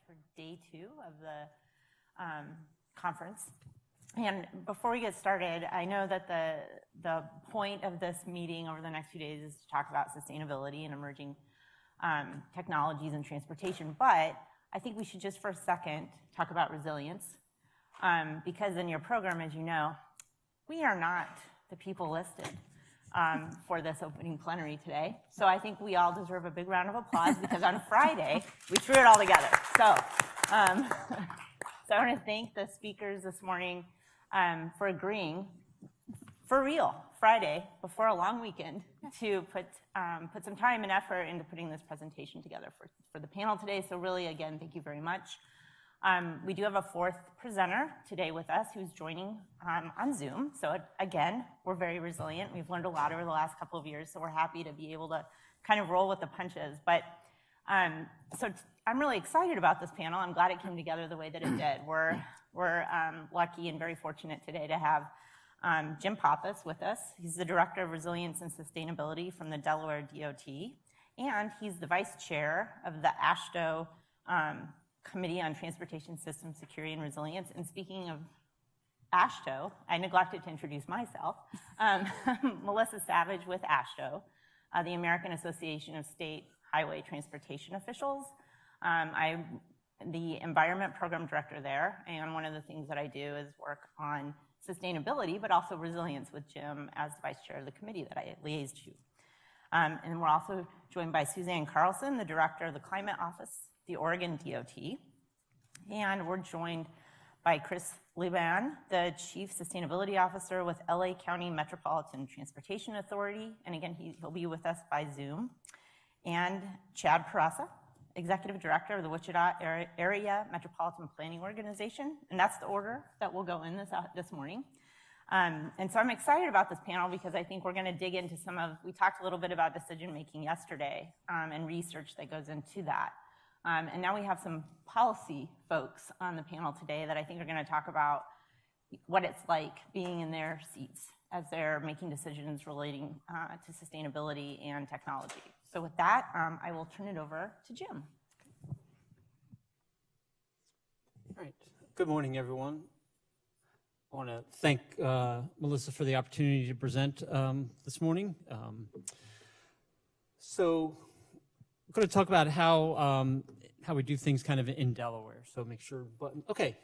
for day 2 of the conference. And before we get started, I know that the point of this meeting over the next few days is to talk about sustainability and emerging technologies in transportation, but I think we should just for a second talk about resilience, because in your program, as you know, we are not the people listed for this opening plenary today. So I think we all deserve a big round of applause because on Friday, we threw it all together. So, so I want to thank the speakers this morning for agreeing, for real, Friday, before a long weekend, to put some time and effort into putting this presentation together for the panel today. So really, again, thank you very much. We do have a 4th presenter today with us who's joining on Zoom. So again, we're very resilient. We've learned a lot over the last couple of years, so we're happy to be able to kind of roll with the punches. But so I'm really excited about this panel. I'm glad it came together the way that it did. We're lucky and very fortunate today to have Jim Pappas with us. He's the Director of Resilience and Sustainability from the Delaware DOT, and he's the Vice Chair of the AASHTO Committee on Transportation System Security and Resilience. And speaking of AASHTO, I neglected to introduce myself. Melissa Savage with AASHTO, the American Association of State Highway Transportation Officials. I'm the Environment Program Director there, and one of the things that I do is work on sustainability, but also resilience with Jim as the Vice Chair of the committee that I liaise to. And we're also joined by Suzanne Carlson, the Director of the Climate Office, the Oregon DOT, and we're joined by Chris Liban, the Chief Sustainability Officer with LA County Metropolitan Transportation Authority, and again, he'll be with us by Zoom, and Chad Peraza, Executive Director of the Wichita Area Metropolitan Planning Organization, and that's the order that we'll go in this morning. And so I'm excited about this panel because I think we're going to dig into we talked a little bit about decision-making yesterday and research that goes into that. And now we have some policy folks on the panel today that I think are going to talk about what it's like being in their seats as they're making decisions relating to sustainability and technology. So with that, I will turn it over to Jim. All right. Good morning, everyone. I want to thank Melissa for the opportunity to present this morning. So I'm going to talk about how we do things kind of in Delaware. So make sure button. Okay.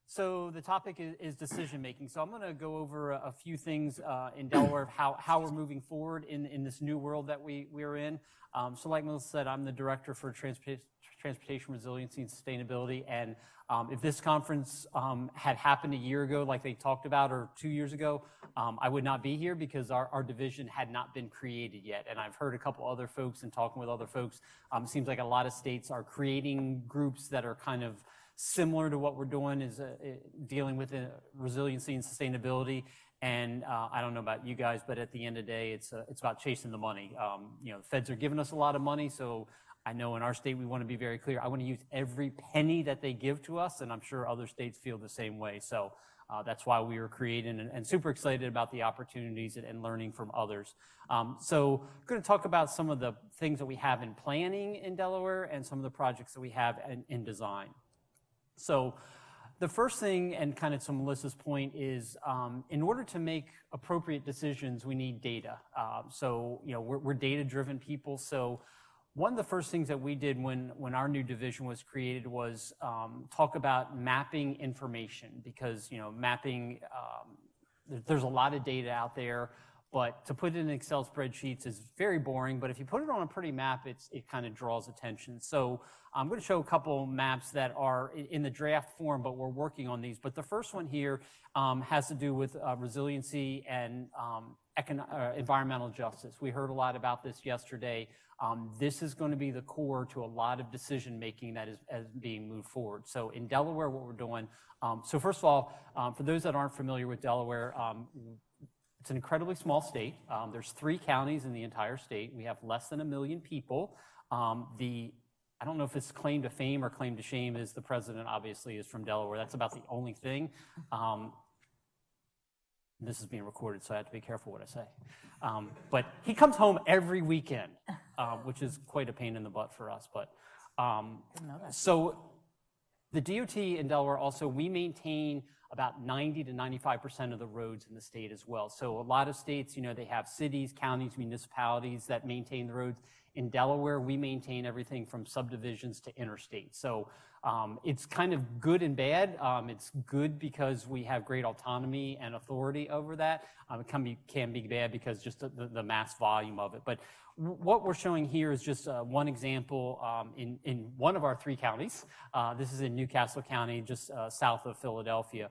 So the topic is decision making. So I'm going to go over a few things in Delaware of how we're moving forward in this new world that we're in. So like Melissa said, I'm the Director for Transportation Resiliency and Sustainability. And if this conference had happened a year ago, like they talked about, or 2 years ago, I would not be here because our division had not been created yet. And I've heard a couple other folks and talking with other folks, it seems like a lot of states are creating groups that are kind of similar to what we're doing, is dealing with resiliency and sustainability. And I don't know about you guys, but at the end of the day, it's about chasing the money. You know, the feds are giving us a lot of money, so I know in our state we want to be very clear. I want to use every penny that they give to us, and I'm sure other states feel the same way. So that's why we were creating and super excited about the opportunities and learning from others. So I'm going to talk about some of the things that we have in planning in Delaware and some of the projects that we have in design. So the first thing, and kind of to Melissa's point, is in order to make appropriate decisions, we need data. So, you know, we're data-driven people. So one of the first things that we did when our new division was created was talk about mapping information, because, you know, mapping, there's a lot of data out there, but to put it in Excel spreadsheets is very boring. But if you put it on a pretty map, it kind of draws attention. So I'm going to show a couple maps that are in the draft form, but we're working on these. But the first one here has to do with resiliency and environmental justice. We heard a lot about this yesterday. This is going to be the core to a lot of decision making that is being moved forward. So in Delaware, what we're doing, so first of all, for those that aren't familiar with Delaware, it's an incredibly small state. There's 3 counties in the entire state. We have less than 1 million people. I don't know if it's claim to fame or claim to shame is the president obviously is from Delaware. That's about the only thing. This is being recorded, so I have to be careful what I say. But he comes home every weekend, which is quite a pain in the butt for us. But Didn't know that. So the DOT in Delaware also, we maintain about 90 to 95% of the roads in the state as well. So a lot of states, you know, they have cities, counties, municipalities that maintain the roads. In Delaware, we maintain everything from subdivisions to interstate. So it's kind of good and bad. It's good because we have great autonomy and authority over that. It can be bad because just the mass volume of it. But what we're showing here is just one example in one of our 3 counties. This is in Newcastle County, just south of Philadelphia.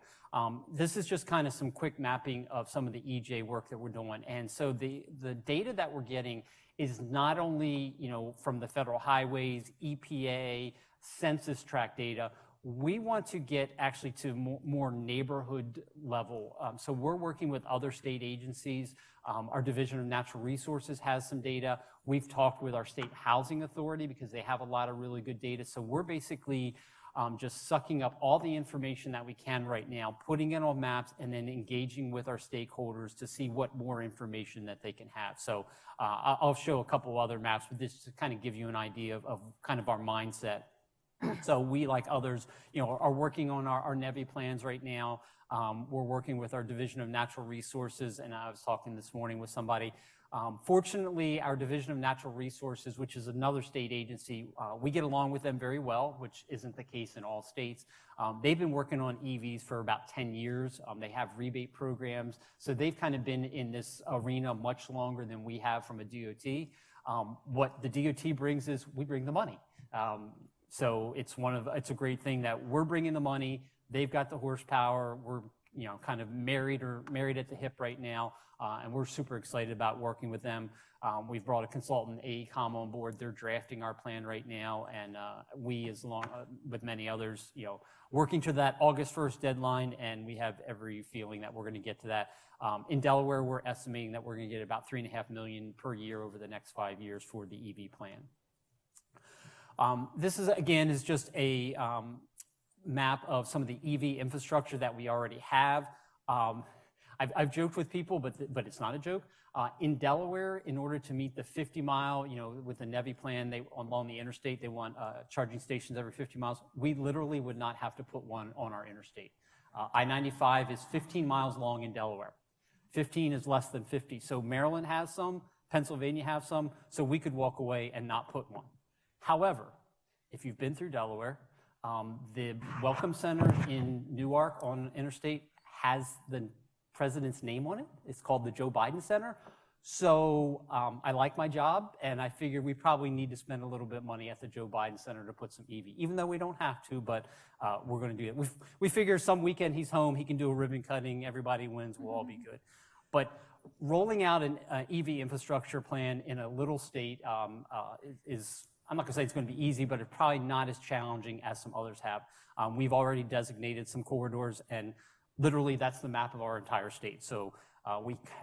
This is just kind of some quick mapping of some of the EJ work that we're doing. And so the data that we're getting is not only, you know, from the federal highways, EPA, census tract data. We want to get actually to more neighborhood level. So we're working with other state agencies. Our Division of Natural Resources has some data. We've talked with our state housing authority because they have a lot of really good data. So we're basically just sucking up all the information that we can right now, putting it on maps, and then engaging with our stakeholders to see what more information that they can have. So I'll show a couple other maps, but this to kind of give you an idea of kind of our mindset. So we, like others, you know, are working on our NEVI plans right now. We're working with our Division of Natural Resources, and I was talking this morning with somebody. Fortunately, our Division of Natural Resources, which is another state agency, we get along with them very well, which isn't the case in all states. They've been working on EVs for about 10 years. They have rebate programs, so they've kind of been in this arena much longer than we have from a DOT. What the DOT brings is we bring the money. So it's a great thing that we're bringing the money. They've got the horsepower. We're, you know, kind of married at the hip right now, and we're super excited about working with them. We've brought a consultant, AECOM, on board. They're drafting our plan right now, and we, as long with many others, you know, working to that August 1st deadline, and we have every feeling that we're going to get to that. In Delaware, we're estimating that we're going to get about $3.5 million per year over the next 5 years for the EV plan. This is, again, is just a map of some of the EV infrastructure that we already have. I've joked with people, but it's not a joke. In Delaware, in order to meet the 50-mile, you know, with the NEVI plan, along the interstate, they want charging stations every 50 miles. We literally would not have to put one on our interstate. I-95 is 15 miles long in Delaware. 15 is less than 50. So Maryland has some, Pennsylvania has some, so we could walk away and not put one. However, if you've been through Delaware, the Welcome Center in Newark on Interstate has the president's name on it. It's called the Joe Biden Center. So I like my job, and I figure we probably need to spend a little bit of money at the Joe Biden Center to put some EV, even though we don't have to, but we're going to do it. We figure some weekend he's home, he can do a ribbon cutting, everybody wins, we'll all be good. But rolling out an EV infrastructure plan in a little state is, I'm not going to say it's going to be easy, but it's probably not as challenging as some others have. We've already designated some corridors, and literally that's the map of our entire state. So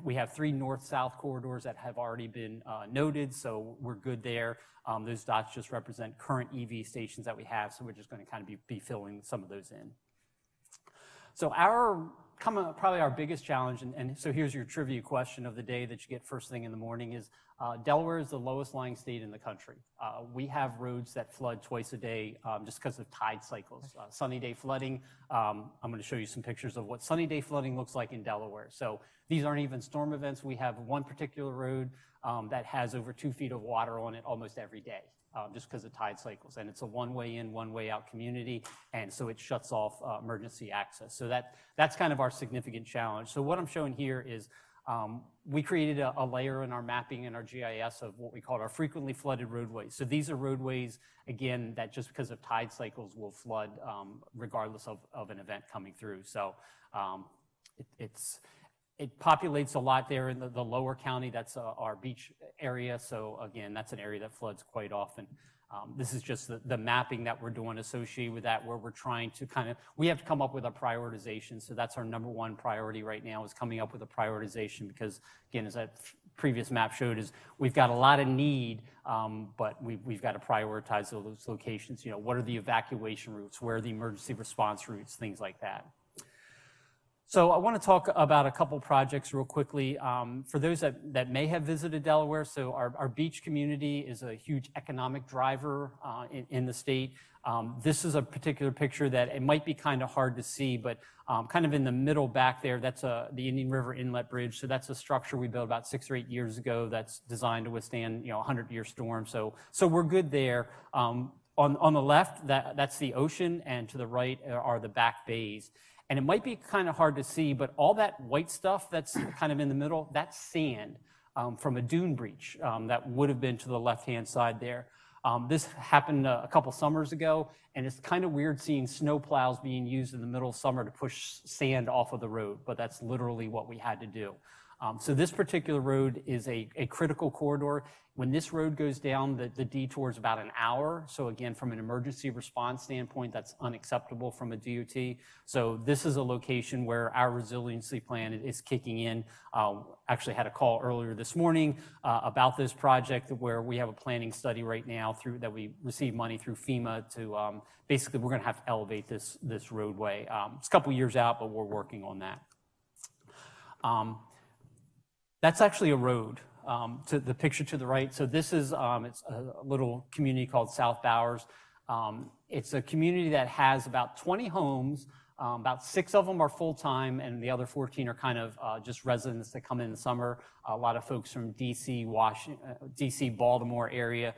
we have 3 north-south corridors that have already been noted, so we're good there. Those dots just represent current EV stations that we have, so we're just going to kind of be filling some of those in. So probably our biggest challenge, and so here's your trivia question of the day that you get first thing in the morning, is Delaware is the lowest lying state in the country. We have roads that flood twice a day just because of tide cycles. Sunny day flooding, I'm going to show you some pictures of what sunny day flooding looks like in Delaware. So these aren't even storm events. We have one particular road that has over 2 feet of water on it almost every day. Just because of tide cycles, and it's a one-way in, one-way out community, and so it shuts off emergency access. So that's kind of our significant challenge. So what I'm showing here is we created a layer in our mapping and our GIS of what we call our frequently flooded roadways. So these are roadways, again, that just because of tide cycles will flood regardless of an event coming through. So it populates a lot there in the lower county. That's our beach area. So again, that's an area that floods quite often. This is just the mapping that we're doing associated with that, where we're trying to we have to come up with a prioritization. So that's our number one priority right now, is coming up with a prioritization, because again, as that previous map showed, is we've got a lot of need, but we've got to prioritize those locations. You know, what are the evacuation routes? Where are the emergency response routes? Things like that. So I want to talk about a couple projects real quickly. For those that may have visited Delaware, so our beach community is a huge economic driver in the state. This is a particular picture that it might be kind of hard to see, but kind of in the middle back there, that's the Indian River Inlet Bridge. So that's a structure we built about 6 or 8 years ago that's designed to withstand, a 100-year storm. So we're good there. On the left, that's the ocean, and to the right are the back bays. And it might be kind of hard to see, but all that white stuff that's kind of in the middle, that's sand from a dune breach that would have been to the left-hand side there. This happened a couple summers ago, and it's kind of weird seeing snow plows being used in the middle of summer to push sand off of the road, but that's literally what we had to do. So this particular road is a critical corridor. When this road goes down, the detour is about an hour. So again, from an emergency response standpoint, that's unacceptable from a DOT. So this is a location where our resiliency plan is kicking in. Actually had a call earlier this morning about this project where we have a planning study right now that we received money through FEMA to basically we're going to have to elevate this roadway. It's a couple years out, but we're working on that. That's actually a road. To the picture to the right. So this is it's a little community called South Bowers. It's a community that has about 20 homes. About 6 of them are full-time, and the other 14 are kind of just residents that come in the summer. A lot of folks from DC, Baltimore area.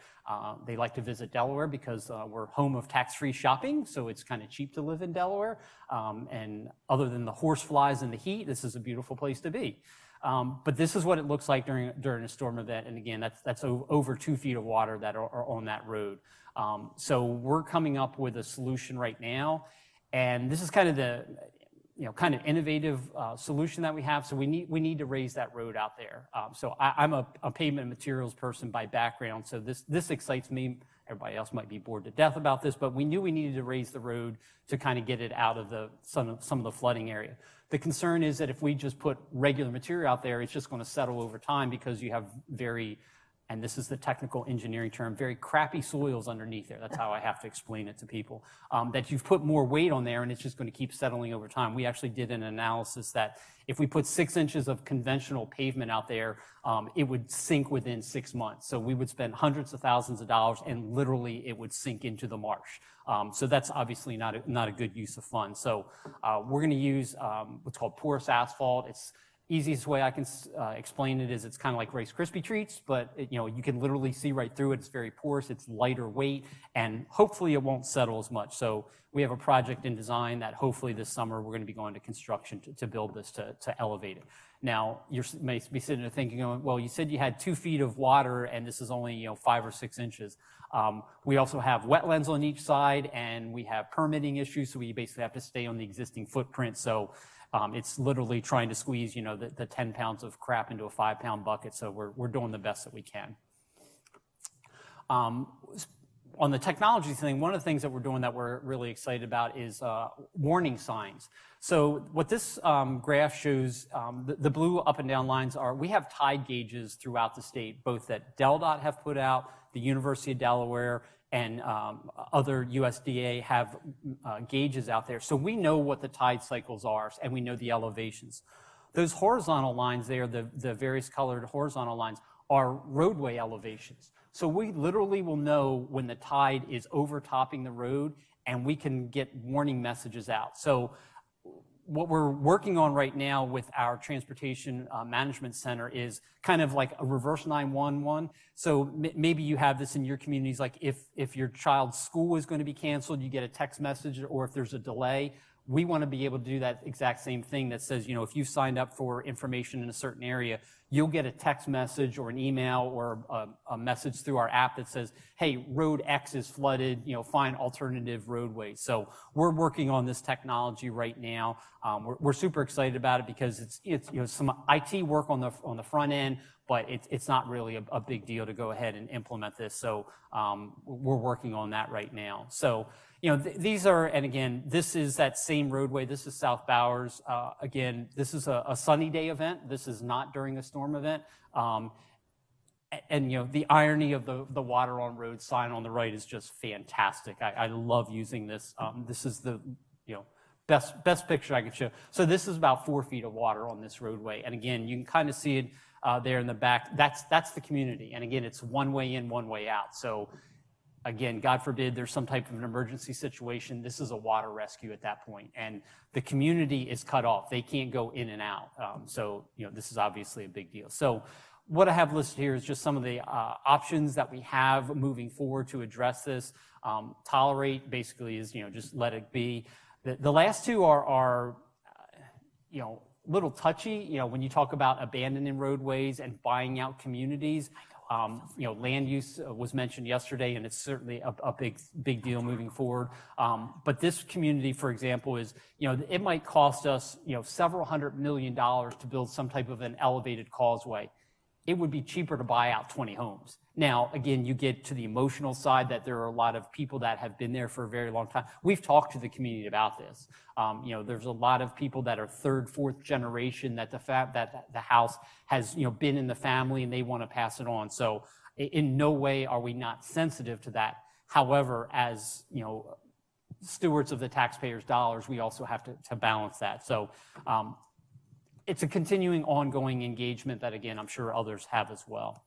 They like to visit Delaware because we're home of tax-free shopping, so it's kind of cheap to live in Delaware. And other than the horse flies and the heat, this is a beautiful place to be. But this is what it looks like during a storm event. And again, that's over 2 feet of water that are on that road. So we're coming up with a solution right now. And this is kind of the, kind of innovative solution that we have. So we need to raise that road out there. So I'm a pavement materials person by background. So this excites me. Everybody else might be bored to death about this, but we knew we needed to raise the road to kind of get it out of some of the flooding area. The concern is that if we just put regular material out there, it's just going to settle over time because you have and this is the technical engineering term, very crappy soils underneath there. That's how I have to explain it to people. That you've put more weight on there and it's just going to keep settling over time. We actually did an analysis that if we put 6 inches of conventional pavement out there, it would sink within 6 months. So we would spend hundreds of thousands of dollars and literally it would sink into the marsh. So that's obviously not a good use of funds. So we're going to use what's called porous asphalt. It's easiest way I can explain it is it's kind of like Rice Krispie treats, but you can literally see right through it. It's very porous, it's lighter weight, and hopefully it won't settle as much. So we have a project in design that hopefully this summer we're going to be going to construction to build this to elevate it. Now, you may be sitting there thinking, well, you said you had 2 feet of water and this is only 5 or 6 inches. We also have wetlands on each side and we have permitting issues, so we basically have to stay on the existing footprint. So it's literally trying to squeeze, the 10 pounds of crap into a 5-pound bucket. So we're doing the best that we can. On the technology thing, one of the things that we're doing that we're really excited about is warning signs. So what this graph shows, the blue up and down lines we have tide gauges throughout the state, both that DelDOT have put out, the University of Delaware, and other USDA have gauges out there. So we know what the tide cycles are, and we know the elevations. Those horizontal lines there, the various colored horizontal lines, are roadway elevations. So we literally will know when the tide is overtopping the road, and we can get warning messages out. So what we're working on right now with our transportation management center is kind of like a reverse 911. So maybe you have this in your communities, like if your child's school is going to be canceled, you get a text message, or if there's a delay. We want to be able to do that exact same thing that says, if you signed up for information in a certain area, you'll get a text message or an email or a message through our app that says, hey, road X is flooded, find alternative roadways. So we're working on this technology right now. We're super excited about it because it's some IT work on the front end, but it's not really a big deal to go ahead and implement this. So we're working on that right now. So these are, and again, this is that same roadway. This is South Bowers. Again, this is a sunny day event. This is not during a storm event. And the irony of the water on road sign on the right is just fantastic. I love using this. This is the best picture I could show. So this is about 4 feet of water on this roadway. And again, you can kind of see it there in the back. That's the community. And again, it's one way in, one way out. So again, God forbid there's some type of an emergency situation. This is a water rescue at that point. And the community is cut off. They can't go in and out. So, this is obviously a big deal. So what I have listed here is just some of the options that we have moving forward to address this. Tolerate basically is, just let it be. The last two are little touchy. When you talk about abandoning roadways and buying out communities, land use was mentioned yesterday, and it's certainly a big deal moving forward. But this community, for example, is, it might cost us, several $100 million to build some type of an elevated causeway. It would be cheaper to buy out 20 homes. Now, again, you get to the emotional side that there are a lot of people that have been there for a very long time. We've talked to the community about this. There's a lot of people that are third, fourth generation that the house has, been in the family, and they want to pass it on. So in no way are we not sensitive to that. However, as, stewards of the taxpayers' dollars, we also have to balance that. So, it's a continuing, ongoing engagement that, again, I'm sure others have as well.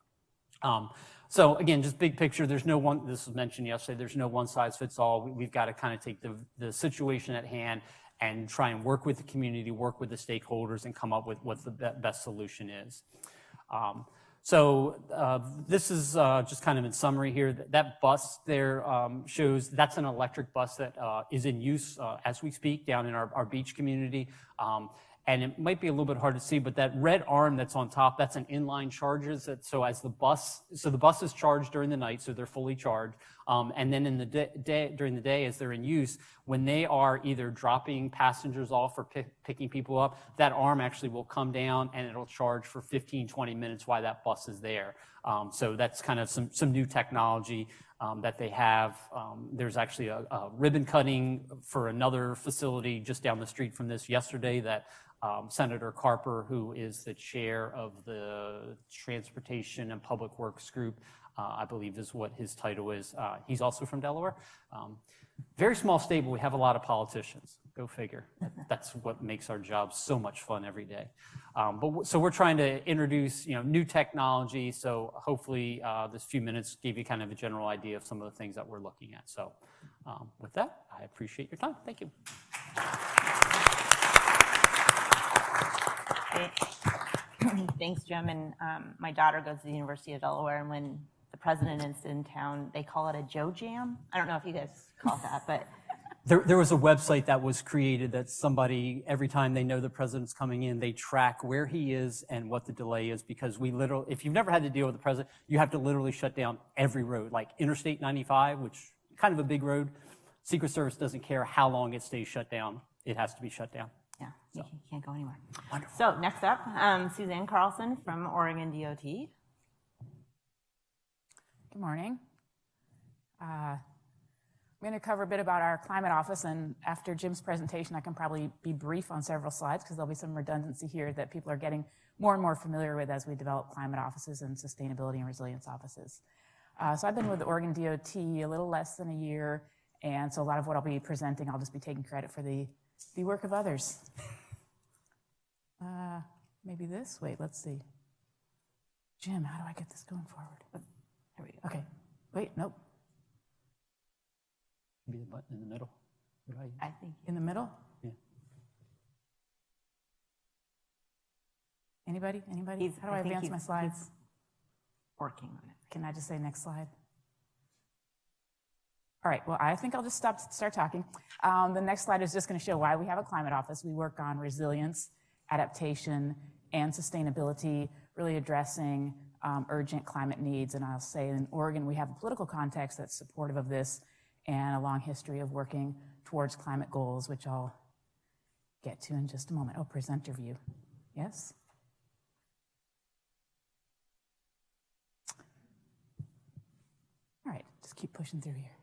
So again, just big picture, this was mentioned yesterday, there's no one size fits all. We've got to kind of take the situation at hand and try and work with the community, work with the stakeholders, and come up with what the best solution is. This is just kind of in summary here. That bus there shows that's an electric bus that is in use as we speak down in our beach community. And it might be a little bit hard to see, but that red arm that's on top, that's an inline charges. The bus is charged during the night, so they're fully charged. And then in the during the day, as they're in use, when they are either dropping passengers off or picking people up, that arm actually will come down and it'll charge for 15, 20 minutes while that bus is there. So that's kind of some new technology that they have. There's actually a ribbon cutting for another facility just down the street from this yesterday that Senator Carper, who is the chair of the Transportation and Public Works Group, I believe is what his title is. He's also from Delaware. Very small state, but we have a lot of politicians. Go figure. That's what makes our job so much fun every day. So we're trying to introduce, new technology. So hopefully this few minutes gave you kind of a general idea of some of the things that we're looking at. So with that, I appreciate your time. Thank you. Thanks, Jim. And my daughter goes to the University of Delaware, and when the president is in town, they call it a Joe Jam. I don't know if you guys call it that, but there was a website that was created that somebody, every time they know the president's coming in, they track where he is and what the delay is, because if you've never had to deal with the president, you have to literally shut down every road, like Interstate 95, which is kind of a big road. Secret Service doesn't care how long it stays shut down. It has to be shut down. Yeah, you can't go anywhere. Wonderful. So next up, Suzanne Carlson from Oregon DOT. Good morning. I'm going to cover a bit about our climate office, and after Jim's presentation, I can probably be brief on several slides because there'll be some redundancy here that people are getting more and more familiar with as we develop climate offices and sustainability and resilience offices. So I've been with the Oregon DOT a little less than a year, and so a lot of what I'll be presenting, I'll just be taking credit for the work of others. Maybe this? Wait, let's see. Jim, how do I get this going forward? Here we go. Okay. Wait, nope. Maybe the button in the middle. I think In the middle? Yeah. Anybody? How do I advance my slides? working on it. Can I just say next slide? All right, well, I think I'll just start talking. The next slide is just going to show why we have a climate office. We work on resilience, adaptation, and sustainability, really addressing urgent climate needs. And I'll say in Oregon, we have a political context that's supportive of this and a long history of working towards climate goals, which I'll get to in just a moment. Oh, presenter view. Yes? All right, just keep pushing through here.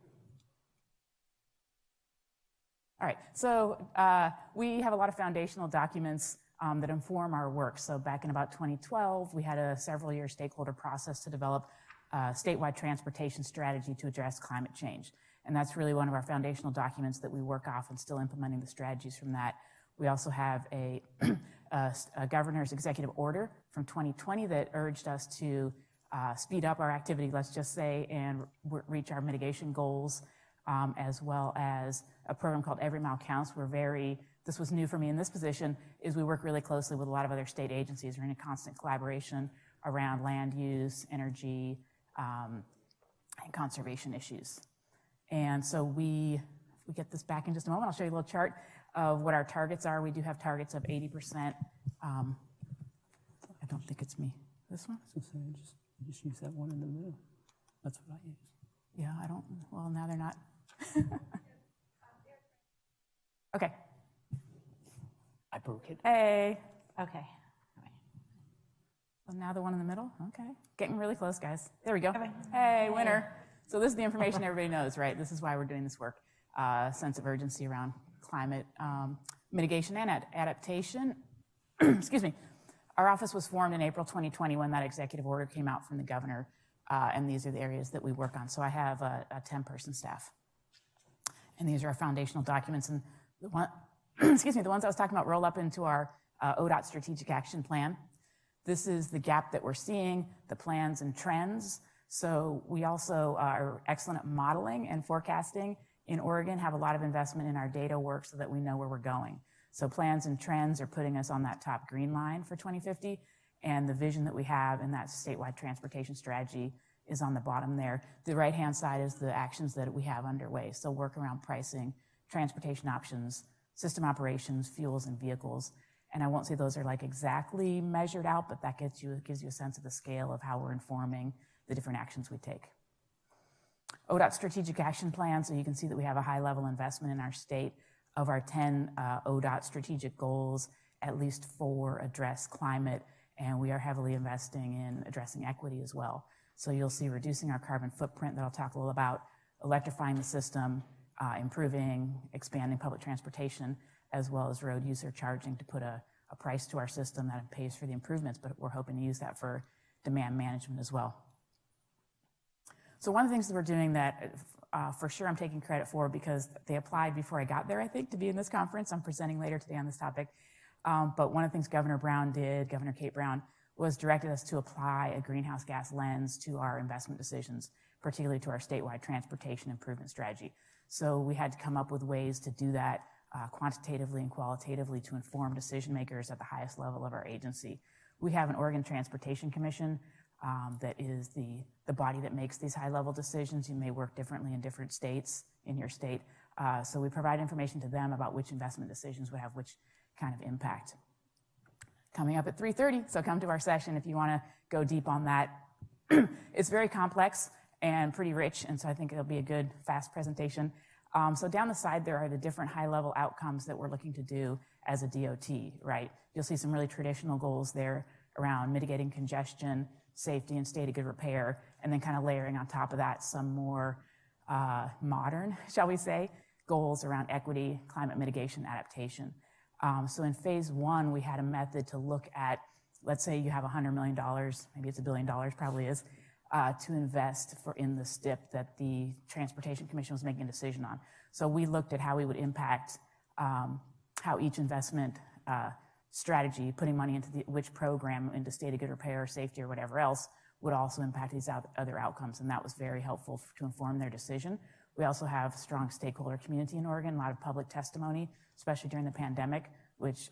All right, so we have a lot of foundational documents that inform our work. So back in about 2012, we had a several-year stakeholder process to develop a statewide transportation strategy to address climate change. And that's really one of our foundational documents that we work off and still implementing the strategies from that. We also have a governor's executive order from 2020 that urged us to speed up our activity, let's just say, and reach our mitigation goals, as well as a program called Every Mile Counts. This was new for me in this position, is we work really closely with a lot of other state agencies. We're in a constant collaboration around land use, energy, and conservation issues. And so we get this back in just a moment. I'll show you a little chart of what our targets are. We do have targets of 80%. I don't think it's me. This one? So just use that one in the middle. That's what I use. Yeah, well, now they're not. Okay. I broke it. Hey. Okay. Well, now the one in the middle? Okay. Getting really close, guys. There we go. Okay. Hey, winner. So this is the information everybody knows, right? This is why we're doing this work. Sense of urgency around climate mitigation and adaptation. Excuse me. Our office was formed in April 2020 when that executive order came out from the governor, and these are the areas that we work on. So I have a 10-person staff. And these are our foundational documents. And the one, excuse me, the ones I was talking about roll up into our ODOT strategic action plan. This is the gap that we're seeing, the plans and trends. So we also are excellent at modeling and forecasting. In Oregon, have a lot of investment in our data work so that we know where we're going. So plans and trends are putting us on that top green line for 2050. And the vision that we have in that statewide transportation strategy is on the bottom there. The right-hand side is the actions that we have underway. So work around pricing, transportation options, system operations, fuels, and vehicles. And I won't say those are like exactly measured out, but that gives you a sense of the scale of how we're informing the different actions we take. ODOT strategic action plan, so you can see that we have a high level investment in our state. Of our 10 ODOT strategic goals, at least 4 address climate, and we are heavily investing in addressing equity as well. So you'll see reducing our carbon footprint that I'll talk a little about, electrifying the system, improving, expanding public transportation, as well as road user charging to put a price to our system that pays for the improvements, but we're hoping to use that for demand management as well. So one of the things that we're doing that for sure I'm taking credit for, because they applied before I got there, I think, to be in this conference. I'm presenting later today on this topic. But one of the things Governor Kate Brown, was directed us to apply a greenhouse gas lens to our investment decisions, particularly to our statewide transportation improvement strategy. So we had to come up with ways to do that quantitatively and qualitatively to inform decision makers at the highest level of our agency. We have an Oregon Transportation Commission that is the body that makes these high-level decisions. You may work differently in different states, in your state. So we provide information to them about which investment decisions would have which kind of impact. Coming up at 3:30, so come to our session if you want to go deep on that. It's very complex and pretty rich, and so I think it'll be a good, fast presentation. So down the side there are the different high-level outcomes that we're looking to do as a DOT, right? You'll see some really traditional goals there around mitigating congestion, safety, and state of good repair, and then kind of layering on top of that some more modern, shall we say, goals around equity, climate mitigation, adaptation. So in phase 1, we had a method to look at, let's say you have $100 million, maybe it's $1 billion, probably is, to invest in the STIP that the Transportation Commission was making a decision on. So we looked at how we would impact how each investment strategy, putting money into which program, into state of good repair, safety, or whatever else, would also impact these other outcomes, and that was very helpful to inform their decision. We also have strong stakeholder community in Oregon, a lot of public testimony, especially during the pandemic, which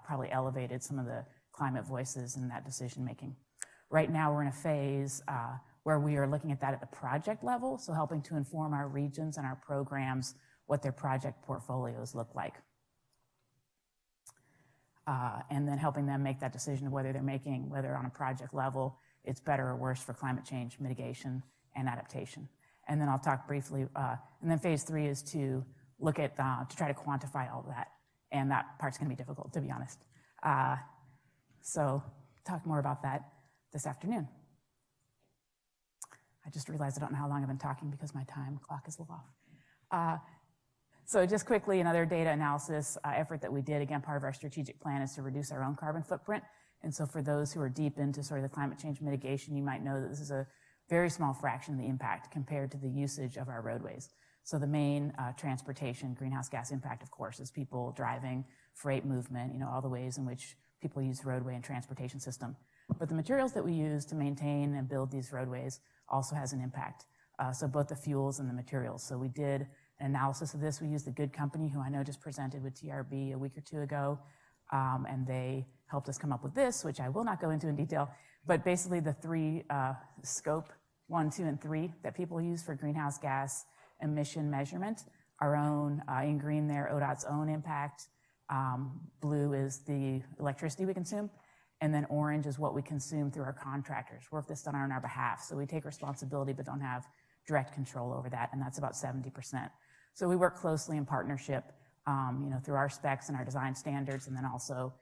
probably elevated some of the climate voices in that decision-making. Right now, we're in a phase where we are looking at that at the project level, so helping to inform our regions and our programs what their project portfolios look like. And then helping them make that decision of whether on a project level, it's better or worse for climate change mitigation and adaptation. And then I'll talk briefly, and then phase 3 is to look at, to try to quantify all that. And that part's gonna be difficult, to be honest. So talk more about that this afternoon. I just realized I don't know how long I've been talking because my time clock is a little off. So just quickly, another data analysis effort that we did, again, part of our strategic plan is to reduce our own carbon footprint. And so for those who are deep into sort of the climate change mitigation, you might know that very small fraction of the impact compared to the usage of our roadways. So the main transportation greenhouse gas impact, of course, is people driving, freight movement, all the ways in which people use roadway and transportation system. But the materials that we use to maintain and build these roadways also has an impact. So both the fuels and the materials. So we did an analysis of this. We used the Good Company, who I know just presented with TRB a week or two ago, and they helped us come up with this, which I will not go into in detail, but basically the three scope 1, 2, and 3 that people use for greenhouse gas emission measurement. Our own, in green there, ODOT's own impact. Blue is the electricity we consume. And then orange is what we consume through our contractors, work that's done on our behalf. So we take responsibility but don't have direct control over that, and that's about 70%. So we work closely in partnership, through our specs and our design standards, and then also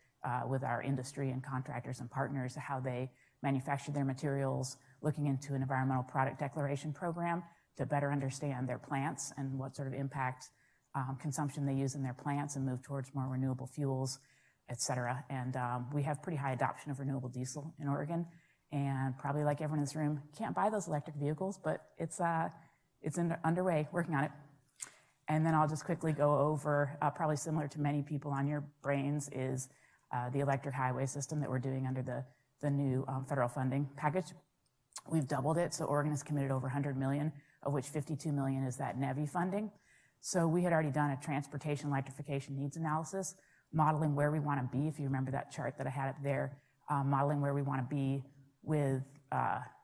with our industry and contractors and partners, how they manufacture their materials, looking into an environmental product declaration program to better understand their plants and what sort of impact consumption they use in their plants and move towards more renewable fuels, et cetera. And we have pretty high adoption of renewable diesel in Oregon. And probably like everyone in this room, can't buy those electric vehicles, but it's underway, working on it. And then I'll just quickly go over, probably similar to many people on your brains, is the electric highway system that we're doing under the new federal funding package. We've doubled it, so Oregon has committed over $100 million, of which $52 million is that NEVI funding. So we had already done a transportation electrification needs analysis, modeling where we want to be, if you remember that chart that I had up there, modeling where we want to be with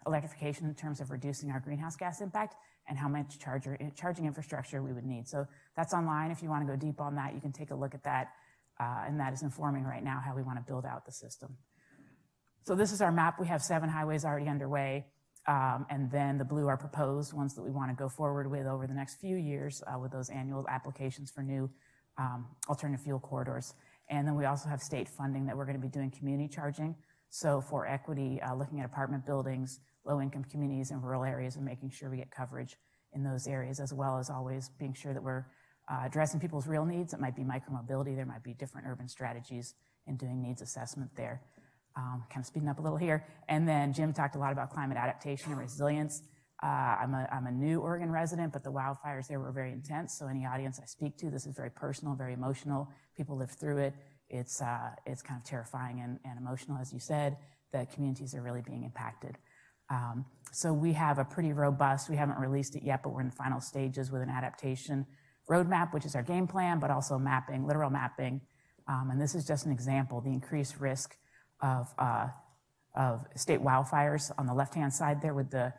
electrification in terms of reducing our greenhouse gas impact and how much charging infrastructure we would need. So that's online. If you want to go deep on that, you can take a look at that, and that is informing right now how we want to build out the system. So this is our map. We have 7 highways already underway, and then the blue are proposed ones that we want to go forward with over the next few years with those annual applications for new alternative fuel corridors. And then we also have state funding that we're going to be doing community charging. So for equity, looking at apartment buildings, low-income communities in rural areas and making sure we get coverage in those areas, as well as always being sure that we're addressing people's real needs. It might be micromobility. There might be different urban strategies in doing needs assessment there. Kind of speeding up a little here. And then Jim talked a lot about climate adaptation and resilience. I'm a new Oregon resident, but the wildfires there were very intense. So any audience I speak to, this is very personal, very emotional. People lived through it. It's kind of terrifying and emotional, as you said, that communities are really being impacted. So we have a pretty robust, we haven't released it yet, but we're in the final stages with an adaptation roadmap, which is our game plan, but also mapping, literal mapping. And this is just an example, the increased risk of state wildfires on the left-hand side there with the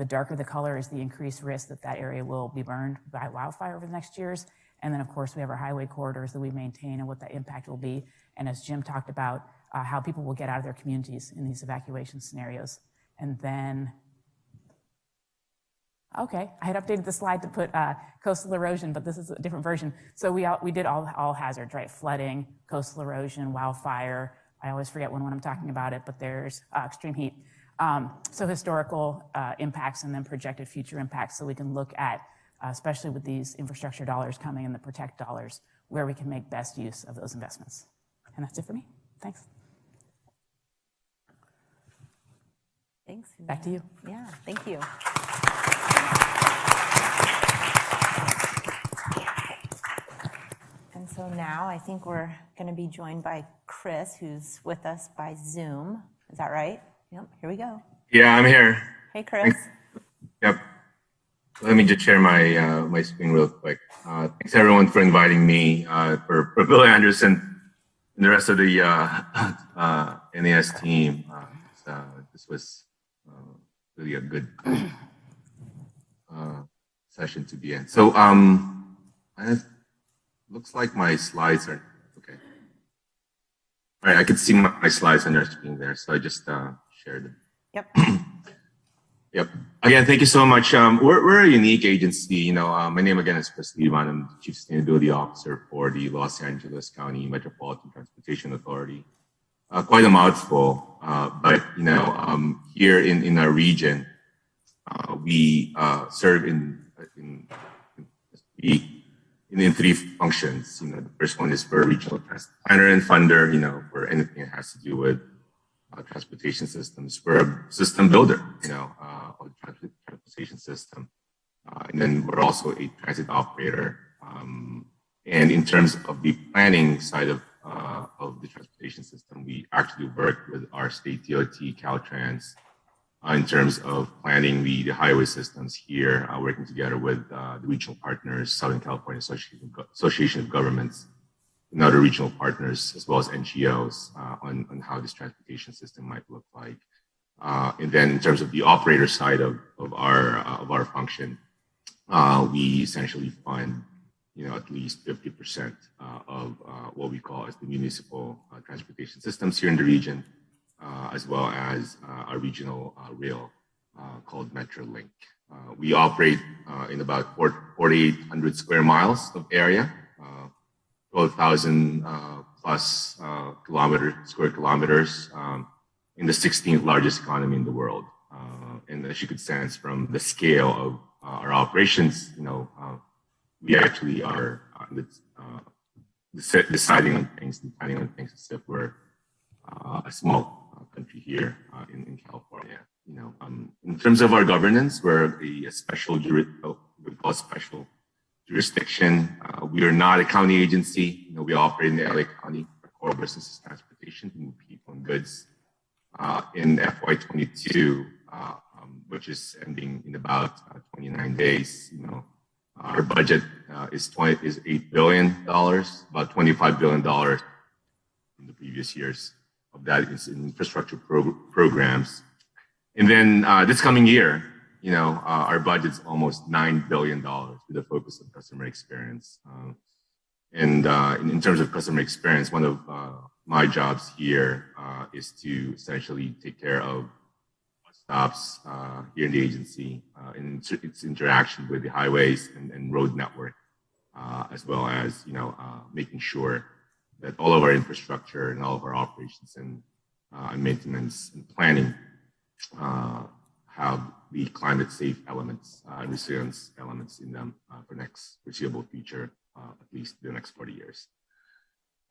darker the color is the increased risk that that area will be burned by wildfire over the next years. And then, of course, we have our highway corridors that we maintain and what that impact will be. And as Jim talked about, how people will get out of their communities in these evacuation scenarios. And then, okay, I had updated the slide to put coastal erosion, but this is a different version. So we did all hazards, right? Flooding, coastal erosion, wildfire. I always forget when I'm talking about it, but there's extreme heat. So historical impacts and then projected future impacts, so we can look at, especially with these infrastructure dollars coming and the protect dollars, where we can make best use of those investments. And that's it for me. Thanks. Thanks. Back to you. Yeah, thank you. And so now I think we're going to be joined by Chris, who's with us by Zoom. Is that right? Yep, here we go. Yeah, I'm here. Hey, Chris. Yep. Let me just share my my screen real quick. Thanks everyone for inviting me, for Bill Anderson and the rest of the NAS team. This was really a good session to be in. So it looks like my slides are okay. All right, I can see my slides on your screen there, so I just shared them. Yep. Yep. Again, thank you so much. We're a unique agency. My name again is Chris Irvine. I'm the Chief Sustainability Officer for the Los Angeles County Metropolitan Transportation Authority. Quite a mouthful, but here in our region, we serve in 3 functions. The first one is for regional planner and funder. For anything that has to do with transportation systems. We're a system builder. of the transportation system. And then we're also a transit operator. And in terms of the planning side of the transportation system, we actually work with our state DOT, Caltrans, in terms of planning the highway systems here, working together with the regional partners, Southern California Association of Governments, and other regional partners, as well as NGOs, on how this transportation system might look like. And then in terms of the operator side of our function, we essentially fund, at least 50% of what we call as the municipal transportation systems here in the region, as well as our regional rail called MetroLink. We operate in about 4,800 square miles of area, 12,000 plus square kilometers, in the 16th largest economy in the world. And as you could sense from the scale of our operations, we actually are deciding on things and planning on things as if we're a small country here in California. In terms of our governance, we're a special jurisdiction. We are not a county agency. We operate in the LA County. Our core business is transportation to move people and goods. In FY22, which is ending in about 29 days, our budget is $8 billion, about $25 billion from the previous years. Of that is in infrastructure programs. And then this coming year, our budget's almost $9 billion with a focus on customer experience. And in terms of customer experience, one of my jobs here is to essentially take care of stops here in the agency and its interaction with the highways and road network, as well as making sure that all of our infrastructure and all of our operations and maintenance and planning have the climate safe elements and resilience elements in them for next foreseeable future, at least the next 40 years.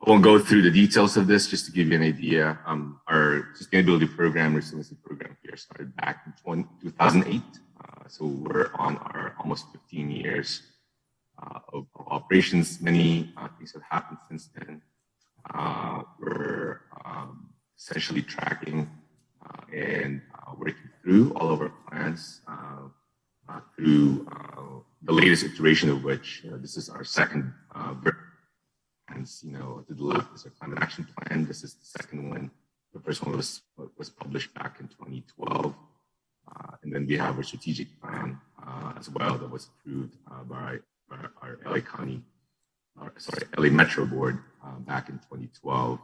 I won't go through the details of this, just to give you an idea. Our sustainability program, resiliency program here started back in 2008. So we're on our almost 15 years of operations. Many things have happened since then. We're essentially tracking and working through all of our plans through the latest iteration of which, this is our second version. To the left is our climate action plan. This is the second one. The first one was published back in 2012. And then we have our strategic plan as well that was approved by our LA Metro Board back in 2012.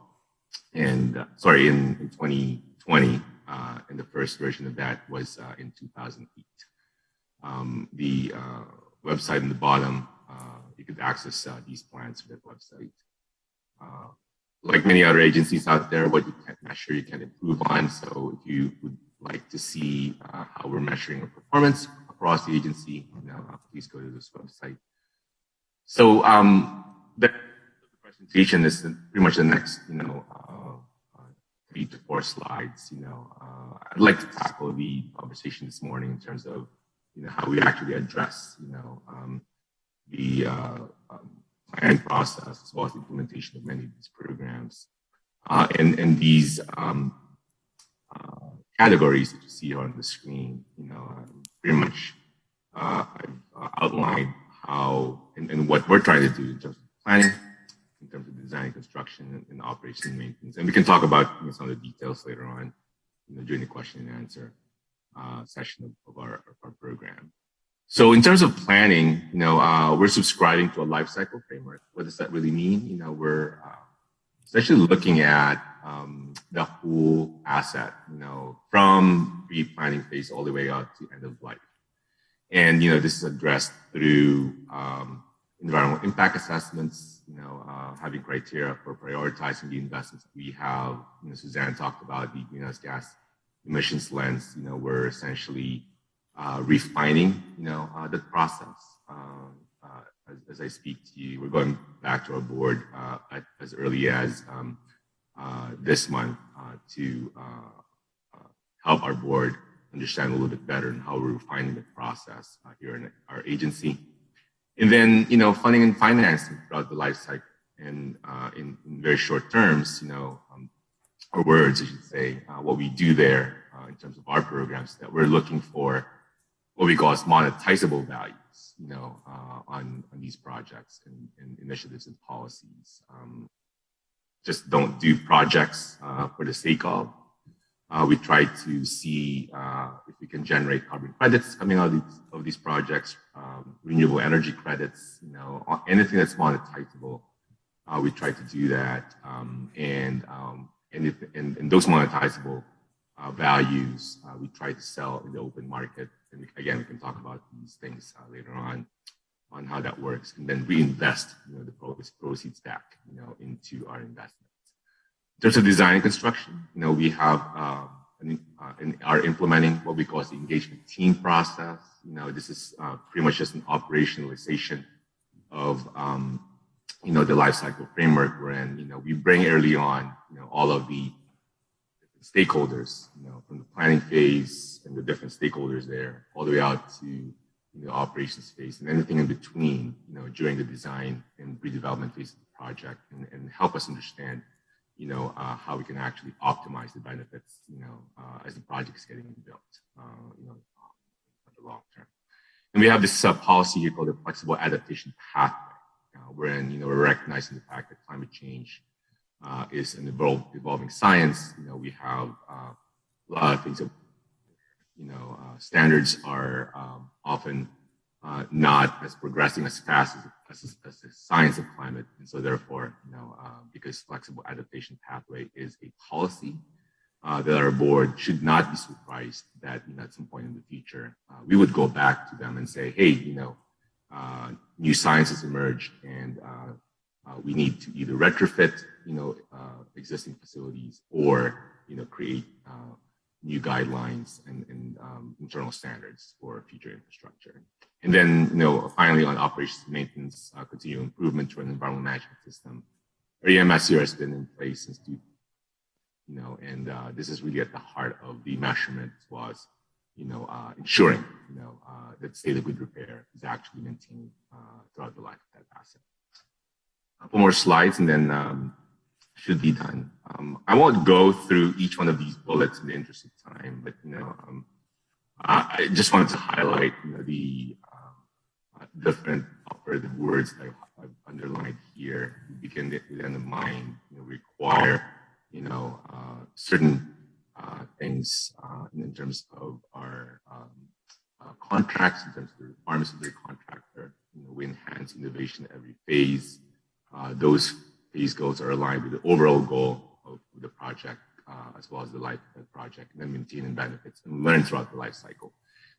And in 2020. And the first version of that was in 2008. The website in the bottom, you could access these plans through that website. Like many other agencies out there, what you can't measure, you can improve on. So if you would like to see how we're measuring our performance across the agency, please go to this website. So the presentation is pretty much the next, 3 to 4 slides. I'd like to tackle the conversation this morning in terms of, how we actually address, the planning process as well as the implementation of many of these programs. And these categories that you see on the screen, pretty much I've outlined how and what we're trying to do in terms of planning, in terms of design, construction, and operation and maintenance. And we can talk about some of the details later on, during the question and answer session of our program. So in terms of planning, we're subscribing to a life cycle framework. What does that really mean? We're essentially looking at the whole asset, from pre-planning phase all the way out to end of life. And, this is addressed through environmental impact assessments, having criteria for prioritizing the investments that we have. Suzanne talked about the greenhouse gas emissions lens. We're essentially refining, the process. As I speak to you, we're going back to our board as early as this month to help our board understand a little bit better and how we're refining the process here in our agency. And then, funding and financing throughout the life cycle. And in very short terms, or words, I should say, what we do there in terms of our programs, that we're looking for what we call as monetizable values, on these projects and initiatives and policies. Just don't do projects for the sake of. We try to see if we can generate carbon credits coming out of these projects, renewable energy credits, anything that's monetizable. We try to do that, and those monetizable values we try to sell in the open market. And again, we can talk about these things later on how that works, and then reinvest the proceeds back into our investments. In terms of design and construction, we have are implementing what we call the engagement team process. This is pretty much just an operationalization of the life cycle framework wherein we bring early on all of the stakeholders from the planning phase and the different stakeholders there all the way out to the operations phase and anything in between during the design and redevelopment phase of the project, and help us understand how we can actually optimize the benefits as the project is getting built for the long term. And we have this policy here called the flexible adaptation pathway, wherein we're recognizing the fact that climate change is an evolving science. We have a lot of things that standards are often not as progressing as fast as the science of climate, and so therefore, because flexible adaptation pathway is a policy that our board should not be surprised that at some point in the future we would go back to them and say, hey, new science has emerged, and we need to either retrofit, existing facilities, or create new guidelines and internal standards for future infrastructure. And then, finally, on operations and maintenance, continual improvement to an environmental management system. Our EMS here has been in place since and this is really at the heart of the measurement was, ensuring, that state of good repair is actually maintained throughout the life of that asset. A couple more slides and then should be done. I won't go through each one of these bullets in the interest of time, but I just wanted to highlight the different operative words that I've underlined here. We begin with the end of mind, require certain things in terms of our contracts, in terms of the requirements of the contractor. We enhance innovation at every phase. Those phase goals are aligned with the overall goal of the project, as well as the life of the project, and then maintaining benefits and learn throughout the life cycle.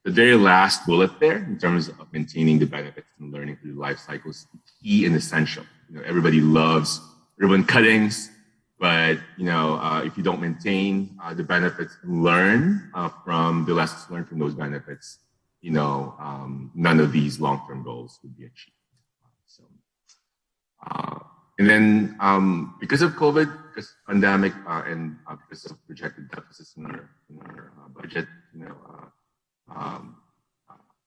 The very last bullet there, in terms of maintaining the benefits and learning through the life cycle, is key and essential. Everybody loves ribbon cuttings, but if you don't maintain the benefits and learn from the lessons learned from those benefits, none of these long-term goals would be achieved. And then because of COVID, because of pandemic, and because of projected deficits in our budget,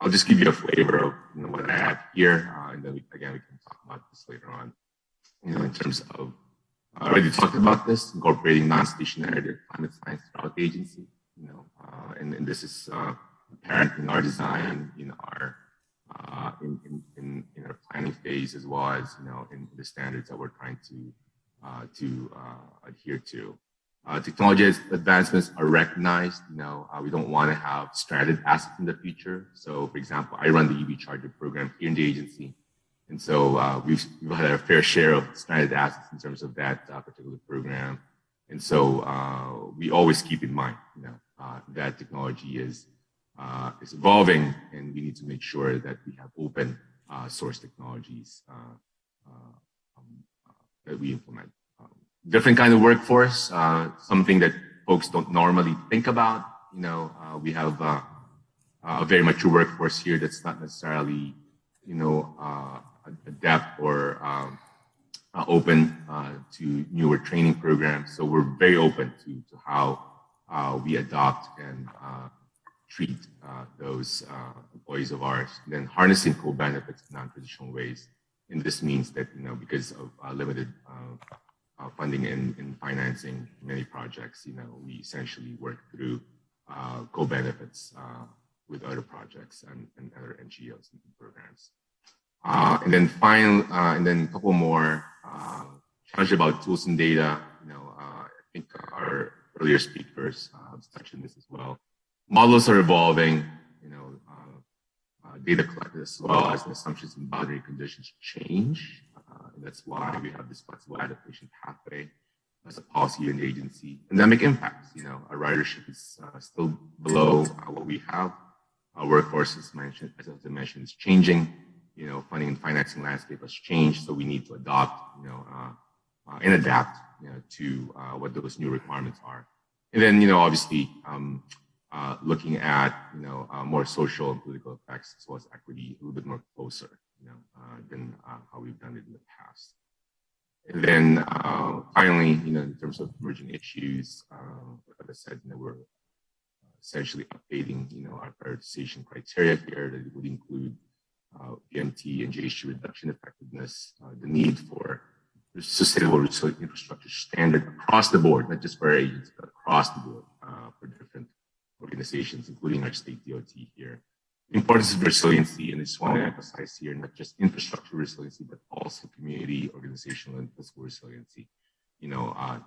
I'll just give you a flavor of what I have here, and then we can talk about this later on. In terms of I already talked about this, incorporating non-stationary climate science throughout the agency. And this is apparent in our design, in our planning phase, as well as in the standards that we're trying to adhere to. Technology advancements are recognized. We don't want to have stranded assets in the future. So, for example, I run the EV charger program here in the agency, and so we've had our fair share of stranded assets in terms of that particular program. And so we always keep in mind, that technology is evolving, and we need to make sure that we have open source technologies that we implement. Different kind of workforce, something that folks don't normally think about. We have a very mature workforce here that's not necessarily, adept or open to newer training programs. So we're very open to how we adopt and treat those employees of ours, and then harnessing co-benefits in non-traditional ways. And this means that, because of limited funding and financing many projects, we essentially work through co-benefits with other projects and other NGOs and programs. And then a couple more challenge about tools and data. I think our earlier speakers touched on this as well. Models are evolving. Data collected as well as the assumptions and boundary conditions change. And that's why we have this flexible adaptation pathway as a policy and agency. Pandemic impacts. Our ridership is still below what we have. Our workforce, as I mentioned, is changing. Funding and financing landscape has changed, so we need to adopt, and adapt, to what those new requirements are. And then, obviously, looking at, more social and political effects as well as equity a little bit more closer, than how we've done it in the past. And then finally, in terms of emerging issues, like I said, we're essentially updating, our prioritization criteria here that would include PMT and GHG reduction effectiveness, the need for sustainable resilient infrastructure standard across the board, not just for our agencies, but across the board for different organizations, including our state DOT here. The importance of resiliency, and I just want to emphasize here, not just infrastructure resiliency, but also community, organizational, and physical resiliency.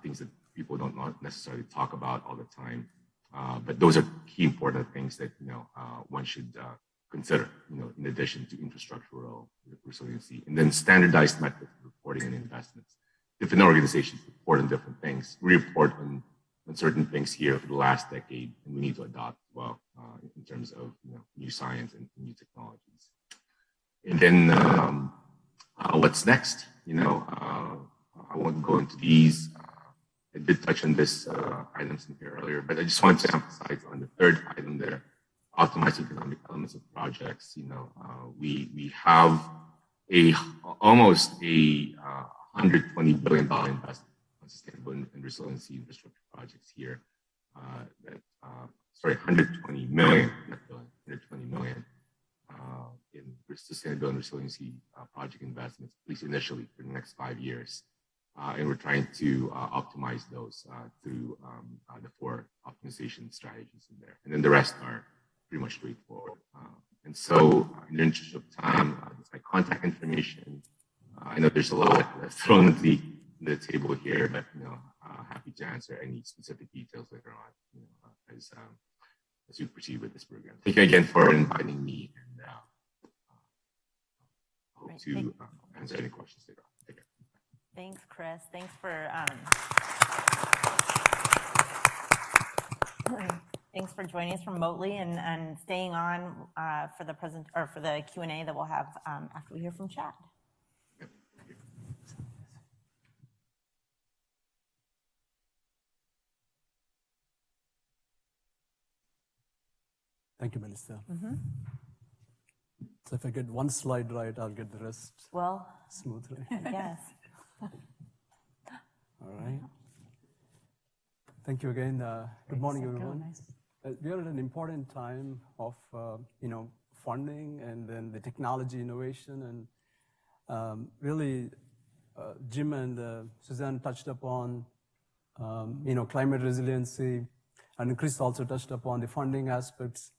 Things that people don't necessarily talk about all the time. But those are key important things that, one should consider, in addition to infrastructural resiliency. And then standardized methods of reporting and investments. Different organizations report on different things. We report on certain things here for the last decade, and we need to adopt well in terms of new science and new technologies. And then what's next? I won't go into these. I did touch on this items in here earlier, but I just wanted to emphasize on the third item there, optimizing economic elements of projects. We have almost a $120 billion investment on sustainable and resiliency infrastructure projects here. 120 million, not billion, 120 million in sustainable and resiliency project investments, at least initially for the next 5 years. And we're trying to optimize those through the 4 optimization strategies in there. And then the rest are pretty much straightforward. And so, in the interest of time, that's my contact information. I know there's a lot thrown at the table here, but happy to answer any specific details later on as we proceed with this program. Thank you again for inviting me, and hope to answer any questions later on. Take care. Thanks, Chris. Thanks for thanks for joining us remotely and staying on for the Q&A that we'll have after we hear from Chad. Thank you, Melissa. So if I get one slide right, I'll get the rest smoothly. Yes. All right. Thank you again. Good morning, everyone. We are at an important time of funding and then the technology innovation, and really Jim and Suzanne touched upon climate resiliency, and Chris also touched upon the funding aspects.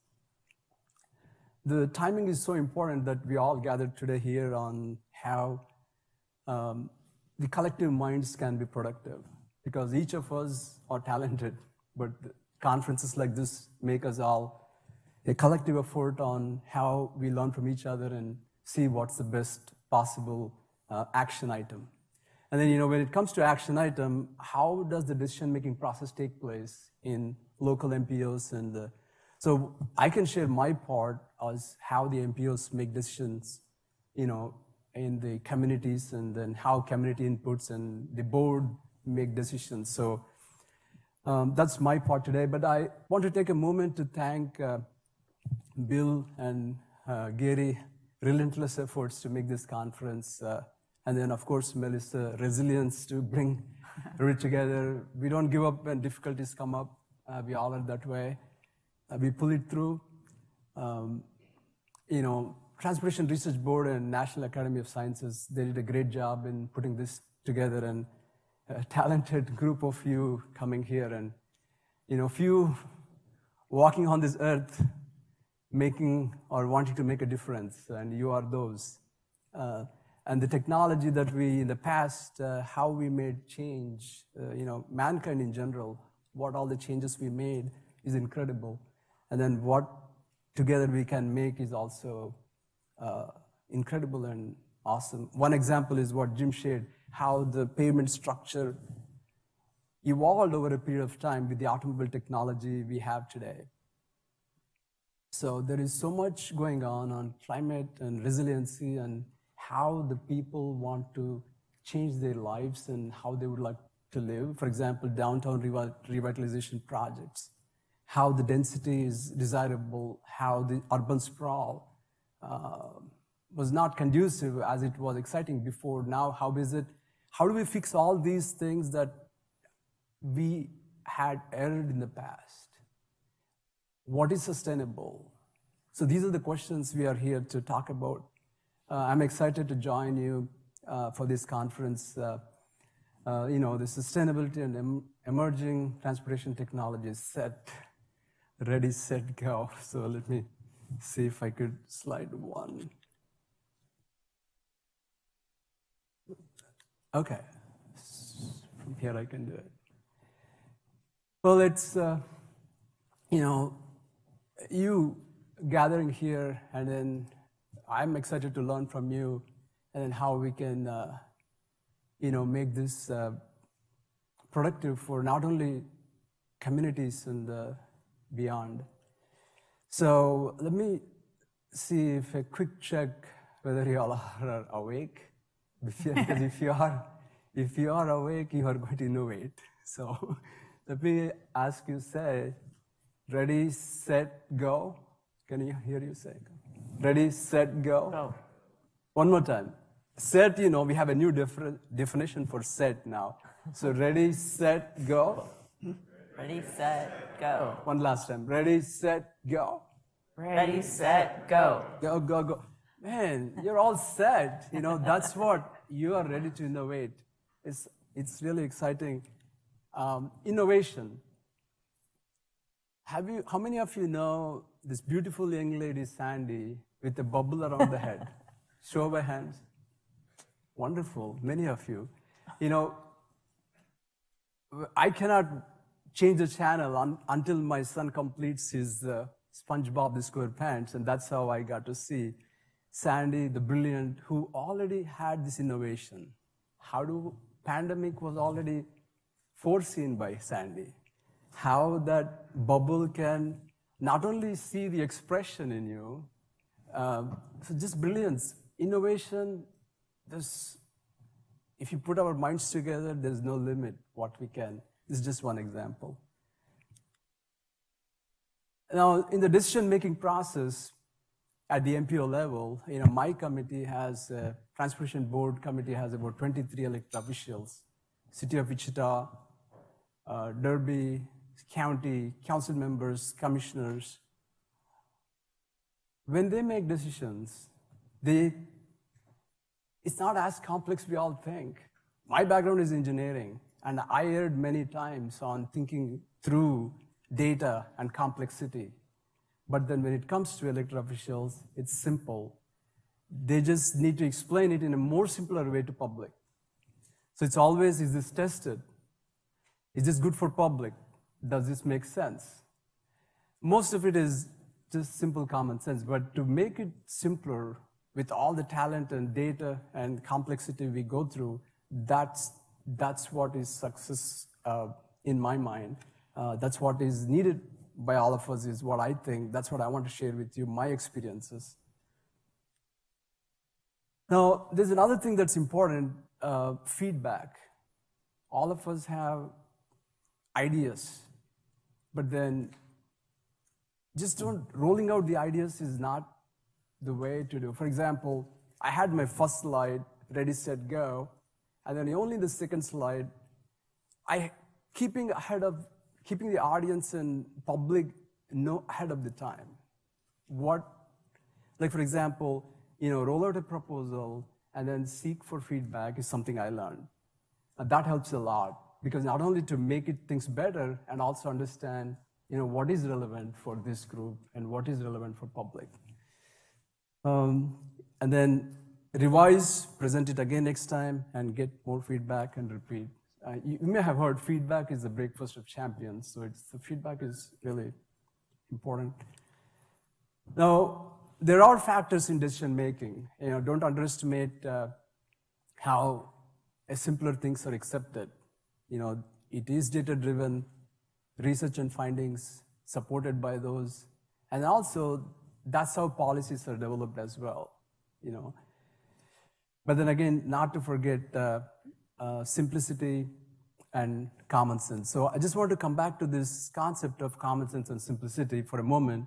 The timing is so important that we all gathered today here on how the collective minds can be productive, because each of us are talented, but conferences like this make us all a collective effort on how we learn from each other and see what's the best possible action item. And then, when it comes to action item, how does the decision-making process take place in local MPOs? And so I can share my part as how the MPOs make decisions, in the communities, and then how community inputs and the board make decisions. So that's my part today. But I want to take a moment to thank Bill and Gary, relentless efforts to make this conference. And then, of course, Melissa, resilience to bring it together. We don't give up when difficulties come up. We all are that way. we pull it through. Transportation Research Board and National Academy of Sciences, they did a great job in putting this together, and a talented group of you coming here, and few walking on this earth, making or wanting to make a difference, and you are those. And the technology that we, in the past, how we made change, mankind in general, what all the changes we made is incredible. And then what together we can make is also incredible and awesome. One example is what Jim shared, how the pavement structure evolved over a period of time with the automobile technology we have today. So there is so much going on climate and resiliency and how the people want to change their lives and how they would like to live. For example, downtown revitalization projects, how the density is desirable, how the urban sprawl was not conducive as it was exciting before. Now, how is it? How do we fix all these things that we had erred in the past? What is sustainable? So these are the questions we are here to talk about. I'm excited to join you for this conference. The sustainability and emerging transportation technologies, SETT, ready, set, go. So let me see if I could slide one. Okay, from here I can do it. Well, it's, you gathering here, and then I'm excited to learn from you, and then how we can, make this productive for not only communities and beyond. So let me see if a quick check whether you all are awake. Because if you are awake, you are going to innovate. So let me ask you, say, ready, set, go. Can you hear you say? Ready, set, go. Go. One more time. Set, we have a new definition for set now. So ready, set, go. Ready, set, go. One last time. Ready, set, go. Ready, set, go. Go, go, go. Man, you're all set. That's what you are ready to innovate. It's really exciting. Innovation. How many of you know this beautiful young lady, Sandy, with a bubble around the head? Show of hands. Wonderful, many of you. I cannot change the channel until my son completes his SpongeBob the SquarePants, and that's how I got to see Sandy, the brilliant, who already had this innovation. Pandemic was already foreseen by Sandy. How that bubble can not only see the expression in you, so just brilliance, innovation. If you put our minds together, there's no limit what we can. This is just one example. Now, in the decision-making process at the MPO level, my committee has, Transportation Board Committee has about 23 elected officials, City of Wichita, Derby, county, council members, commissioners. When they make decisions, it's not as complex we all think. My background is engineering, and I erred many times on thinking through data and complexity. But then when it comes to elected officials, it's simple. They just need to explain it in a more simpler way to public. So it's always, is this tested? Is this good for public? Does this make sense? Most of it is just simple common sense, but to make it simpler with all the talent and data and complexity we go through, that's what is success in my mind. That's what is needed by all of us, is what I think. That's what I want to share with you, my experiences. Now, there's another thing that's important, feedback. All of us have ideas, but then just rolling out the ideas is not the way to do. For example, I had my first slide, ready, set, go, and then only the second slide, keeping the audience and public know ahead of the time what, like for example, roll out a proposal and then seek for feedback is something I learned. That helps a lot because not only to make things better and also understand, what is relevant for this group and what is relevant for public. And then revise, present it again next time, and get more feedback and repeat. You may have heard feedback is the breakfast of champions, so the feedback is really important. Now, there are factors in decision making. Don't underestimate how simpler things are accepted. It is data-driven, research and findings supported by those, and also that's how policies are developed as well. But then again, not to forget simplicity and common sense. So I just want to come back to this concept of common sense and simplicity for a moment.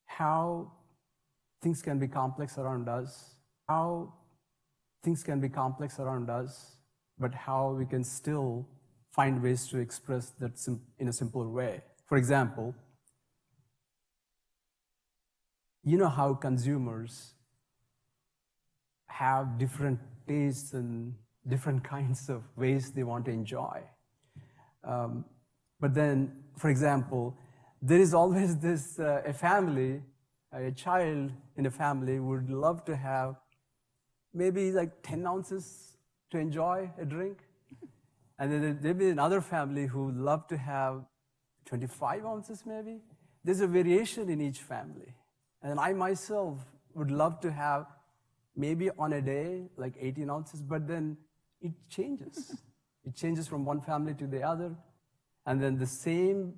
How things can be complex around us, but how we can still find ways to express that in a simpler way. For example, how consumers have different tastes and different kinds of ways they want to enjoy. But then, for example, there is always this, a child in a family would love to have maybe like 10 ounces to enjoy a drink. And then there be another family who would love to have 25 ounces maybe. There's a variation in each family. And I myself would love to have maybe on a day like 18 ounces, but then it changes. It changes from one family to the other. And then the same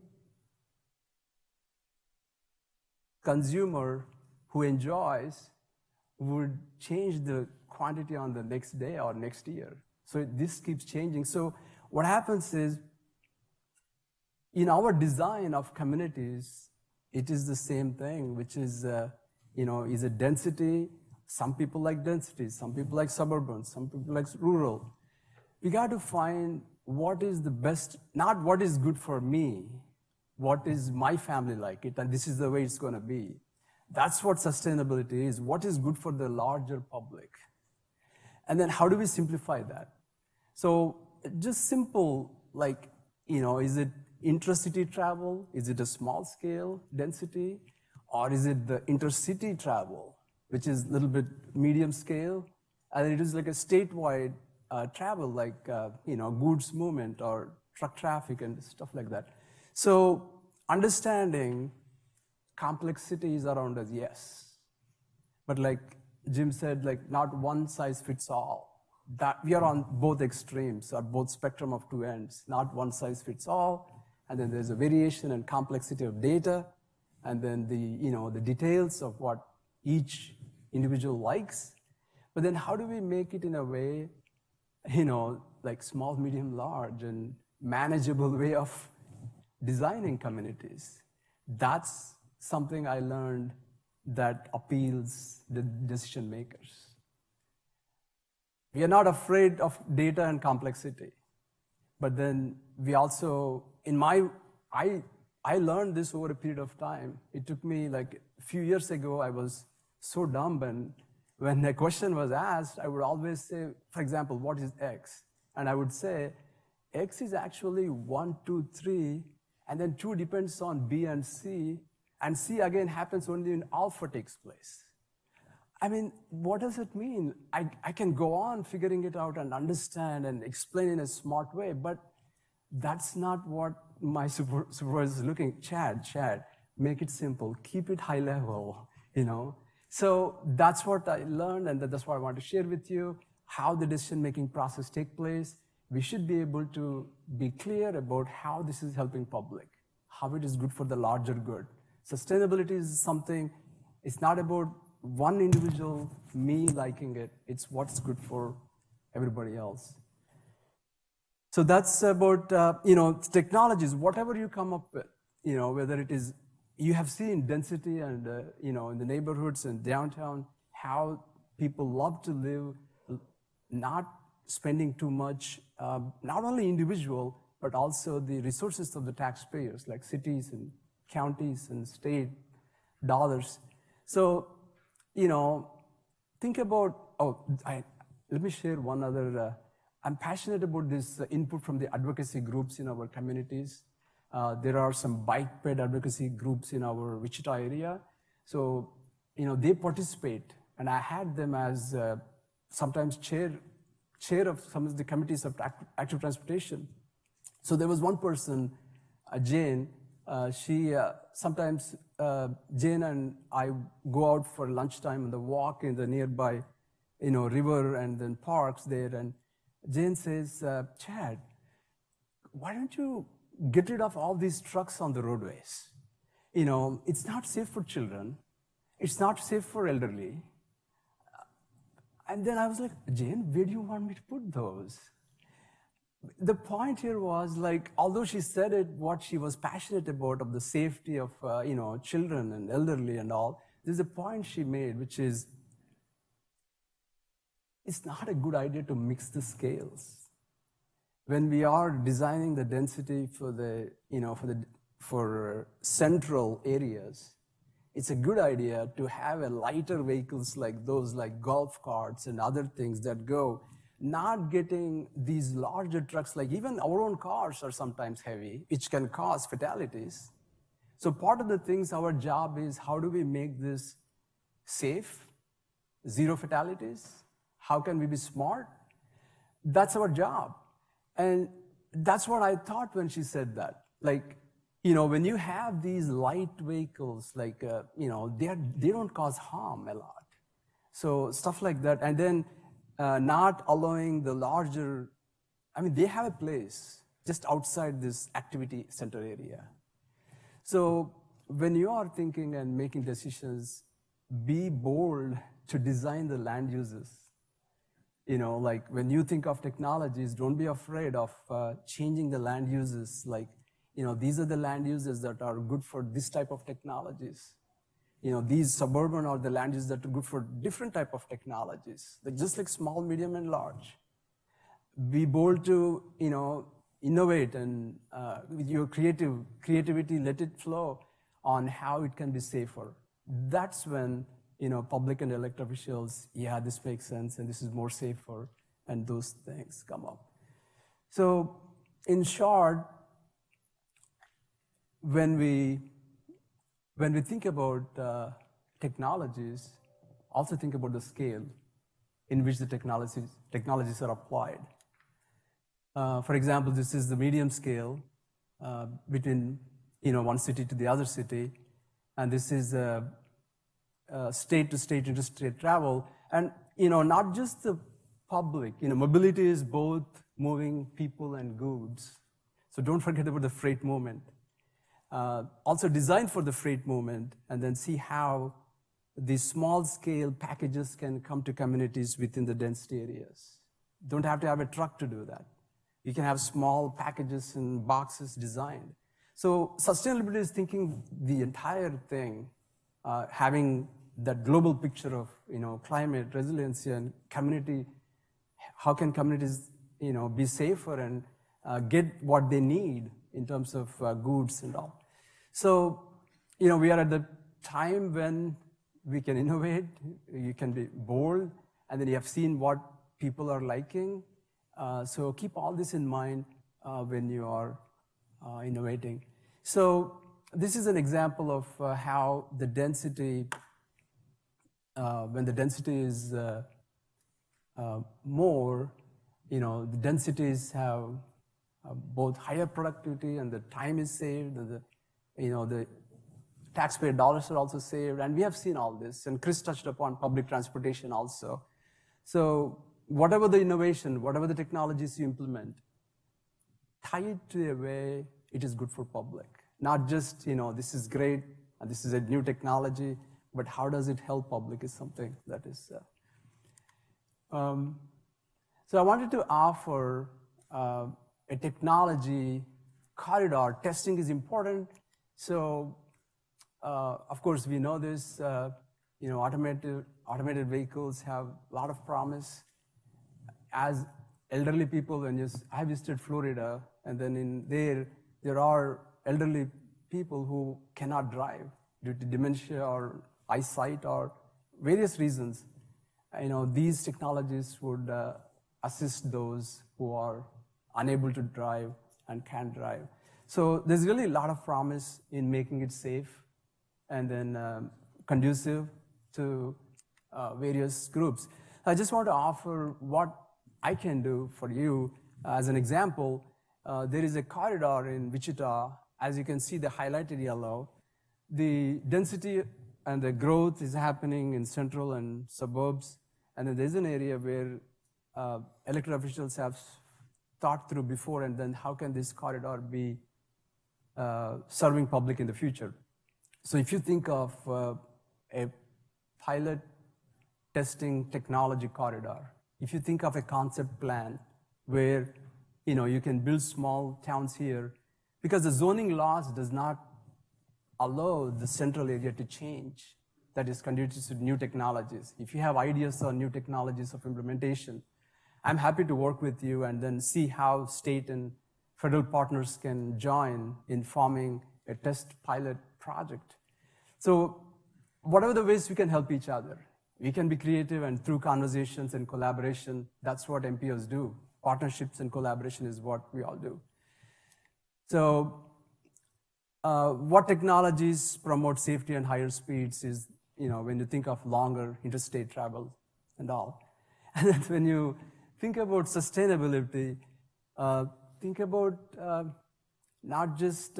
consumer who enjoys would change the quantity on the next day or next year. So this keeps changing. So what happens is, in our design of communities, it is the same thing, which is, is a density. Some people like density, some people like suburban, some people like rural. We got to find what is the best, not what is good for me, what is my family like it, and this is the way it's going to be. That's what sustainability is. What is good for the larger public? And then how do we simplify that? So just simple, like, is it intercity travel? Is it a small scale density? Or is it the intercity travel, which is a little bit medium scale? And it is like a statewide travel, like, goods movement or truck traffic and stuff like that. So understanding complexities around us, yes. But like Jim said, like not one size fits all. That we are on both extremes, or both spectrum of two ends, not one size fits all. And then there's a variation and complexity of data, and then the details of what each individual likes. But then how do we make it in a way, like small, medium, large, and manageable way of designing communities? That's something I learned that appeals the decision makers. We are not afraid of data and complexity, but then we also, I learned this over a period of time. It took me like a few years ago, I was so dumb, and when a question was asked, I would always say, for example, what is X? And I would say, X is actually 1, 2, 3, and then 2 depends on B and C again happens only when alpha takes place. I mean, what does it mean? I can go on figuring it out and understand and explain in a smart way, but that's not what my supervisor is looking. Chad, make it simple, keep it high level, So that's what I learned, and that's what I want to share with you, how the decision-making process takes place. We should be able to be clear about how this is helping public, how it is good for the larger good. Sustainability is something, it's not about one individual, me liking it, it's what's good for everybody else. So that's about, technologies, whatever you come up with, whether it is, you have seen density and, in the neighborhoods and downtown, how people love to live, not spending too much, not only individual, but also the resources of the taxpayers, like cities and counties and state dollars. So, think about, let me share one other, I'm passionate about this input from the advocacy groups in our communities. There are some bike ped advocacy groups in our Wichita area. So, they participate, and I had them as sometimes chair of some of the committees of active transportation. So there was one person, Jane, she sometimes, Jane and I go out for lunchtime on the walk in the nearby, river and then parks there. And Jane says, Chad, why don't you get rid of all these trucks on the roadways? It's not safe for children. It's not safe for elderly. And then I was like, Jane, where do you want me to put those? The point here was like, although she said it, what she was passionate about of the safety of, children and elderly and all, there's a point she made, which is, it's not a good idea to mix the scales. When we are designing the density for central areas, it's a good idea to have a lighter vehicles like those, like golf carts and other things that go, not getting these larger trucks, like even our own cars are sometimes heavy, which can cause fatalities. So part of the things, our job is, how do we make this safe, zero fatalities? How can we be smart? That's our job. And that's what I thought when she said that. Like, when you have these light vehicles, like, they don't cause harm a lot. So stuff like that. And then not allowing the larger, they have a place just outside this activity center area. So when you are thinking and making decisions, be bold to design the land uses. Like when you think of technologies, don't be afraid of changing the land uses. Like, these are the land uses that are good for this type of technologies. These suburban are the land uses that are good for different type of technologies. They're just like small, medium, and large. Be bold to, innovate and with your creativity, let it flow on how it can be safer. That's when, public and elected officials, yeah, this makes sense and this is more safer, and those things come up. So in short, when we think about technologies, also think about the scale in which the technologies are applied. For example, this is the medium scale between one city to the other city, and this is state to state, interstate travel, and not just the public. Mobility is both moving people and goods. So don't forget about the freight movement. Also designed for the freight movement, and then see how these small-scale packages can come to communities within the density areas. Don't have to have a truck to do that. You can have small packages and boxes designed. So sustainability is thinking the entire thing, having that global picture of climate, resiliency, and community. How can communities be safer and get what they need in terms of goods and all. So, we are at the time when we can innovate, you can be bold, and then you have seen what people are liking. So keep all this in mind when you are innovating. So this is an example of how the density, when the density is more, the densities have both higher productivity and the time is saved, and the taxpayer dollars are also saved, and we have seen all this. And Chris touched upon public transportation also. So whatever the innovation, whatever the technologies you implement, tie it to a way it is good for public. Not just, this is great, and this is a new technology, but how does it help public is something that is. So I wanted to offer a technology corridor. Testing is important. So, of course, we know this, automated vehicles have a lot of promise. As elderly people, I visited Florida, and then there are elderly people who cannot drive due to dementia or eyesight or various reasons. These technologies would assist those who are unable to drive and can't drive. So there's really a lot of promise in making it safe and then conducive to various groups. I just want to offer what I can do for you. As an example, there is a corridor in Wichita. As you can see, the highlighted yellow. The density and the growth is happening in central and suburbs. And then there's an area where elected officials have thought through before, and then how can this corridor be serving public in the future. So if you think of a pilot testing technology corridor, if you think of a concept plan where you can build small towns here, because the zoning laws does not allow the central area to change, that is conducive to new technologies. If you have ideas on new technologies of implementation, I'm happy to work with you and then see how state and federal partners can join in forming a test pilot project. So whatever the ways we can help each other, we can be creative, and through conversations and collaboration, that's what MPOs do. Partnerships and collaboration is what we all do. So what technologies promote safety and higher speeds is, when you think of longer interstate travel and all. And then when you think about sustainability, think about not just,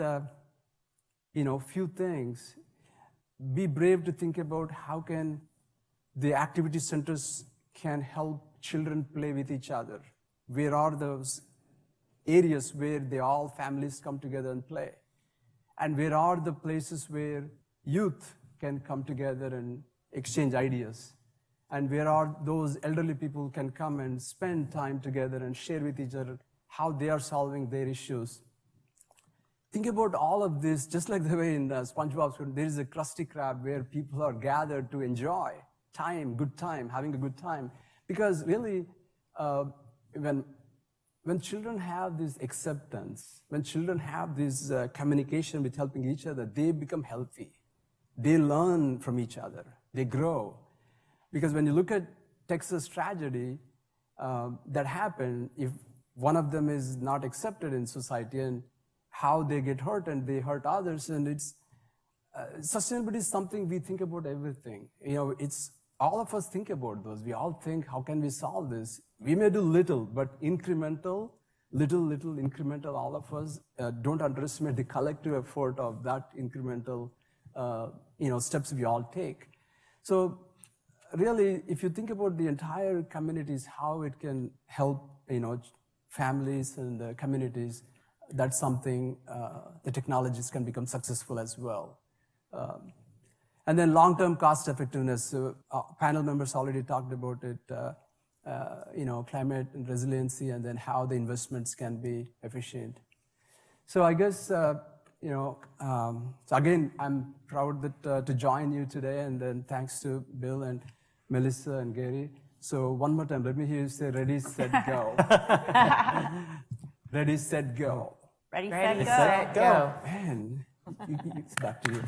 few things. Be brave to think about how can the activity centers can help children play with each other. Where are those areas where all families come together and play? And where are the places where youth can come together and exchange ideas? And where are those elderly people can come and spend time together and share with each other how they are solving their issues? Think about all of this, just like the way in SpongeBob, there is a Krusty Krab where people are gathered to enjoy time, good time, having a good time. Because really, when children have this acceptance, when children have this communication with helping each other, they become healthy. They learn from each other. They grow. Because when you look at Texas tragedy that happened, if one of them is not accepted in society and how they get hurt and they hurt others, and it's sustainability is something we think about everything. It's all of us think about those. We all think, how can we solve this? We may do little, but incremental, little incremental, all of us. Don't underestimate the collective effort of that incremental steps we all take. So really, if you think about the entire communities, how it can help families and communities, that's something the technologies can become successful as well. And then long-term cost effectiveness. Panel members already talked about it, climate and resiliency, and then how the investments can be efficient. So I guess, so again, I'm proud that, to join you today, and then thanks to Bill and Melissa and Gary. So one more time, let me hear you say, ready, set, go. Ready, set, go. Ready, Ready, set, go. set, go. Man, it's back to you.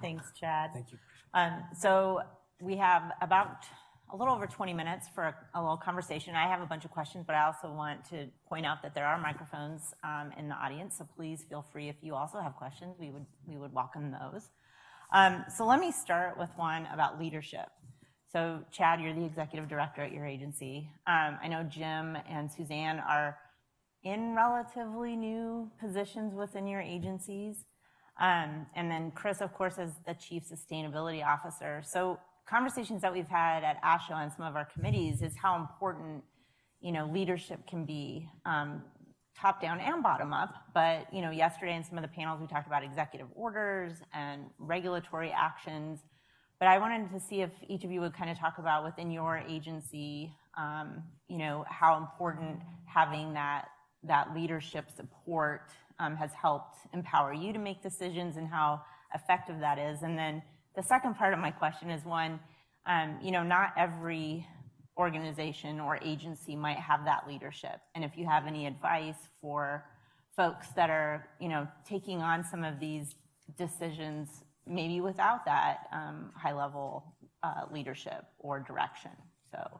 Thanks, Chad. Thank you. So we have about a little over 20 minutes for a little conversation. I have a bunch of questions, but I also want to point out that there are microphones in the audience, so please feel free if you also have questions. We would welcome those. So let me start with one about leadership. So Chad, you're the executive director at your agency. I know Jim and Suzanne are in relatively new positions within your agencies. And then Chris, of course, is the chief sustainability officer. So conversations that we've had at ASHO and some of our committees is how important, leadership can be, top down and bottom up. But, yesterday in some of the panels, we talked about executive orders and regulatory actions. But I wanted to see if each of you would kind of talk about within your agency, how important having that leadership support has helped empower you to make decisions and how effective that is. And then the second part of my question is one, not every organization or agency might have that leadership. And if you have any advice for folks that are, taking on some of these decisions, maybe without that high-level leadership or direction. So,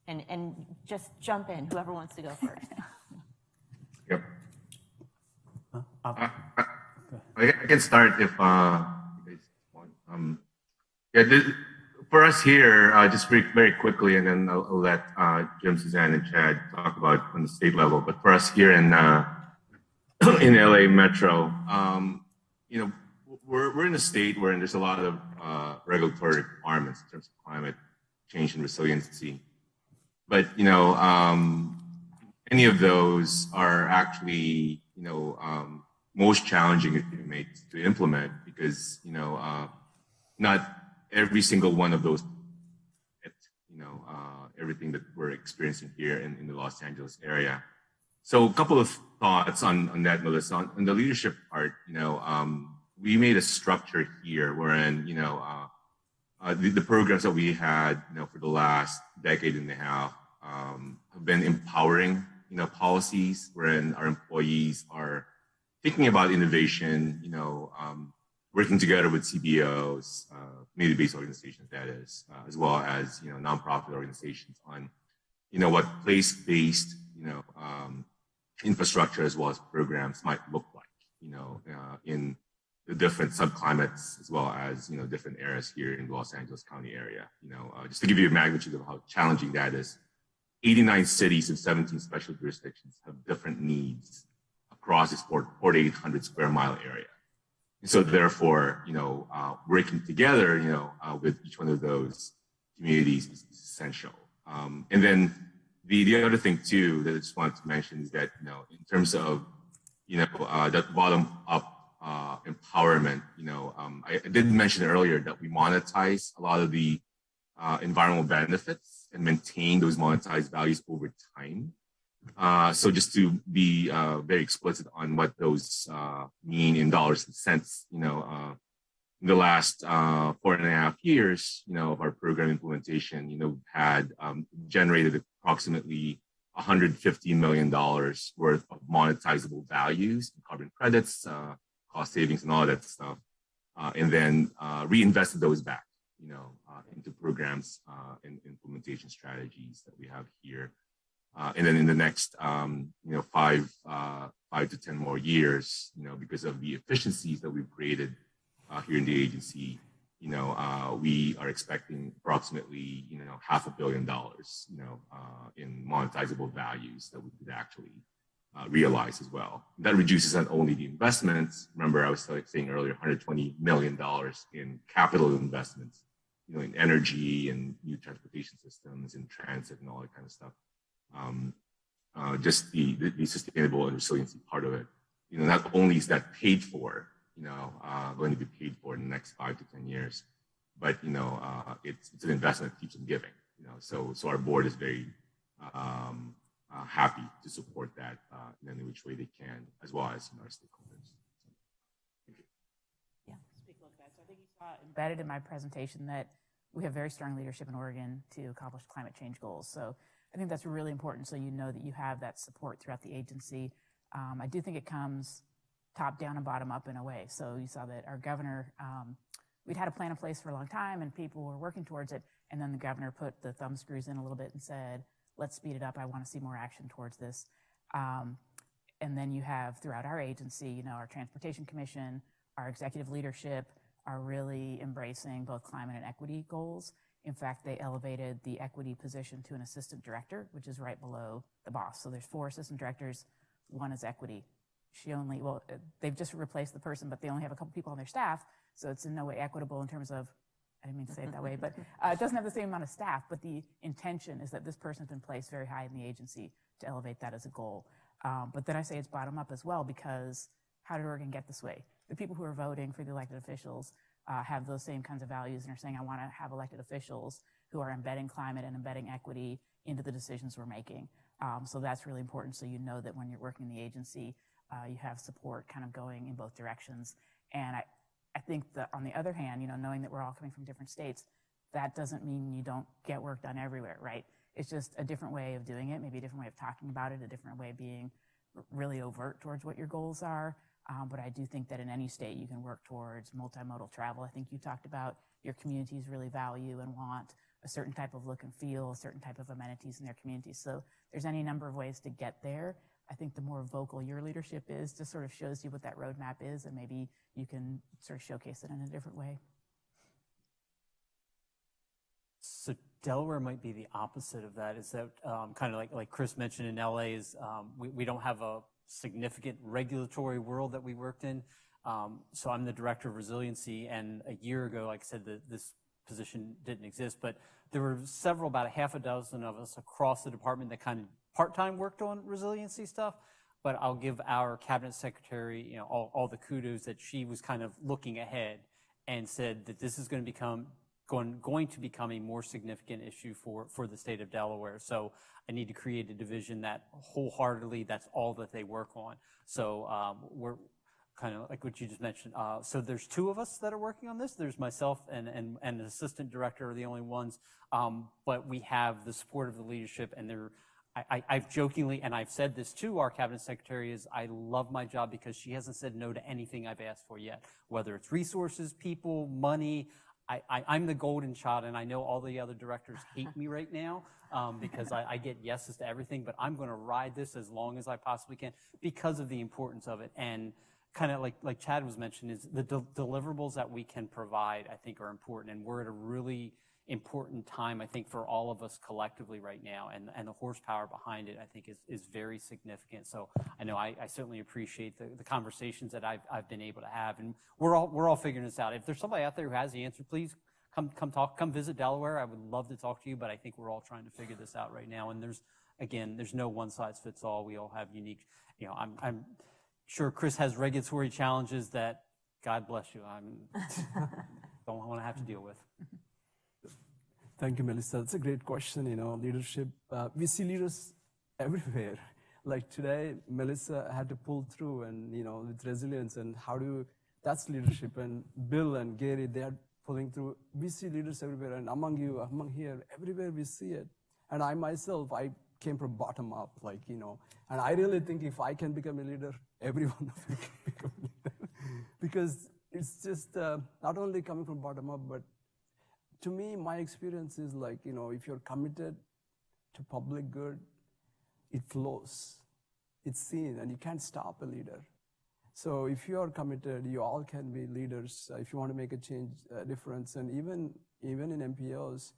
and just jump in, whoever wants to go first. Yep. I can start if you guys want. For us here, just very quickly, and then I'll let Jim, Suzanne, and Chad talk about on the state level. But for us here in LA Metro, we're in a state where there's a lot of regulatory requirements in terms of climate change and resiliency. But any of those are actually most challenging to implement because not every single one of those everything that we're experiencing here in the Los Angeles area. So a couple of thoughts on that, Melissa. On the leadership part, we made a structure here wherein the programs that we had for the last decade and a half have been empowering policies wherein our employees are thinking about innovation, working together with CBOs, community-based organizations, that is, as well as nonprofit organizations on what place-based infrastructure as well as programs might look like in the different subclimates as well as different areas here in the Los Angeles County area. Just to give you a magnitude of how challenging that is, 89 cities and 17 special jurisdictions have different needs across this 4,800 square mile area. And so therefore, working together, with each one of those communities is essential. And then the other thing too that I just wanted to mention is that, in terms of, that bottom up empowerment, I did mention earlier that we monetize a lot of the environmental benefits and maintain those monetized values over time. So just to be very explicit on what those mean in dollars and cents, in the last 4.5 years, of our program implementation, had generated approximately $150 million worth of monetizable values, carbon credits, cost savings, and all that stuff, and then reinvested those back, into programs and implementation strategies that we have here. And then in the next, 5 to 10 more years, because of the efficiencies that we've created here in the agency, we are expecting approximately, $500 million, in monetizable values that we could actually realize as well. That reduces not only the investments. Remember, I was saying earlier, $120 million in capital investments, in energy and new transportation systems and transit and all that kind of stuff. Just the sustainable and resiliency part of it, not only is that paid for, going to be paid for in the next 5 to 10 years, but it's an investment that keeps on giving. So our board is very happy to support that in any which way they can, as well as our stakeholders. Thank you. Yeah, speak a little bit. So I think you saw embedded in my presentation that we have very strong leadership in Oregon to accomplish climate change goals. So I think that's really important, so you know that you have that support throughout the agency. I do think it comes top down and bottom up in a way. So you saw that our governor, we'd had a plan in place for a long time and people were working towards it. And then the governor put the thumb screws in a little bit and said, let's speed it up. I want to see more action towards this. And then you have throughout our agency, our Transportation Commission, our executive leadership are really embracing both climate and equity goals. In fact, they elevated the equity position to an assistant director, which is right below the boss. So there's 4 assistant directors, 1 is equity. They've just replaced the person, but they only have a couple people on their staff. So it's in no way equitable in terms of, I didn't mean to say it that way, but it doesn't have the same amount of staff. But the intention is that this person's been placed very high in the agency to elevate that as a goal. But then I say it's bottom up as well, because how did Oregon get this way? The people who are voting for the elected officials have those same kinds of values and are saying, I want to have elected officials who are embedding climate and embedding equity into the decisions we're making. So that's really important. So you know that when you're working in the agency, you have support kind of going in both directions. And I think that on the other hand, knowing that we're all coming from different states, that doesn't mean you don't get work done everywhere, right? It's just a different way of doing it, maybe a different way of talking about it, a different way of being really overt towards what your goals are. But I do think that in any state you can work towards multimodal travel. I think you talked about your communities really value and want a certain type of look and feel, a certain type of amenities in their communities. So there's any number of ways to get there. I think the more vocal your leadership is, just sort of shows you what that roadmap is, and maybe you can sort of showcase it in a different way. So Delaware might be the opposite of that. Is that kind of like Chris mentioned in LA is we don't have a significant regulatory world that we worked in. So I'm the director of resiliency, and a year ago, like I said, this position didn't exist, but there were about a half a dozen of us across the department that kind of part-time worked on resiliency stuff. But I'll give our cabinet secretary, all the kudos that she was kind of looking ahead and said that this is going to become a more significant issue for the state of Delaware. So I need to create a division that wholeheartedly, that's all that they work on. So we're kind of like what you just mentioned. So there's two of us that are working on this. There's myself and an assistant director are the only ones. But we have the support of the leadership, and I've jokingly, and I've said this to our cabinet secretary, is I love my job because she hasn't said no to anything I've asked for yet, whether it's resources, people, money. I'm the golden child, and I know all the other directors hate me right now because I get yeses to everything, but I'm going to ride this as long as I possibly can because of the importance of it. And kind of like Chad was mentioning, is the deliverables that we can provide, I think, are important, and we're at a really important time, I think, for all of us collectively right now, and the horsepower behind it, I think, is very significant. So I know I certainly appreciate the conversations that I've been able to have, and we're all figuring this out. If there's somebody out there who has the answer, please come visit Delaware. I would love to talk to you, but I think we're all trying to figure this out right now. And there's no one size fits all. We all have unique, I'm sure Chris has regulatory challenges that, God bless you, don't want to have to deal with. Thank you, Melissa. That's a great question. Leadership, we see leaders everywhere. Like today, Melissa had to pull through and, with resilience and that's leadership. And Bill and Gary, they are pulling through. We see leaders everywhere, and among you, among here, everywhere we see it. And I myself, I came from bottom up, and I really think if I can become a leader, every one of you can become a leader. Because it's just not only coming from bottom up, but to me, my experience is if you're committed to public good, it flows. It's seen, and you can't stop a leader. So if you are committed, you all can be leaders if you want to make a change, a difference. And even in MPOs,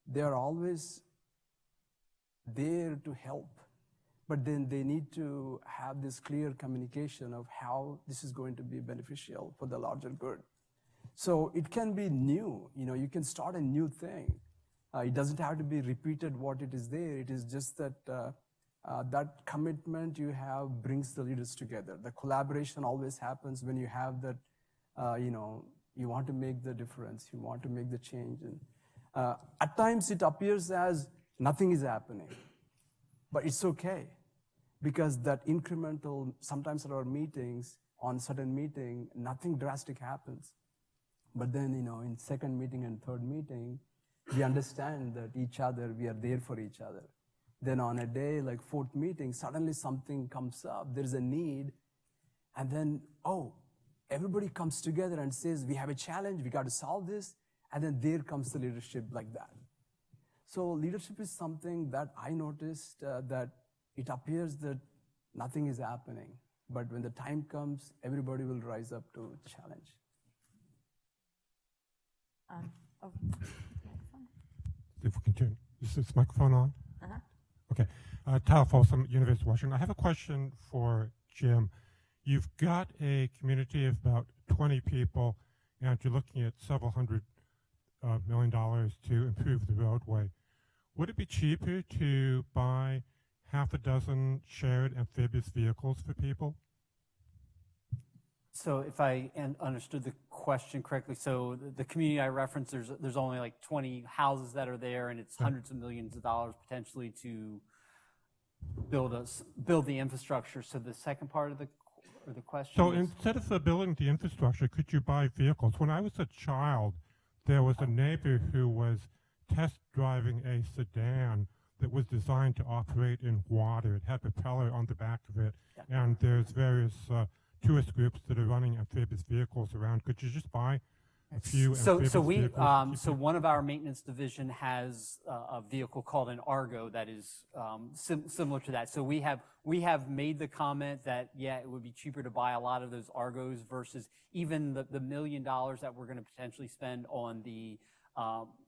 they are always there to help. But then they need to have this clear communication of how this is going to be beneficial for the larger good. So it can be new. You can start a new thing. It doesn't have to be repeated what it is there. It is just that that commitment you have brings the leaders together. The collaboration always happens when you have that, you want to make the difference. You want to make the change. And at times it appears as nothing is happening. But it's okay, because that incremental, sometimes at our meetings, on certain meeting, nothing drastic happens. But then, in second meeting and third meeting, we understand that we are there for each other. Then on a day like fourth meeting, suddenly something comes up, there's a need, and then, everybody comes together and says, we have a challenge, we got to solve this, and then there comes the leadership like that. So leadership is something that I noticed that it appears that nothing is happening, but when the time comes, everybody will rise up to the challenge. If we continue, is this microphone on? Okay. Tyler Folsom, University of Washington. I have a question for Jim. You've got a community of about 20 people, and you're looking at several $100 million to improve the roadway. Would it be cheaper to buy half a dozen shared amphibious vehicles for people? So if I understood the question correctly, so the community I referenced, there's only like 20 houses that are there, and it's hundreds of millions of dollars potentially to build the infrastructure. So the second part of the question. So instead of building the infrastructure, could you buy vehicles? When I was a child, there was a neighbor who was test driving a sedan that was designed to operate in water. It had a propeller on the back of it, and there's various tourist groups that are running amphibious vehicles around. Could you just buy a few amphibious vehicles? So one of our maintenance division has a vehicle called an Argo that is similar to that. So we have made the comment that, yeah, it would be cheaper to buy a lot of those Argos versus even the $1 million that we're going to potentially spend on the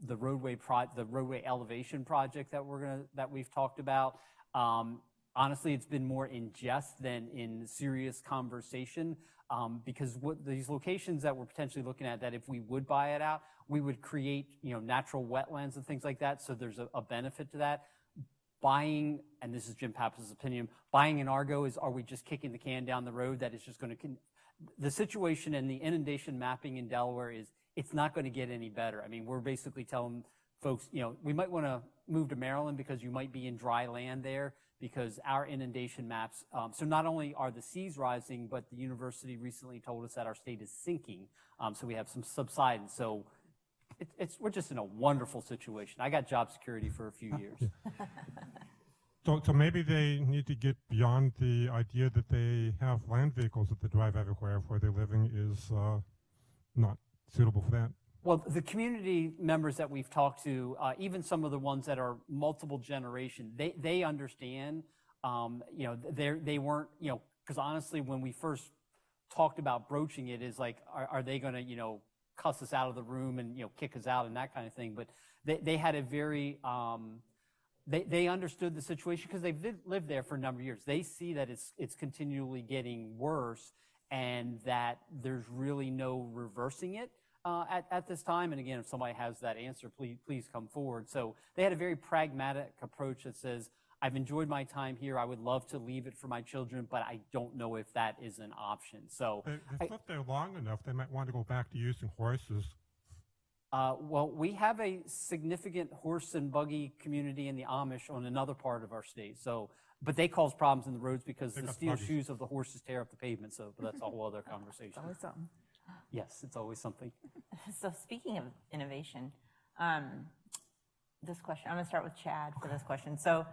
roadway elevation project that we've talked about. Honestly, it's been more in jest than in serious conversation, because what these locations that we're potentially looking at, that if we would buy it out, we would create, natural wetlands and things like that. So there's a benefit to that. Buying, and this is Jim Pappas' opinion, buying an Argo are we just kicking the can down the road that is just going to, the situation and the inundation mapping in Delaware it's not going to get any better. I mean, we're basically telling folks, we might want to move to Maryland because you might be in dry land there, because our inundation maps, so not only are the seas rising, but the university recently told us that our state is sinking. So we have some subsidence. So we're just in a wonderful situation. I got job security for a few years. So maybe they need to get beyond the idea that they have land vehicles that they drive everywhere. Where they're living is not suitable for that. Well, the community members that we've talked to, even some of the ones that are multiple generation, they understand. They weren't, because honestly, when we first talked about broaching it, is like, are they going to, cuss us out of the room and kick us out and that kind of thing? But they had a very they understood the situation because they've lived there for a number of years. They see that it's continually getting worse, and that there's really no reversing it at this time. And again, if somebody has that answer, please come forward. So they had a very pragmatic approach that says, I've enjoyed my time here. I would love to leave it for my children, but I don't know if that is an option. So they've lived there long enough. They might want to go back to using horses. Well, we have a significant horse and buggy community in the Amish on another part of our state. So, but they cause problems in the roads because the steel shoes of the horses tear up the pavement. So, but that's a whole other conversation. Always something. Yes, it's always something. So speaking of innovation, this question, I'm going to start with Chad for this question. So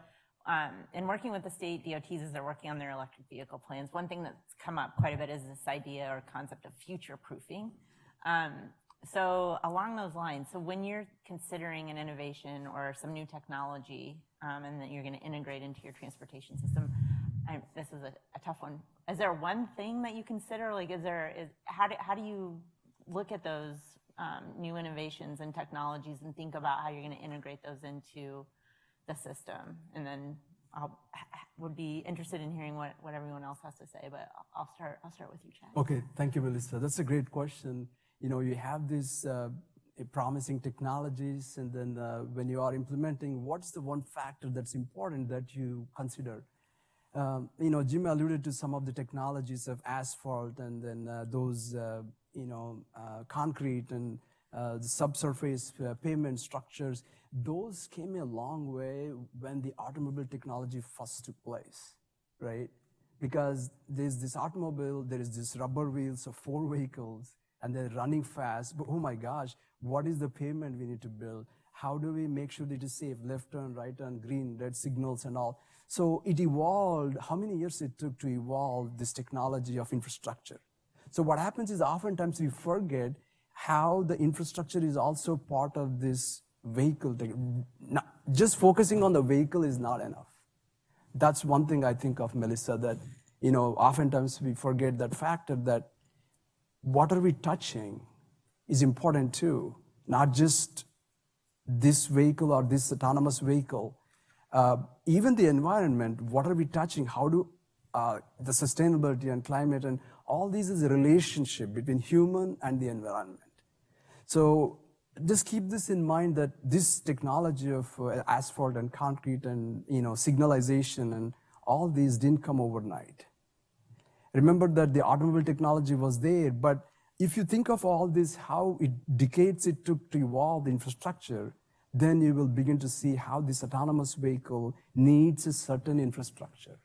in working with the state DOTs as they're working on their electric vehicle plans, one thing that's come up quite a bit is this idea or concept of future proofing. So along those lines, so when you're considering an innovation or some new technology and that you're going to integrate into your transportation system, this is a tough one. Is there one thing that you consider? Like, how do you look at those new innovations and technologies and think about how you're going to integrate those into the system? And then would be interested in hearing what everyone else has to say, but I'll start with you, Chad. Okay, thank you, Melissa. That's a great question. You have these promising technologies, and then when you are implementing, what's the one factor that's important that you consider? Jim alluded to some of the technologies of asphalt and then those, concrete and the subsurface pavement structures. Those came a long way when the automobile technology first took place, right? Because there's this automobile, there is this rubber wheels of 4 vehicles, and they're running fast. But oh my gosh, what is the pavement we need to build? How do we make sure that it is safe? Left turn, right turn, green, red signals and all. So it evolved. How many years it took to evolve this technology of infrastructure? So what happens is oftentimes we forget how the infrastructure is also part of this vehicle. Just focusing on the vehicle is not enough. That's one thing I think of, Melissa, that, oftentimes we forget that factor, that what are we touching is important too, not just this vehicle or this autonomous vehicle. Even the environment, what are we touching? How do the sustainability and climate and all these is a relationship between human and the environment. So just keep this in mind, that this technology of asphalt and concrete and signalization and all these didn't come overnight. Remember that the automobile technology was there, but if you think of all this, how decades it took to evolve the infrastructure, then you will begin to see how this autonomous vehicle needs a certain infrastructure.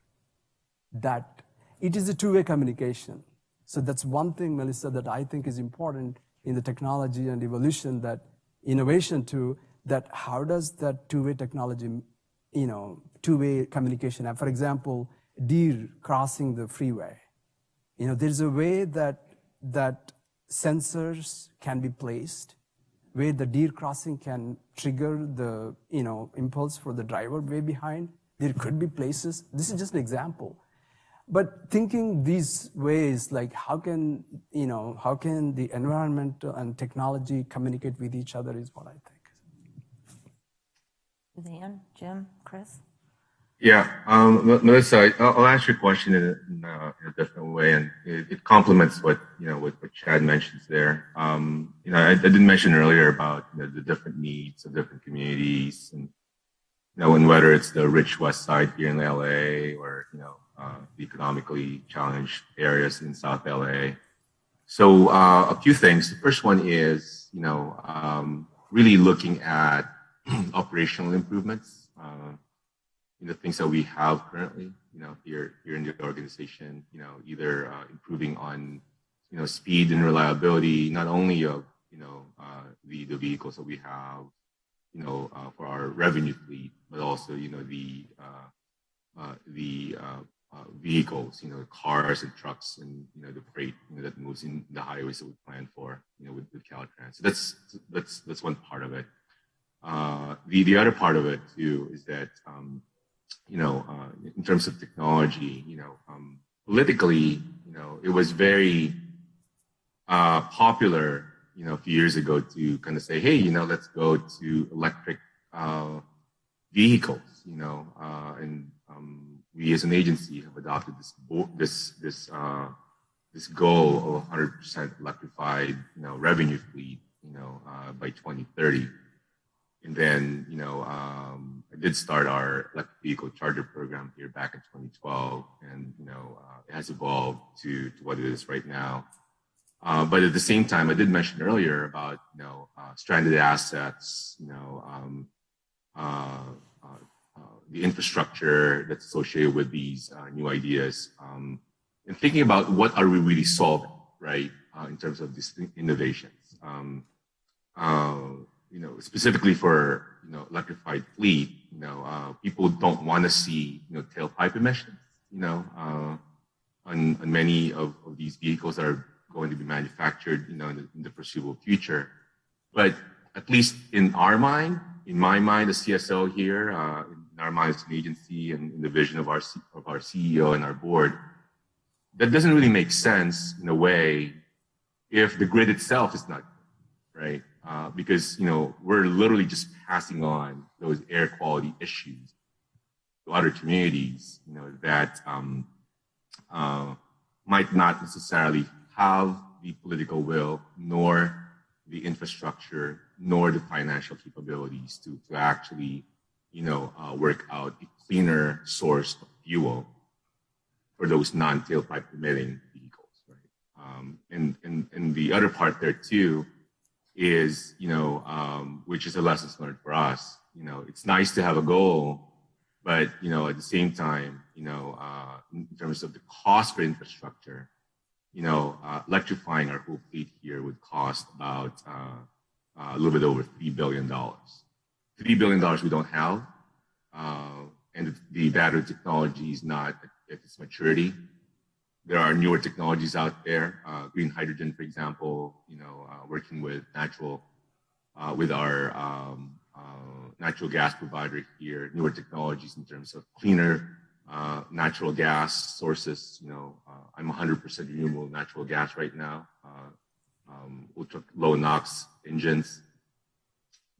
That it is a two-way communication. So that's one thing, Melissa, that I think is important in the technology and evolution, that innovation to that. How does that two-way technology, two-way communication happen? For example, deer crossing the freeway. There's a way that sensors can be placed where the deer crossing can trigger the impulse for the driver way behind. There could be places. This is just an example. But thinking these ways, like how can the environment and technology communicate with each other is what I think. Suzanne, Jim, Chris? Yeah, Melissa, I'll answer your question in a different way, and it complements what Chad mentions there. I did mention earlier about the different needs of different communities, and and whether it's the rich West Side here in LA or the economically challenged areas in South LA. So a few things. The first one is really looking at operational improvements. The things that we have currently, here in the organization, either improving on, speed and reliability, not only of, the vehicles that we have, for our revenue fleet, but also, the vehicles, cars and trucks and, the freight, that moves in the highways that we plan for, with Caltrans. So that's one part of it. The other part of it too is that, in terms of technology, politically, it was very popular, a few years ago to kind of say, hey, let's go to electric vehicles, and we as an agency have adopted this goal of 100% electrified, revenue fleet, by 2030. And then, I did start our electric vehicle charger program here back in 2012, and it has evolved to what it is right now. But at the same time, I did mention earlier about stranded assets, the infrastructure that's associated with these new ideas, and thinking about what are we really solving, right, in terms of these innovations. Specifically for electrified fleet, people don't want to see tailpipe emissions, on many of these vehicles that are going to be manufactured, in the foreseeable future. But at least in our mind, in my mind, the CSO here, in our mind as an agency, and in the vision of our CEO and our board, that doesn't really make sense in a way if the grid itself is not good, right? Because we're literally just passing on those air quality issues to other communities, that might not necessarily have the political will, nor the infrastructure, nor the financial capabilities to actually, work out a cleaner source of fuel for those non-tailpipe emitting vehicles, right? And the other part there too is, which is a lesson learned for us. It's nice to have a goal, but at the same time, in terms of the cost for infrastructure, electrifying our whole fleet here would cost about a little bit over $3 billion. $3 billion we don't have, and the battery technology is not at its maturity. There are newer technologies out there, green hydrogen, for example. Working with with our natural gas provider here, newer technologies in terms of cleaner natural gas sources. I'm 100% renewable natural gas right now. Ultra low NOx engines.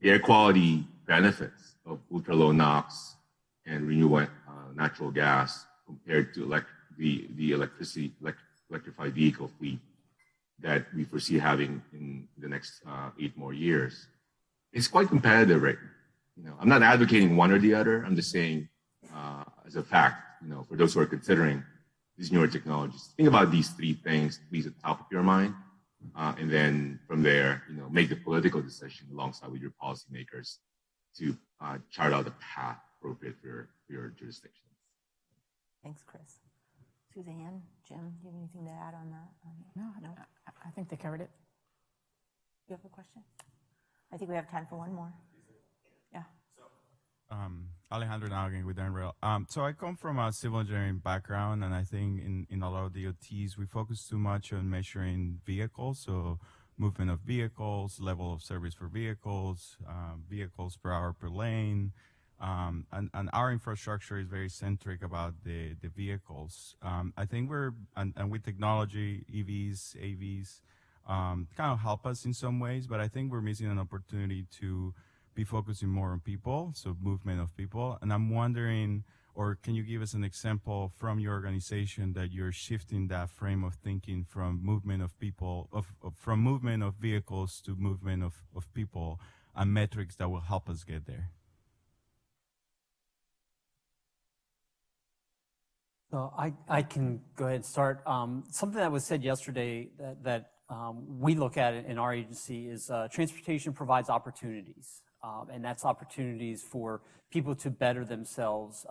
The air quality benefits of ultra low NOx and renewable natural gas compared to the electrified vehicle fleet that we foresee having in the next 8 more years. It's quite competitive right now. I'm not advocating one or the other. I'm just saying, as a fact, for those who are considering these newer technologies, think about these 3 things, please, at the top of your mind, and then from there, make the political decision alongside with your policymakers to chart out a path appropriate for your jurisdiction. Thanks, Chris. Suzanne, Jim, do you have anything to add on that? No, I think they covered it. You have a question? I think we have time for one more. Yeah. Alejandro now again with Rail. So I come from a civil engineering background, and I think in a lot of DOTs, we focus too much on measuring vehicles, so movement of vehicles, level of service for vehicles, vehicles per hour per lane, and our infrastructure is very centric about the vehicles. I think and with technology, EVs, AVs, kind of help us in some ways, but I think we're missing an opportunity to be focusing more on people, so movement of people. And I'm wondering, or can you give us an example from your organization that you're shifting that frame of thinking from movement of people, from movement of vehicles to movement of people, and metrics that will help us get there? So I can go ahead and start. Something that was said yesterday that we look at it in our agency is transportation provides opportunities. And that's opportunities for people to better themselves.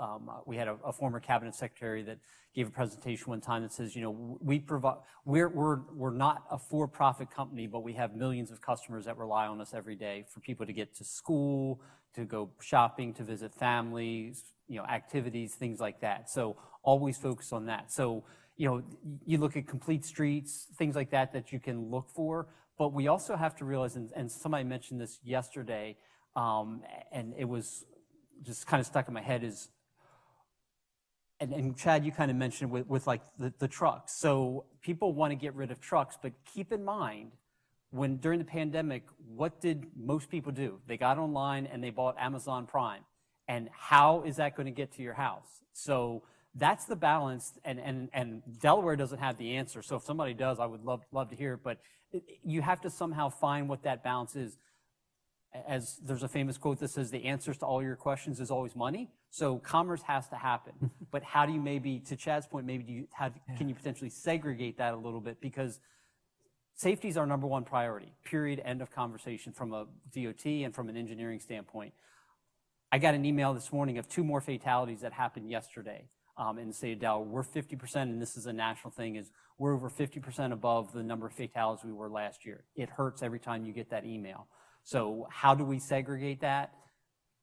We had a former cabinet secretary that gave a presentation one time that says, you know, we're not a for-profit company, but we have millions of customers that rely on us every day for people to get to school, to go shopping, to visit families, you know, activities, things like that. So always focus on that. So, you know, you look at complete streets, things like that you can look for, but we also have to realize, and somebody mentioned this yesterday, and it was just kind of stuck in my head is, and Chad, you kind of mentioned with like the trucks. So people want to get rid of trucks, but keep in mind, during the pandemic, what did most people do? They got online and they bought Amazon Prime. And how is that going to get to your house? So that's the balance, and Delaware doesn't have the answer. So if somebody does, I would love to hear it, but you have to somehow find what that balance is. As there's a famous quote that says, the answers to all your questions is always money. So commerce has to happen. But how do you maybe, to Chad's point, can you potentially segregate that a little bit? Because safety is our number one priority, period, end of conversation from a DOT and from an engineering standpoint. I got an email this morning of 2 more fatalities that happened yesterday in the state of Delaware. We're 50%, and this is a national thing, is we're over 50% above the number of fatalities we were last year. It hurts every time you get that email. So how do we segregate that?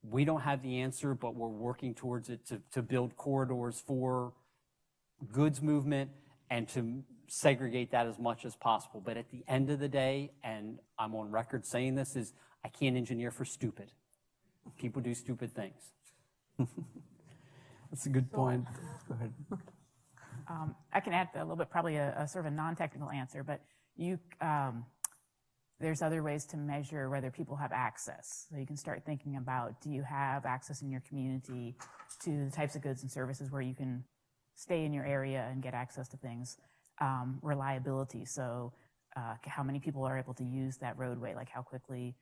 We don't have the answer, but we're working towards it to build corridors for goods movement and to segregate that as much as possible. But at the end of the day, and I'm on record saying this, is I can't engineer for stupid. People do stupid things. That's a good point. Go ahead. I can add a little bit, probably a sort of a non-technical answer, but there's other ways to measure whether people have access. So you can start thinking about, do you have access in your community to the types of goods and services where you can stay in your area and get access to things? Reliability, so how many people are able to use that roadway, like how quickly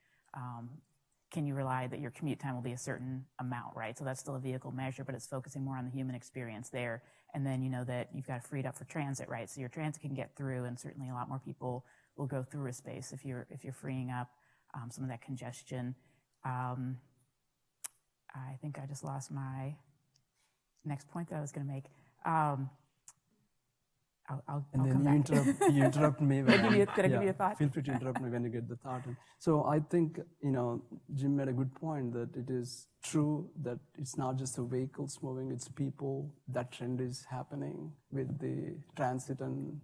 can you rely that your commute time will be a certain amount, right? So that's still a vehicle measure, but it's focusing more on the human experience there. And then you know that you've got freed up for transit, right? So your transit can get through, and certainly a lot more people will go through a space if you're freeing up some of that congestion. I think I just lost my next point that I was going to make. I'll and then come back. you interrupt me. Did I give you a thought? Feel free to interrupt me when you get the thought. So I think, you know, Jim made a good point that it is true that it's not just the vehicles moving, it's people. That trend is happening with the transit and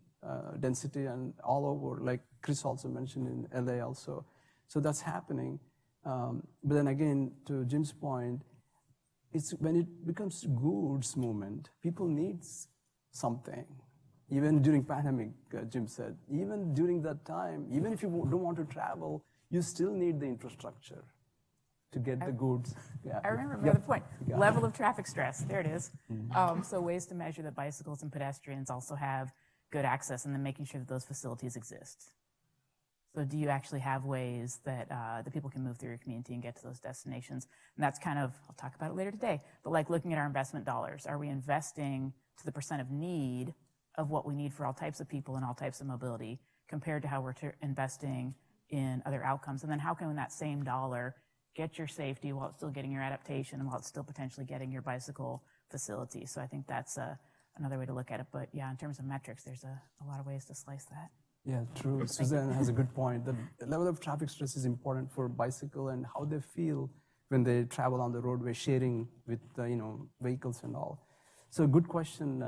density and all over, like Chris also mentioned in LA also. So that's happening. But then again, to Jim's point, it's when it becomes goods movement, people need something. Even during pandemic, Jim said, even during that time, even if you don't want to travel, you still need the infrastructure to get the goods. Yeah. I remember my other point, level of traffic stress. There it is. So ways to measure that bicycles and pedestrians also have good access, and then making sure that those facilities exist. So do you actually have ways that the people can move through your community and get to those destinations? And that's kind of, I'll talk about it later today, but like looking at our investment dollars. Are we investing to the percent of need of what we need for all types of people and all types of mobility compared to how we're investing in other outcomes? And then how can that same dollar get your safety while it's still getting your adaptation and while it's still potentially getting your bicycle facility? So I think that's another way to look at it. But yeah, in terms of metrics, there's a lot of ways to slice that. Yeah, true. Suzanne has a good point. The level of traffic stress is important for bicycle and how they feel when they travel on the roadway, sharing with vehicles and all. So, good question.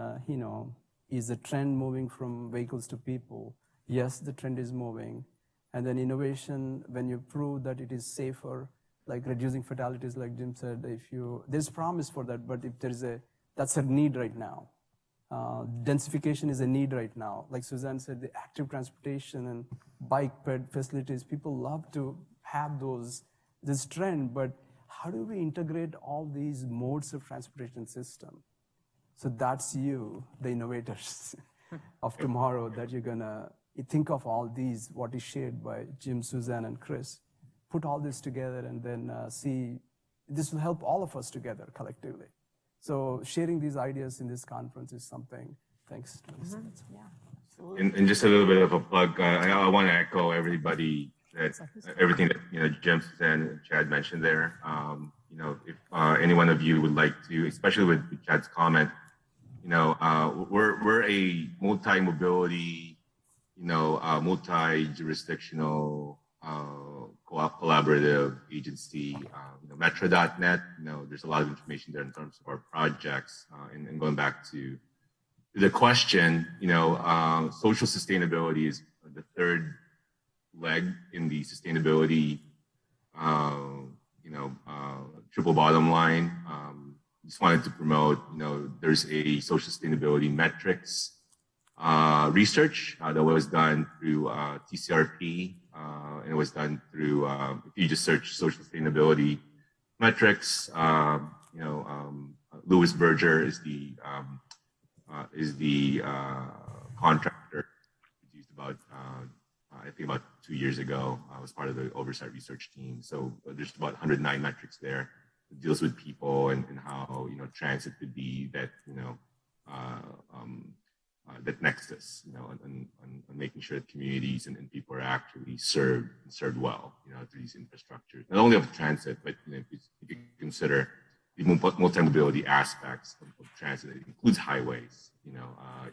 Is the trend moving from vehicles to people? Yes, the trend is moving. And then innovation, when you prove that it is safer, like reducing fatalities, like Jim said, there's promise for that, but if that's a need right now. Densification is a need right now. Like Suzanne said, the active transportation and bike ped facilities, people love to have this trend, but how do we integrate all these modes of transportation system? So that's you, the innovators of tomorrow, that you're gonna think of all these, what is shared by Jim, Suzanne, and Chris. Put all this together and then see, this will help all of us together collectively. So sharing these ideas in this conference is something. Thanks. Yeah, absolutely. And just a little bit of a plug. I want to echo everybody everything that Jim, Suzanne, and Chad mentioned there. If any one of you would like to, especially with Chad's comment, we're a multi-mobility, multi-jurisdictional, collaborative agency. Metro.net. There's a lot of information there in terms of our projects. And going back to the question, social sustainability is the third leg in the sustainability, triple bottom line. Just wanted to promote, there's a social sustainability metrics research that was done through TCRP, and it was done through, if you just search social sustainability metrics, Louis Berger is the contractor used about, I think about 2 years ago. I was part of the oversight research team. So there's about 109 metrics there. It deals with people and how transit could be that that nexus, and making sure that communities and people are actually served well, through these infrastructures. Not only of transit, but if you consider the multi-mobility aspects of transit, it includes highways.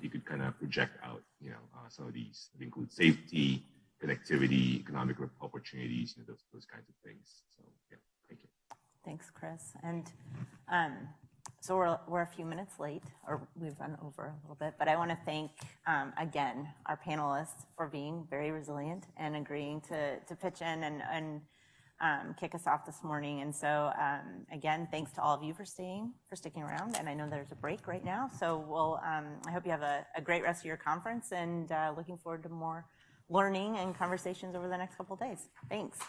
You could kind of project out, some of these. It includes safety, connectivity, economic opportunities, those kinds of things. So yeah, thank you. Thanks, Chris. And so we're a few minutes late, or we've run over a little bit, but I want to thank, again, our panelists for being very resilient and agreeing to pitch in and kick us off this morning. And so, again, thanks to all of you for sticking around. And I know there's a break right now, so I hope you have a great rest of your conference, and looking forward to more learning and conversations over the next couple of days. Thanks.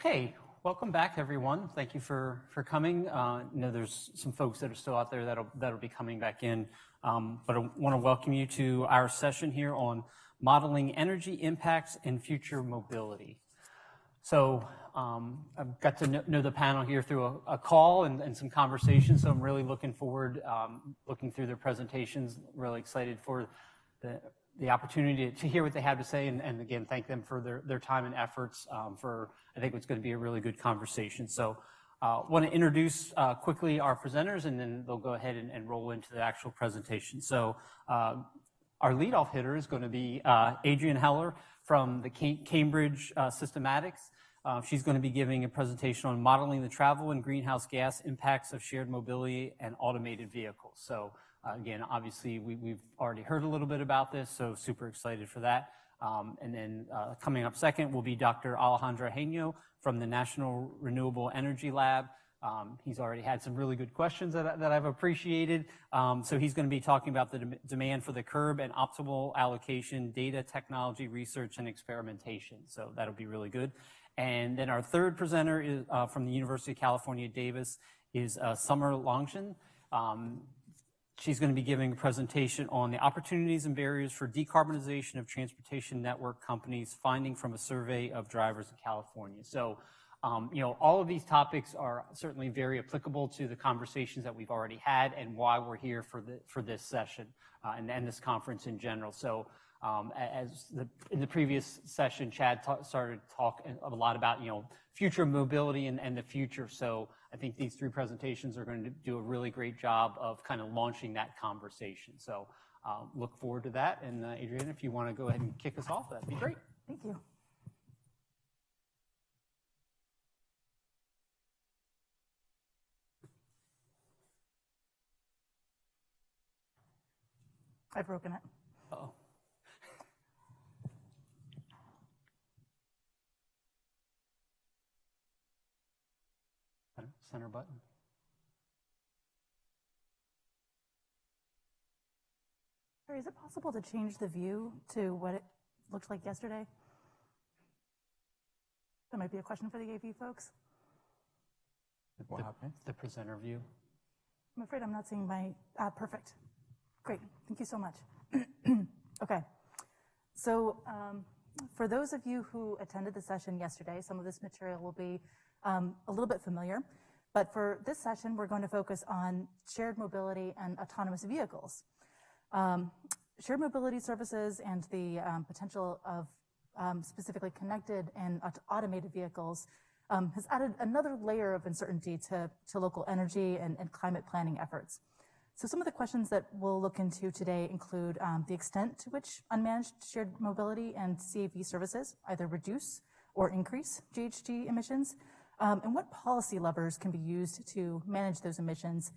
Okay, welcome back, everyone. Thank you for coming. I know there's some folks that are still out there that'll be coming back in, but I want to welcome you to our session here on modeling energy impacts and future mobility. So I've got to know the panel here through a call and some conversations, so I'm really looking forward, looking through their presentations, really excited for the opportunity to hear what they have to say, and again, thank them for their time and efforts for, I think, what's going to be a really good conversation. So want to introduce quickly our presenters, and then they'll go ahead and roll into the actual presentation. So our leadoff hitter is going to be Adrienne Heller from the Cambridge Systematics. She's going to be giving a presentation on modeling the travel and greenhouse gas impacts of shared mobility and automated vehicles. So again, obviously, we've already heard a little bit about this, so super excited for that. And then coming up second will be Dr. Alejandro Heño from the National Renewable Energy Lab. He's already had some really good questions that I've appreciated. So he's going to be talking about the demand for the curb and optimal allocation, data technology, research, and experimentation. So that'll be really good. And then our third presenter is from the University of California, Davis, is Summer Longshan. She's going to be giving a presentation on the opportunities and barriers for decarbonization of transportation network companies, finding from a survey of drivers in California. So, you know, all of these topics are certainly very applicable to the conversations that we've already had and why we're here for this session and this conference in general. So, in the previous session, Chad started talking a lot about, you know, future mobility and the future. So I think these three presentations are going to do a really great job of kind of launching that conversation. So look forward to that. And Adrienne, if you want to go ahead and kick us off, that'd be great. Thank you. I've broken it. Uh-oh. Center button. Is it possible to change the view to what it looked like yesterday? That might be a question for the AV folks. What happened? The presenter view. I'm afraid I'm not seeing my, perfect. Great, thank you so much. Okay, so for those of you who attended the session yesterday, some of this material will be a little bit familiar, but for this session, we're going to focus on shared mobility and autonomous vehicles. Shared mobility services and the potential of specifically connected and automated vehicles has added another layer of uncertainty to local energy and climate planning efforts. So some of the questions that we'll look into today include the extent to which unmanaged shared mobility and CAV services either reduce or increase GHG emissions, and what policy levers can be used to manage those emissions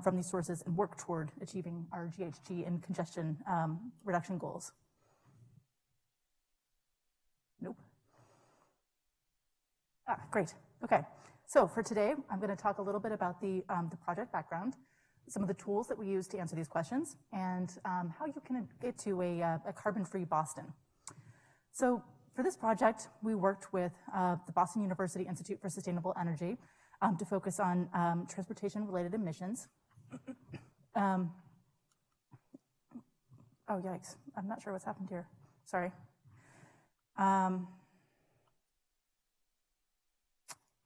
from these sources and work toward achieving our GHG and congestion reduction goals. Nope. Great. Okay. So for today, I'm going to talk a little bit about the project background, some of the tools that we use to answer these questions, and how you can get to a carbon-free Boston. So for this project, we worked with the Boston University Institute for Sustainable Energy to focus on transportation-related emissions. Oh, yikes. I'm not sure what's happened here. Sorry.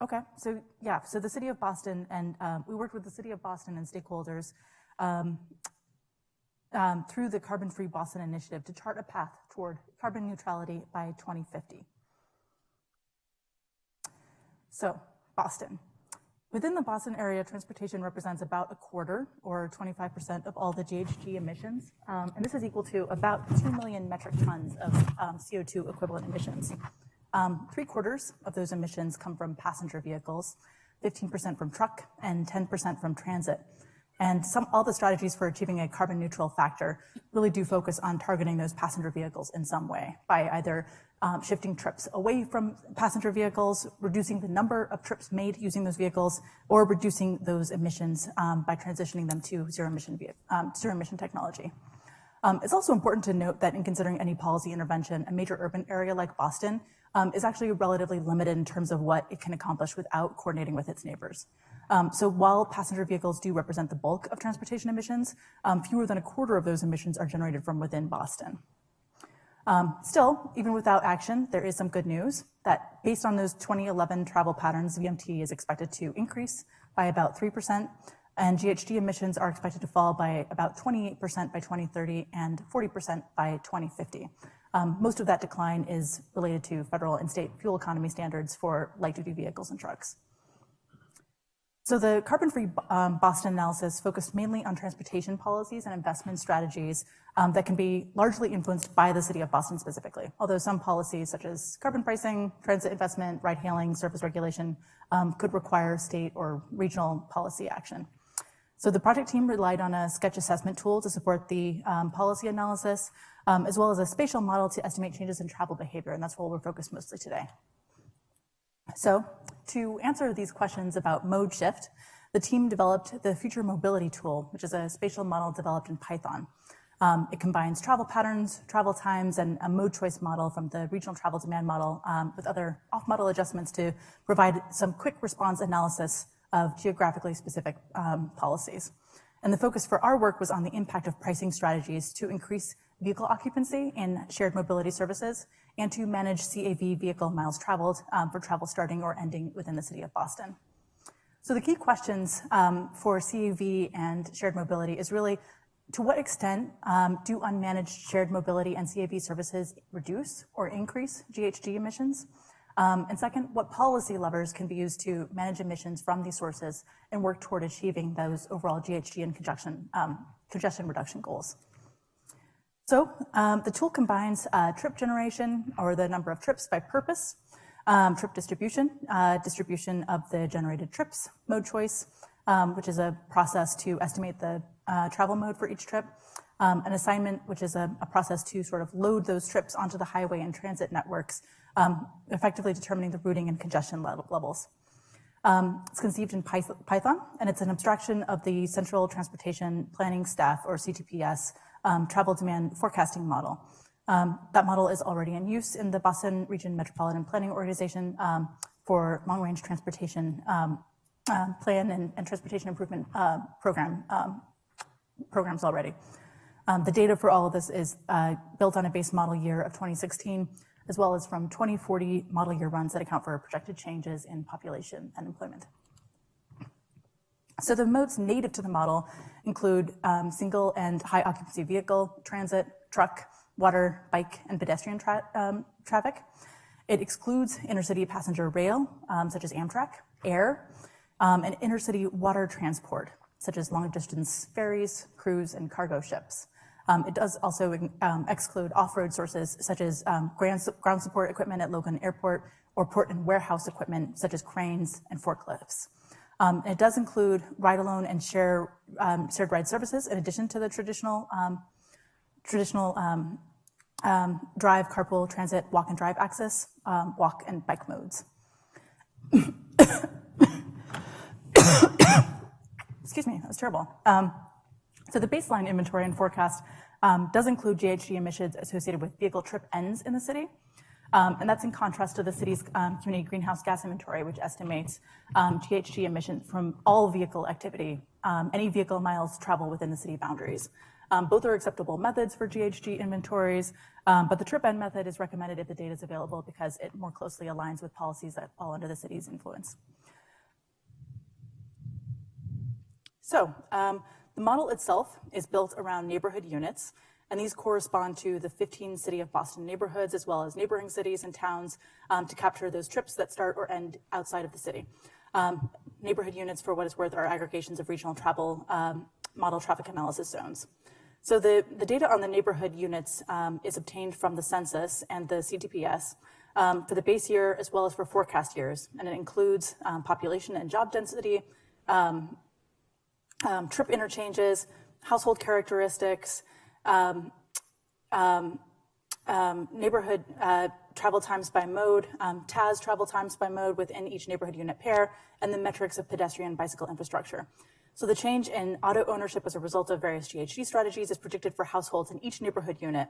Okay, so yeah, so the City of Boston, and we worked with the City of Boston and stakeholders through the Carbon-Free Boston Initiative to chart a path toward carbon neutrality by 2050. So, Boston. Within the Boston area, transportation represents about a quarter, or 25% of all the GHG emissions, and this is equal to about 2 million metric tons of CO2 equivalent emissions. 3/4 of those emissions come from passenger vehicles, 15% from truck, and 10% from transit. And all the strategies for achieving a carbon neutral factor really do focus on targeting those passenger vehicles in some way by either shifting trips away from passenger vehicles, reducing the number of trips made using those vehicles, or reducing those emissions by transitioning them to zero emission technology. It's also important to note that in considering any policy intervention, a major urban area like Boston is actually relatively limited in terms of what it can accomplish without coordinating with its neighbors. So while passenger vehicles do represent the bulk of transportation emissions, fewer than a quarter of those emissions are generated from within Boston. Still, even without action, there is some good news that based on those 2011 travel patterns, VMT is expected to increase by about 3%, and GHG emissions are expected to fall by about 28% by 2030 and 40% by 2050. Most of that decline is related to federal and state fuel economy standards for light-duty vehicles and trucks. So the carbon-free Boston analysis focused mainly on transportation policies and investment strategies that can be largely influenced by the city of Boston specifically, although some policies such as carbon pricing, transit investment, ride-hailing, surface regulation could require state or regional policy action. So the project team relied on a sketch assessment tool to support the policy analysis, as well as a spatial model to estimate changes in travel behavior, and that's where we're focused mostly today. So to answer these questions about mode shift, the team developed the Future Mobility Tool, which is a spatial model developed in Python. It combines travel patterns, travel times, and a mode choice model from the regional travel demand model with other off-model adjustments to provide some quick response analysis of geographically specific policies. And the focus for our work was on the impact of pricing strategies to increase vehicle occupancy in shared mobility services and to manage CAV vehicle miles traveled for travel starting or ending within the city of Boston. So the key questions for CAV and shared mobility is really, to what extent do unmanaged shared mobility and CAV services reduce or increase GHG emissions? And second, what policy levers can be used to manage emissions from these sources and work toward achieving those overall GHG and congestion reduction goals? So the tool combines trip generation, or the number of trips by purpose, trip distribution, distribution of the generated trips, mode choice, which is a process to estimate the travel mode for each trip, an assignment, which is a process to sort of load those trips onto the highway and transit networks, effectively determining the routing and congestion levels. It's conceived in Python, and it's an abstraction of the Central Transportation Planning Staff, or CTPS, travel demand forecasting model. That model is already in use in the Boston Region Metropolitan Planning Organization for long-range transportation plan and transportation improvement programs already. The data for all of this is built on a base model year of 2016, as well as from 2040 model year runs that account for projected changes in population and employment. So the modes native to the model include single and high occupancy vehicle, transit, truck, water, bike, and pedestrian traffic. It excludes intercity passenger rail, such as Amtrak, air, and intercity water transport, such as long distance ferries, cruise, and cargo ships. It does also exclude off-road sources such as ground support equipment at Logan Airport or port and warehouse equipment such as cranes and forklifts. It does include ride-alone and shared ride services in addition to the traditional drive, carpool, transit, walk and drive access, walk and bike modes. Excuse me, that was terrible. So the baseline inventory and forecast does include GHG emissions associated with vehicle trip ends in the city. And that's in contrast to the city's community greenhouse gas inventory, which estimates GHG emissions from all vehicle activity, any vehicle miles travel within the city boundaries. Both are acceptable methods for GHG inventories, but the trip end method is recommended if the data is available because it more closely aligns with policies that fall under the city's influence. So the model itself is built around neighborhood units, and these correspond to the 15 City of Boston neighborhoods, as well as neighboring cities and towns to capture those trips that start or end outside of the city. Neighborhood units, for what it's worth, are aggregations of regional travel model traffic analysis zones. So the data on the neighborhood units is obtained from the census and the CTPS for the base year as well as for forecast years, and it includes population and job density, trip interchanges, household characteristics, neighborhood travel times by mode, TAS travel times by mode within each neighborhood unit pair, and the metrics of pedestrian bicycle infrastructure. So the change in auto ownership as a result of various GHG strategies is predicted for households in each neighborhood unit.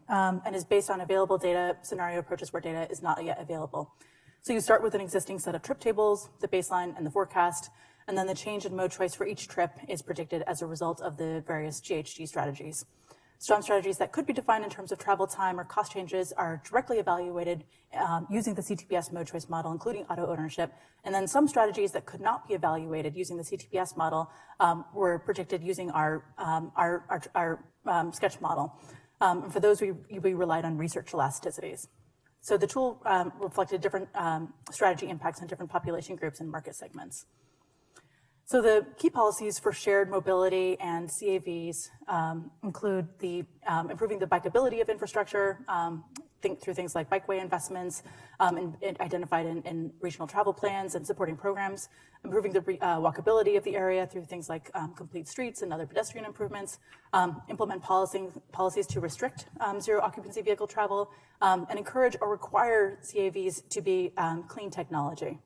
and is based on available data, scenario approaches where data is not yet available. So you start with an existing set of trip tables, the baseline and the forecast, and then the change in mode choice for each trip is predicted as a result of the various GHG strategies. Some strategies that could be defined in terms of travel time or cost changes are directly evaluated using the CTPS mode choice model, including auto ownership. And then some strategies that could not be evaluated using the CTPS model were predicted using our sketch model. And for those, we relied on research elasticities. So the tool reflected different strategy impacts on different population groups and market segments. So the key policies for shared mobility and CAVs include the improving the bikeability of infrastructure, think through things like bikeway investments identified in regional travel plans and supporting programs, improving the walkability of the area through things like complete streets and other pedestrian improvements, implement policies to restrict zero occupancy vehicle travel, and encourage or require CAVs to be clean technology.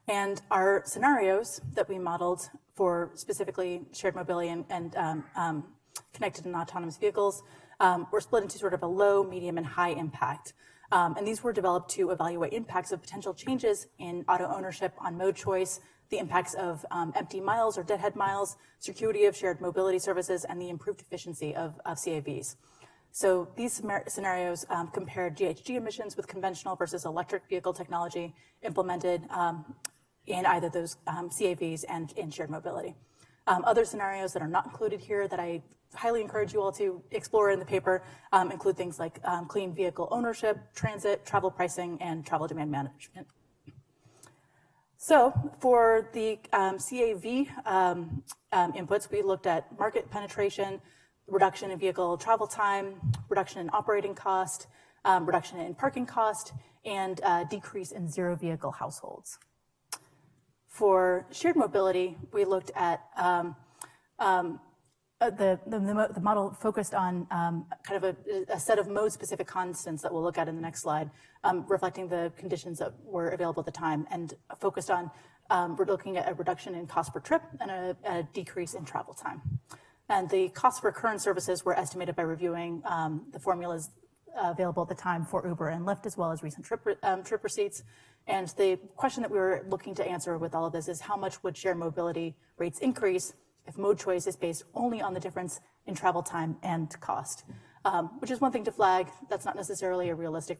And our scenarios that we modeled for specifically shared mobility and connected and autonomous vehicles were split into sort of a low, medium, and high impact. And these were developed to evaluate impacts of potential changes in auto ownership on mode choice, the impacts of empty miles or deadhead miles, security of shared mobility services, and the improved efficiency of CAVs. So these scenarios compared GHG emissions with conventional versus electric vehicle technology implemented in either those CAVs and in shared mobility. Other scenarios that are not included here that I highly encourage you all to explore in the paper include things like clean vehicle ownership, transit, travel pricing, and travel demand management. So for the CAV inputs, we looked at market penetration, reduction in vehicle travel time, reduction in operating cost, reduction in parking cost, and decrease in zero vehicle households. For shared mobility, we looked at the model focused on kind of a set of mode-specific constants that we'll look at in the next slide, reflecting the conditions that were available at the time, and focused on we're looking at a reduction in cost per trip and a decrease in travel time. And the costs for current services were estimated by reviewing the formulas available at the time for Uber and Lyft, as well as recent trip receipts. And the question that we were looking to answer with all of this is how much would shared mobility rates increase if mode choice is based only on the difference in travel time and cost, which is one thing to flag. That's not necessarily a realistic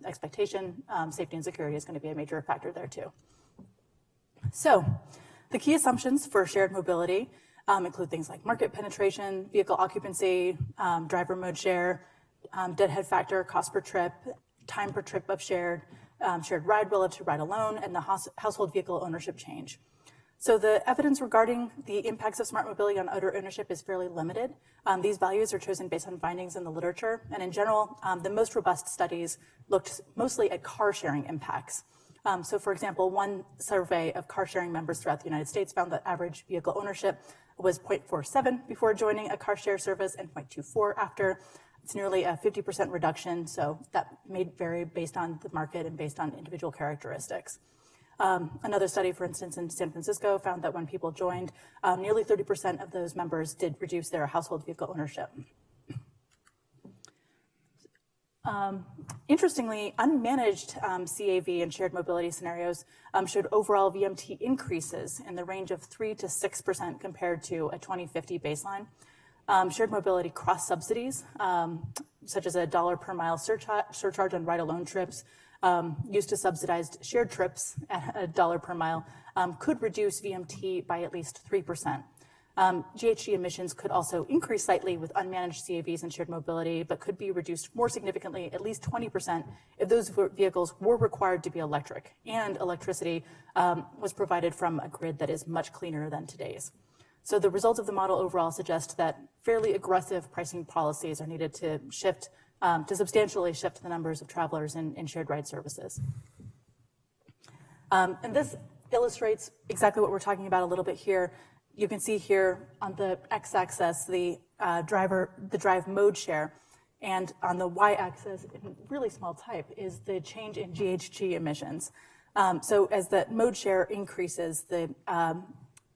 expectation. Safety and security is going to be a major factor there too. So the key assumptions for shared mobility include things like market penetration, vehicle occupancy, driver mode share, deadhead factor, cost per trip, time per trip of shared ride relative to ride alone, and the household vehicle ownership change. So the evidence regarding the impacts of smart mobility on auto ownership is fairly limited. These values are chosen based on findings in the literature, and in general, the most robust studies looked mostly at car sharing impacts. So for example, one survey of car sharing members throughout the United States found that average vehicle ownership was 0.47 before joining a car share service and 0.24 after. It's nearly a 50% reduction, so that may vary based on the market and based on individual characteristics. Another study, for instance, in San Francisco found that when people joined, nearly 30% of those members did reduce their household vehicle ownership. Interestingly, unmanaged CAV and shared mobility scenarios showed overall VMT increases in the range of 3 to 6% compared to a 2050 baseline. Shared mobility cross subsidies, such as a $1 per mile surcharge on ride-alone trips, used to subsidize shared trips at $1 per mile, could reduce VMT by at least 3%. GHG emissions could also increase slightly with unmanaged CAVs and shared mobility, but could be reduced more significantly, at least 20%, if those vehicles were required to be electric, and electricity was provided from a grid that is much cleaner than today's. So the results of the model overall suggest that fairly aggressive pricing policies are needed to shift, to substantially shift the numbers of travelers in shared ride services. And this illustrates exactly what we're talking about a little bit here. You can see here on the x-axis the drive mode share, and on the y-axis, in really small type, is the change in GHG emissions. So as the mode share increases, the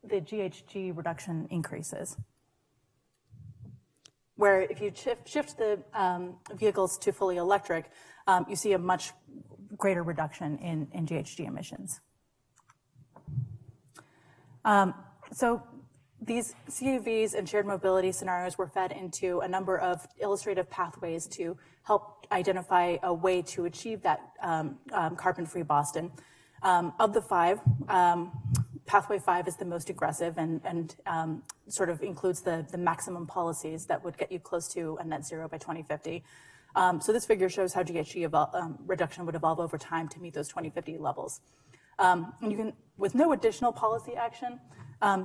GHG reduction increases. where if you shift the vehicles to fully electric, you see a much greater reduction in GHG emissions. So these CUVs and shared mobility scenarios were fed into a number of illustrative pathways to help identify a way to achieve that carbon-free Boston. Of the 5, pathway 5 is the most aggressive and sort of includes the maximum policies that would get you close to a net zero by 2050. So this figure shows how GHG reduction would evolve over time to meet those 2050 levels. And you can, with no additional policy action,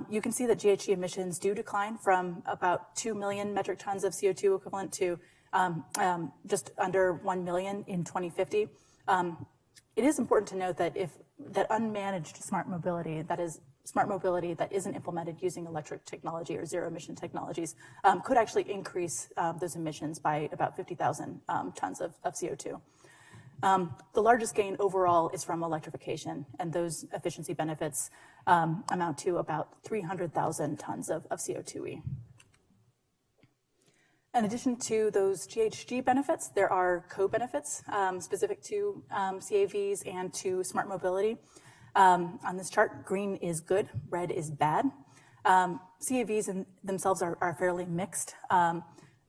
you can see that GHG emissions do decline from about 2 million metric tons of CO2 equivalent to just under 1 million in 2050. It is important to note that that unmanaged smart mobility, that is smart mobility that isn't implemented using electric technology or zero emission technologies, could actually increase those emissions by about 50,000 tons of CO2. The largest gain overall is from electrification, and those efficiency benefits amount to about 300,000 tons of CO2e. In addition to those GHG benefits, there are co-benefits specific to CAVs and to smart mobility. On this chart, green is good, red is bad. CAVs themselves are fairly mixed.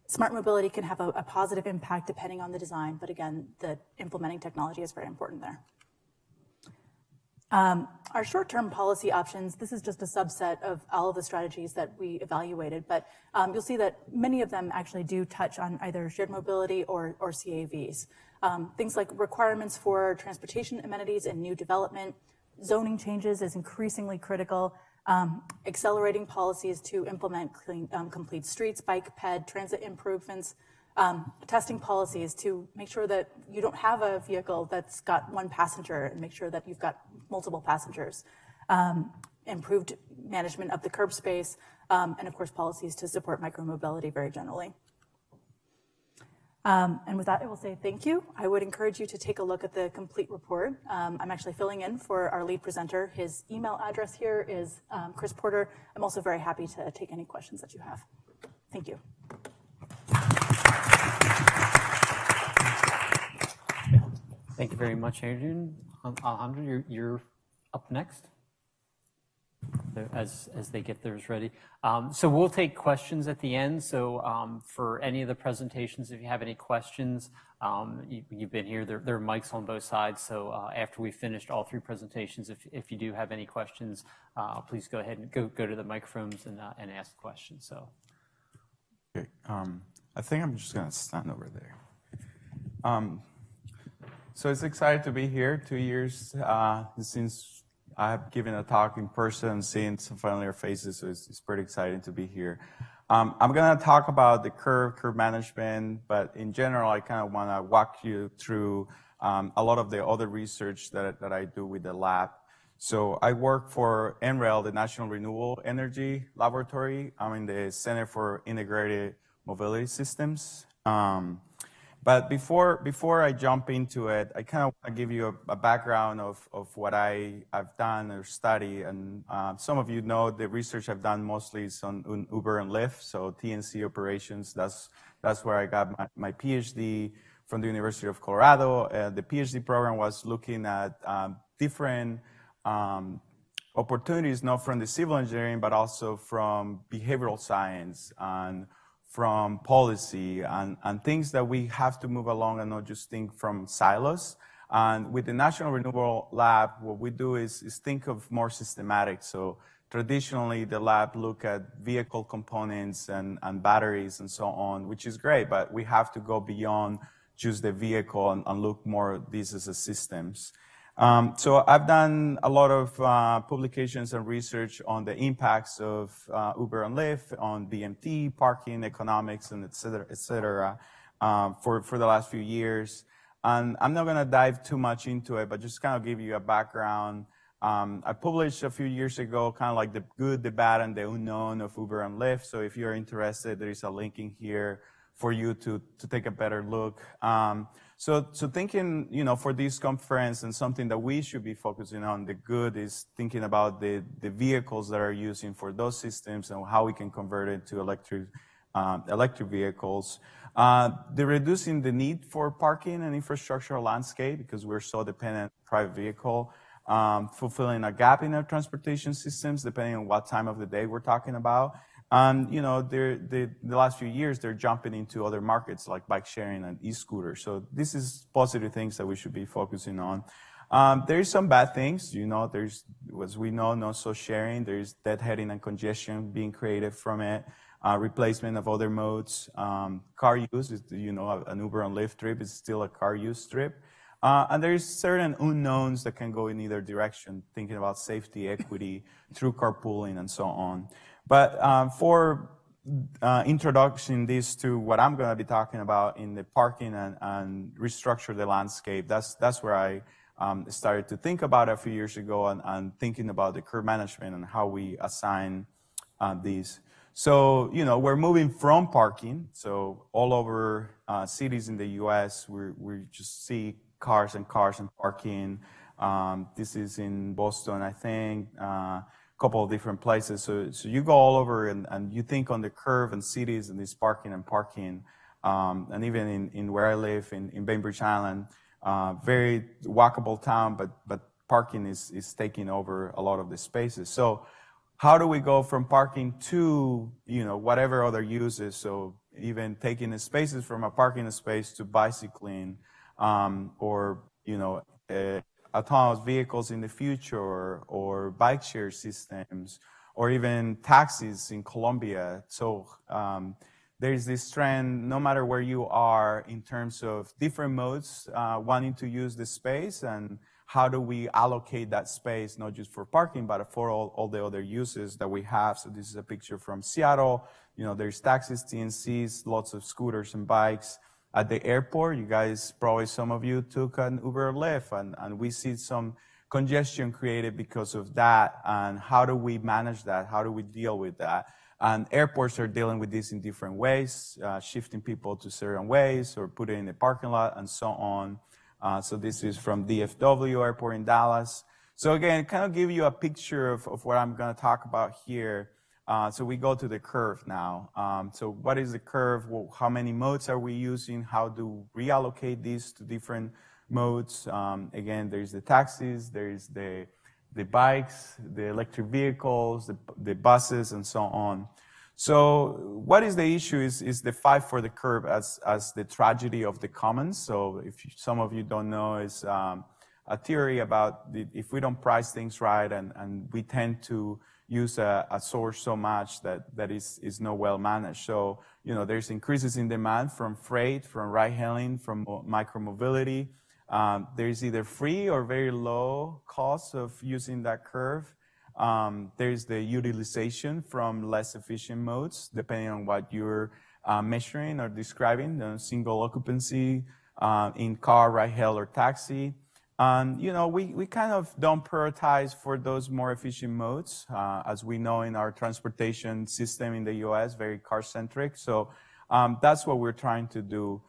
Smart mobility can have a positive impact depending on the design, but again, the implementing technology is very important there. Our short-term policy options, this is just a subset of all of the strategies that we evaluated, but you'll see that many of them actually do touch on either shared mobility or CAVs. Things like requirements for transportation amenities and new development, zoning changes is increasingly critical, accelerating policies to implement complete streets, bike, ped, transit improvements, testing policies to make sure that you don't have a vehicle that's got one passenger and make sure that you've got multiple passengers, improved management of the curb space, and of course policies to support micromobility very generally. And with that, I will say thank you. I would encourage you to take a look at the complete report. I'm actually filling in for our lead presenter. His email address here is Chris Porter. I'm also very happy to take any questions that you have. Thank you. Thank you very much, Adrian. Alejandro, you're up next as they get theirs ready. So we'll take questions at the end. So for any of the presentations, if you have any questions, you've been here, there are mics on both sides. So after we finished all 3 presentations, if you do have any questions, please go ahead and go to the microphones and ask questions. So. Okay, I think I'm just gonna stand over there. So it's exciting to be here. 2 years since I have given a talk in person, seeing some familiar faces, so it's pretty exciting to be here. I'm gonna talk about the curve management, but in general, I kind of wanna walk you through a lot of the other research that I do with the lab. So I work for NREL, the National Renewable Energy Laboratory. I'm in the Center for Integrated Mobility Systems. But before I jump into it, I kind of want to give you a background of what I've done or studied. And some of you know the research I've done mostly is on Uber and Lyft, so TNC operations. That's where I got my PhD from the University of Colorado. The PhD program was looking at different opportunities, not from the civil engineering, but also from behavioral science and from policy and things that we have to move along and not just think from silos. And with the National Renewable Lab, what we do is think of more systematic. So traditionally, the lab look at vehicle components and batteries and so on, which is great, but we have to go beyond just the vehicle and look more at these as a systems. So I've done a lot of publications and research on the impacts of Uber and Lyft on BMT, parking, economics, and et cetera, for the last few years. And I'm not gonna dive too much into it, but just kind of give you a background. I published a few years ago, kind of like the good, the bad, and the unknown of Uber and Lyft. So if you're interested, there is a link in here for you to take a better look. So thinking, for this conference and something that we should be focusing on, the good is thinking about the vehicles that are using for those systems and how we can convert it to electric electric vehicles. They're reducing the need for parking and infrastructural landscape because we're so dependent on private vehicle, fulfilling a gap in our transportation systems, depending on what time of the day we're talking about. And, you know, the last few years, they're jumping into other markets like bike sharing and e-scooters. So this is positive things that we should be focusing on. There's some bad things, you know, there's, as we know, no-so sharing, there's deadheading and congestion being created from it, replacement of other modes, car use, is, you know, an Uber and Lyft trip is still a car use trip. And there's certain unknowns that can go in either direction, thinking about safety, equity, through carpooling and so on. But for introducing this to what I'm going to be talking about in the parking and restructure the landscape, that's where I started to think about it a few years ago and thinking about the curb management and how we assign these. So, you know, we're moving from parking. So all over cities in the US, we just see cars and parking. This is in Boston, I think, couple of different places. So you go all over and you think on the curve and cities and this parking. And even in where I live in Bainbridge Island, very walkable town, but parking is taking over a lot of the spaces. So how do we go from parking to, you know, whatever other uses? So even taking the spaces from a parking space to bicycling, or, you know, autonomous vehicles in the future, or bike share systems, or even taxis in Colombia. So there's this trend, no matter where you are, in terms of different modes wanting to use the space, and how do we allocate that space, not just for parking, but for all the other uses that we have. So this is a picture from Seattle. You know, there's taxis, TNCs, lots of scooters and bikes. At the airport, you guys, probably some of you took an Uber or Lyft, and we see some congestion created because of that. And how do we manage that? How do we deal with that? And airports are dealing with this in different ways, shifting people to certain ways or put it in the parking lot and so on. So this is from DFW Airport in Dallas. So again, kind of give you a picture of what I'm going to talk about here. So we go to the curve now. So what is the curve? Well, how many modes are we using? How do we reallocate these to different modes? Again, there's the taxis, there's the bikes, the electric vehicles, the buses, and so on. So what is the issue is the fight for the curb as the tragedy of the commons. So if some of you don't know, is a theory about if we don't price things right and we tend to use a source so much that is not well managed. So, you know, there's increases in demand from freight, from ride-hailing, from micromobility. There's either free or very low cost of using that curve. There's the utilization from less efficient modes, depending on what you're measuring or describing, the single occupancy in car, ride-hail, or taxi. And, you know, we kind of don't prioritize for those more efficient modes, as we know in our transportation system in the US, very car-centric. So that's what we're trying to do.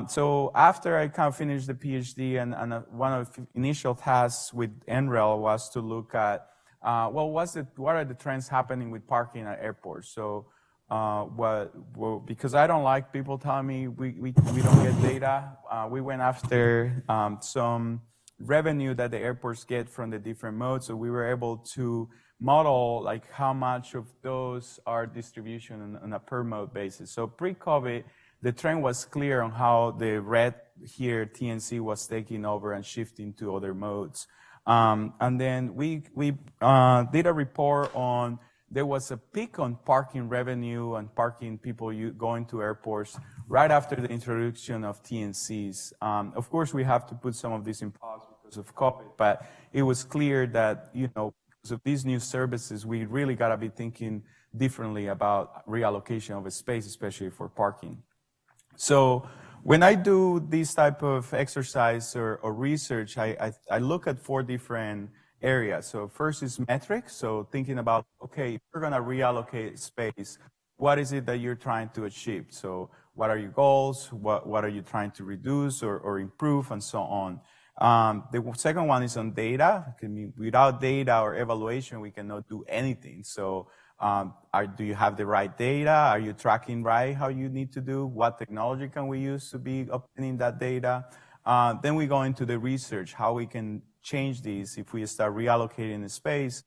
So after I kind of finished the PhD, and one of the initial tasks with NREL was to look at, well, what are the trends happening with parking at airports? So because I don't like people telling me we don't get data, we went after some revenue that the airports get from the different modes. So we were able to model like how much of those are distribution on a per mode basis. So pre-COVID, the trend was clear on how the red here, TNC, was taking over and shifting to other modes. And then we did a report on, there was a peak on parking revenue and parking people going to airports right after the introduction of TNCs. Of course, we have to put some of this in pause because of COVID, but it was clear that, you know, because of these new services, we really got to be thinking differently about reallocation of a space, especially for parking. So when I do this type of exercise or research, I look at 4 different areas. So first is metrics. So thinking about, okay, if you're going to reallocate space, what is it that you're trying to achieve? So what are your goals? What are you trying to reduce or improve, and so on? The second one is on data. I mean, without data or evaluation, we cannot do anything. So Do you have the right data? Are you tracking right how you need to do? What technology can we use to be obtaining that data? Then we go into the research, how we can change these if we start reallocating the space.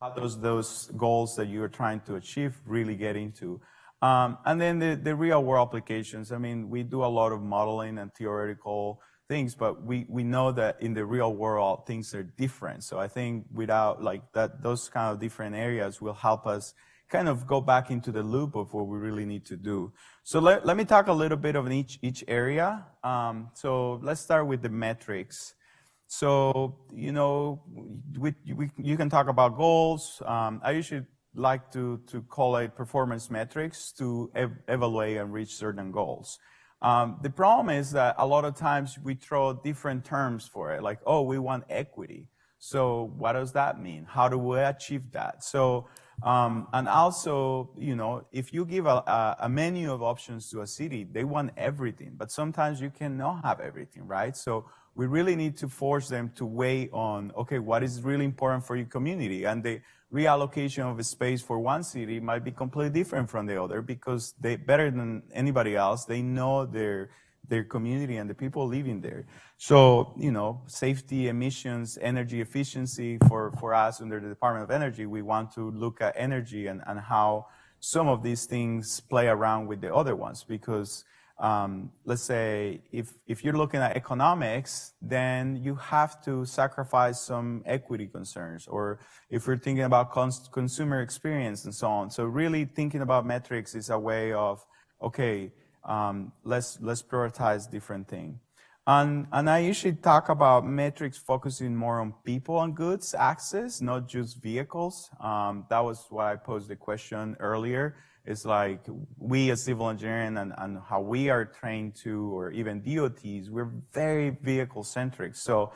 How does those goals that you're trying to achieve really get into? And then the real world applications. I mean, we do a lot of modeling and theoretical things, but we know that in the real world, things are different. So I think without like that, those kind of different areas will help us kind of go back into the loop of what we really need to do. So let me talk a little bit of each area. So let's start with the metrics. So, you know, you can talk about goals. I usually like to call it performance metrics to evaluate and reach certain goals. The problem is that a lot of times we throw different terms for it, like, oh, we want equity. So what does that mean? How do we achieve that? So, and also, you know, if you give a menu of options to a city, they want everything, but sometimes you cannot have everything, right? So we really need to force them to weigh on, okay, what is really important for your community? And the reallocation of a space for one city might be completely different from the other because they, better than anybody else, they know their community and the people living there. So, you know, safety, emissions, energy efficiency for us under the Department of Energy, we want to look at energy and how some of these things play around with the other ones because let's say if you're looking at economics, then you have to sacrifice some equity concerns, or if you're thinking about consumer experience and so on. So really thinking about metrics is a way of, okay, let's prioritize different things. And I usually talk about metrics focusing more on people and goods access, not just vehicles. That was why I posed the question earlier. It's like we as civil engineering and how we are trained to, or even DOTs, we're very vehicle centric. So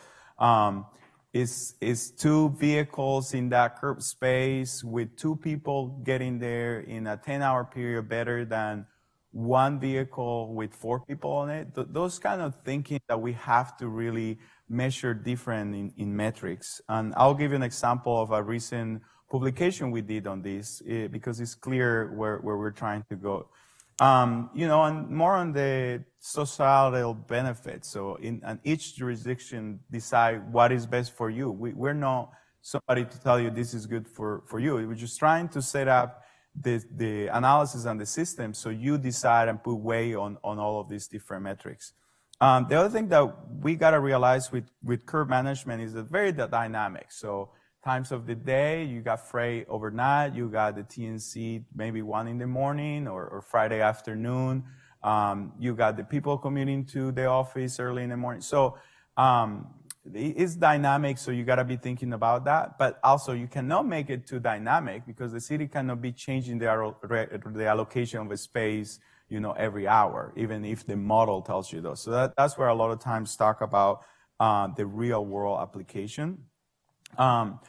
is 2 vehicles in that curb space with 2 people getting there in a 10-hour period better than 1 vehicle with 4 people on it? Those kind of thinking that we have to really measure different in metrics. And I'll give you an example of a recent publication we did on this because it's clear where we're trying to go. You know, and more on the societal benefits. So and each jurisdiction decide what is best for you. We're not somebody to tell you this is good for you. We're just trying to set up the analysis and the system so you decide and put weight on all of these different metrics. The other thing that we got to realize with curb management is that very dynamic. So times of the day, you got freight overnight, you got the TNC maybe 1 in the morning or Friday afternoon. You got the people commuting to the office early in the morning. So it's dynamic, so you got to be thinking about that. But also, you cannot make it too dynamic because the city cannot be changing the allocation of a space, you know, every hour, even if the model tells you those. So that's where a lot of times talk about the real world application. I'm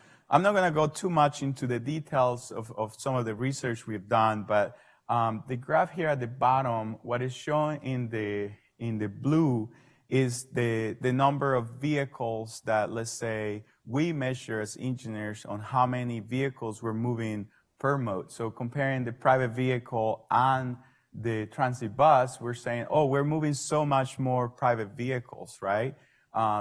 not going to go too much into the details of some of the research we've done, but the graph here at the bottom, what is shown in the blue is the number of vehicles that, let's say, we measure as engineers on how many vehicles we're moving per mode. So comparing the private vehicle and the transit bus, we're saying, oh, we're moving so much more private vehicles, right?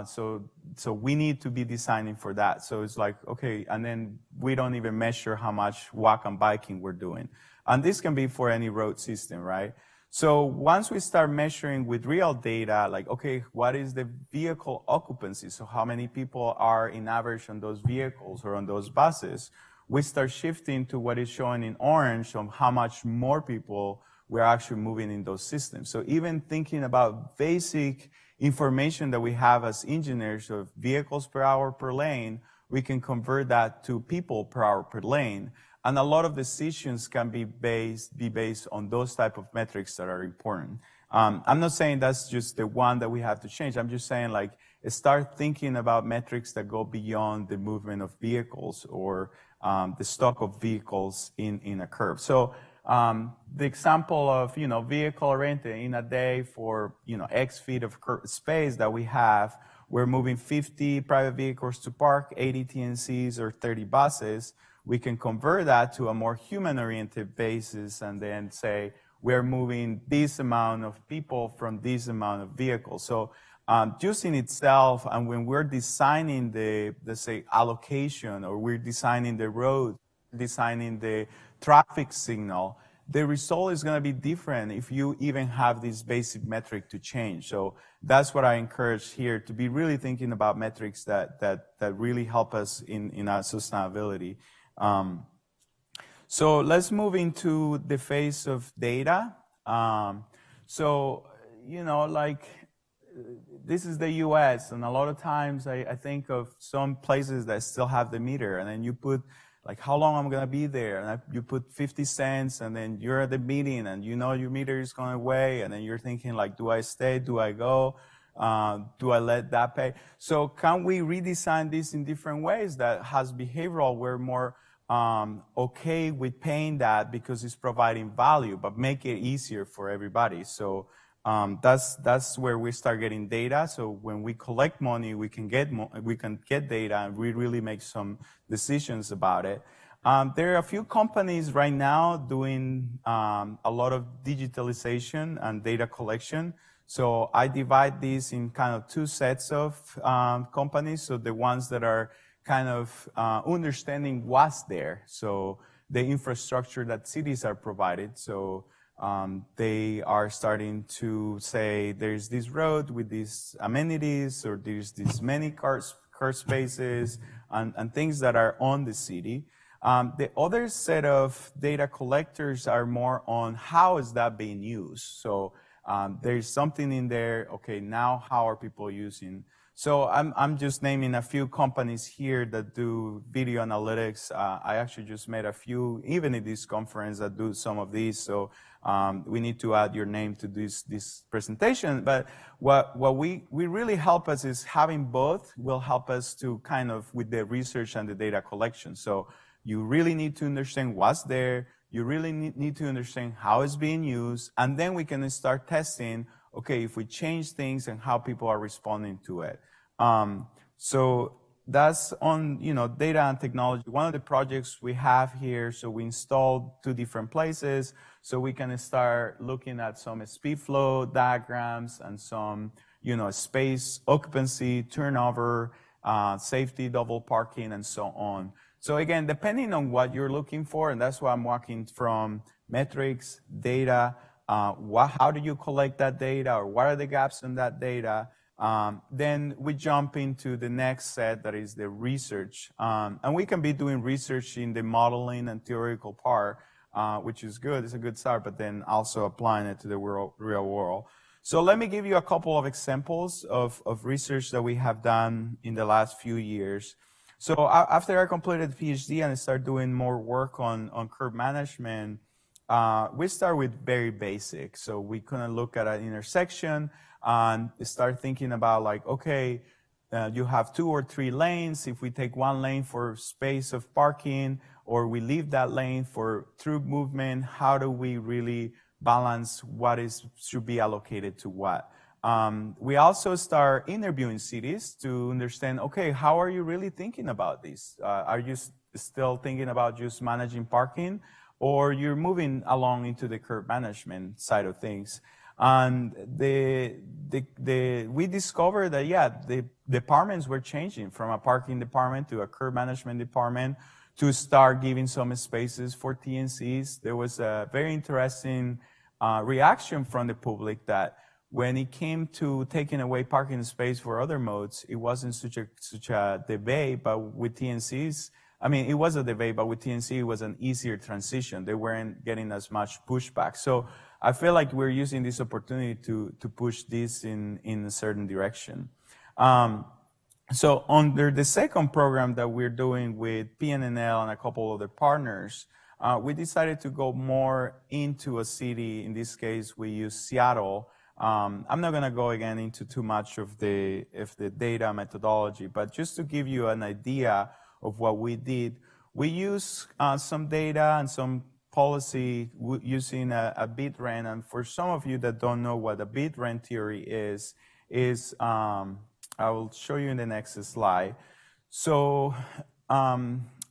So we need to be designing for that. So it's like, okay, and then we don't even measure how much walk and biking we're doing. And this can be for any road system, right? So once we start measuring with real data, like, okay, what is the vehicle occupancy? So how many people are in average on those vehicles or on those buses? We start shifting to what is shown in orange on how much more people we're actually moving in those systems. So even thinking about basic information that we have as engineers of vehicles per hour per lane, we can convert that to people per hour per lane. And a lot of decisions can be based on those type of metrics that are important. I'm not saying that's just the one that we have to change. I'm just saying, like, start thinking about metrics that go beyond the movement of vehicles or the stock of vehicles in a curve. So the example of, vehicle rented in a day for, X feet of space that we have, we're moving 50 private vehicles to park, 80 TNCs or 30 buses, we can convert that to a more human-oriented basis and then say, we're moving this amount of people from this amount of vehicles. So just in itself, and when we're designing the, let's say, allocation, or we're designing the road, designing the traffic signal, the result is going to be different if you even have this basic metric to change. So that's what I encourage here, to be really thinking about metrics that really help us in our sustainability. So let's move into the phase of data. So, you know, like, this is the US, and a lot of times I think of some places that still have the meter, and then you put, like, how long I'm gonna be there, and you put 50 cents, and then you're at the meeting, and you know your meter is going away, and then you're thinking, like, do I stay, do I go, do I let that pay? So can we redesign this in different ways that has behavioral, we're more okay with paying that because it's providing value, but make it easier for everybody. So that's where we start getting data. So when we collect money, we can get data, and we really make some decisions about it. There are a few companies right now doing a lot of digitalization and data collection. So I divide these in kind of two sets of companies. So the ones that are kind of understanding what's there. So the infrastructure that cities are provided. So they are starting to say there's this road with these amenities, or there's these many car spaces and things that are on the city. The other set of data collectors are more on how is that being used. So there's something in there, okay, now how are people using? So I'm just naming a few companies here that do video analytics. I actually just met a few, even in this conference, that do some of these. So we need to add your name to this presentation. But what we really help us is having both will help us to kind of with the research and the data collection. So you really need to understand what's there. You really need to understand how it's being used. And then we can start testing, okay, if we change things and how people are responding to it. So that's on, you know, data and technology. One of the projects we have here, so we installed 2 different places, so we can start looking at some speed flow diagrams and some, you know, space occupancy, turnover, safety, double parking, and so on. So again, depending on what you're looking for, and that's why I'm walking from metrics, data, how do you collect that data, or what are the gaps in that data? Then we jump into the next set, that is the research. And we can be doing research in the modeling and theoretical part, which is good. It's a good start, but then also applying it to the real world. So let me give you a couple of examples of research that we have done in the last few years. So after I completed PhD and I started doing more work on curb management, we start with very basic. So we couldn't look at an intersection and start thinking about, like, okay, you have 2 or 3 lanes. If we take 1 lane for space of parking, or we leave that lane for through movement, how do we really balance what should be allocated to what? We also start interviewing cities to understand, okay, how are you really thinking about this? Are you still thinking about just managing parking, or you're moving along into the curb management side of things? And we discovered that, yeah, the departments were changing from a parking department to a curb management department to start giving some spaces for TNCs. There was a very interesting reaction from the public that when it came to taking away parking space for other modes, it wasn't such a debate, but with TNCs, I mean, it was a debate, but with TNC, it was an easier transition. They weren't getting as much pushback. So I feel like we're using this opportunity to push this in a certain direction. So under the second program that we're doing with PNNL and a couple other partners, we decided to go more into a city. In this case, we use Seattle. I'm not going to go again into too much of the data methodology, but just to give you an idea of what we did, we use some data and some policy using a bit rent. And for some of you that don't know what a bit rent theory is I will show you in the next slide. So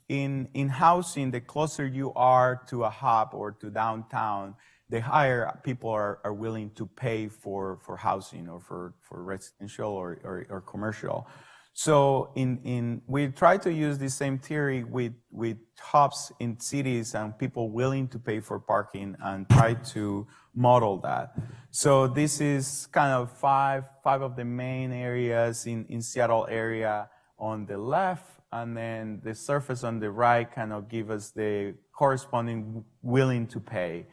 in housing, the closer you are to a hub or to downtown, the higher people are willing to pay for housing or for residential or commercial. So we try to use the same theory with hubs in cities and people willing to pay for parking and try to model that. So this is kind of five of the main areas in Seattle area on the left, and then the surface on the right kind of give us the corresponding willing to pay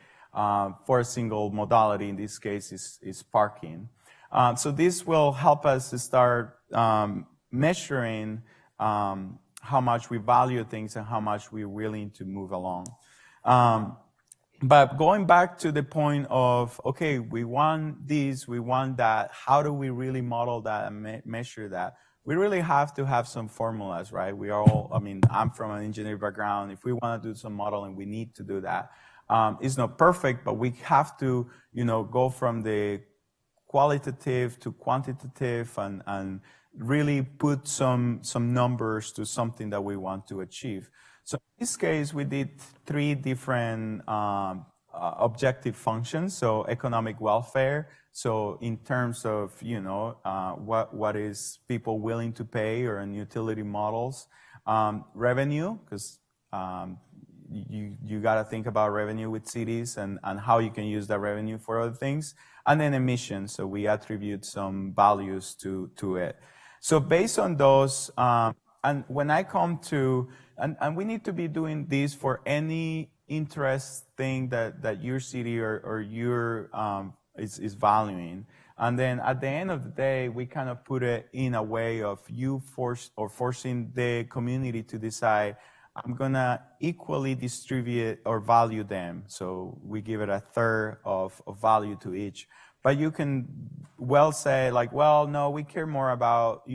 for a single modality. In this case is parking. So this will help us to start measuring how much we value things and how much we're willing to move along. But going back to the point of, okay, we want this, we want that, how do we really model that and measure that? We really have to have some formulas, right? We are all, I mean, I'm from an engineering background. If we want to do some modeling, we need to do that. It's not perfect, but we have to, go from the qualitative to quantitative and really put some numbers to something that we want to achieve. So in this case, we did 3 different objective functions. So economic welfare. So in terms of, what is people willing to pay, or in utility models. Revenue, because you got to think about revenue with cities and how you can use that revenue for other things. And then emissions. So we attribute some values to it. So based on those, and when I come to, and we need to be doing this for any interest thing that your city or your is valuing. And then at the end of the day, we kind of put it in a way of forcing the community to decide, I'm gonna equally distribute or value them. So we give it a third of value to each. But you can well say like, well, no, we care more about,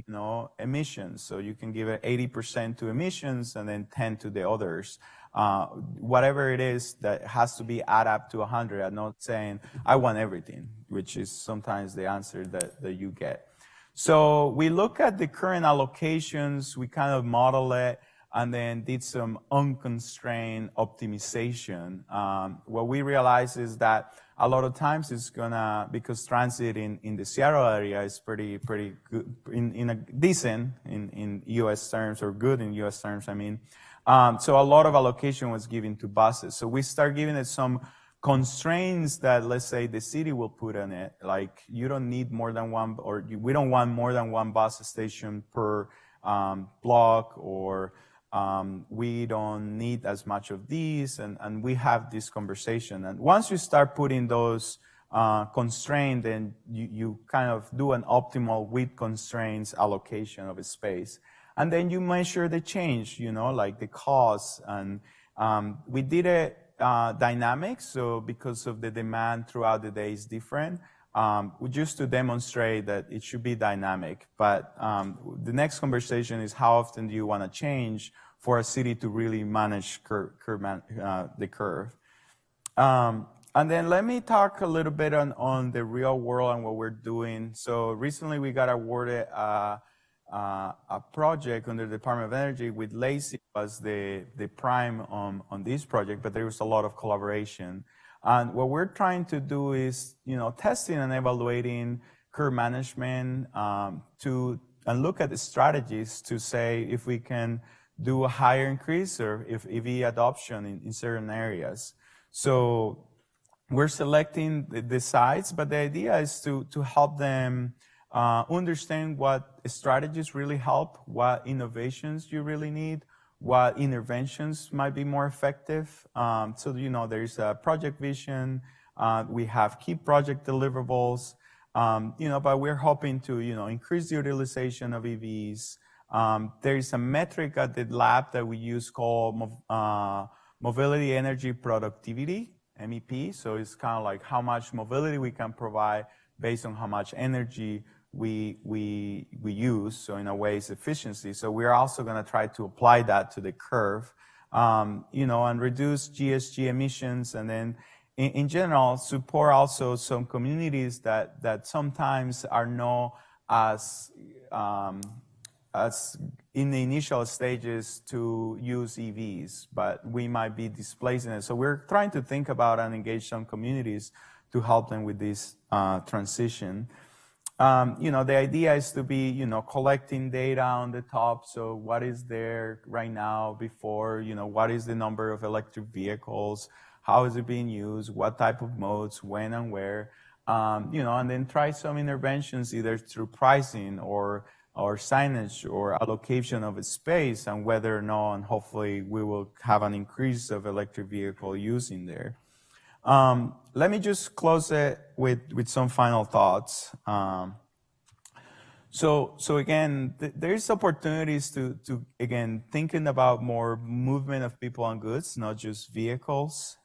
emissions. So you can give it 80% to emissions and then 10 to the others. Whatever it is that has to be add up to 100. I'm not saying I want everything, which is sometimes the answer that you get. So we look at the current allocations, we kind of model it, and then did some unconstrained optimization. What we realized is that a lot of times it's because transit in the Seattle area is pretty good, in a decent in U.S. terms, or good in U.S. terms, I mean. So a lot of allocation was given to buses. So we start giving it some constraints that, let's say, the city will put on it. Like, you don't need more than one, or we don't want more than one bus station per block, or we don't need as much of these, and we have this conversation. And once you start putting those constraints, then you kind of do an optimal with constraints allocation of a space. And then you measure the change, like the cost. And we did it dynamic, so because of the demand throughout the day is different, just to demonstrate that it should be dynamic. But the next conversation is, how often do you want to change for a city to really manage the curve? And then let me talk a little bit on the real world and what we're doing. So recently we got awarded a project under the Department of Energy with LACY was the prime on this project, but there was a lot of collaboration. And what we're trying to do is, testing and evaluating curve management and look at the strategies to say if we can do a higher increase or if EV adoption in certain areas. So we're selecting the sites, but the idea is to help them understand what strategies really help, what innovations you really need, what interventions might be more effective. So, there's a project vision, we have key project deliverables, but we're hoping to, increase the utilization of EVs. There is a metric at the lab that we use called Mobility Energy Productivity, MEP. So it's kind of like how much mobility we can provide based on how much energy we use. So in a way, it's efficiency. So we're also going to try to apply that to the curve, and reduce GHG emissions, and then in general support also some communities that sometimes are not as in the initial stages to use EVs, but we might be displacing it. So we're trying to think about and engage some communities to help them with this transition. The idea is to be, collecting data on the top. So what is there right now before, what is the number of electric vehicles? How is it being used? What type of modes, when and where? And then try some interventions either through pricing or signage or allocation of a space, and whether or not, and hopefully we will have an increase of electric vehicle use in there. Let me just close it with some final thoughts. So again, there's opportunities to again, thinking about more movement of people and goods, not just vehicles.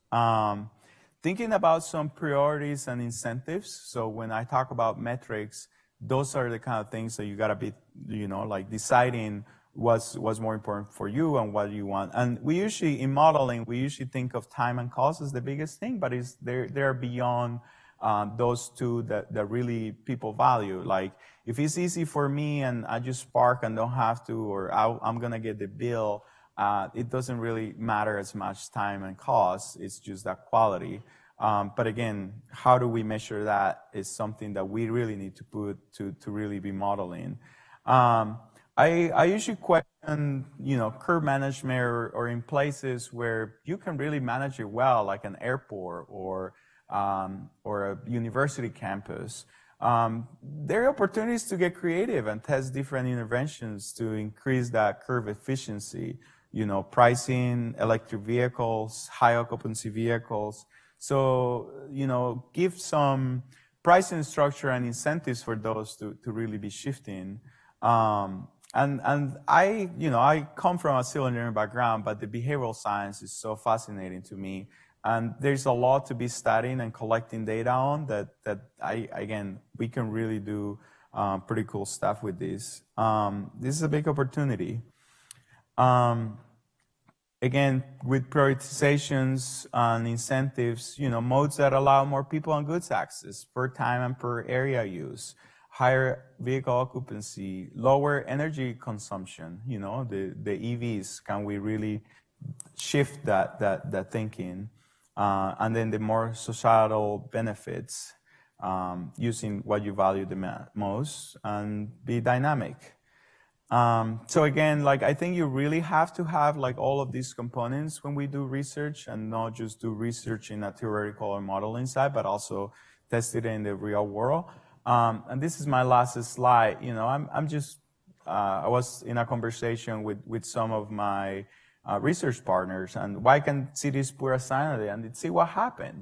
Thinking about some priorities and incentives. So when I talk about metrics, those are the kind of things that you gotta be, like deciding what's more important for you and what you want. And we usually, in modeling, we usually think of time and cost as the biggest thing, but they're beyond those two that really people value. Like, if it's easy for me and I just park and don't have to, or I'm gonna get the bill, it doesn't really matter as much time and cost, it's just that quality. But again, how do we measure that is something that we really need to put to really be modeling. I usually question, curb management or in places where you can really manage it well, like an airport or a university campus. There are opportunities to get creative and test different interventions to increase that curb efficiency. Pricing, electric vehicles, high occupancy vehicles. So, give some pricing structure and incentives for those to really be shifting. And I come from a civil engineering background, but the behavioral science is so fascinating to me. And there's a lot to be studying and collecting data on that we can really do pretty cool stuff with this. This is a big opportunity. Again, with prioritizations and incentives, modes that allow more people and goods access per time and per area use, higher vehicle occupancy, lower energy consumption, the EVs, can we really shift that thinking? And then the more societal benefits, using what you value the most, and be dynamic. So again, I think you really have to have all of these components when we do research, and not just do research in a theoretical or modeling side, but also test it in the real world. And this is my last slide. I was in a conversation with some of my research partners, and why can't cities put a sign on it and see what happened?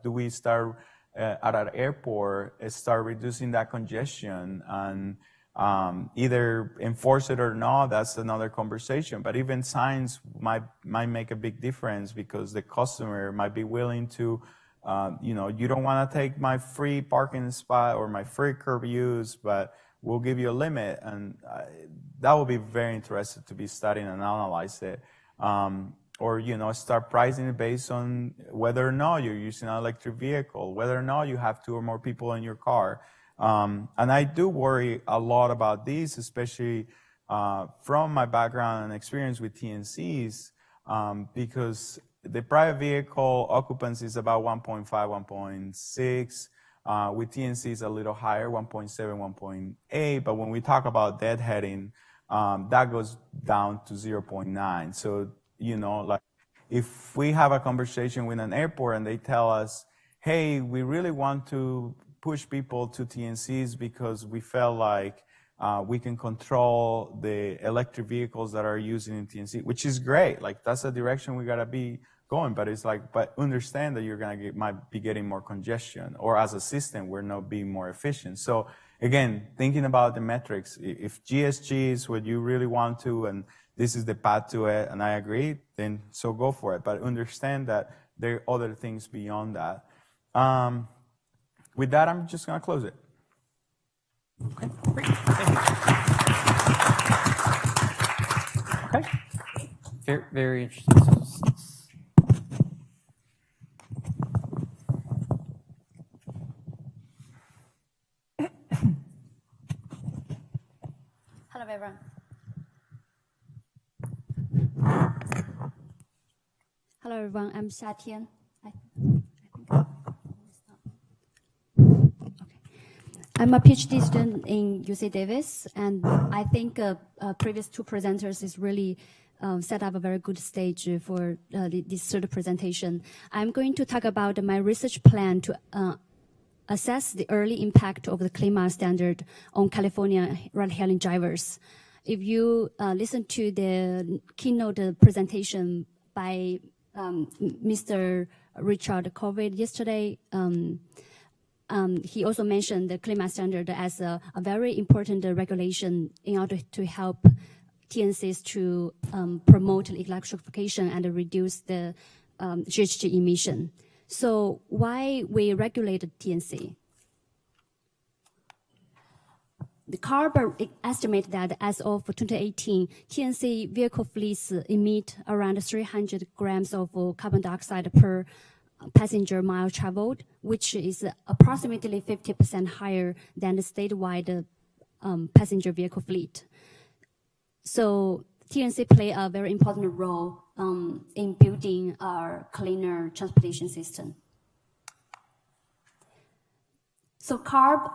Do we start at an airport, start reducing that congestion, and either enforce it or not, that's another conversation. But even signs might make a big difference, because the customer might be willing to, you don't want to take my free parking spot or my free curb use, but we'll give you a limit. And that will be very interesting to be studying and analyze it. Or, start pricing it based on whether or not you're using an electric vehicle, whether or not you have 2 or more people in your car. And I do worry a lot about these, especially from my background and experience with TNCs, because the private vehicle occupancy is about 1.5, 1.6. With TNCs a little higher, 1.7, 1.8. But when we talk about deadheading, that goes down to 0.9. So, if we have a conversation with an airport and they tell us, hey, we really want to push people to TNCs because we felt like we can control the electric vehicles that are using in TNC, which is great. That's the direction we gotta be going. But it's but understand that you're might be getting more congestion, or as a system, we're not being more efficient. So again, thinking about the metrics, if GSG is what you really want to, and this is the path to it, and I agree, then so go for it. But understand that there are other things beyond that. With that, I'm just going to close it. Okay, great. Thank you. Okay. Very, very interesting. Hello, everyone. Hello, everyone. I'm Xiatian. I'm a PhD student in UC Davis, and I think previous two presenters is really set up a very good stage for this third presentation. I'm going to talk about my research plan to assess the early impact of the CLIMA standard on California ride-hailing drivers. If you listen to the keynote presentation by Mr. Richard Covid yesterday, he also mentioned the CLIMA standard as a very important regulation in order to help TNCs to promote electrification and reduce the GHG emission. So why we regulate TNC? The CARB estimate that as of 2018, TNC vehicle fleets emit around 300 grams of carbon dioxide per passenger mile traveled, which is approximately 50% higher than the statewide passenger vehicle fleet. So TNC play a very important role in building our cleaner transportation system. So CARB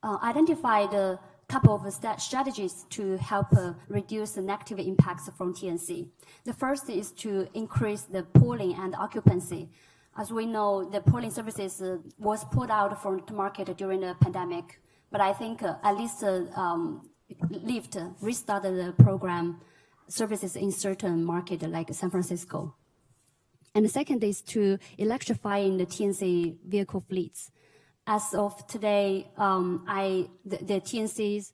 identified a couple of strategies to help reduce the negative impacts from TNC. The first is to increase the pooling and occupancy. As we know, the pooling services was pulled out from the market during the pandemic, but I think at least Lyft restarted the program services in certain markets like San Francisco. And the second is to electrifying the TNC vehicle fleets. As of today, the TNC's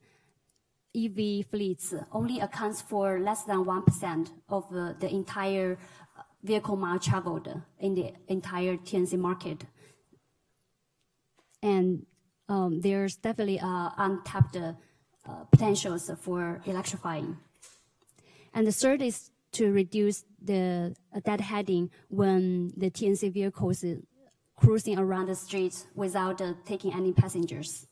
EV fleets only accounts for less than 1% of the entire vehicle mile traveled in the entire TNC market. And there's definitely untapped potentials for electrifying. And the third is to reduce the deadheading when the TNC vehicles cruising around the streets without taking any passengers.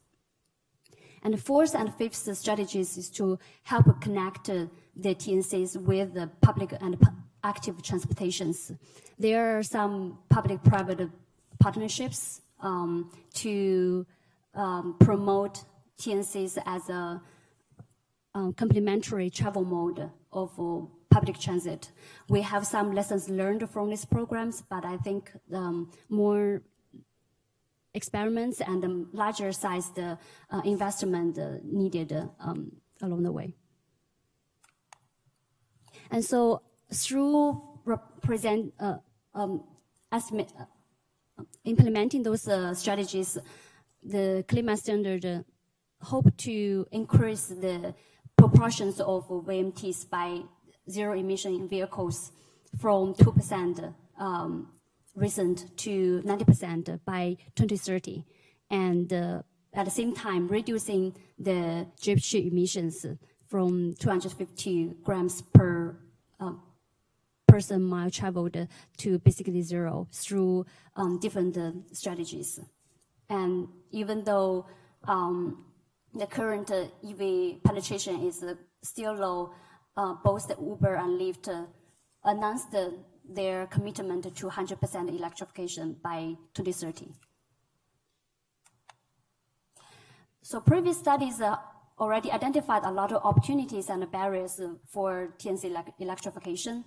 And the fourth and fifth strategies is to help connect the TNCs with the public and active transportations. There are some public-private partnerships to promote TNCs as a complementary travel mode of public transit. We have some lessons learned from these programs, but I think more experiments and larger sized investment needed along the way. And so through implementing those strategies, the CLIMA standard hope to increase the proportions of VMTs by zero emission vehicles from 2% recent to 90% by 2030. And at the same time, reducing the GHG emissions from 250 grams per person mile traveled to basically zero through different strategies. And even though the current EV penetration is still low, both Uber and Lyft announced their commitment to 100% electrification by 2030. So previous studies already identified a lot of opportunities and barriers for TNC electrification.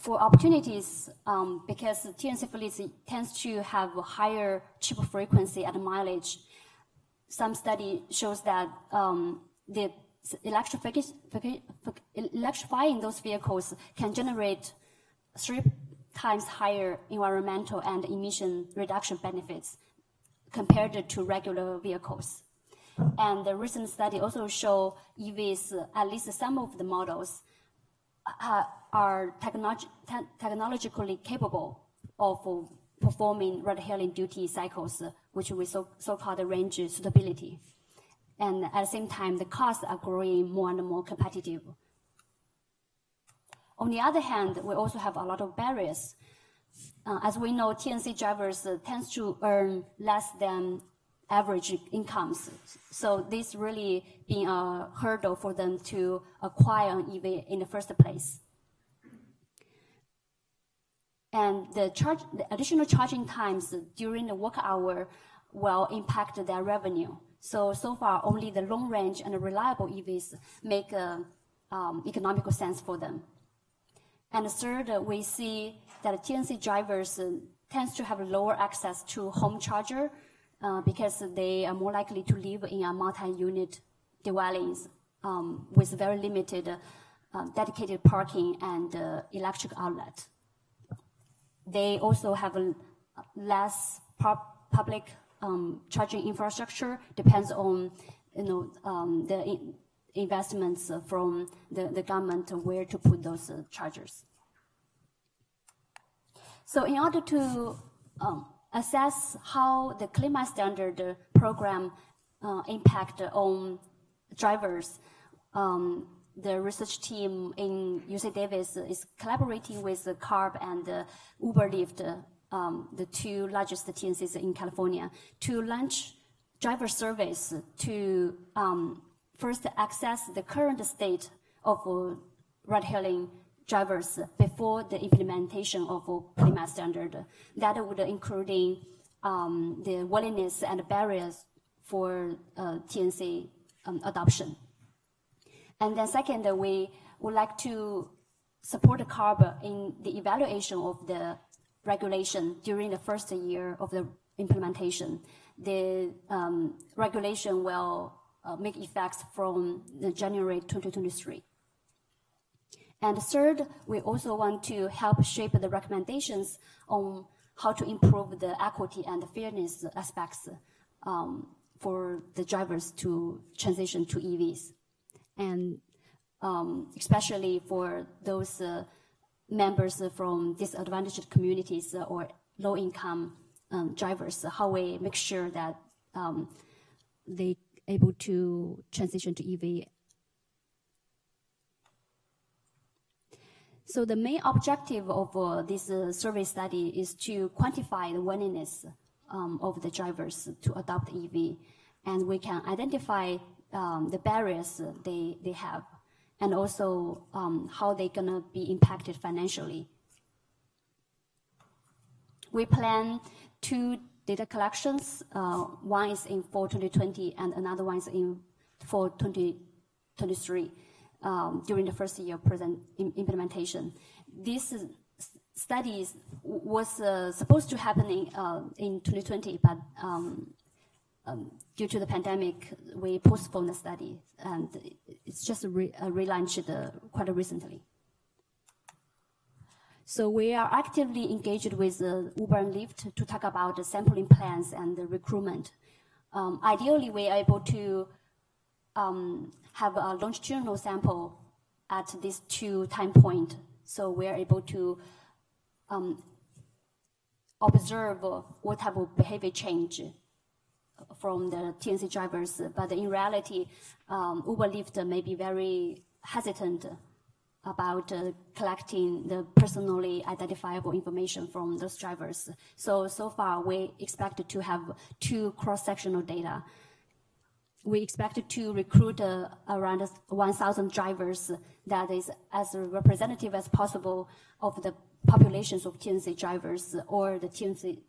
For opportunities, because TNC fleets tends to have a higher trip frequency and mileage, some study shows that the electrifying those vehicles can generate 3 times higher environmental and emission reduction benefits compared to regular vehicles. And the recent study also show EVs, at least some of the models, are technologically capable of performing ride-hailing duty cycles, which we so-called range suitability. And at the same time, the costs are growing more and more competitive. On the other hand, we also have a lot of barriers. As we know, TNC drivers tend to earn less than average incomes. So this really been a hurdle for them to acquire an EV in the first place. And the additional charging times during the work hour will impact their revenue. So far, only the long range and reliable EVs make economical sense for them. And third, we see that TNC drivers tends to have lower access to home charger because they are more likely to live in a multi-unit dwellings with very limited dedicated parking and electric outlet. They also have a less public charging infrastructure, depends on the investments from the government where to put those chargers. So in order to assess how the climate standard program impact on drivers, the research team in UC Davis is collaborating with CARB and Uber Lyft, the two largest TNCs in California, to launch driver surveys to first assess the current state of ride-hailing drivers before the implementation of climate standard. That would including the willingness and barriers for TNC adoption. And then second, we would like to support the CARB in the evaluation of the regulation during the first year of the implementation. The regulation will make effects from January 2023. And third, we also want to help shape the recommendations on how to improve the equity and fairness aspects for the drivers to transition to EVs. And especially for those members from disadvantaged communities or low-income drivers, how we make sure that they able to transition to EV. So the main objective of this survey study is to quantify the willingness of the drivers to adopt EV, and we can identify the barriers they have, and also how they're gonna be impacted financially. We plan 2 data collections. One is in fall 2020 and another one is in fall 2023 during the first year of implementation. This study was supposed to happen in 2020, but due to the pandemic, we postponed the study, and it's just relaunched quite recently. So we are actively engaged with Uber and Lyft to talk about the sampling plans and the recruitment. Ideally, we are able to have a longitudinal sample at these 2 time points, so we are able to observe what type of behavior change from the TNC drivers, but in reality, Uber Lyft may be very hesitant about collecting the personally identifiable information from those drivers. So far, we expect to have 2 cross-sectional data. We expect to recruit around 1,000 drivers that is as representative as possible of the populations of TNC drivers or the TNC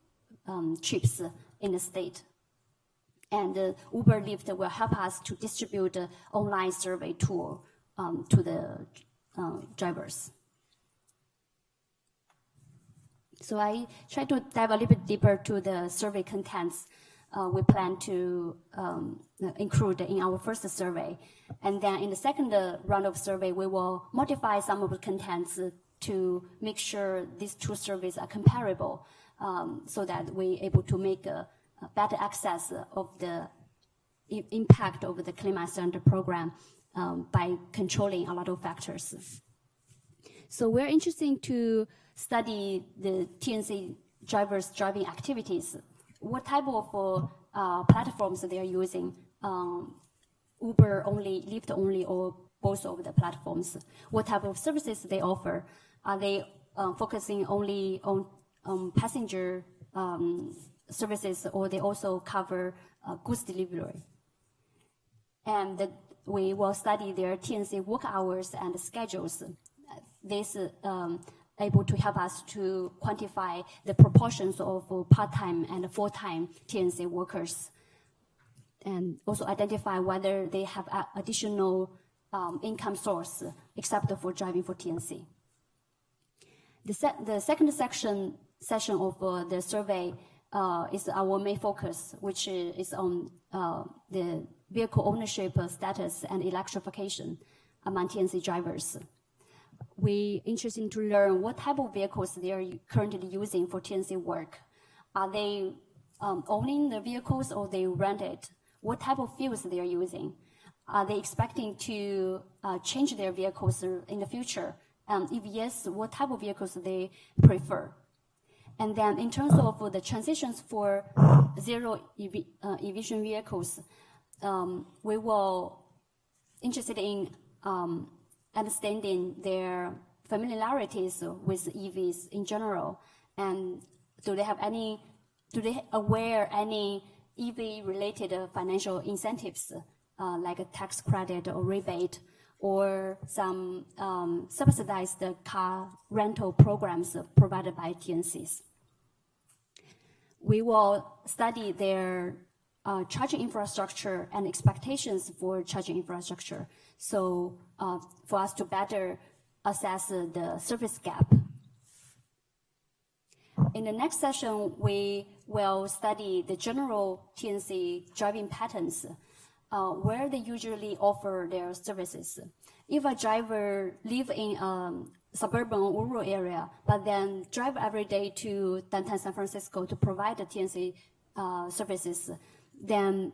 trips in the state. And Uber Lyft will help us to distribute an online survey tool to the drivers. So I try to dive a little bit deeper to the survey contents we plan to include in our first survey. And then in the second round of survey, we will modify some of the contents to make sure these 2 surveys are comparable so that we're able to make a better access of the impact of the climate standard program by controlling a lot of factors. So we're interested to study the TNC drivers' driving activities. What type of platforms they are using, Uber only, Lyft only, or both of the platforms? What type of services they offer? Are they focusing only on passenger services, or they also cover goods delivery. And we will study their TNC work hours and schedules. This able to help us to quantify the proportions of part-time and full-time TNC workers, and also identify whether they have additional income source except for driving for TNC. The second session of the survey is our main focus, which is on the vehicle ownership status and electrification among TNC drivers. We interested to learn what type of vehicles they are currently using for TNC work. Are they owning the vehicles or they rent it? What type of fuels they are using? Are they expecting to change their vehicles in the future? If yes, what type of vehicles they prefer? And then in terms of the transitions for zero emission vehicles, we will interested in understanding their familiarities with EVs in general, and do they aware any EV related financial incentives like a tax credit or rebate, or some subsidized car rental programs provided by TNCs. We will study their charging infrastructure and expectations for charging infrastructure, so for us to better assess the service gap. In the next session, we will study the general TNC driving patterns, where they usually offer their services. If a driver lives in a suburban or rural area, but then drive every day to downtown San Francisco to provide the TNC services, then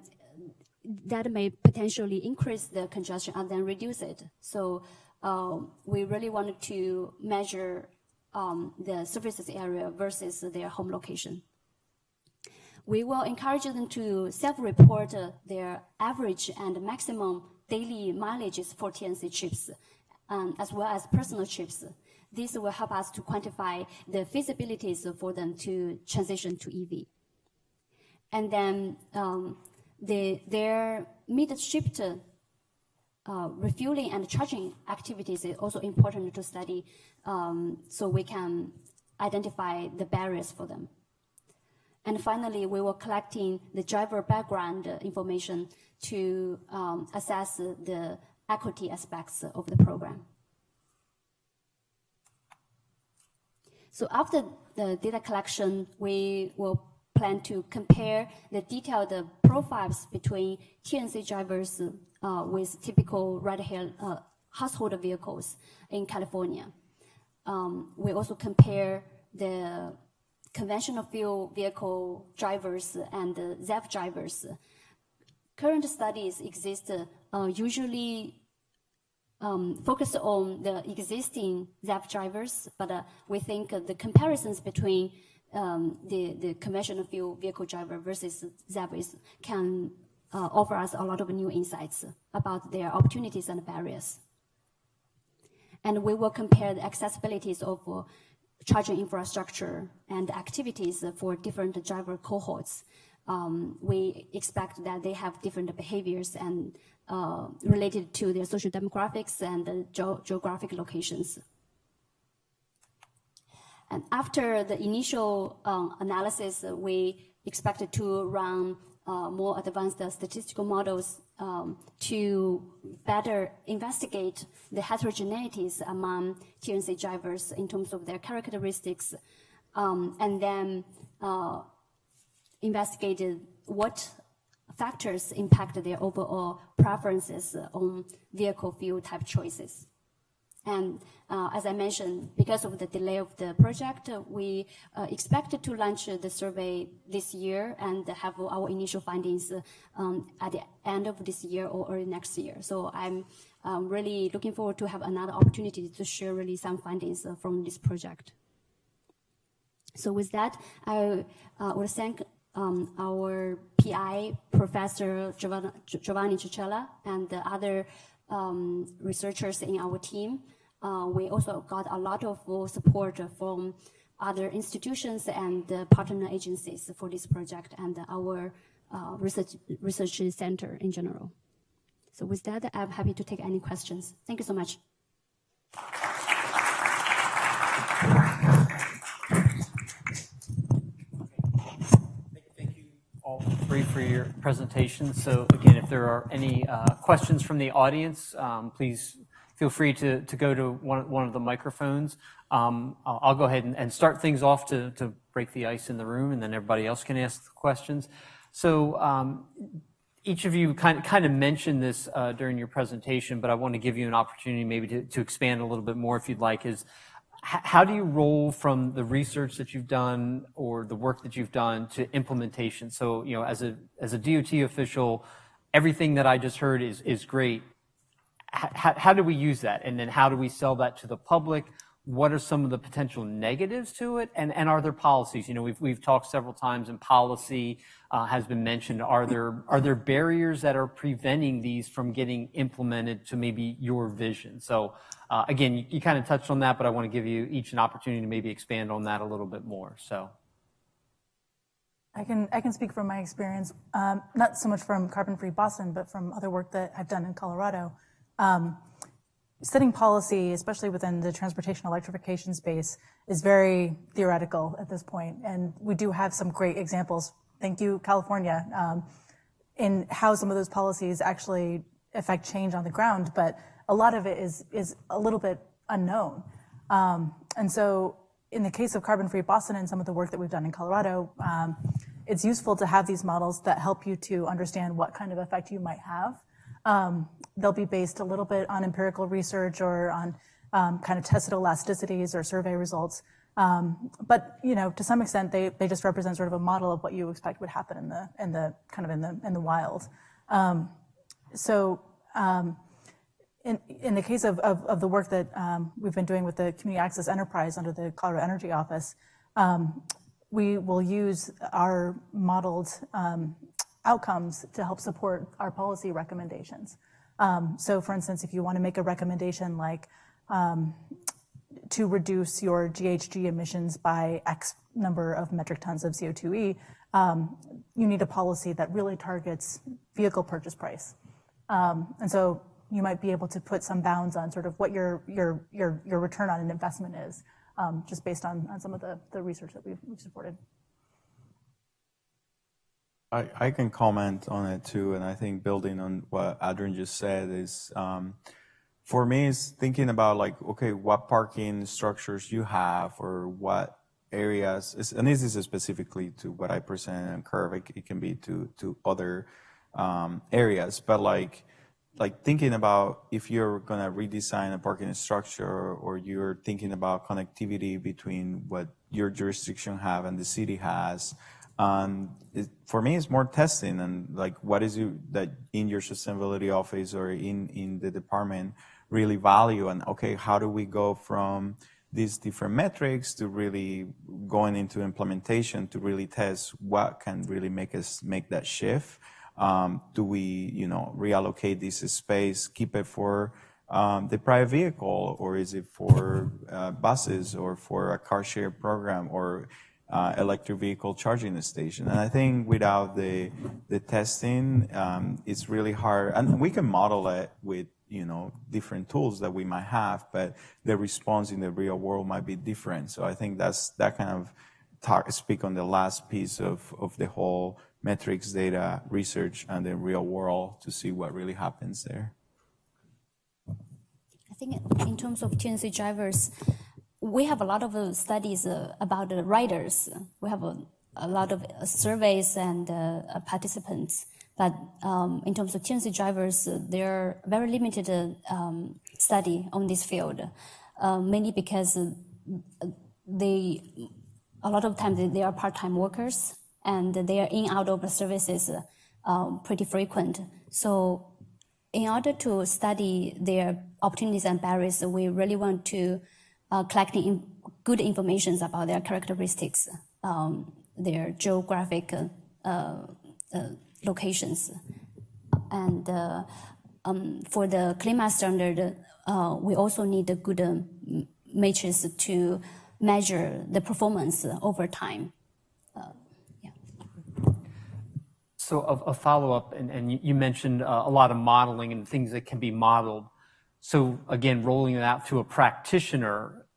that may potentially increase the congestion and then reduce it. So we really wanted to measure the services area versus their home location. We will encourage them to self-report their average and maximum daily mileages for TNC trips, as well as personal trips. This will help us to quantify the feasibilities for them to transition to EV. And then their mid-shift refueling and charging activities is also important to study, so we can identify the barriers for them. And finally, we will collecting the driver background information to assess the equity aspects of the program. So after the data collection, we will plan to compare the detailed profiles between TNC drivers with typical ride-hail household vehicles in California. We also compare the conventional fuel vehicle drivers and ZEV drivers. Current studies exist usually focus on the existing ZEV drivers, but we think the comparisons between the conventional fuel vehicle driver versus ZEVs can offer us a lot of new insights about their opportunities and barriers. And we will compare the accessibilities of charging infrastructure and activities for different driver cohorts. We expect that they have different behaviors and related to their social demographics and geographic locations. And after the initial analysis, we expected to run more advanced statistical models to better investigate the heterogeneities among TNC drivers in terms of their characteristics, and then investigated what factors impact their overall preferences on vehicle fuel type choices. And as I mentioned, because of the delay of the project, we expected to launch the survey this year and have our initial findings at the end of this year or early next year. So I'm really looking forward to have another opportunity to share really some findings from this project. So with that, I would thank our PI, Professor Giovanni Cicella, and the other researchers in our team. We also got a lot of support from other institutions and partner agencies for this project and our research center in general. So with that, I'm happy to take any questions. Thank you so much. Thank you all three for your presentation. So again, if there are any questions from the audience, please feel free to go to one of the microphones. I'll go ahead and start things off to break the ice in the room, and then everybody else can ask the questions. So each of you kind of mentioned this during your presentation, but I want to give you an opportunity maybe to expand a little bit more if you'd like, is how do you roll from the research that you've done or the work that you've done to implementation? So, you know, as a DOT official, everything that I just heard is great. How do we use that? And then how do we sell that to the public? What are some of the potential negatives to it? And are there policies? You know, we've talked several times, and policy has been mentioned. Are there barriers that are preventing these from getting implemented to maybe your vision? So again, you kind of touched on that, but I want to give you each an opportunity to maybe expand on that a little bit more. So I can speak from my experience, not so much from Carbon Free Boston, but from other work that I've done in Colorado. Setting policy, especially within the transportation electrification space, is very theoretical at this point. And we do have some great examples, thank you, California, in how some of those policies actually affect change on the ground. But a lot of it is a little bit unknown. And so in the case of Carbon Free Boston and some of the work that we've done in Colorado, it's useful to have these models that help you to understand what kind of effect you might have. They'll be based a little bit on empirical research or on kind of tested elasticities or survey results. But you know, to some extent, they just represent sort of a model of what you expect would happen in the wild. In the case of the work that we've been doing with the Community Access Enterprise under the Colorado Energy Office, we will use our modeled outcomes to help support our policy recommendations. So for instance, if you want to make a recommendation like to reduce your GHG emissions by X number of metric tons of CO2e, you need a policy that really targets vehicle purchase price. And so you might be able to put some bounds on sort of what your return on an investment is, just based on some of the research that we've supported. I can comment on it too, and I think building on what Adrian just said is, for me, is thinking about like, okay, what parking structures you have or what areas, and this is specifically to what I presented on Curve, it can be to other areas, but like thinking about if you're gonna redesign a parking structure or you're thinking about connectivity between what your jurisdiction have and the city has. For me, it's more testing and like what is it that in your sustainability office or in the department really value, and okay, how do we go from these different metrics to really going into implementation to really test what can really make us make that shift. Do we, reallocate this space, keep it for the private vehicle, or is it for buses or for a car share program or electric vehicle charging station? And I think without the testing, it's really hard. And we can model it with, different tools that we might have, but the response in the real world might be different. So I think that kind of speak on the last piece of the whole metrics data research and the real world to see what really happens there. I think in terms of TNC drivers, we have a lot of studies about the riders. We have a lot of surveys and participants. But in terms of TNC drivers, there are very limited study on this field, mainly because a lot of times they are part-time workers and they are in out of the services pretty frequent. So in order to study their opportunities and barriers, we really want to collecting good information about their characteristics, their geographic locations. And for the climate standard, we also need a good matrix to measure the performance over time. So a follow-up, and you mentioned a lot of modeling and things that can be modeled. So again, rolling it out to a practitioner,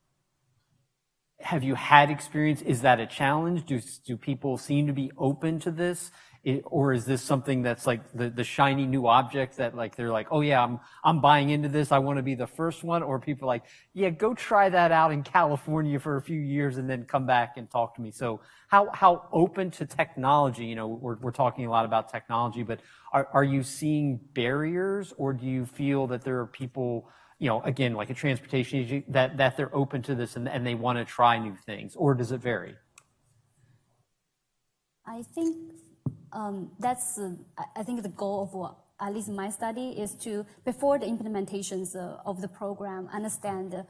have you had experience? Is that a challenge? Do people seem to be open to this? Or is this something that's like the shiny new object that like they're like, oh yeah, I'm buying into this, I want to be the first one? Or people are like, yeah, go try that out in California for a few years and then come back and talk to me. So how open to technology, you know, we're talking a lot about technology, but are you seeing barriers, or do you feel that there are people, you know, again, like a transportation agency, that they're open to this and they want to try new things, or does it vary? I think that's, I think the goal of at least my study is to, before the implementations of the program, understand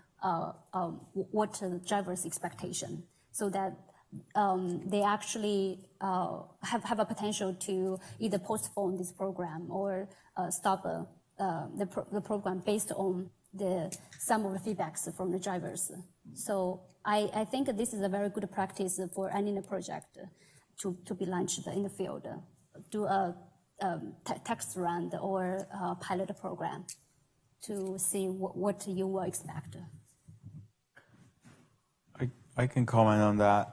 what the driver's expectation, so that they actually have a potential to either postpone this program or stop the program based on some of the feedbacks from the drivers. So I think this is a very good practice for any project to be launched in the field. Do a test run or a pilot program to see what you will expect. I can comment on that.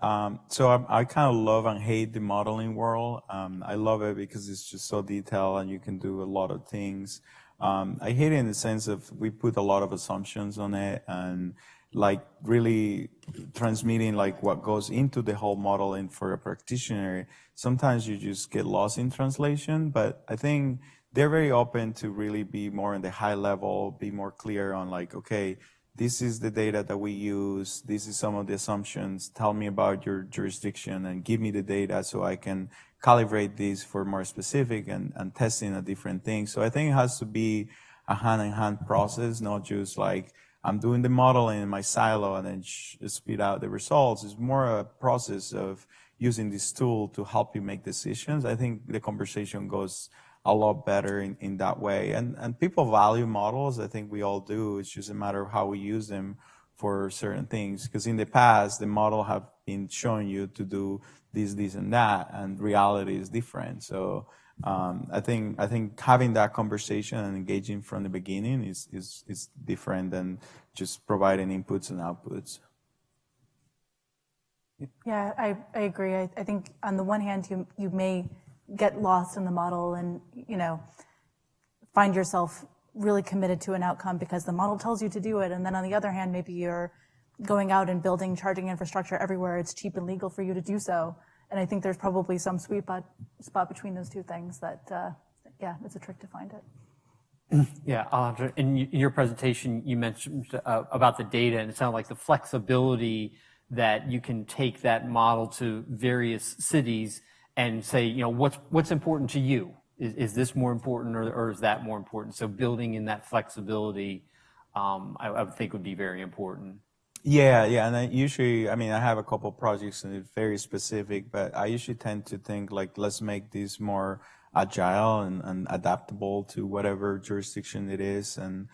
So I kind of love and hate the modeling world. I love it because it's just so detailed and you can do a lot of things. I hate it in the sense of we put a lot of assumptions on it and like really transmitting like what goes into the whole modeling for a practitioner. Sometimes you just get lost in translation, but I think they're very open to really be more in the high level, be more clear on like, okay, this is the data that we use. This is some of the assumptions. Tell me about your jurisdiction and give me the data so I can calibrate these for more specific and testing a different thing. So I think it has to be a hand-in-hand process, not just like I'm doing the modeling in my silo and then spit out the results. It's more a process of using this tool to help you make decisions. I think the conversation goes a lot better in that way. And people value models. I think we all do. It's just a matter of how we use them for certain things. Because in the past, the model have been showing you to do this, and that, and reality is different. So I think having that conversation and engaging from the beginning is different than just providing inputs and outputs. Yeah, I agree. I think on the one hand, you may get lost in the model and, you know, find yourself really committed to an outcome because the model tells you to do it. And then on the other hand, maybe you're going out and building charging infrastructure everywhere it's cheap and legal for you to do so. And I think there's probably some sweet spot between those two things that, yeah, it's a trick to find it. Yeah, Alejandra, in your presentation, you mentioned about the data, and it sounded like the flexibility that you can take that model to various cities and say, you know, what's important to you? Is this more important or is that more important? So building in that flexibility, I would think would be very important. Yeah, and I have a couple projects and it's very specific, but I usually tend to think like, let's make this more agile and adaptable to whatever jurisdiction it is. And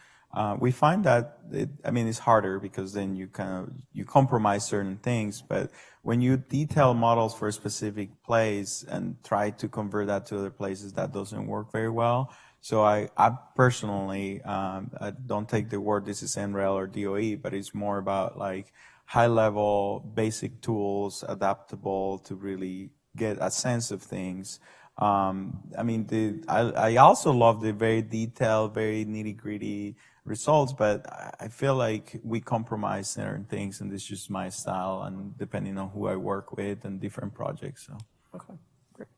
we find that it's harder because then you compromise certain things, but when you detail models for a specific place and try to convert that to other places, that doesn't work very well. So I personally, I don't take the word this is NREL or DOE, but it's more about like high level basic tools, adaptable to really get a sense of things. I also love the very detailed, very nitty gritty results, but I feel like we compromise certain things, and this is just my style, and depending on who I work with and different projects. So. Okay, great.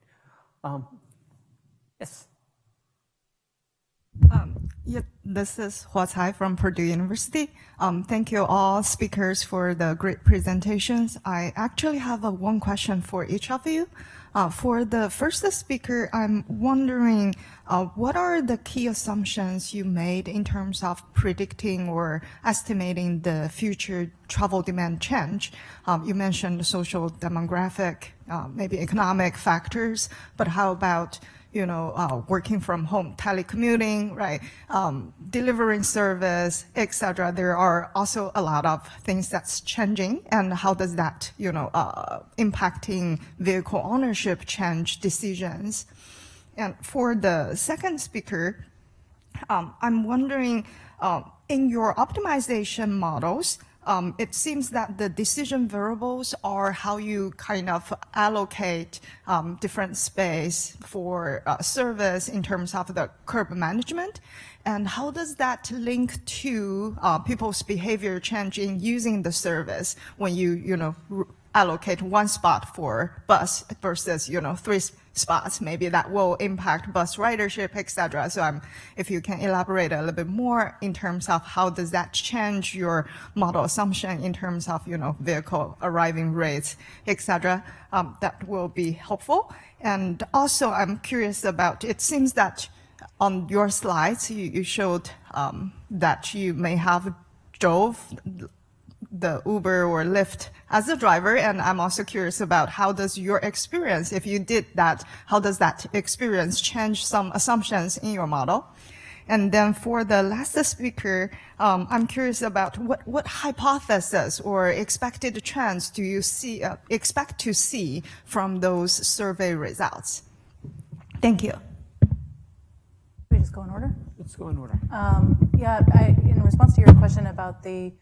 Yes. This is Hua Cai from Purdue University. Thank you all speakers for the great presentations. I actually have one question for each of you. For the first speaker, I'm wondering what are the key assumptions you made in terms of predicting or estimating the future travel demand change? You mentioned social demographic, maybe economic factors, but how about working from home, telecommuting, right, delivering service, etc. There are also a lot of things that's changing, and how does that, impacting vehicle ownership change decisions? And for the second speaker, I'm wondering, in your optimization models, it seems that the decision variables are how you kind of allocate different space for service in terms of the curb management. And how does that link to people's behavior change in using the service when you allocate one spot for bus versus, 3 spots? Maybe that will impact bus ridership, etc. So if you can elaborate a little bit more in terms of how does that change your model assumption in terms of, vehicle arriving rates, etc., that will be helpful. And also I'm curious about, it seems that on your slides, you showed that you may have drove the Uber or Lyft as a driver, and I'm also curious about how does your experience, if you did that, how does that experience change some assumptions in your model? And then for the last speaker, I'm curious about what hypothesis or expected trends do you expect to see from those survey results? Thank you. We just go in order? Let's go in order. In response to your question about the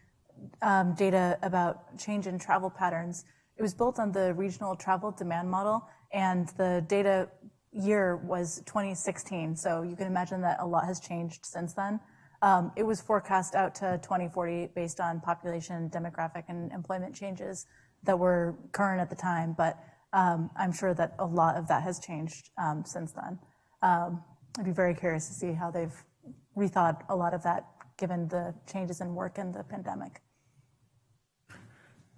data about change in travel patterns, it was built on the regional travel demand model, and the data year was 2016. So you can imagine that a lot has changed since then. It was forecast out to 2040 based on population, demographic, and employment changes that were current at the time, but I'm sure that a lot of that has changed since then. I'd be very curious to see how they've rethought a lot of that given the changes in work and the pandemic.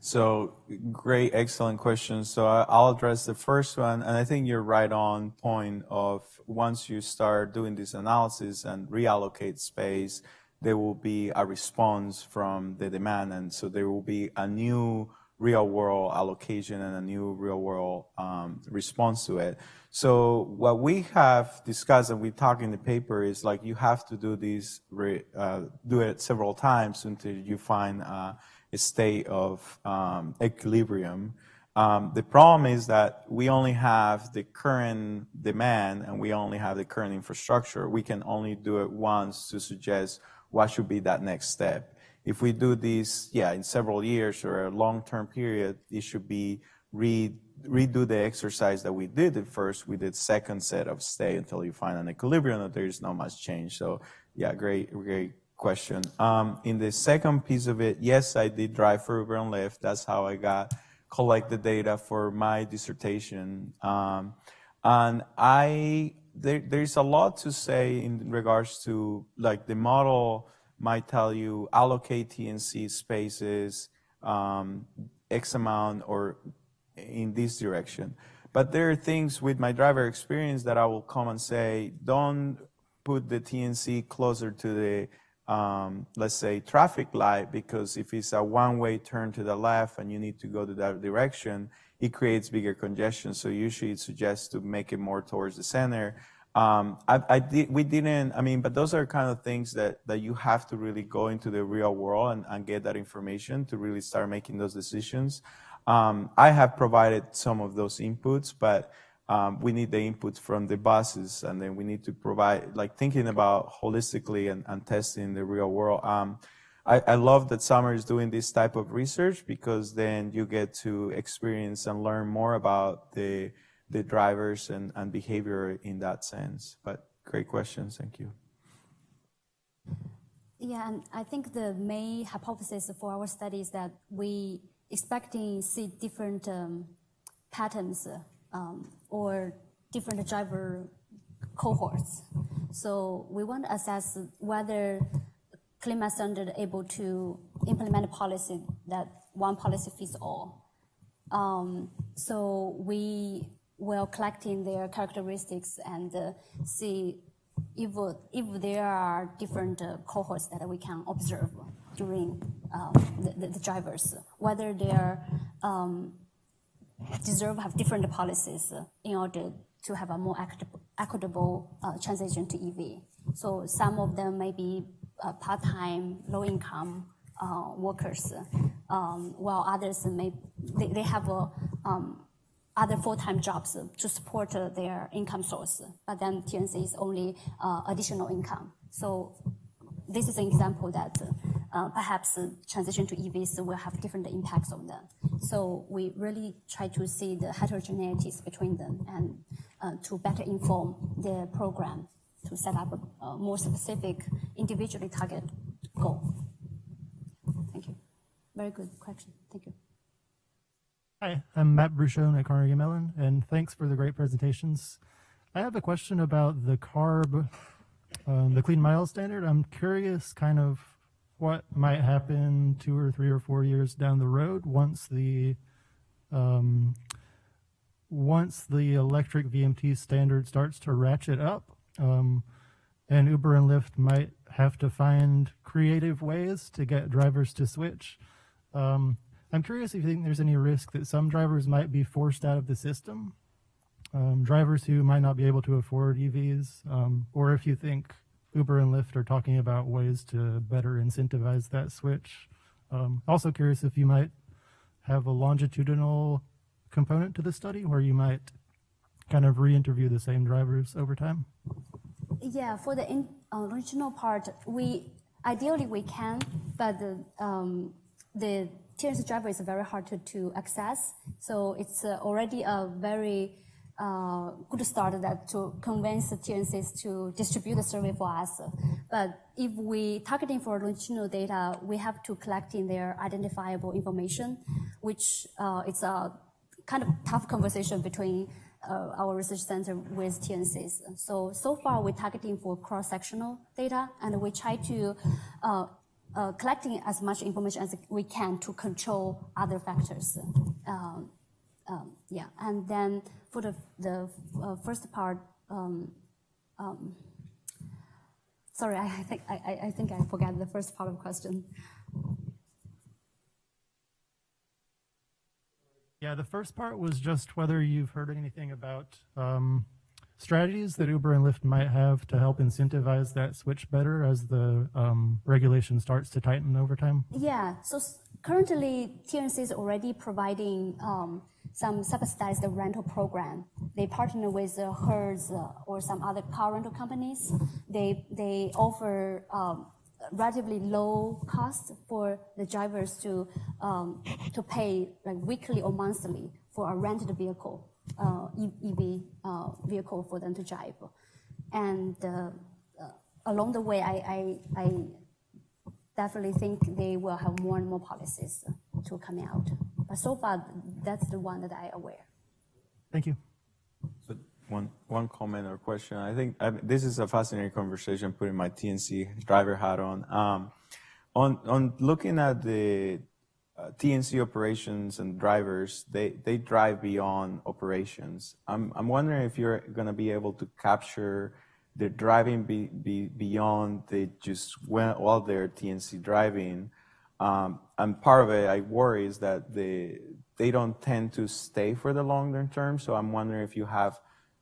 So great, excellent questions. So I'll address the first one, and I think you're right on point of once you start doing this analysis and reallocate space, there will be a response from the demand, and so there will be a new real-world allocation and a new real-world response to it. So what we have discussed and we talk in the paper is like you have to do this, do it several times until you find a state of equilibrium. The problem is that we only have the current demand and we only have the current infrastructure. We can only do it once to suggest what should be that next step. If we do this, in several years or a long-term period, it should be redo the exercise that we did at first. We did second set of state until you find an equilibrium that there is not much change. So great question. In the second piece of it, yes, I did drive for Uber and Lyft. That's how I collect the data for my dissertation. And there's a lot to say in regards to like the model might tell you allocate TNC spaces X amount or in this direction. But there are things with my driver experience that I will come and say, don't put the TNC closer to the let's say traffic light, because if it's a one-way turn to the left and you need to go to that direction, it creates bigger congestion. So usually it suggests to make it more towards the center. But those are kind of things that you have to really go into the real world and get that information to really start making those decisions. I have provided some of those inputs, but we need the inputs from the buses, and then we need to provide, like thinking about holistically and testing the real world. I love that Summer is doing this type of research because then you get to experience and learn more about the drivers and behavior in that sense. But great questions, thank you. Yeah, and I think the main hypothesis for our study is that we expecting see different patterns or different driver cohorts. So we want to assess whether climate standard able to implement a policy that one policy fits all. So we will collecting their characteristics and see if there are different cohorts that we can observe during the drivers, whether they are deserve have different policies in order to have a more equitable transition to EV. So some of them may be part-time, low-income workers, while others they have other full-time jobs to support their income source. But then TNC is only additional income. So this is an example that perhaps transition to EVs will have different impacts on them. So we really try to see the heterogeneities between them and to better inform the program to set up a more specific, individually targeted goal. Thank you. Very good question. Thank you. Hi, I'm Matt Bruchon at Carnegie Mellon, and thanks for the great presentations. I have a question about the CARB, the Clean Miles Standard. I'm curious kind of what might happen 2 or 3 or 4 years down the road once the electric VMT standard starts to ratchet up, and Uber and Lyft might have to find creative ways to get drivers to switch. I'm curious if you think there's any risk that some drivers might be forced out of the system, drivers who might not be able to afford EVs, or if you think Uber and Lyft are talking about ways to better incentivize that switch. Also curious if you might have a longitudinal component to the study where you might kind of re-interview the same drivers over time. Yeah, for the original part, ideally we can, but the TNC driver is very hard to access. So it's already a very good start to convince the TNCs to distribute the survey for us. But if we targeting for longitudinal data, we have to collect in their identifiable information, which it's a kind of tough conversation between our research center with TNCs. So far we're targeting for cross-sectional data, and we try to collecting as much information as we can to control other factors. Yeah, and then for the first part, sorry, I think I forgot the first part of the question. Yeah, the first part was just whether you've heard anything about strategies that Uber and Lyft might have to help incentivize that switch better as the regulation starts to tighten over time? Yeah, so currently TNC is already providing some subsidized rental program. They partner with Hertz or some other car rental companies. They offer relatively low cost for the drivers to pay like weekly or monthly for a rented vehicle. EV vehicle for them to drive. And along the way, I definitely think they will have more and more policies to come out. But so far, that's the one that I aware. Thank you. So one comment or question. I think this is a fascinating conversation, putting my TNC driver hat on. On looking at the TNC operations and drivers, they drive beyond operations. I'm wondering if you're going to be able to capture the driving beyond the just while they're TNC driving. And part of it, I worry, is that they don't tend to stay for the longer term. So I'm wondering if you have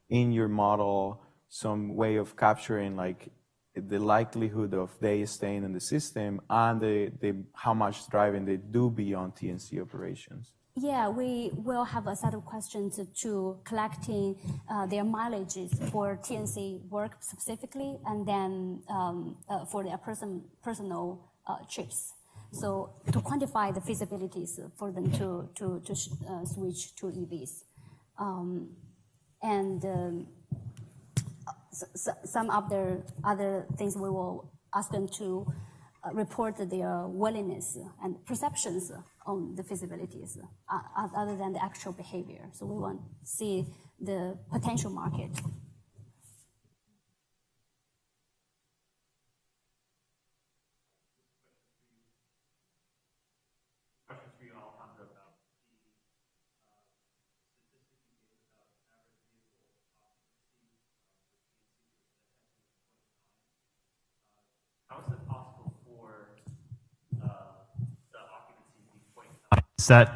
in your model some way of capturing like the likelihood of they staying in the system and the how much driving they do beyond TNC operations. Yeah, we will have a set of questions to collecting their mileages for TNC work specifically, and then for their personal trips. So to quantify the feasibilities for them to switch to EVs. Some other things we will ask them to report their willingness and perceptions on the feasibilities other than the actual behavior. So we want to see the potential market. How is it possible for the occupancy to be 0.9 set?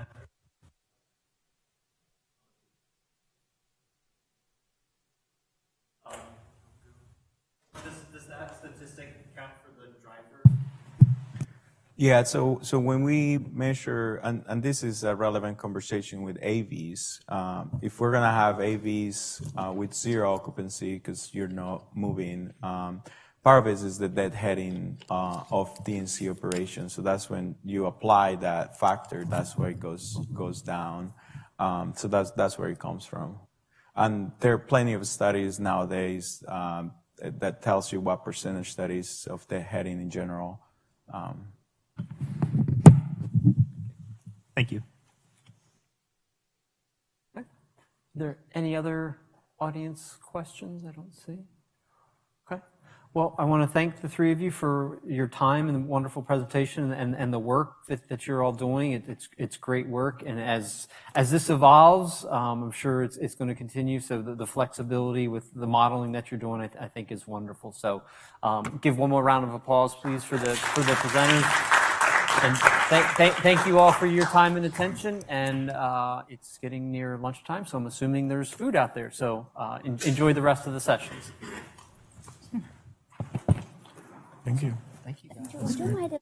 statistic account for the driver? Yeah, so when we measure, and this is a relevant conversation with AVs, if we're gonna have AVs with zero occupancy because you're not moving, part of it is the deadheading of DNC operations. So that's when you apply that factor, that's where it goes down. So that's where it comes from. And there are plenty of studies nowadays that tells you what percentage that is of deadheading in general. Thank you. Okay. Are there any other audience questions? I don't see. Okay. Well, I want to thank the three of you for your time and the wonderful presentation and the work that you're all doing. It's great work, and as this evolves, I'm sure it's going to continue. So the flexibility with the modeling that you're doing, I think, is wonderful. So give one more round of applause, please, for the presenters. And thank you all for your time and attention. And it's getting near lunchtime, so I'm assuming there's food out there. So enjoy the rest of the sessions. Thank you. Thank you, guys. Would you mind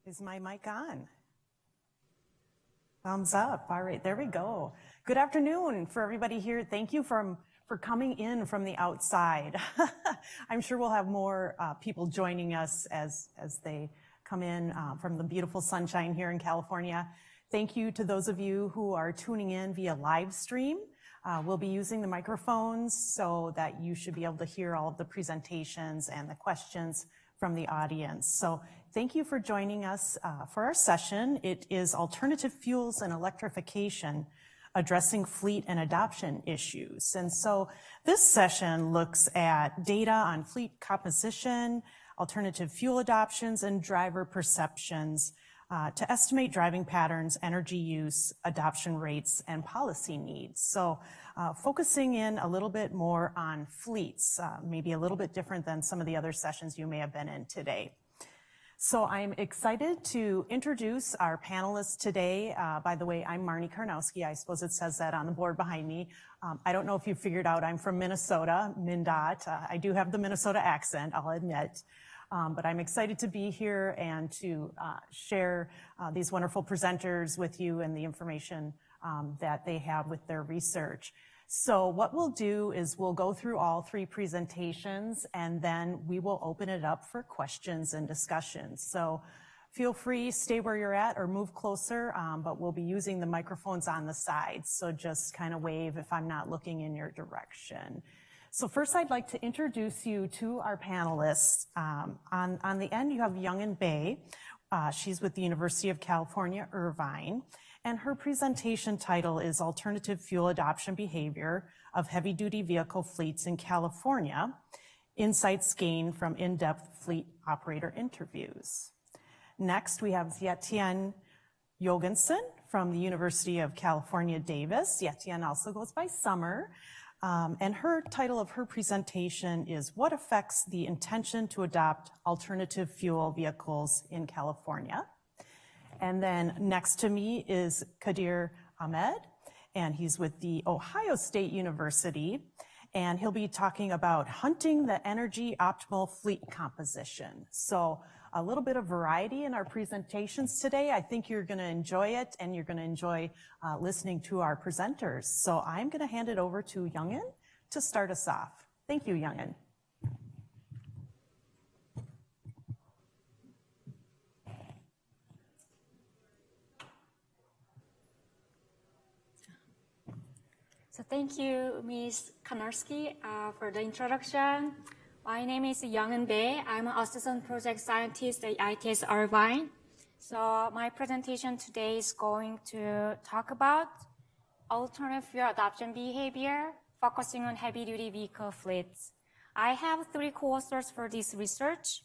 Is my mic on? Thumbs up. All right, there we go. Good afternoon for everybody here. Thank you for coming in from the outside. I'm sure we'll have more people joining us as they come in from the beautiful sunshine here in California. Thank you to those of you who are tuning in via live stream. We'll be using the microphones so that you should be able to hear all of the presentations and the questions from the audience. So thank you for joining us for our session. It is Alternative Fuels and Electrification, Addressing Fleet and Adoption Issues. And so this session looks at data on fleet composition, alternative fuel adoptions, and driver perceptions to estimate driving patterns, energy use, adoption rates, and policy needs. So focusing in a little bit more on fleets, maybe a little bit different than some of the other sessions you may have been in today. So I'm excited to introduce our panelists today. By the way, I'm Marnie Karnowski. I suppose it says that on the board behind me. I don't know if you figured out I'm from Minnesota, MnDOT. I do have the Minnesota accent, I'll admit. But I'm excited to be here and to share these wonderful presenters with you and the information that they have with their research. So what we'll do is we'll go through all three presentations and then we will open it up for questions and discussions. So feel free, stay where you're at or move closer, but we'll be using the microphones on the sides. So just kind of wave if I'm not looking in your direction. So first I'd like to introduce you to our panelists. On the end you have Young-In Bae. She's with the University of California, Irvine. And her presentation title is Alternative Fuel Adoption Behavior of Heavy-Duty Vehicle Fleets in California, Insights Gained from In-Depth Fleet Operator Interviews. Next, we have Zetien Jorgensen from the University of California, Davis. Zetien also goes by Summer. And her title of her presentation is What Affects the Intention to Adopt Alternative Fuel Vehicles in California? And then next to me is Kadir Ahmed, and he's with the Ohio State University, and he'll be talking about hunting the energy optimal fleet composition. So a little bit of variety in our presentations today. I think you're gonna enjoy it, and you're gonna enjoy listening to our presenters. So I'm gonna hand it over to Young-In to start us off. Thank you, Young-In. So thank you, Ms. Karnowski, for the introduction. My name is Young-In Bae. I'm an assistant project scientist at ITS Irvine. So my presentation today is going to talk about alternative fuel adoption behavior, focusing on heavy-duty vehicle fleets. I have three co-authors for this research.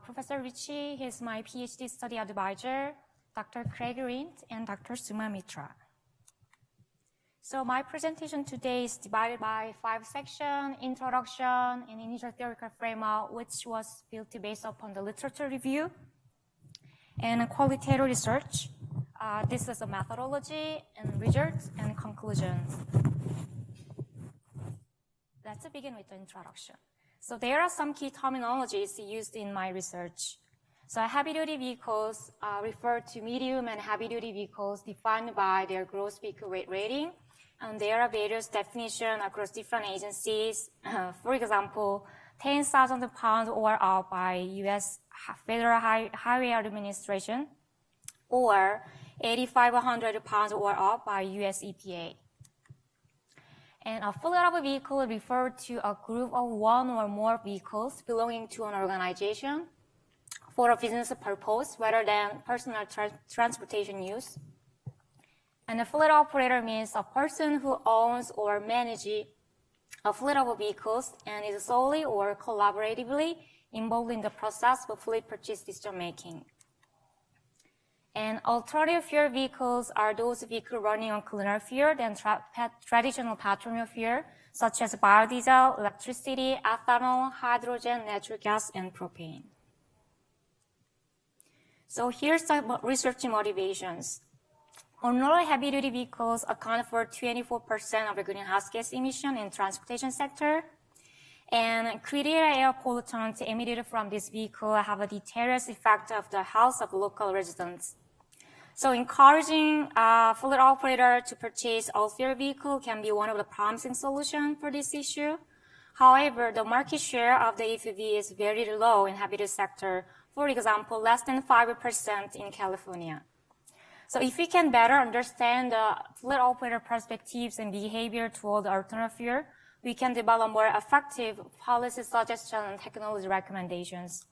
Professor Richie, he's my PhD study advisor, Dr. Craig Rindt, and Dr. Suma Mitra. So my presentation today is divided by 5 sections: introduction and initial theoretical framework, which was built based upon the literature review, and qualitative research. This is a methodology and results and conclusions. Let's begin with the introduction. So there are some key terminologies used in my research. So heavy-duty vehicles refer to medium and heavy-duty vehicles defined by their gross vehicle weight rating. And there are various definitions across different agencies. For example, 10,000 pounds or up by U.S. Federal Highway Administration, or 8,500 pounds or up by U.S. EPA. And a fleet of a vehicle refers to a group of one or more vehicles belonging to an organization for a business purpose rather than personal transportation use. And a fleet operator means a person who owns or manages a fleet of vehicles and is solely or collaboratively involved in the process of fleet purchase decision-making. And alternative fuel vehicles are those vehicles running on cleaner fuel than traditional petroleum fuel, such as biodiesel, electricity, ethanol, hydrogen, natural gas, and propane. So here's the research motivations. On-road heavy-duty vehicles account for 24% of the greenhouse gas emission in transportation sector, And critical air pollutants emitted from this vehicle have a deleterious effect of the health of local residents. So encouraging fleet operator to purchase all-fuel vehicle can be one of the promising solutions for this issue. However, the market share of the AFV is very low in heavy-duty sector. For example, less than 5% in California. So if we can better understand the fleet operator perspectives and behavior toward alternative fuel, we can develop more effective policy suggestions and technology recommendations.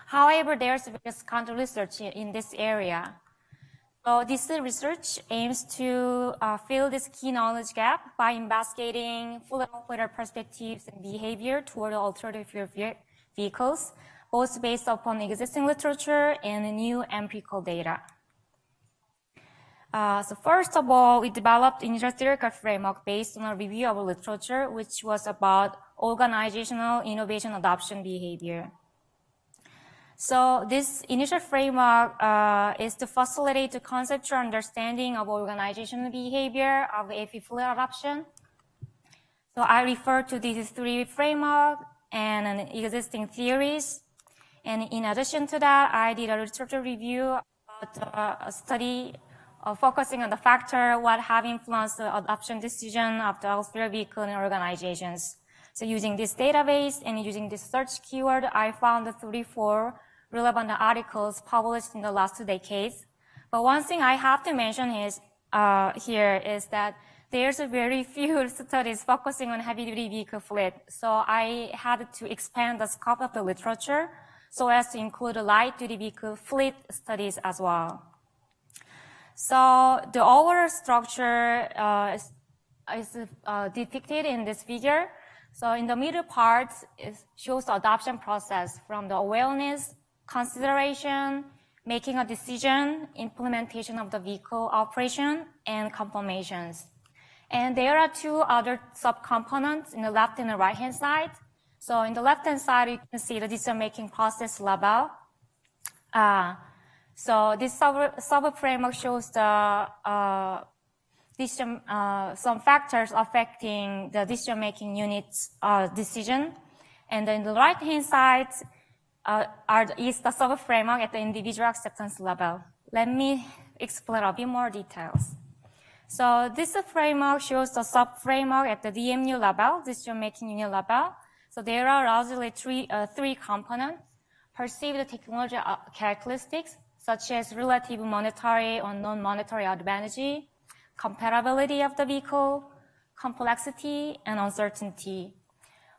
However, there's various counter research in this area. So this research aims to fill this key knowledge gap by investigating fleet operator perspectives and behavior toward alternative fuel vehicles, both based upon existing literature and new empirical data. So first of all, we developed initial theoretical framework based on a review of literature, which was about organizational innovation adoption behavior. So this initial framework is to facilitate the conceptual understanding of organizational behavior of AFV fleet adoption. So I refer to these three frameworks and existing theories. And in addition to that, I did a literature review about a study focusing on the factor what have influenced the adoption decision of the all-fuel vehicle in organizations. So using this database and using this search keyword, I found 34 relevant articles published in the last 2 decades. But one thing I have to mention is here is that there's very few studies focusing on heavy-duty vehicle fleet. So I had to expand the scope of the literature so as to include light-duty vehicle fleet studies as well. So the overall structure is depicted in this figure. So in the middle part, it shows the adoption process from the awareness, consideration, making a decision, implementation of the vehicle operation, and confirmations. And there are two other subcomponents in the left and the right-hand side. So in the left-hand side, you can see the decision-making process level. So this sub-framework shows the some factors affecting the decision-making unit's decision. And then the right-hand side is the sub-framework at the individual acceptance level. Let me explain a bit more details. So this framework shows the sub-framework at the DMU level, decision-making unit level. So there are largely three components: perceived technology characteristics, such as relative monetary or non-monetary advantage, compatibility of the vehicle, complexity, and uncertainty.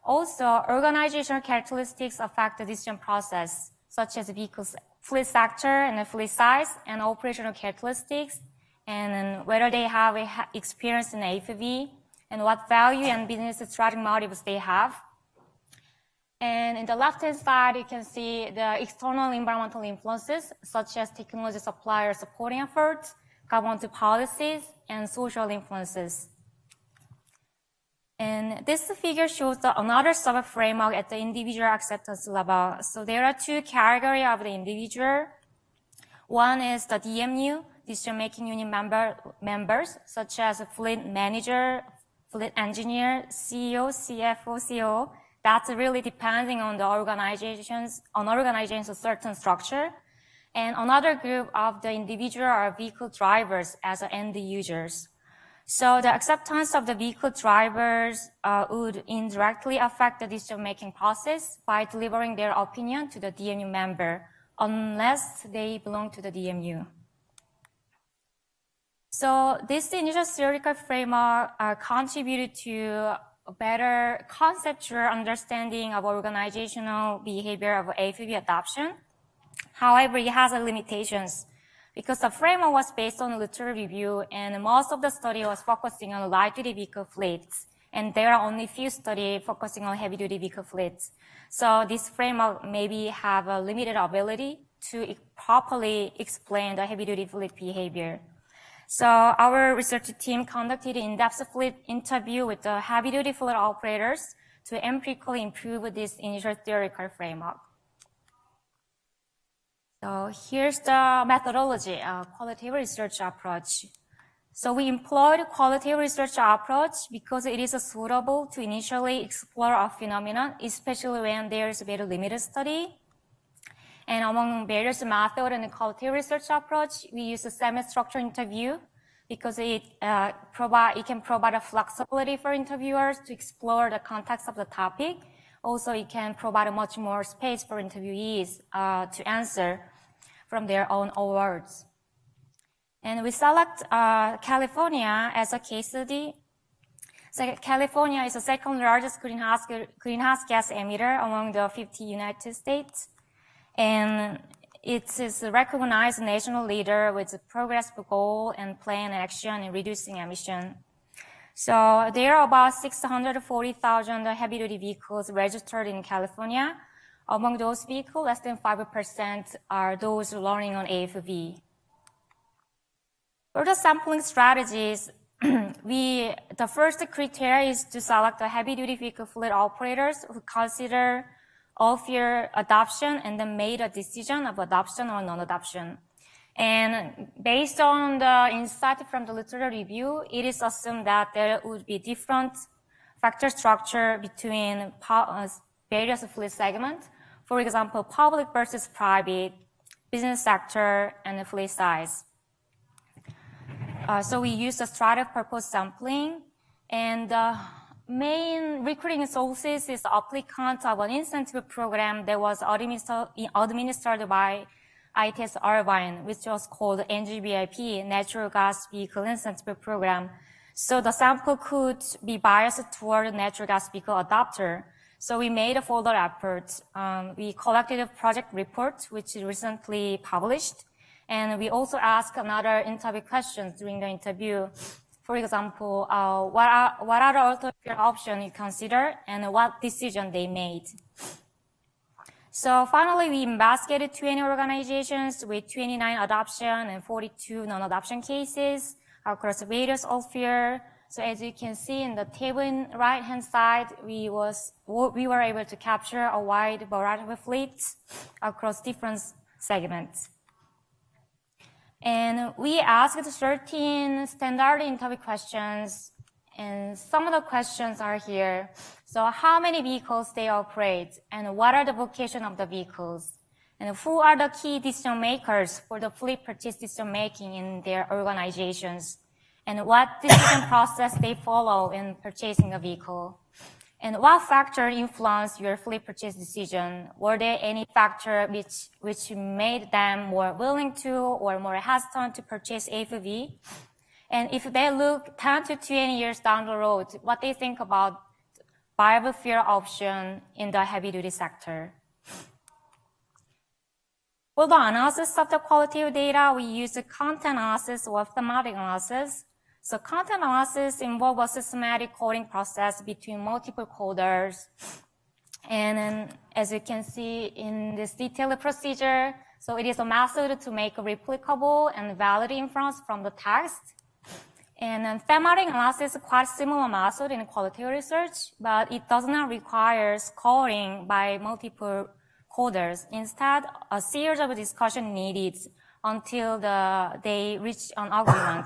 Also, organizational characteristics affect the decision process, such as vehicle's fleet sector and the fleet size, and operational characteristics, and whether they have experience in AFV, and what value and business strategic motives they have. And in the left-hand side, you can see the external environmental influences, such as technology supplier supporting efforts, government policies, and social influences. And this figure shows another sub-framework at the individual acceptance level. So there are two categories of the individual. One is the DMU, decision-making unit members, such as a fleet manager, fleet engineer, CEO, CFO, COO. That's really depending on the organization's certain structure. And another group of the individual are vehicle drivers as end users. So the acceptance of the vehicle drivers would indirectly affect the decision-making process by delivering their opinion to the DMU member, unless they belong to the DMU. So this initial theoretical framework contributed to a better conceptual understanding of organizational behavior of AFV adoption. However, it has limitations because the framework was based on literature review and most of the study was focusing on light-duty vehicle fleets. And there are only few studies focusing on heavy-duty vehicle fleets. So this framework maybe have a limited ability to properly explain the heavy-duty fleet behavior. So our research team conducted an in-depth fleet interview with the heavy-duty fleet operators to empirically improve this initial theoretical framework. So here's the methodology, qualitative research approach. So we employed a qualitative research approach because it is suitable to initially explore a phenomenon, especially when there is a very limited study. And among various methods in the qualitative research approach, we use a semi-structured interview because it can provide a flexibility for interviewers to explore the context of the topic. Also, it can provide a much more space for interviewees to answer from their own words. And we select California as a case study. So California is the second largest greenhouse gas emitter among the 50 United States. And it is a recognized national leader with a progressive goal and plan and action in reducing emission. So there are about 640,000 heavy-duty vehicles registered in California. Among those vehicles, less than 5% are those running on AFV. For the sampling strategies, the first criteria is to select the heavy-duty vehicle fleet operators who consider all-fuel adoption and then made a decision of adoption or non-adoption. And based on the insight from the literature review, it is assumed that there would be different factor structure between various fleet segments. For example, public versus private, business sector, and the fleet size. So we use the strata purpose sampling, and the main recruiting sources is the applicant of an incentive program that was administered by ITS Irvine, which was called NGVIP, Natural Gas Vehicle Incentive Program. So the sample could be biased toward natural gas vehicle adopter. So we made a further effort. We collected a project report, which is recently published. And we also asked another interview questions during the interview. For example, what are the alternative options you consider and what decision they made? So finally, we investigated 20 organizations with 29 adoption and 42 non-adoption cases across various all-fuel. So as you can see in the table in right-hand side, we were able to capture a wide variety of fleets across different segments. And we asked 13 standard interview questions, and some of the questions are here. So how many vehicles they operate, and what are the vocation of the vehicles? And who are the key decision makers for the fleet purchase decision making in their organizations? And what decision process they follow in purchasing a vehicle? And what factor influenced your fleet purchase decision? Were there any factor which made them more willing to or more hesitant to purchase AFV? And if they look 10 to 20 years down the road, what they think about viable fuel option in the heavy-duty sector? For the analysis of the qualitative data, we use a content analysis or thematic analysis. So content analysis involves a systematic coding process between multiple coders. And then, as you can see in this detailed procedure, so it is a method to make a replicable and valid inference from the text. And then thematic analysis is quite similar method in qualitative research, but it does not require scoring by multiple coders. Instead, a series of discussion needed until they reach an agreement.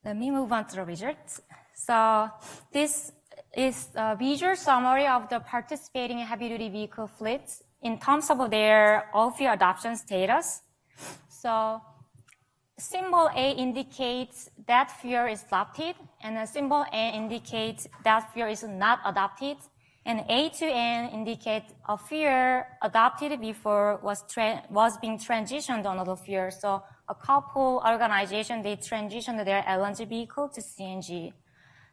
Let me move on to the results. So this is a visual summary of the participating heavy-duty vehicle fleets in terms of their all-fuel adoption status. So symbol A indicates that fuel is adopted, and the symbol A indicates that fuel is not adopted, and A to N indicate a fuel adopted before was being transitioned to another fuel. So a couple organizations, they transitioned their LNG vehicle to CNG.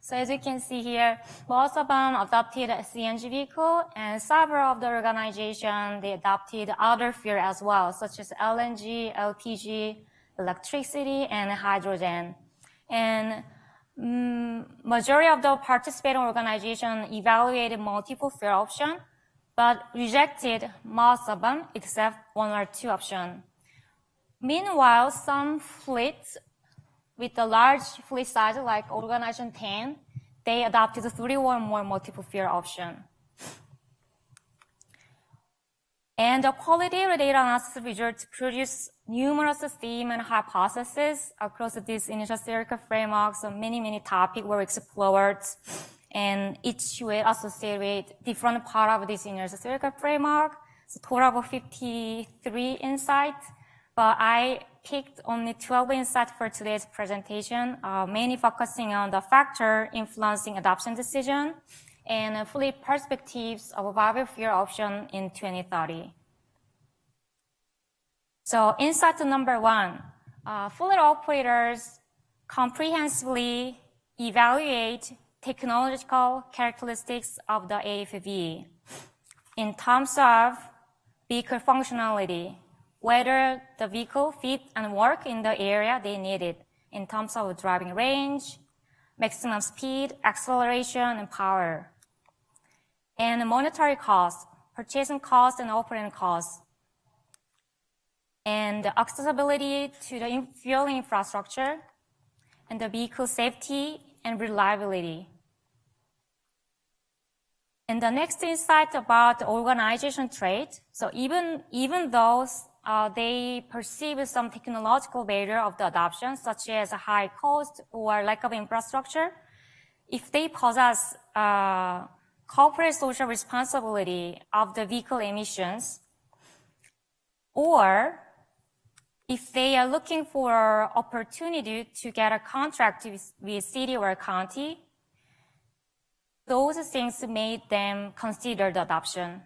So as you can see here, most of them adopted a CNG vehicle, and several of the organizations, they adopted other fuel as well, such as LNG, LPG, electricity, and hydrogen. And majority of the participating organizations evaluated multiple fuel options, but rejected most of them except one or two options. Meanwhile, some fleets with a large fleet size, like Organization 10, they adopted 3 or more multiple fuel options. And the qualitative data analysis results produce numerous themes and hypotheses across this initial theoretical framework. So many topics were explored, and each way associated with different part of this initial theoretical framework. So total of 53 insights, but I picked only 12 insights for today's presentation, mainly focusing on the factor influencing adoption decision and fleet perspectives of viable fuel option in 2030. So insight number 1, fleet operators comprehensively evaluate technological characteristics of the AFV in terms of vehicle functionality, whether the vehicle fit and work in the area they needed in terms of driving range, maximum speed, acceleration, and power. And monetary costs, purchasing costs and operating costs, and the accessibility to the fueling infrastructure, and the vehicle safety and reliability. And the next insight about the organization trait. So even though they perceive some technological barrier of the adoption, such as a high cost or lack of infrastructure, if they possess corporate social responsibility of the vehicle emissions, or if they are looking for opportunity to get a contract with city or county, those things made them consider the adoption.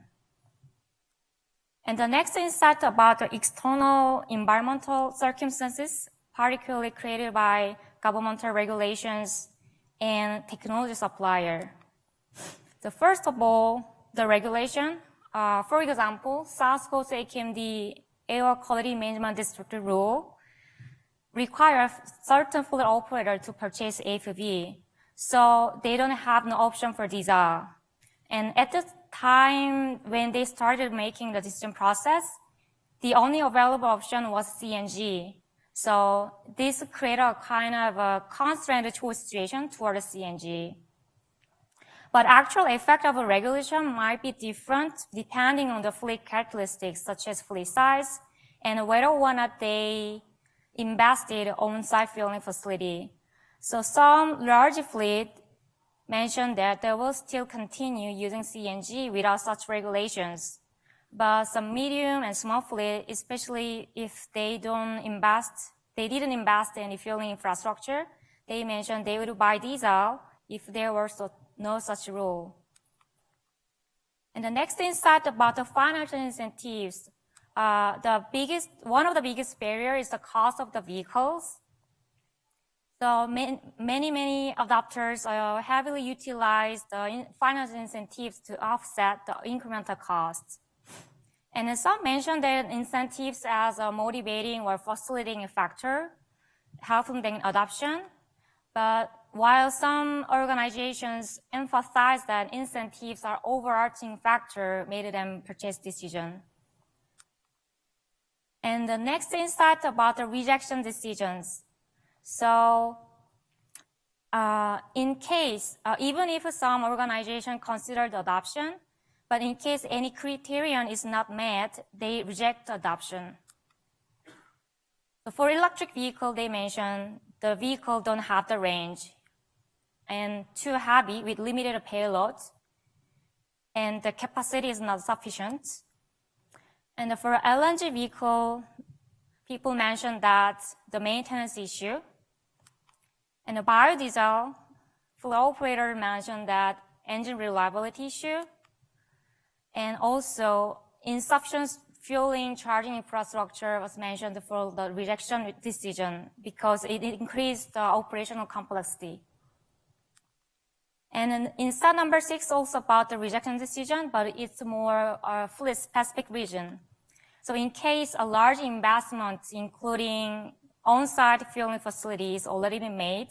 And the next insight about the external environmental circumstances, particularly created by governmental regulations and technology supplier. So first of all, the regulation. For example, South Coast AKMD Air Quality Management District rule requires certain fleet operator to purchase AFV. So they don't have no option for diesel. And at the time when they started making the decision process, the only available option was CNG. So this created a kind of a constrained choice situation toward CNG. But actual effect of a regulation might be different depending on the fleet characteristics, such as fleet size and whether or not they invested on-site fueling facility. So some large fleet mentioned that they will still continue using CNG without such regulations. But some medium and small fleet, especially if they didn't invest in fueling infrastructure, they mentioned they would buy diesel if there were no such rule. And the next insight about the financial incentives, one of the biggest barriers is the cost of the vehicles. So many adopters heavily utilize the financial incentives to offset the incremental costs. And some mentioned that incentives as a motivating or facilitating factor, helping them adoption. But while some organizations emphasize that incentives are overarching factor made them purchase decision. And the next insight about the rejection decisions. So in case, even if some organization considered adoption, but in case any criterion is not met, they reject adoption. So for electric vehicle, they mentioned the vehicle don't have the range and too heavy with limited payload, and the capacity is not sufficient. And for LNG vehicle, people mentioned that the maintenance issue. And the biodiesel, flow operator mentioned that engine reliability issue. And also insufficient fueling charging infrastructure was mentioned for the rejection decision because it increased the operational complexity. And then insight number 6 also about the rejection decision, but it's more fleet specific region. So in case a large investment, including on-site fueling facilities already been made,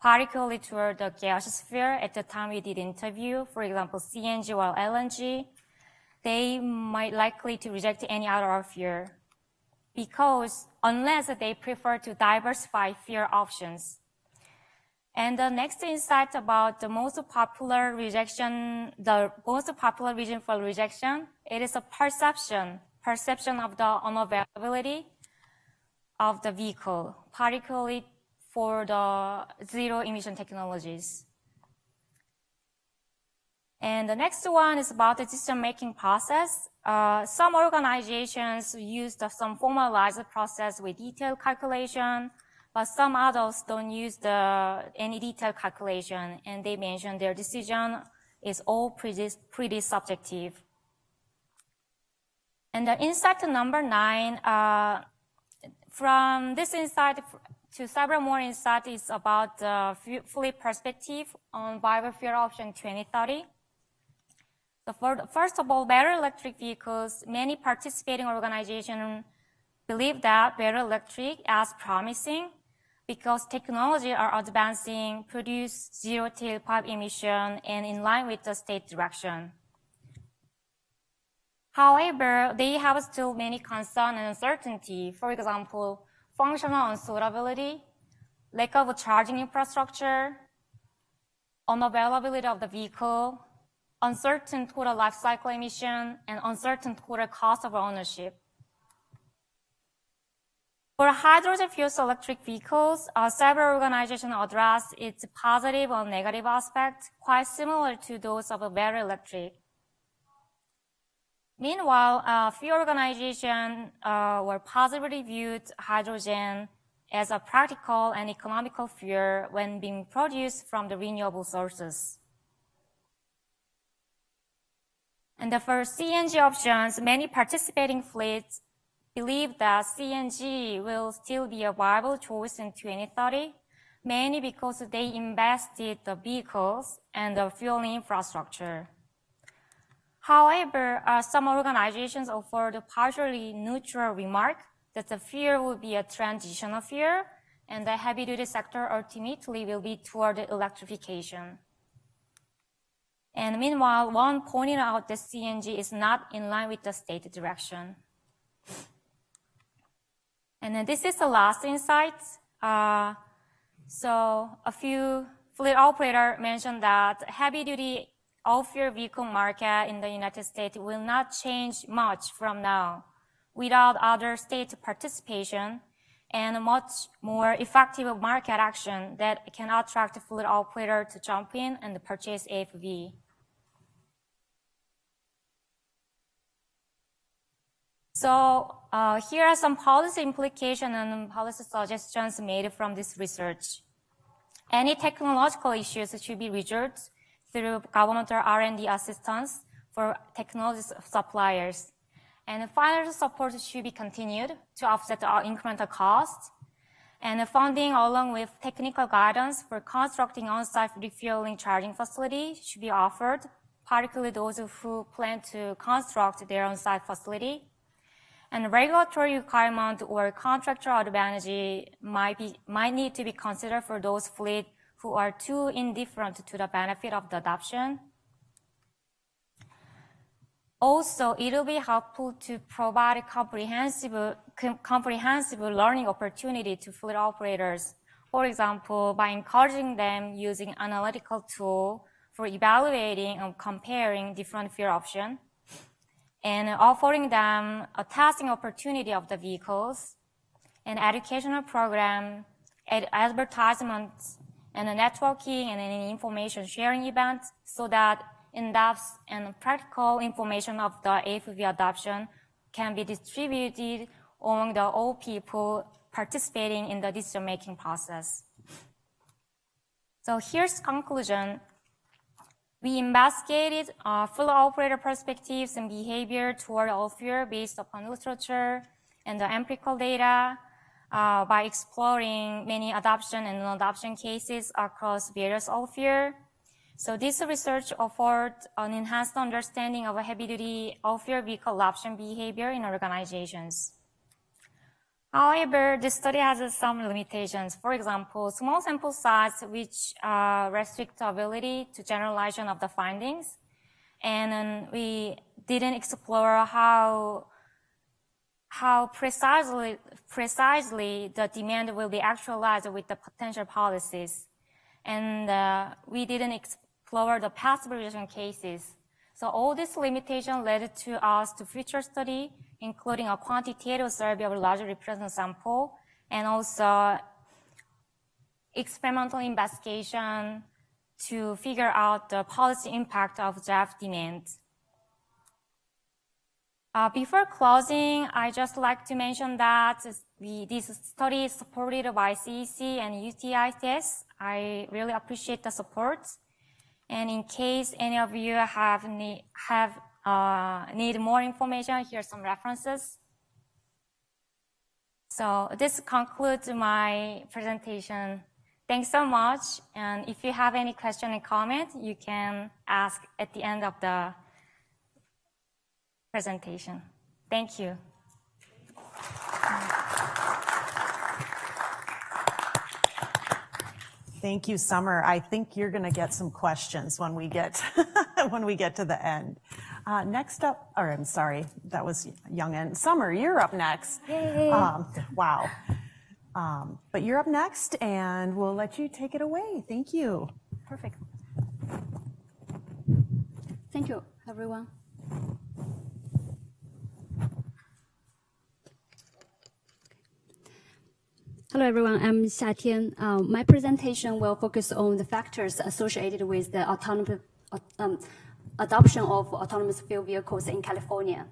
particularly toward the gaseous fuel at the time we did interview, for example, CNG or LNG, they might likely to reject any other fuel because unless they prefer to diversify fuel options. And the next insight about the most popular rejection, the most popular reason for rejection, it is a perception of the unavailability of the vehicle, particularly for the zero emission technologies. And the next one is about the decision-making process. Some organizations use some formalized process with detailed calculation, but some others don't use any detailed calculation, and they mention their decision is all pretty subjective. And the insight number 9, from this insight to several more insights is about the fleet perspective on viable fuel option 2030. So first of all, battery electric vehicles, many participating organizations believe that battery electric as promising because technology are advancing, produce zero tailpipe emission, and in line with the state direction. However, they have still many concerns and uncertainty. For example, functional unsuitability, lack of charging infrastructure, unavailability of the vehicle, uncertain total life cycle emission, and uncertain total cost of ownership. For hydrogen fuel cell electric vehicles, several organizations address its positive or negative aspects, quite similar to those of a battery electric. Meanwhile, a few organizations were positively viewed hydrogen as a practical and economical fuel when being produced from the renewable sources. And for CNG options, many participating fleets believe that CNG will still be a viable choice in 2030, mainly because they invested the vehicles and the fueling infrastructure. However, some organizations offer the partially neutral remark that the fuel will be a transitional fuel and the heavy-duty sector ultimately will be toward electrification. And meanwhile, one pointed out that CNG is not in line with the state direction. And then this is the last insight. So a few fleet operators mentioned that heavy-duty off-fuel vehicle market in the United States will not change much from now without other state participation and much more effective market action that can attract the fleet operator to jump in and purchase AFV. So here are some policy implications and policy suggestions made from this research. Any technological issues should be resolved through governmental R&D assistance for technology suppliers. And financial support should be continued to offset our incremental costs. And funding along with technical guidance for constructing on-site refueling charging facility should be offered, particularly those who plan to construct their on-site facility. And regulatory requirement or contractual advantage might need to be considered for those fleets who are too indifferent to the benefit of the adoption. Also, it will be helpful to provide a comprehensive learning opportunity to fleet operators. For example, by encouraging them using analytical tool for evaluating and comparing different fuel options, and offering them a testing opportunity of the vehicles, an educational program, advertisements, and a networking and an information sharing event so that in-depth and practical information of the AFV adoption can be distributed among all people participating in the decision-making process. So here's conclusion. We investigated fuel operator perspectives and behavior toward all-fuel based upon literature and the empirical data by exploring many adoption and non-adoption cases across various all-fuel. So this research offered an enhanced understanding of a heavy-duty all-fuel vehicle adoption behavior in organizations. However, this study has some limitations. For example, small sample size which restrict the ability to generalization of the findings. And we didn't explore how precisely the demand will be actualized with the potential policies. and we didn't explore the possible relation cases. So all this limitation led to us to future study, including a quantitative survey of a larger representative sample, and also experimental investigation to figure out the policy impact of draft demand. Before closing, I just like to mention that this study is supported by CEC and UTITS. I really appreciate the support. And in case any of you need more information, here's some references. So this concludes my presentation. Thanks so much. And if you have any question and comment, you can ask at the end of the presentation. Thank you. Thank you, Summer. I think you're going to get some questions when we get when we get to the end. Next up, or I'm sorry, that was Young and Summer. You're up next. Yay. Wow. But you're up next, and we'll let you take it away. Thank you. Perfect. Thank you, everyone. Hello, everyone. I'm Xia Tian. My presentation will focus on the factors associated with the adoption of autonomous field vehicles in California.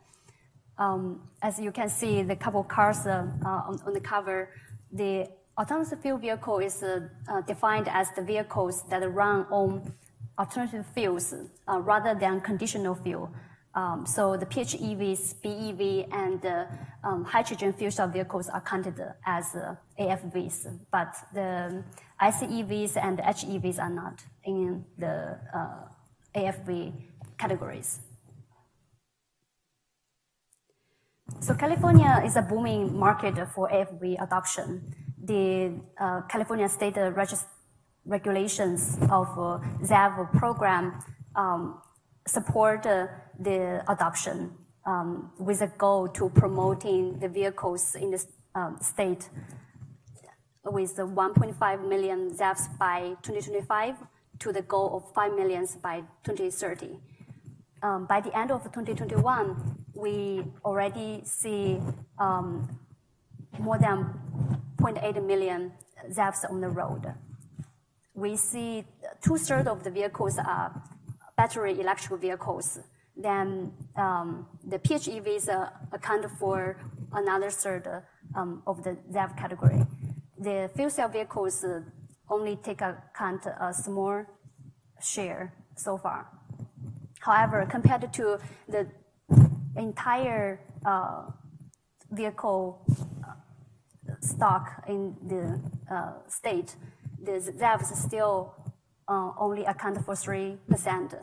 As you can see, the couple cars on the cover, the autonomous field vehicle is defined as the vehicles that run on alternative fuels rather than conditional fuel. So the PHEVs, BEV, and hydrogen fuel cell vehicles are counted as AFVs, but the ICEVs and HEVs are not in the AFV categories. So California is a booming market for AFV adoption. The California state regulations of ZEV program support the adoption with a goal to promoting the vehicles in the state with 1.5 million ZEVs by 2025 to the goal of 5 million by 2030. By the end of 2021, we already see more than 0.8 million ZEVs on the road. We see 2/3 of the vehicles are battery electric vehicles. Then the PHEVs account for another third of the ZEV category. The fuel cell vehicles only take account a small share so far. However, compared to the entire vehicle stock in the state, the ZEVs still only account for 3%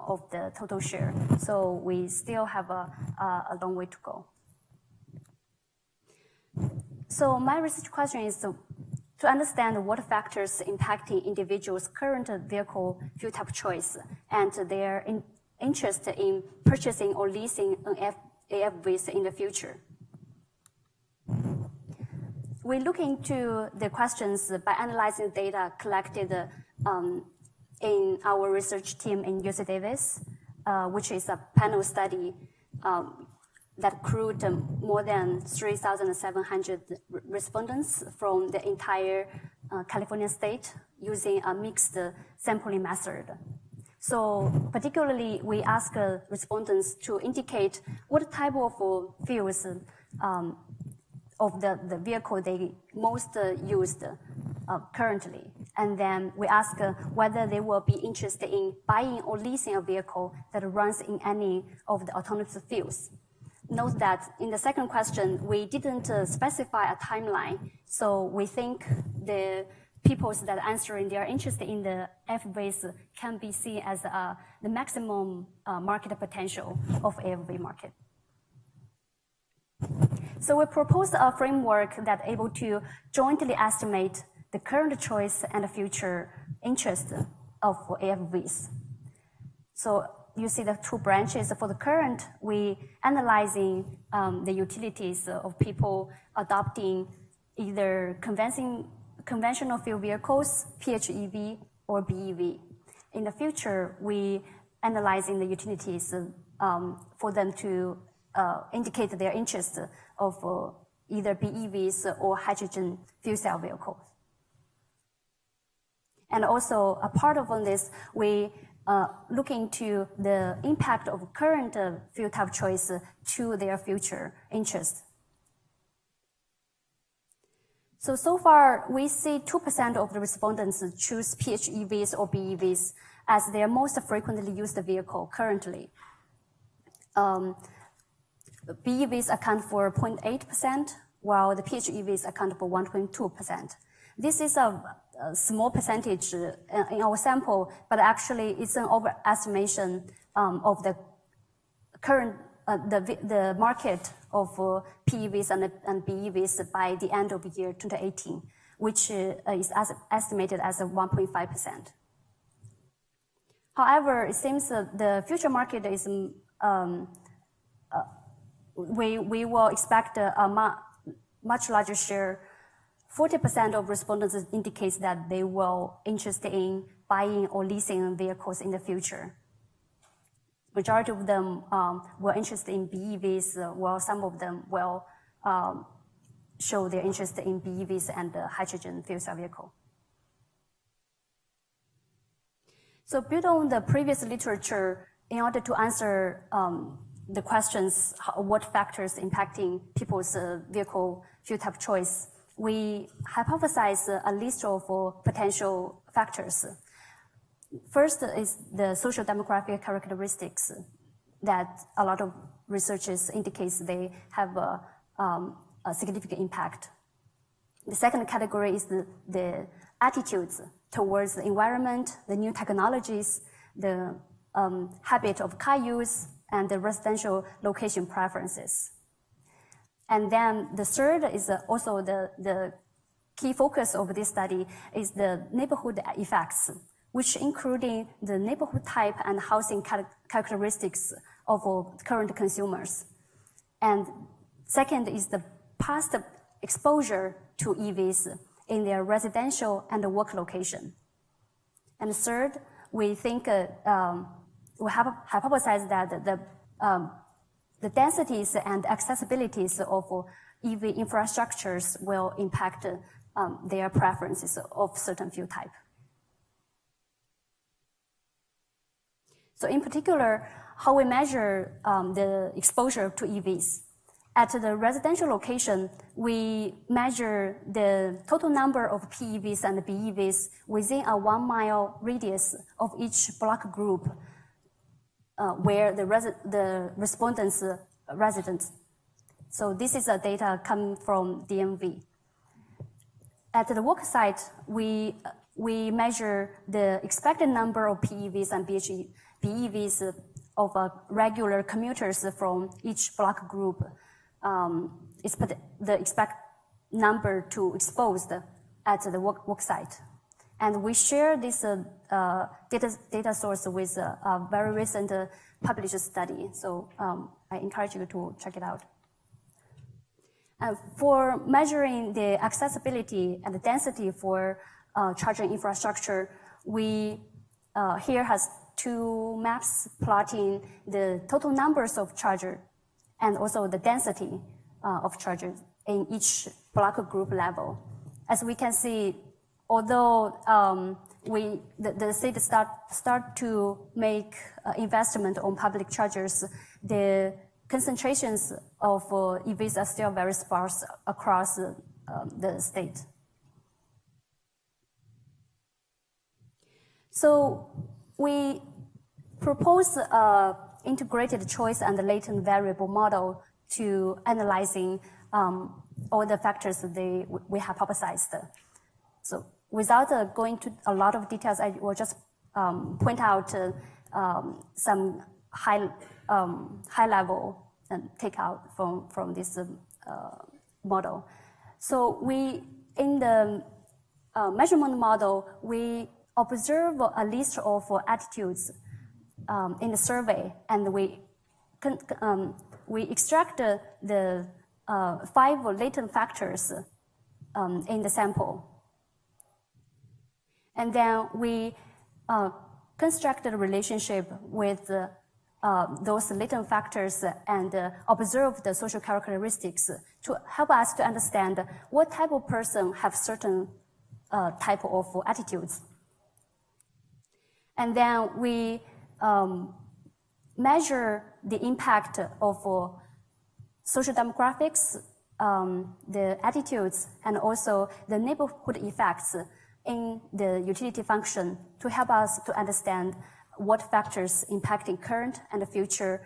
of the total share. So we still have a long way to go. So my research question is to understand what factors impacting individuals' current vehicle fuel type choice and their interest in purchasing or leasing an AFVs in the future. We look into the questions by analyzing data collected in our research team in UC Davis, which is a panel study that accrued more than 3,700 respondents from the entire California state using a mixed sampling method. So particularly, we ask respondents to indicate what type of fuels of the vehicle they most used currently. And then we ask whether they will be interested in buying or leasing a vehicle that runs in any of the autonomous fuels. Note that in the second question, we didn't specify a timeline. So we think the people that are answering they are interested in the AFVs can be seen as the maximum market potential of AFV market. So we proposed a framework that's able to jointly estimate the current choice and the future interest of AFVs. So you see the two branches. For the current, we analyzing the utilities of people adopting either conventional fuel vehicles, PHEV, or BEV. In the future, we analyzing the utilities for them to indicate their interest of either BEVs or hydrogen fuel cell vehicles. And also, a part of this, we look into the impact of current fuel type choice to their future interest. So far, we see 2% of the respondents choose PHEVs or BEVs as their most frequently used vehicle currently. BEVs account for 0.8%, while the PHEVs account for 1.2%. This is a small percentage in our sample, but actually it's an overestimation of the current the market of PEVs and BEVs by the end of the year 2018, which is estimated as 1.5%. However, it seems the future market is we will expect a much larger share. 40% of respondents indicates that they will interested in buying or leasing vehicles in the future. Majority of them were interested in BEVs, while some of them will show their interest in BEVs and the hydrogen fuel cell vehicle. So build on the previous literature, in order to answer the questions, what factors impacting people's vehicle fuel type choice, we hypothesize a list of potential factors. First is the social demographic characteristics that a lot of researchers indicates they have a significant impact. The second category is the attitudes towards the environment, the new technologies, the habit of car use, and the residential location preferences. And then the third is also the key focus of this study is the neighborhood effects, which including the neighborhood type and housing characteristics of current consumers. And second is the past exposure to EVs in their residential and work location. And third, we think we have hypothesized that the densities and accessibilities of EV infrastructures will impact their preferences of certain fuel type. So in particular, how we measure the exposure to EVs. At the residential location, we measure the total number of PEVs and BEVs within a 1 mile radius of each block group where the respondents residents. So this is a data coming from DMV. At the work site, we measure the expected number of PEVs and BEVs of regular commuters from each block group. The expect number to exposed at the work site. And we share this data source with a very recent published study. So I encourage you to check it out. For measuring the accessibility and the density for charging infrastructure, we here has 2 maps plotting the total numbers of chargers and also the density of chargers in each block group level. As we can see, although the city start to make investment on public chargers, the concentrations of EVs are still very sparse across the state. So we propose integrated choice and latent variable model to analyzing all the factors we hypothesized. So without going to a lot of details, I will just point out some high level take out from this model. So in the measurement model, we observe a list of attitudes in the survey, and we extract the 5 latent factors in the sample. And then we constructed a relationship with those latent factors and observe the social characteristics to help us to understand what type of person have certain type of attitudes. And then we measure the impact of social demographics, the attitudes, and also the neighborhood effects in the utility function to help us to understand what factors impacting current and future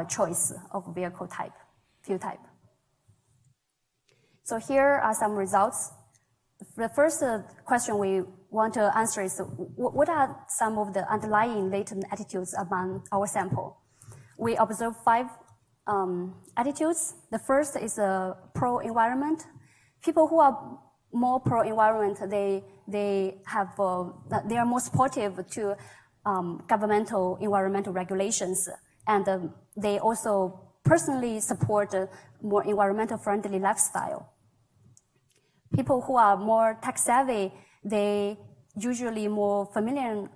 choice of vehicle type, fuel type. So here are some results. The first question we want to answer is, what are some of the underlying latent attitudes among our sample? We observed 5 attitudes. The first is pro-environment. People who are more pro-environment, they are more supportive to governmental environmental regulations, and they also personally support more environmental friendly lifestyle. People who are more tech savvy, they usually more familiar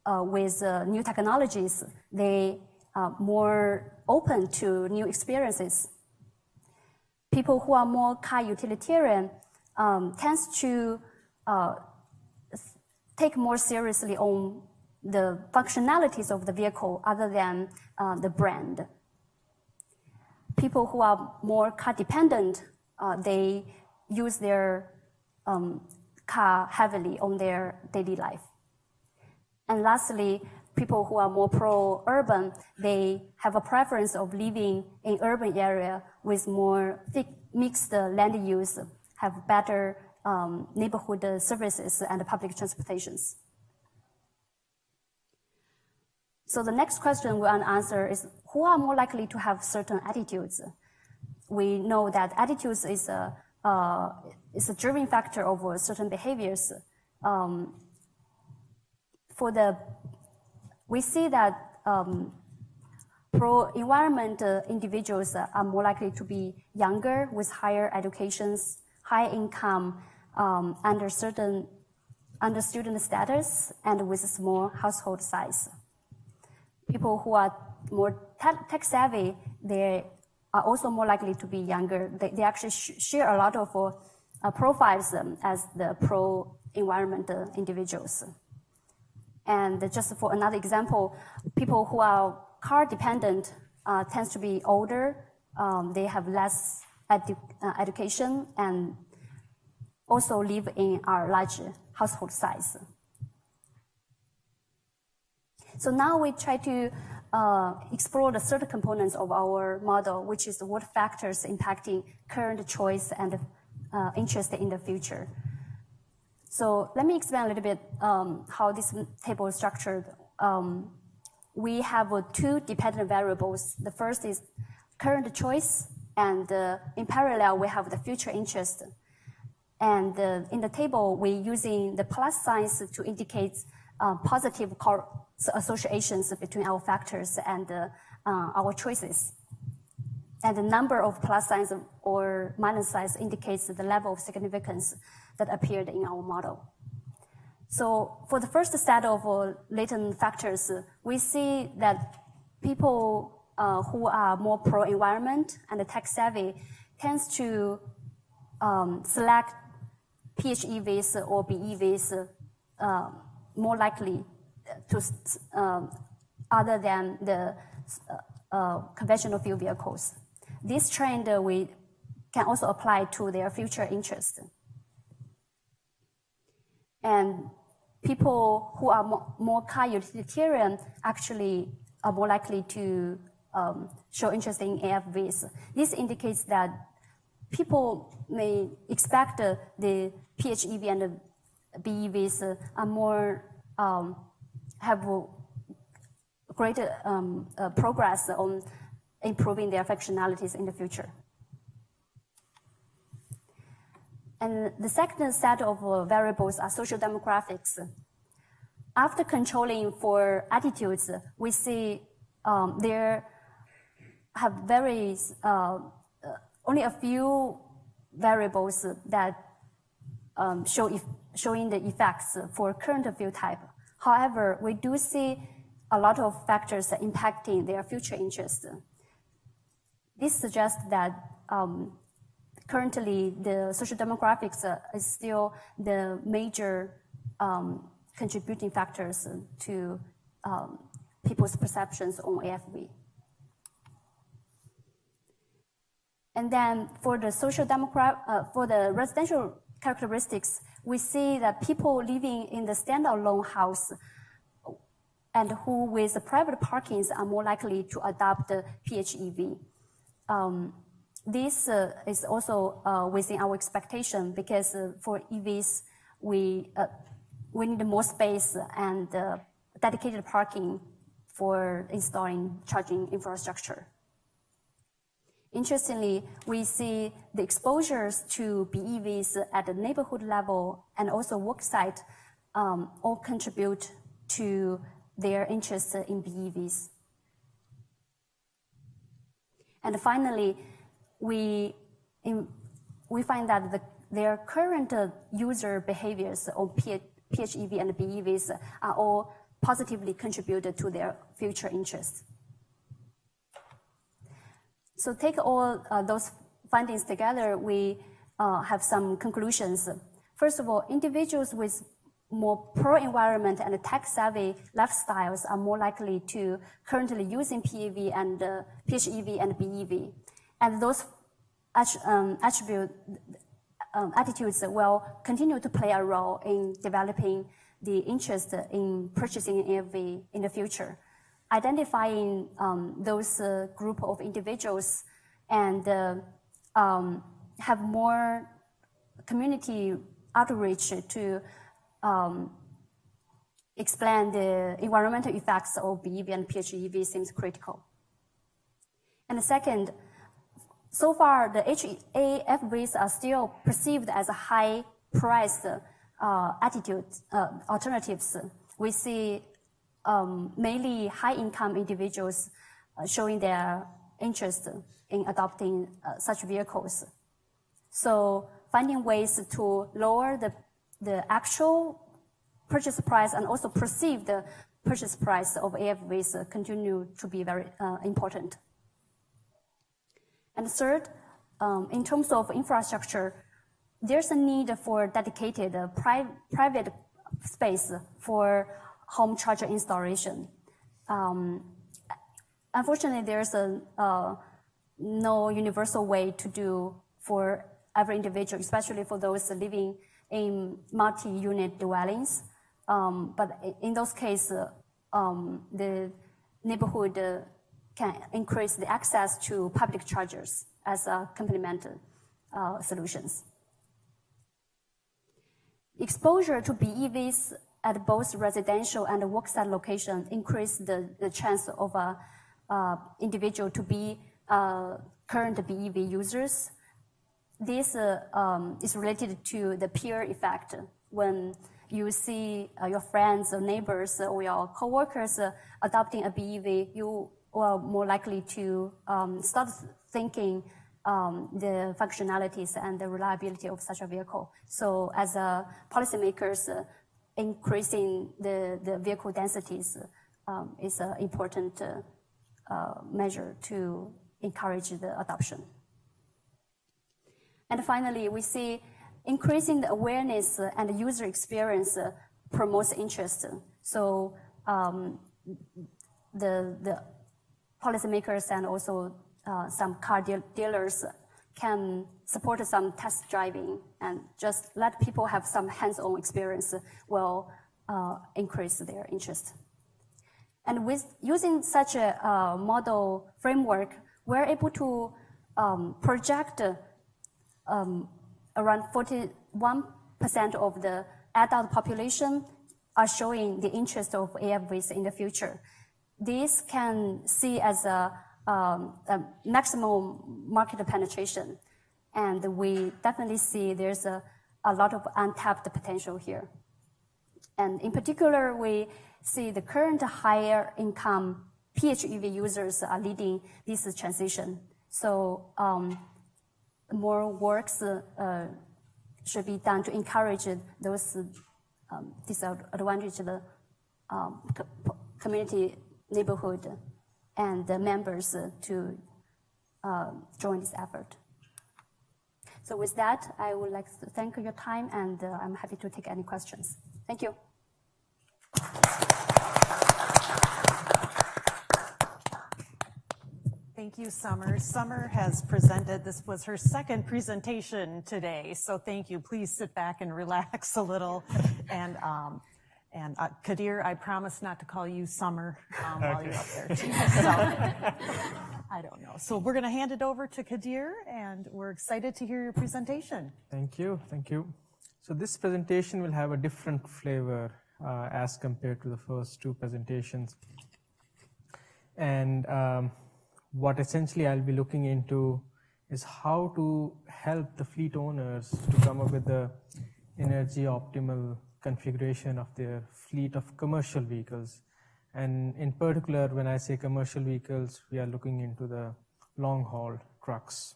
with new technologies. They are more open to new experiences. People who are more car utilitarian tends to take more seriously on the functionalities of the vehicle other than the brand. People who are more car dependent, they use their car heavily on their daily life. And lastly, people who are more pro-urban, they have a preference of living in urban area with more mixed land use, have better neighborhood services and public transportations. So the next question we want to answer is, who are more likely to have certain attitudes? We know that attitudes is a driving factor of certain behaviors. We see that pro-environment individuals are more likely to be younger with higher educations, high income, under student status, and with a small household size. People who are more tech savvy, they are also more likely to be younger. They actually share a lot of profiles as the pro-environment individuals. And just for another example, people who are car dependent tends to be older. They have less education and also live in our large household size. So now we try to explore the third components of our model, which is what factors impacting current choice and interest in the future. So let me explain a little bit how this table is structured. We have 2 dependent variables. The first is current choice, and in parallel, we have the future interest. And in the table, we're using the plus signs to indicate positive associations between our factors and our choices. And the number of plus signs or minus signs indicates the level of significance that appeared in our model. So for the first set of latent factors, we see that people who are more pro-environment and tech-savvy tends to select PHEVs or BEVs more likely to other than the conventional fuel vehicles. This trend we can also apply to their future interest. And people who are more car utilitarian actually are more likely to show interest in AFVs. This indicates that people may expect the PHEV and the BEVs are more have greater progress on improving their functionalities in the future. And the second set of variables are social demographics. After controlling for attitudes, we see there have only a few variables that showing the effects for current fuel type. However, we do see a lot of factors impacting their future interest. This suggests that currently the social demographics is still the major contributing factors to people's perceptions on AFV. And then for the for the residential characteristics, we see that people living in the standalone house and who with private parkings are more likely to adopt the PHEV. This is also within our expectation because for EVs, we need more space and dedicated parking for installing charging infrastructure. Interestingly, we see the exposures to BEVs at the neighborhood level and also worksite all contribute to their interest in BEVs. And finally, we find that their current user behaviors on PHEV and BEVs are all positively contributed to their future interests. So take all those findings together, we have some conclusions. First of all, individuals with more pro-environment and tech-savvy lifestyles are more likely to currently using PHEV and BEV. And those attitudes will continue to play a role in developing the interest in purchasing an AFV in the future. Identifying those group of individuals and have more community outreach to explain the environmental effects of BEV and PHEV seems critical. And the second, so far the HAFVs are still perceived as a high-priced alternatives. We see mainly high-income individuals showing their interest in adopting such vehicles. So finding ways to lower the actual purchase price and also perceived purchase price of AFVs continue to be very important. And third, in terms of infrastructure, there's a need for dedicated private space for home charger installation. Unfortunately, there's no universal way to do for every individual, especially for those living in multi-unit dwellings. But in those cases, the neighborhood can increase the access to public chargers as a complementary solutions. Exposure to BEVs at both residential and worksite location increase the chance of a individual to be current BEV users. This is related to the peer effect. When you see your friends or neighbors or your coworkers adopting a BEV, you are more likely to start thinking the functionalities and the reliability of such a vehicle. So as policymakers, increasing the vehicle densities is an important measure to encourage the adoption. And finally, we see increasing the awareness and user experience promotes interest. So the policymakers and also some car dealers can support some test driving and just let people have some hands-on experience will increase their interest. And with using such a model framework, we're able to project around 41% of the adult population are showing the interest of AFVs in the future. This can see as a maximum market penetration. And we definitely see there's a lot of untapped potential here. And in particular, we see the current higher income PHEV users are leading this transition. So more works should be done to encourage those disadvantaged community, neighborhood, and the members to join this effort. So with that, I would like to thank your time, and I'm happy to take any questions. Thank you. Thank you, Summer. Summer has presented, this was her second presentation today, so thank you. Please sit back and relax a little. And Kadir, I promise not to call you Summer while you're up there too. So, I don't know. So we're going to hand it over to Kadir, and we're excited to hear your presentation. Thank you. Thank you. So this presentation will have a different flavor as compared to the first two presentations. And what essentially I'll be looking into is how to help the fleet owners to come up with the energy optimal configuration of their fleet of commercial vehicles. And in particular, when I say commercial vehicles, we are looking into the long-haul trucks.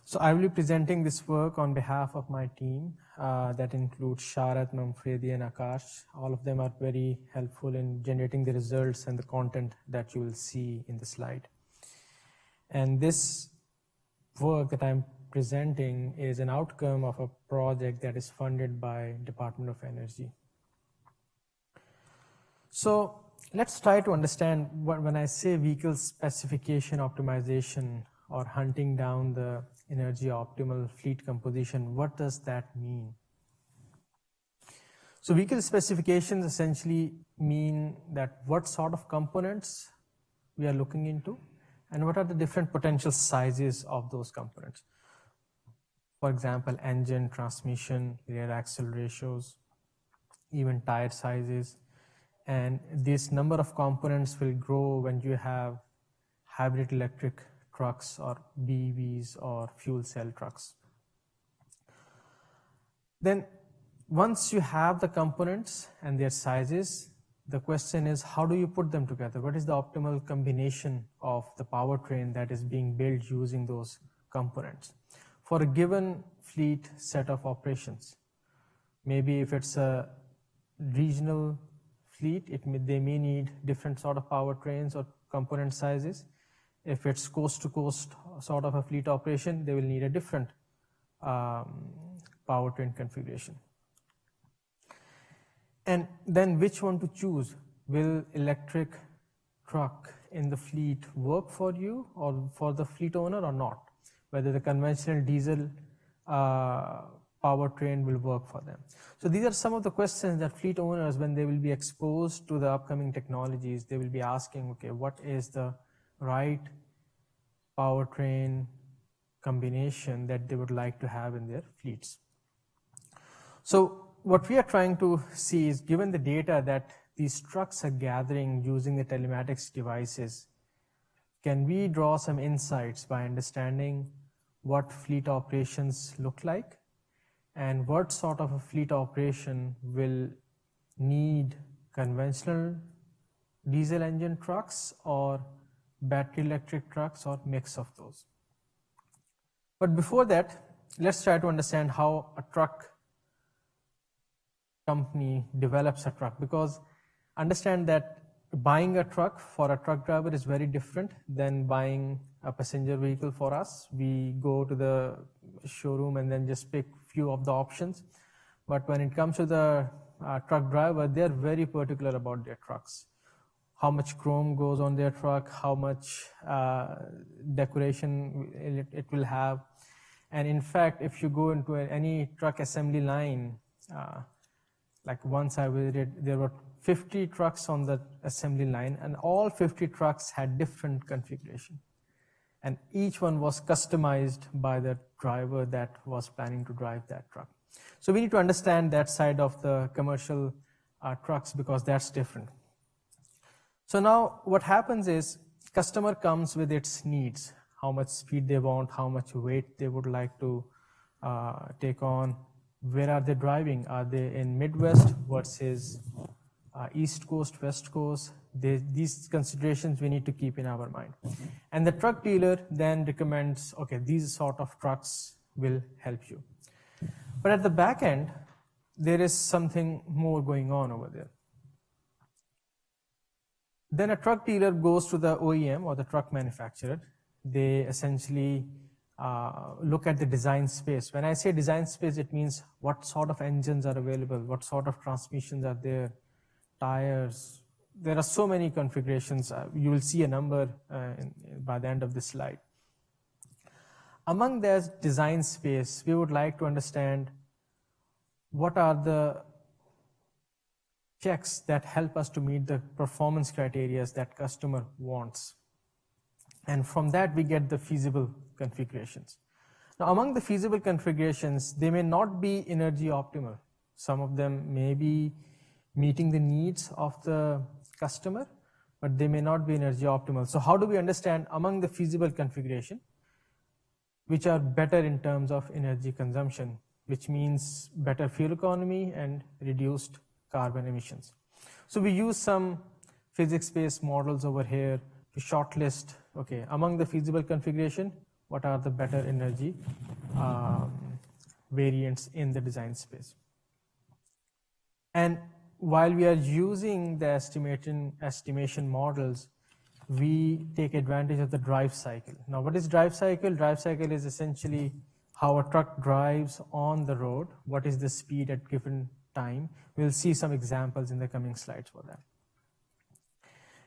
So I will be presenting this work on behalf of my team that includes Sharat, Manfredi, and Akash. All of them are very helpful in generating the results and the content that you will see in the slide. And this work that I'm presenting is an outcome of a project that is funded by Department of Energy. So let's try to understand when I say vehicle specification optimization or hunting down the energy optimal fleet composition, what does that mean? So vehicle specifications essentially mean that what sort of components we are looking into and what are the different potential sizes of those components. For example, engine, transmission, rear axle ratios, even tire sizes. And this number of components will grow when you have hybrid electric trucks or BEVs or fuel cell trucks. Then once you have the components and their sizes, the question is how do you put them together? What is the optimal combination of the powertrain that is being built using those components for a given fleet set of operations? Maybe if it's a regional fleet, they may need different sort of powertrains or component sizes. If it's coast-to-coast sort of a fleet operation, they will need a different powertrain configuration. And then which one to choose? Will electric truck in the fleet work for you or for the fleet owner or not? Whether the conventional diesel powertrain will work for them. So these are some of the questions that fleet owners, when they will be exposed to the upcoming technologies, they will be asking, okay, what is the right powertrain combination that they would like to have in their fleets. So what we are trying to see is, given the data that these trucks are gathering using the telematics devices, can we draw some insights by understanding what fleet operations look like and what sort of a fleet operation will need conventional diesel engine trucks or battery electric trucks or mix of those. But before that, let's try to understand how a truck company develops a truck, because understand that buying a truck for a truck driver is very different than buying a passenger vehicle for us. We go to the showroom and then just pick few of the options. But when it comes to the truck driver, they're very particular about their trucks. How much chrome goes on their truck, how much decoration it will have. And in fact, if you go into any truck assembly line, like once I visited, there were 50 trucks on the assembly line, and all 50 trucks had different configuration. And each one was customized by the driver that was planning to drive that truck. So we need to understand that side of the commercial trucks, because that's different. So now what happens is, customer comes with its needs, how much speed they want, how much weight they would like to take on, where are they driving? Are they in Midwest versus East Coast, West Coast? These considerations we need to keep in our mind. And the truck dealer then recommends, okay, these sort of trucks will help you. But at the back end, there is something more going on over there. Then a truck dealer goes to the OEM or the truck manufacturer. They essentially look at the design space. When I say design space, it means what sort of engines are available, what sort of transmissions are there, tires. There are so many configurations. You will see a number by the end of this slide. Among that design space, we would like to understand what are the checks that help us to meet the performance criteria that customer wants. And from that, we get the feasible configurations. Now, among the feasible configurations, they may not be energy optimal. Some of them may be meeting the needs of the customer, but they may not be energy optimal. So how do we understand among the feasible configuration, which are better in terms of energy consumption, which means better fuel economy and reduced carbon emissions? So we use some physics-based models over here to shortlist, okay, among the feasible configuration, what are the better energy variants in the design space. And while we are using the estimation models, we take advantage of the drive cycle. Now, what is drive cycle? Drive cycle is essentially how a truck drives on the road, what is the speed at given time. We'll see some examples in the coming slides for that.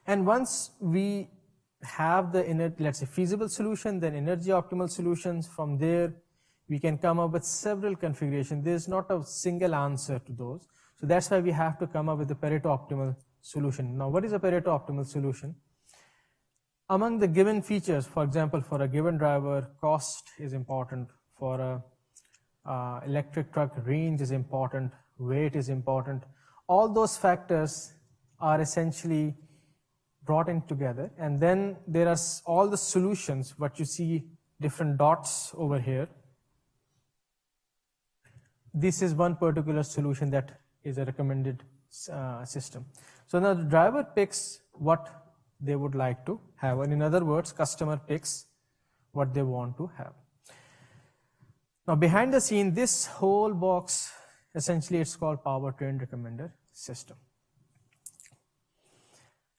And once we have the, let's say, feasible solution, then energy optimal solutions, from there, we can come up with several configurations. There's not a single answer to those. So that's why we have to come up with a Pareto optimal solution. Now, what is a Pareto optimal solution? Among the given features, for example, for a given driver, cost is important. For a electric truck, range is important, weight is important. All those factors are essentially brought in together. And then there are all the solutions, what you see different dots over here. This is one particular solution that is a recommended system. So now the driver picks what they would like to have. And in other words, customer picks what they want to have. Now behind the scene, this whole box, essentially it's called powertrain recommender system.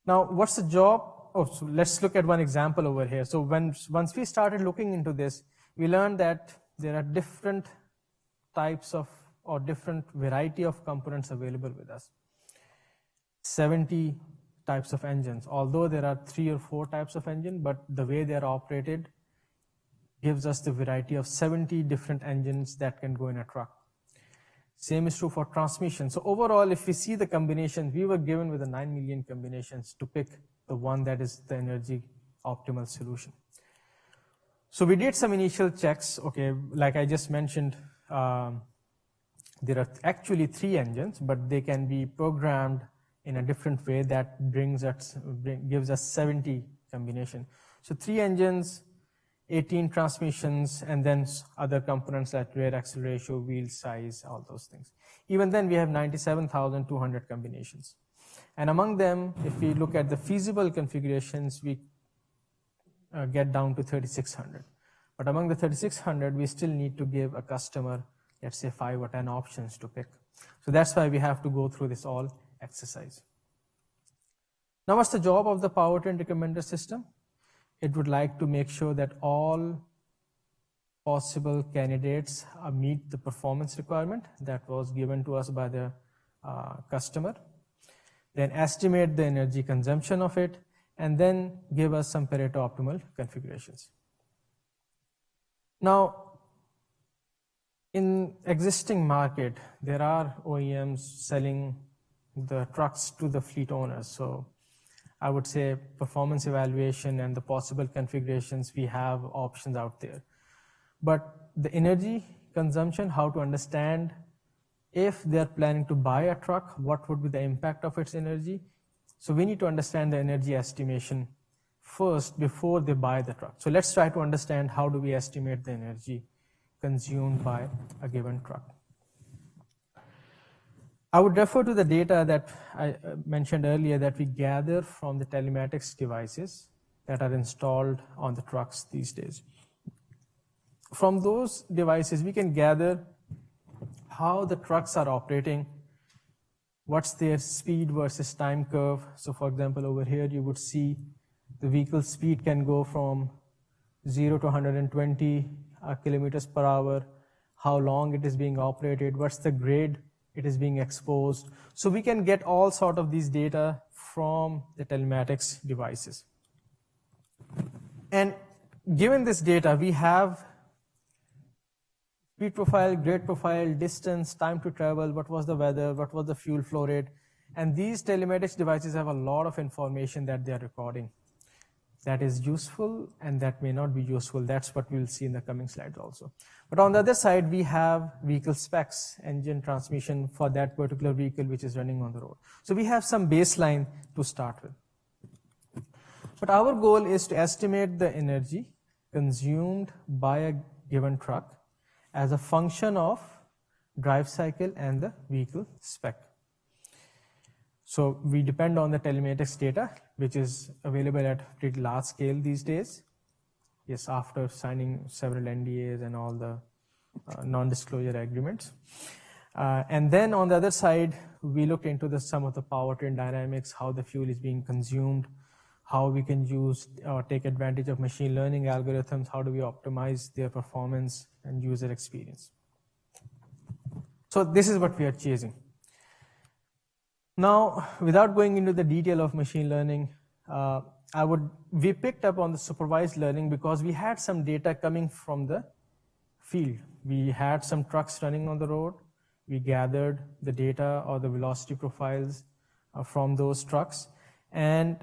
Now what's the job? Oh, so let's look at one example over here. So once we started looking into this, we learned that there are different types of or different variety of components available with us. 70 types of engines, although there are 3 or 4 types of engine, but the way they are operated gives us the variety of 70 different engines that can go in a truck. Same is true for transmission. So overall, if we see the combinations, we were given with the 9 million combinations to pick the one that is the energy optimal solution. So we did some initial checks. Okay, like I just mentioned, there are actually 3 engines, but they can be programmed in a different way that gives us 70 combination. So 3 engines, 18 transmissions, and then other components like rear axle ratio, wheel size, all those things. Even then, we have 97,200 combinations. And among them, if we look at the feasible configurations, we get down to 3,600. But among the 3,600, we still need to give a customer, let's say, 5 or 10 options to pick. So that's why we have to go through this all exercise. Now, what's the job of the powertrain recommender system? It would like to make sure that all possible candidates meet the performance requirement that was given to us by the customer, then estimate the energy consumption of it, and then give us some Pareto optimal configurations. Now, in existing market, there are OEMs selling the trucks to the fleet owners. So I would say performance evaluation and the possible configurations, we have options out there. But the energy consumption, how to understand if they're planning to buy a truck, what would be the impact of its energy? So we need to understand the energy estimation first before they buy the truck. So let's try to understand how do we estimate the energy consumed by a given truck. I would refer to the data that I mentioned earlier that we gather from the telematics devices that are installed on the trucks these days. From those devices, we can gather how the trucks are operating, what's their speed versus time curve. So for example, over here, you would see the vehicle speed can go from 0 to 120 kilometers per hour, how long it is being operated, what's the grade it is being exposed. So we can get all sort of these data from the telematics devices. And given this data, we have speed profile, grade profile, distance, time to travel, what was the weather, what was the fuel flow rate. And these telematics devices have a lot of information that they are recording. That is useful and that may not be useful. That's what we'll see in the coming slides also. But on the other side, we have vehicle specs, engine, transmission for that particular vehicle which is running on the road. So we have some baseline to start with. But our goal is to estimate the energy consumed by a given truck as a function of drive cycle and the vehicle spec. So we depend on the telematics data, which is available at pretty large scale these days. Yes, after signing several NDAs and all the non-disclosure agreements. And then on the other side, we look into some of the powertrain dynamics, how the fuel is being consumed, how we can use or take advantage of machine learning algorithms, how do we optimize their performance and user experience. So this is what we are chasing. Now, without going into the detail of machine learning, we picked up on the supervised learning because we had some data coming from the field. We had some trucks running on the road. We gathered the data or the velocity profiles from those trucks. And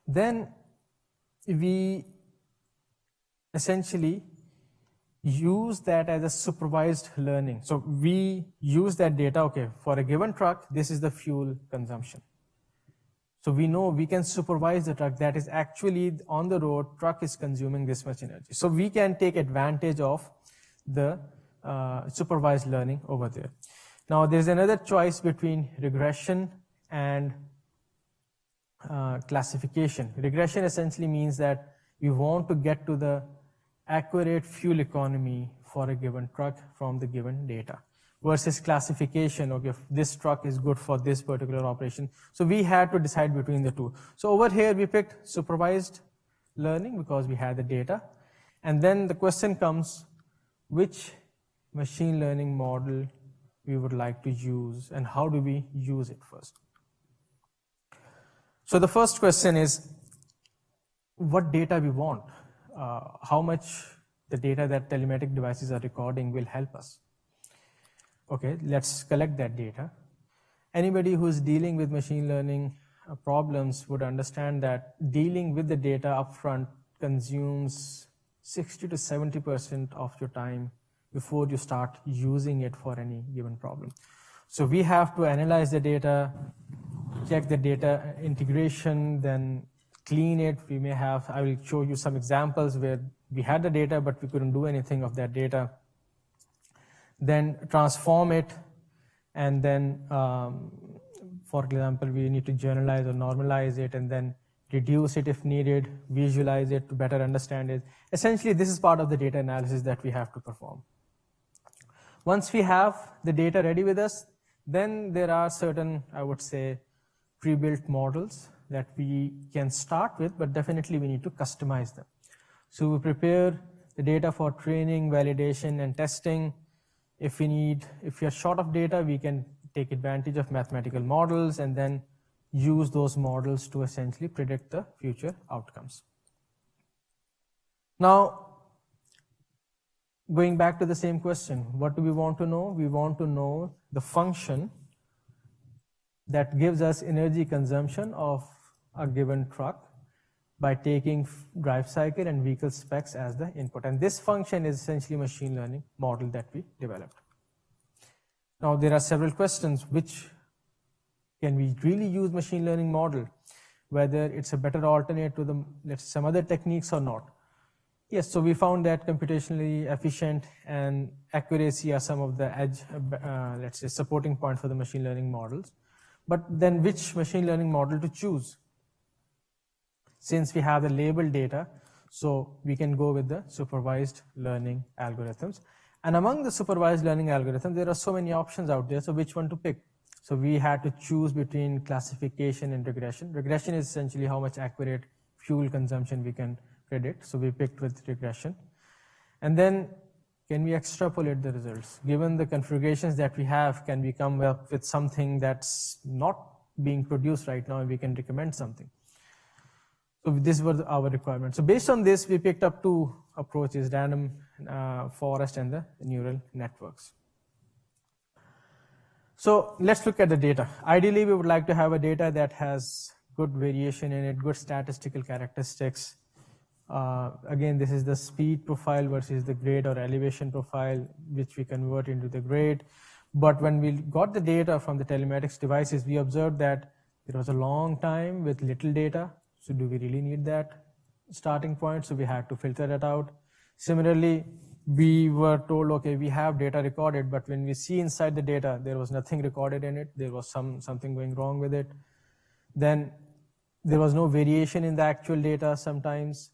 then we essentially use that as a supervised learning. So we use that data, okay, for a given truck, this is the fuel consumption. So we know we can supervise the truck that is actually on the road, truck is consuming this much energy. So we can take advantage of the supervised learning over there. Now there's another choice between regression and classification. Regression essentially means that we want to get to the accurate fuel economy for a given truck from the given data versus classification, okay, if this truck is good for this particular operation. So we had to decide between the two. So over here we picked supervised learning because we had the data. And then the question comes, which machine learning model we would like to use and how do we use it first? So the first question is, what data we want? How much the data that telematic devices are recording will help us. Okay, let's collect that data. Anybody who is dealing with machine learning problems would understand that dealing with the data upfront consumes 60 to 70% of your time before you start using it for any given problem. So we have to analyze the data, check the data integration, then clean it. We may have, I will show you some examples where we had the data, but we couldn't do anything of that data. Then transform it, and then, for example, we need to generalize or normalize it, and then reduce it if needed, visualize it to better understand it. Essentially, this is part of the data analysis that we have to perform. Once we have the data ready with us, then there are certain, I would say, pre-built models that we can start with, but definitely we need to customize them. So we prepare the data for training, validation, and testing. If we are short of data, we can take advantage of mathematical models and then use those models to essentially predict the future outcomes. Now, going back to the same question, what do we want to know? We want to know the function that gives us energy consumption of a given truck by taking drive cycle and vehicle specs as the input. And this function is essentially a machine learning model that we developed. Now there are several questions, which can we really use machine learning model, whether it's a better alternate to some other techniques or not. Yes, so we found that computationally efficient and accuracy are some of the edge, let's say, supporting points for the machine learning models. But then which machine learning model to choose? Since we have the labeled data, so we can go with the supervised learning algorithms. And among the supervised learning algorithm, there are so many options out there, so which one to pick? So we had to choose between classification and regression. Regression is essentially how much accurate fuel consumption we can predict, so we picked with regression. And then, can we extrapolate the results? Given the configurations that we have, can we come up with something that's not being produced right now and we can recommend something? So these were our requirements. So based on this, we picked up two approaches, random forest and the neural networks. So let's look at the data. Ideally, we would like to have a data that has good variation in it, good statistical characteristics. Again, this is the speed profile versus the grade or elevation profile, which we convert into the grade. But when we got the data from the telematics devices, we observed that it was a long time with little data. So do we really need that starting point? So we had to filter that out. Similarly, we were told, okay, we have data recorded, but when we see inside the data, there was nothing recorded in it. There was something going wrong with it. Then there was no variation in the actual data sometimes,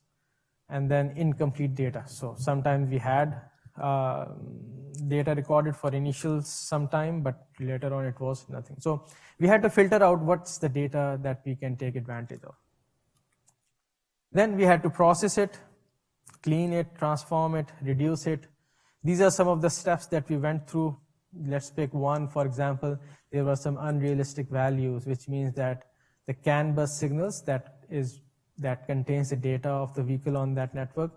and then incomplete data. So sometimes we had data recorded for initial sometime, but later on it was nothing. So we had to filter out what's the data that we can take advantage of. Then we had to process it, clean it, transform it, reduce it. These are some of the steps that we went through. Let's pick one, for example. There were some unrealistic values, which means that the CAN bus signals that contains the data of the vehicle on that network,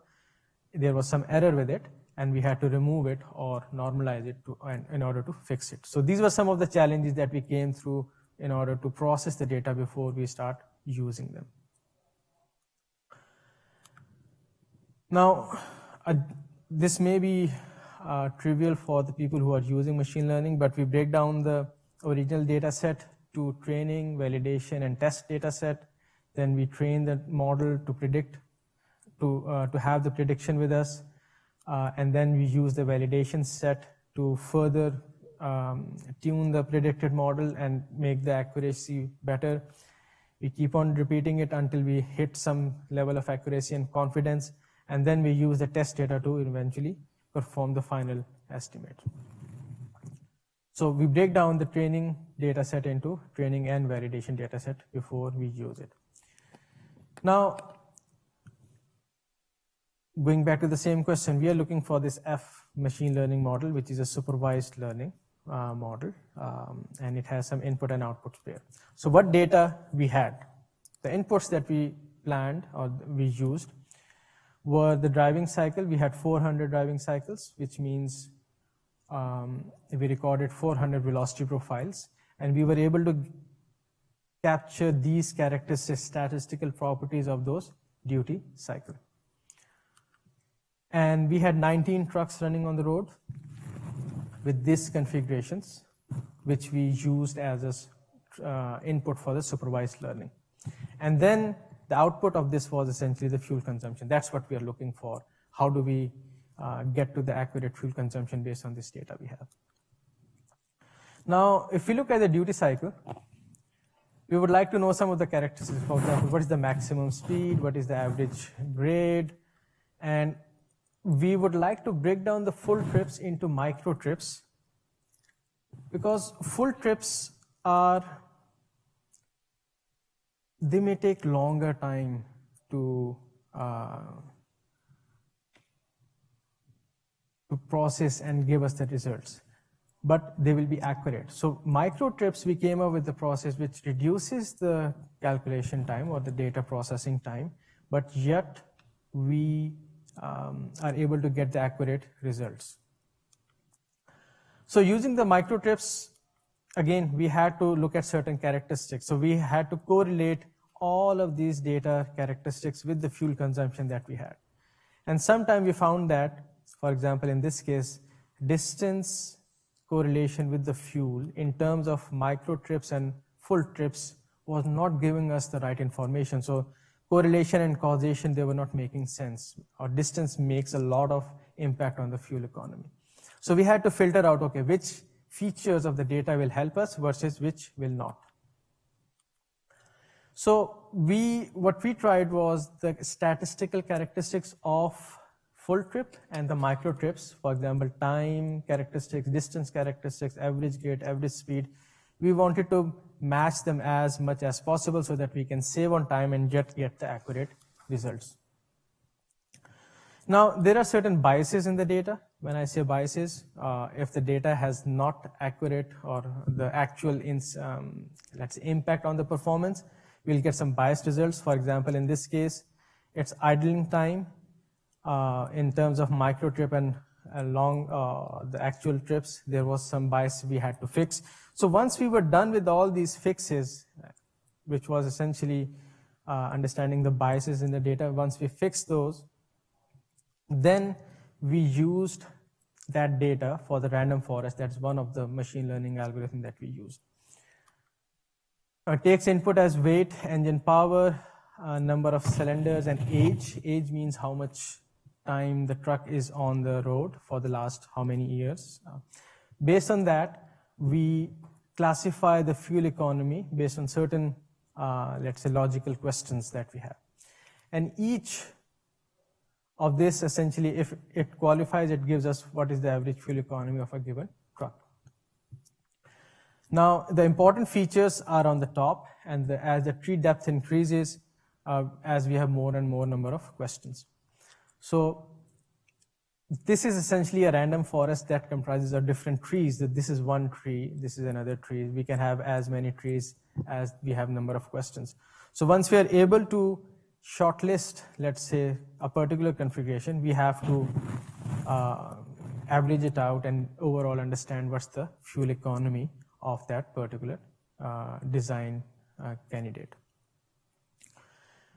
there was some error with it, and we had to remove it or normalize it in order to fix it. So these were some of the challenges that we came through in order to process the data before we start using them. Now, this may be trivial for the people who are using machine learning, but we break down the original data set to training, validation, and test data set. Then we train the model to predict, to have the prediction with us. And then we use the validation set to further tune the predicted model and make the accuracy better. We keep on repeating it until we hit some level of accuracy and confidence. And then we use the test data to eventually perform the final estimate. So we break down the training data set into training and validation data set before we use it. Now, going back to the same question, we are looking for this F machine learning model, which is a supervised learning model, and it has some input and outputs there. So what data we had? The inputs that we planned or we used were the driving cycle. We had 400 driving cycles, which means we recorded 400 velocity profiles, and we were able to capture these characteristic statistical properties of those duty cycle. And we had 19 trucks running on the road with these configurations, which we used as input for the supervised learning. And then the output of this was essentially the fuel consumption. That's what we are looking for. How do we get to the accurate fuel consumption based on this data we have? Now, if we look at the duty cycle, we would like to know some of the characteristics. For example, what is the maximum speed? What is the average grade? And we would like to break down the full trips into micro trips, because full trips they may take longer time to process and give us the results, but they will be accurate. So micro trips, we came up with the process which reduces the calculation time or the data processing time, but yet we are able to get the accurate results. So using the micro trips, again, we had to look at certain characteristics. So we had to correlate all of these data characteristics with the fuel consumption that we had. And sometime we found that, for example, in this case, distance correlation with the fuel in terms of micro trips and full trips was not giving us the right information. So correlation and causation, they were not making sense. Or distance makes a lot of impact on the fuel economy. So we had to filter out, okay, which features of the data will help us versus which will not. So what we tried was the statistical characteristics of full trip and the micro trips, for example, time characteristics, distance characteristics, average gait, average speed. We wanted to match them as much as possible so that we can save on time and get the accurate results. Now, there are certain biases in the data. When I say biases, if the data has not accurate or the actual let's say impact on the performance, we'll get some biased results. For example, in this case, it's idling time in terms of micro trip and along the actual trips. There was some bias we had to fix. So once we were done with all these fixes, which was essentially understanding the biases in the data, once we fixed those, then we used that data for the random forest. That's one of the machine learning algorithms that we used. It takes input as weight, engine power, number of cylinders, and age. Age means how much time the truck is on the road for the last how many years. Based on that, we classify the fuel economy based on certain, let's say, logical questions that we have. And each of this, essentially, if it qualifies, it gives us what is the average fuel economy of a given truck. Now, the important features are on the top, and as the tree depth increases, as we have more and more number of questions. So this is essentially a random forest that comprises of different trees. That this is one tree, this is another tree. We can have as many trees as we have number of questions. So once we are able to shortlist, let's say, a particular configuration, we have to average it out and overall understand what's the fuel economy of that particular design candidate.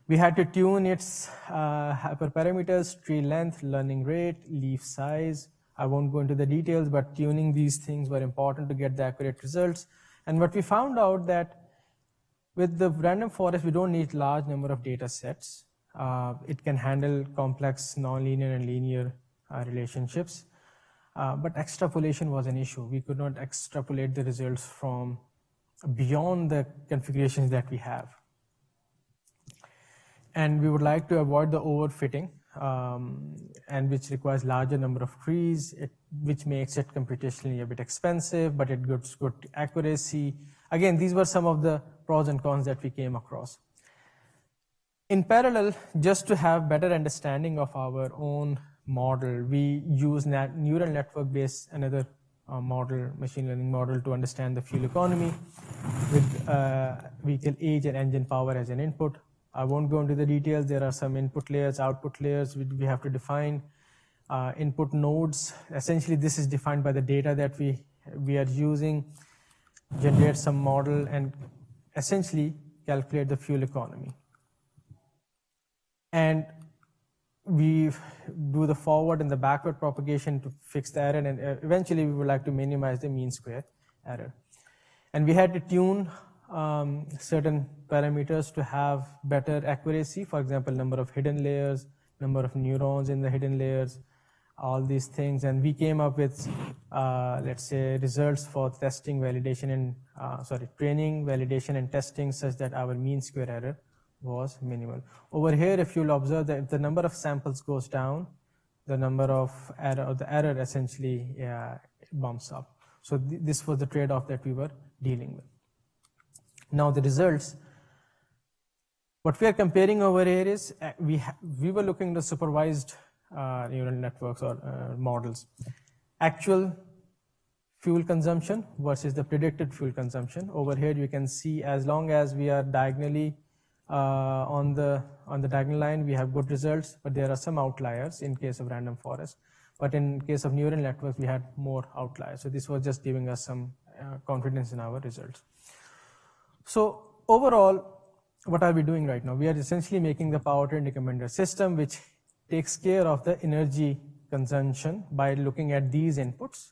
We had to tune its hyperparameters, tree length, learning rate, leaf size. I won't go into the details, but tuning these things were important to get the accurate results. And what we found out that with the random forest, we don't need large number of data sets. It can handle complex nonlinear and linear relationships. But extrapolation was an issue. We could not extrapolate the results from beyond the configurations that we have. And we would like to avoid the overfitting, and which requires larger number of trees, which makes it computationally a bit expensive, but it gives good accuracy. Again, these were some of the pros and cons that we came across. In parallel, just to have better understanding of our own model, we use neural network-based another model, machine learning model, to understand the fuel economy with vehicle age and engine power as an input. I won't go into the details. There are some input layers, output layers we have to define. Input nodes, essentially this is defined by the data that we are using, generate some model, and essentially calculate the fuel economy. And we do the forward and the backward propagation to fix the error, and eventually we would like to minimize the mean square error. And we had to tune certain parameters to have better accuracy, for example, number of hidden layers, number of neurons in the hidden layers, all these things. And we came up with, let's say, results for testing, validation, and training, validation, and testing, such that our mean square error was minimal. Over here, if you'll observe that if the number of samples goes down, the number of the error essentially bumps up. So this was the trade-off that we were dealing with. Now the results, what we are comparing over here is we were looking at the supervised neural networks or models. Actual fuel consumption versus the predicted fuel consumption. Over here you can see as long as we are diagonally on the diagonal line, we have good results, but there are some outliers in case of random forest. But in case of neural networks, we had more outliers. So this was just giving us some confidence in our results. So overall, what are we doing right now? We are essentially making the powertrain recommender system, which takes care of the energy consumption by looking at these inputs,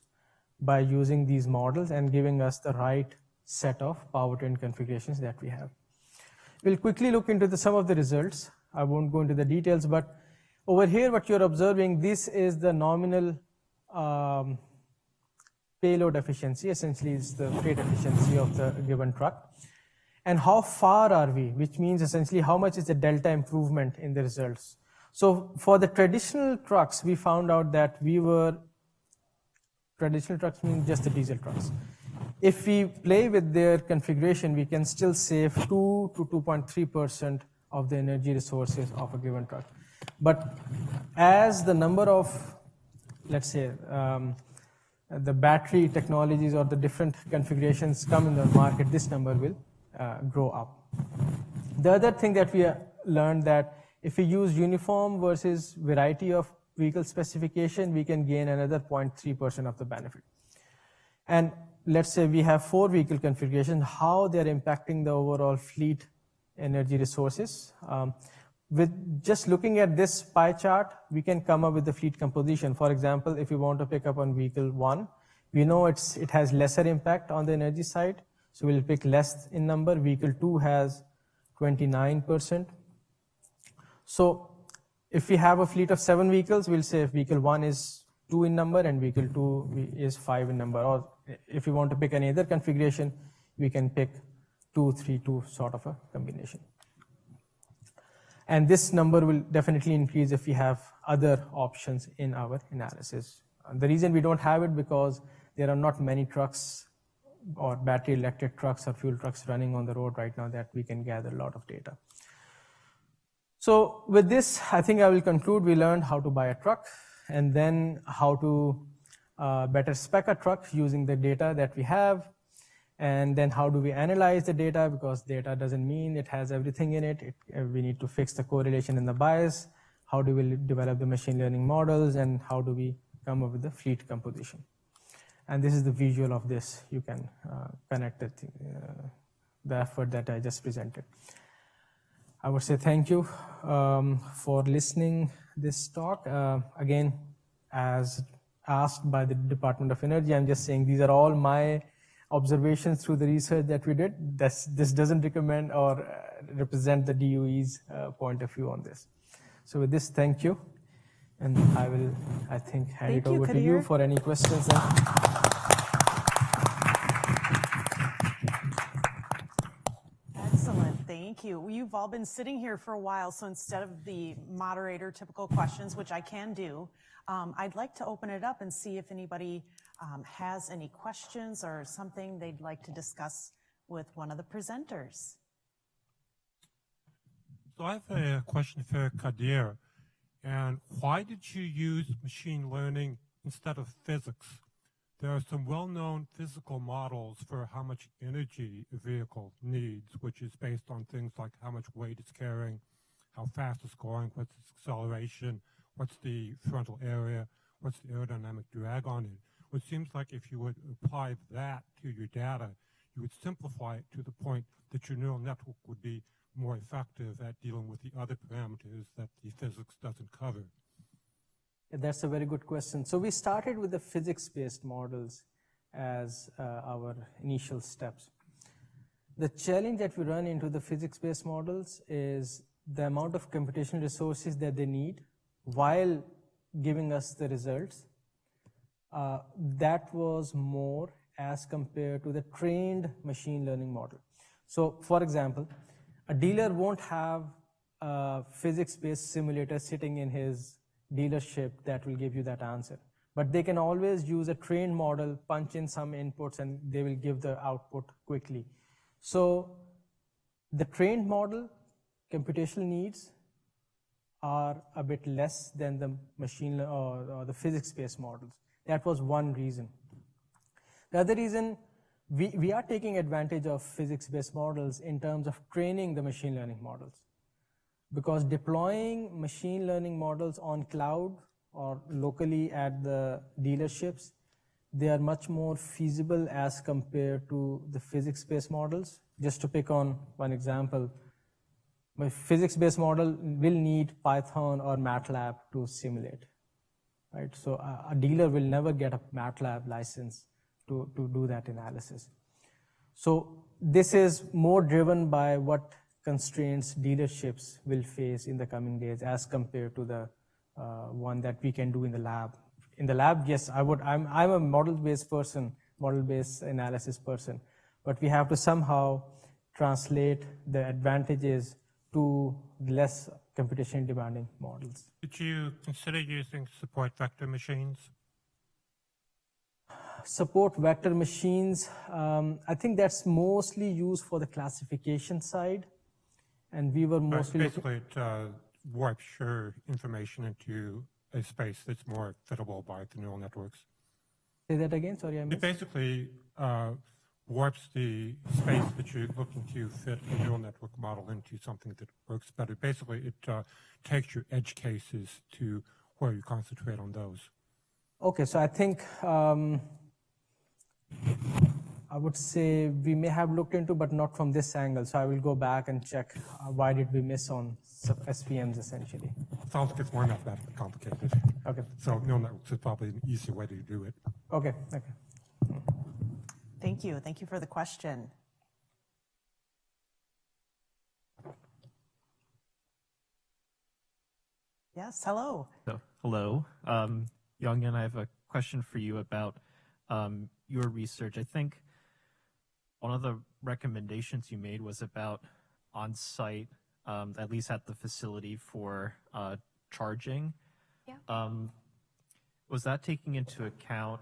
by using these models and giving us the right set of powertrain configurations that we have. We'll quickly look into some of the results. I won't go into the details, but over here, what you're observing, this is the nominal payload efficiency, essentially is the freight efficiency of the given truck. And how far are we, which means essentially how much is the delta improvement in the results. So for the traditional trucks, we found out that traditional trucks mean just the diesel trucks. If we play with their configuration, we can still save 2 to 2.3% of the energy resources of a given truck. But as the number of, let's say, the battery technologies or the different configurations come in the market, this number will grow up. The other thing that we learned that if we use uniform versus variety of vehicle specification, we can gain another 0.3% of the benefit. And let's say we have 4 vehicle configurations, how they're impacting the overall fleet energy resources. With just looking at this pie chart, we can come up with the fleet composition. For example, if we want to pick up on vehicle 1, we know it has lesser impact on the energy side, so we'll pick less in number. Vehicle 2 has 29%. So if we have a fleet of 7 vehicles, we'll say if vehicle 1 is 2 in number and vehicle 2 is 5 in number. Or if we want to pick any other configuration, we can pick 2, 3, 2 sort of a combination. And this number will definitely increase if we have other options in our analysis. The reason we don't have it because there are not many trucks or battery electric trucks or fuel trucks running on the road right now that we can gather a lot of data. So with this, I think I will conclude. We learned how to buy a truck and then how to better spec a truck using the data that we have. And then how do we analyze the data, because data doesn't mean it has everything in it. We need to fix the correlation and the bias. How do we develop the machine learning models, and how do we come up with the fleet composition? And this is the visual of this. You can connect it, the effort that I just presented. I would say thank you for listening this talk. Again, as asked by the Department of Energy, I'm just saying these are all my observations through the research that we did. This doesn't recommend or represent the DOE's point of view on this. So with this, thank you. And I will, I think, hand it over to you for any questions. Excellent, thank you. You've all been sitting here for a while, so instead of the moderator typical questions, which I can do, I'd like to open it up and see if anybody has any questions or something they'd like to discuss with one of the presenters. So I have a question for Kadir. And why did you use machine learning instead of physics? There are some well-known physical models for how much energy a vehicle needs, which is based on things like how much weight it's carrying, how fast it's going, what's its acceleration, what's the frontal area, what's the aerodynamic drag on it. It seems like if you would apply that to your data, you would simplify it to the point that your neural network would be more effective at dealing with the other parameters that the physics doesn't cover. That's a very good question. So we started with the physics-based models as our initial steps. The challenge that we run into the physics-based models is the amount of computational resources that they need while giving us the results. That was more as compared to the trained machine learning model. So for example, a dealer won't have a physics-based simulator sitting in his dealership that will give you that answer. But they can always use a trained model, punch in some inputs, and they will give the output quickly. So the trained model computational needs are a bit less than the machine or the physics-based models. That was one reason. The other reason, we are taking advantage of physics-based models in terms of training the machine learning models. Because deploying machine learning models on cloud or locally at the dealerships, they are much more feasible as compared to the physics-based models. Just to pick on one example, my physics-based model will need Python or MATLAB to simulate, right? So a dealer will never get a MATLAB license to do that analysis. So this is more driven by what constraints dealerships will face in the coming days as compared to the one that we can do in the lab. In the lab, yes, I'm a model-based person, model-based analysis person, but we have to somehow translate the advantages to less computationally demanding models. Did you consider using support vector machines? Support vector machines, I think that's mostly used for the classification side. And we were mostly basically it warps your information into a space that's more fittable by the neural networks. Say that again, sorry, I missed. It basically warps the space that you're looking to fit a neural network model into something that works better. Basically, it takes your edge cases to where you concentrate on those. Okay, so I think I would say we may have looked into, but not from this angle. So I will go back and check why did we miss on SVMs essentially. Sounds like it's more mathematically complicated. Okay. So neural networks is probably an easier way to do it. Okay, okay. Thank you. Thank you for the question. Yes, hello. So, hello. Youngin, I have a question for you about your research. I think one of the recommendations you made was about on-site, at least at the facility for charging. Yeah. Was that taking into account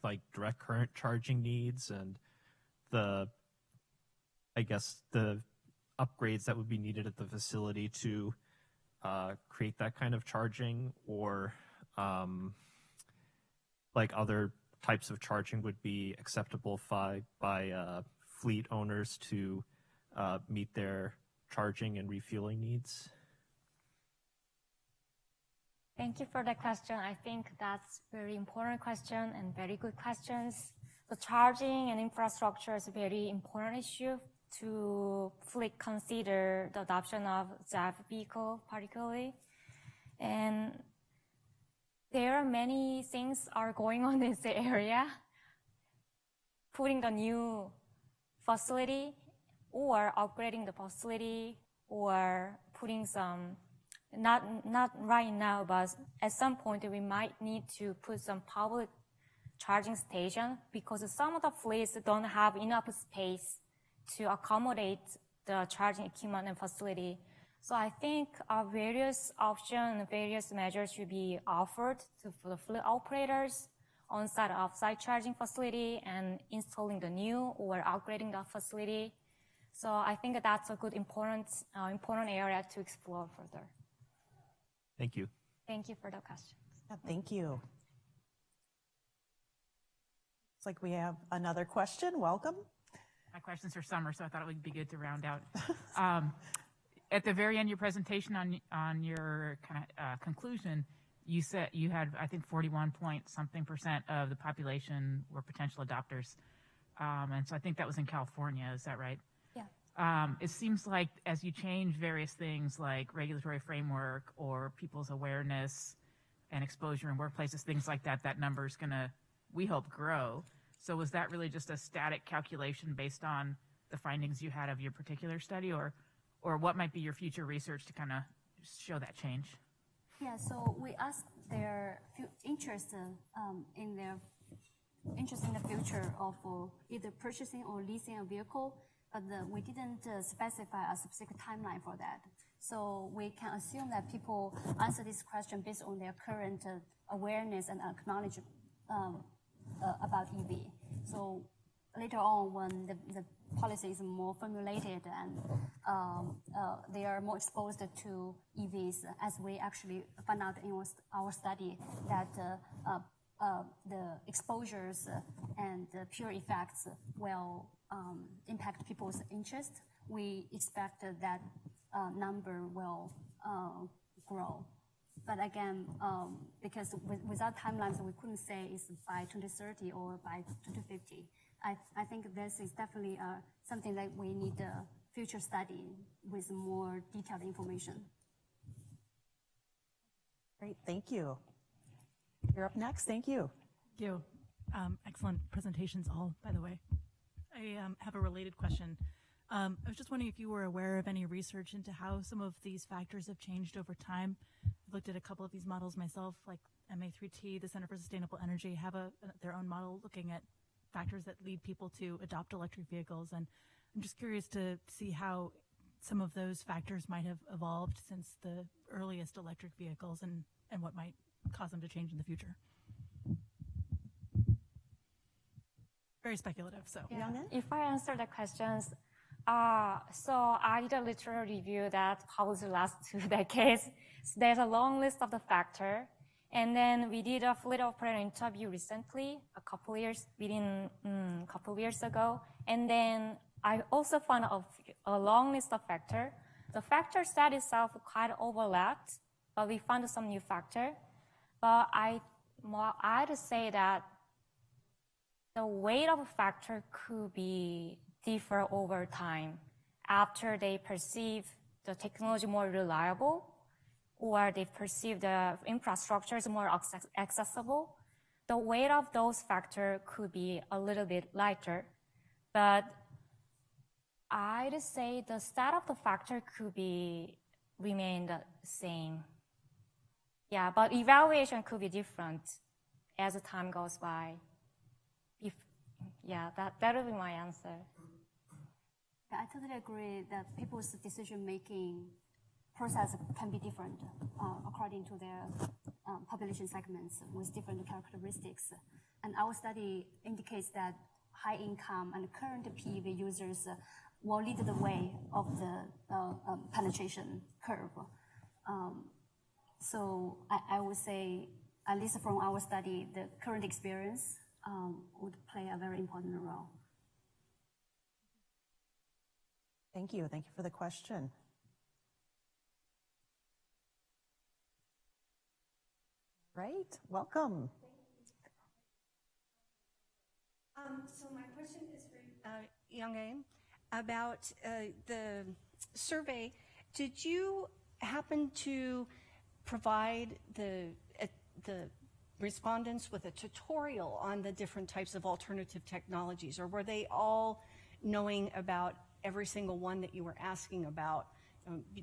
like direct current charging needs and the upgrades that would be needed at the facility to create that kind of charging, or like other types of charging would be acceptable by fleet owners to meet their charging and refueling needs? Thank you for the question. I think that's a very important question and very good questions. The charging and infrastructure is a very important issue to fully consider the adoption of ZEV vehicle particularly. And there are many things are going on in this area. Putting a new facility or upgrading the facility or putting some, not right now, but at some point we might need to put some public charging station because some of the fleets don't have enough space to accommodate the charging equipment and facility. So I think various options and various measures should be offered for the fleet operators on-site, off-site charging facility and installing the new or upgrading the facility. So I think that's a good important area to explore further. Thank you. Thank you for the questions. Yeah, thank you. Looks like we have another question. Welcome. My question's for Summer, so I thought it would be good to round out. At the very end of your presentation on your kind of conclusion, you said you had, I think, 41-point-something% of the population were potential adopters. And so I think that was in California. Is that right? Yeah. It seems like as you change various things like regulatory framework or people's awareness and exposure in workplaces, things like that, that number is going to, we hope, grow. So was that really just a static calculation based on the findings you had of your particular study, or what might be your future research to kind of show that change? Yeah, so we asked their interest in the future of either purchasing or leasing a vehicle, but we didn't specify a specific timeline for that. So we can assume that people answer this question based on their current awareness and knowledge about EV. So later on, when the policy is more formulated and they are more exposed to EVs, as we actually found out in our study that the exposures and the pure effects will impact people's interest, we expect that number will grow. But again, because without timelines, we couldn't say it's by 2030 or by 2050. I think this is definitely something that we need a future study with more detailed information. Great, thank you. You're up next, thank you. Thank you. Excellent presentations all, by the way. I have a related question. I was just wondering if you were aware of any research into how some of these factors have changed over time. I've looked at a couple of these models myself, like MA3T, the Center for Sustainable Energy, have their own model looking at factors that lead people to adopt electric vehicles. And I'm just curious to see how some of those factors might have evolved since the earliest electric vehicles and what might cause them to change in the future. Very speculative, so. Yeah. If I answer the questions, so I did a literary review that covers the last 2 decades. So there's a long list of the factors. And then we did a fleet operator interview recently, a couple years ago. And then I also found a long list of factors. The factor set itself quite overlapped, but we found some new factor. But I'd say that the weight of a factor could be differ over time after they perceive the technology more reliable, or they perceive the infrastructure is more accessible. The weight of those factors could be a little bit lighter, but I'd say the stat of the factor could remain the same. Yeah, but evaluation could be different as the time goes by. That would be my answer. Yeah, I totally agree that people's decision-making process can be different according to their population segments with different characteristics. And our study indicates that high income and current PEV users will lead the way of the penetration curve. So I would say, at least from our study, the current experience would play a very important role. Thank you. Thank you for the question. Right, welcome. So my question is for Young about the survey. Did you happen to provide the respondents with a tutorial on the different types of alternative technologies, or were they all knowing about every single one that you were asking about,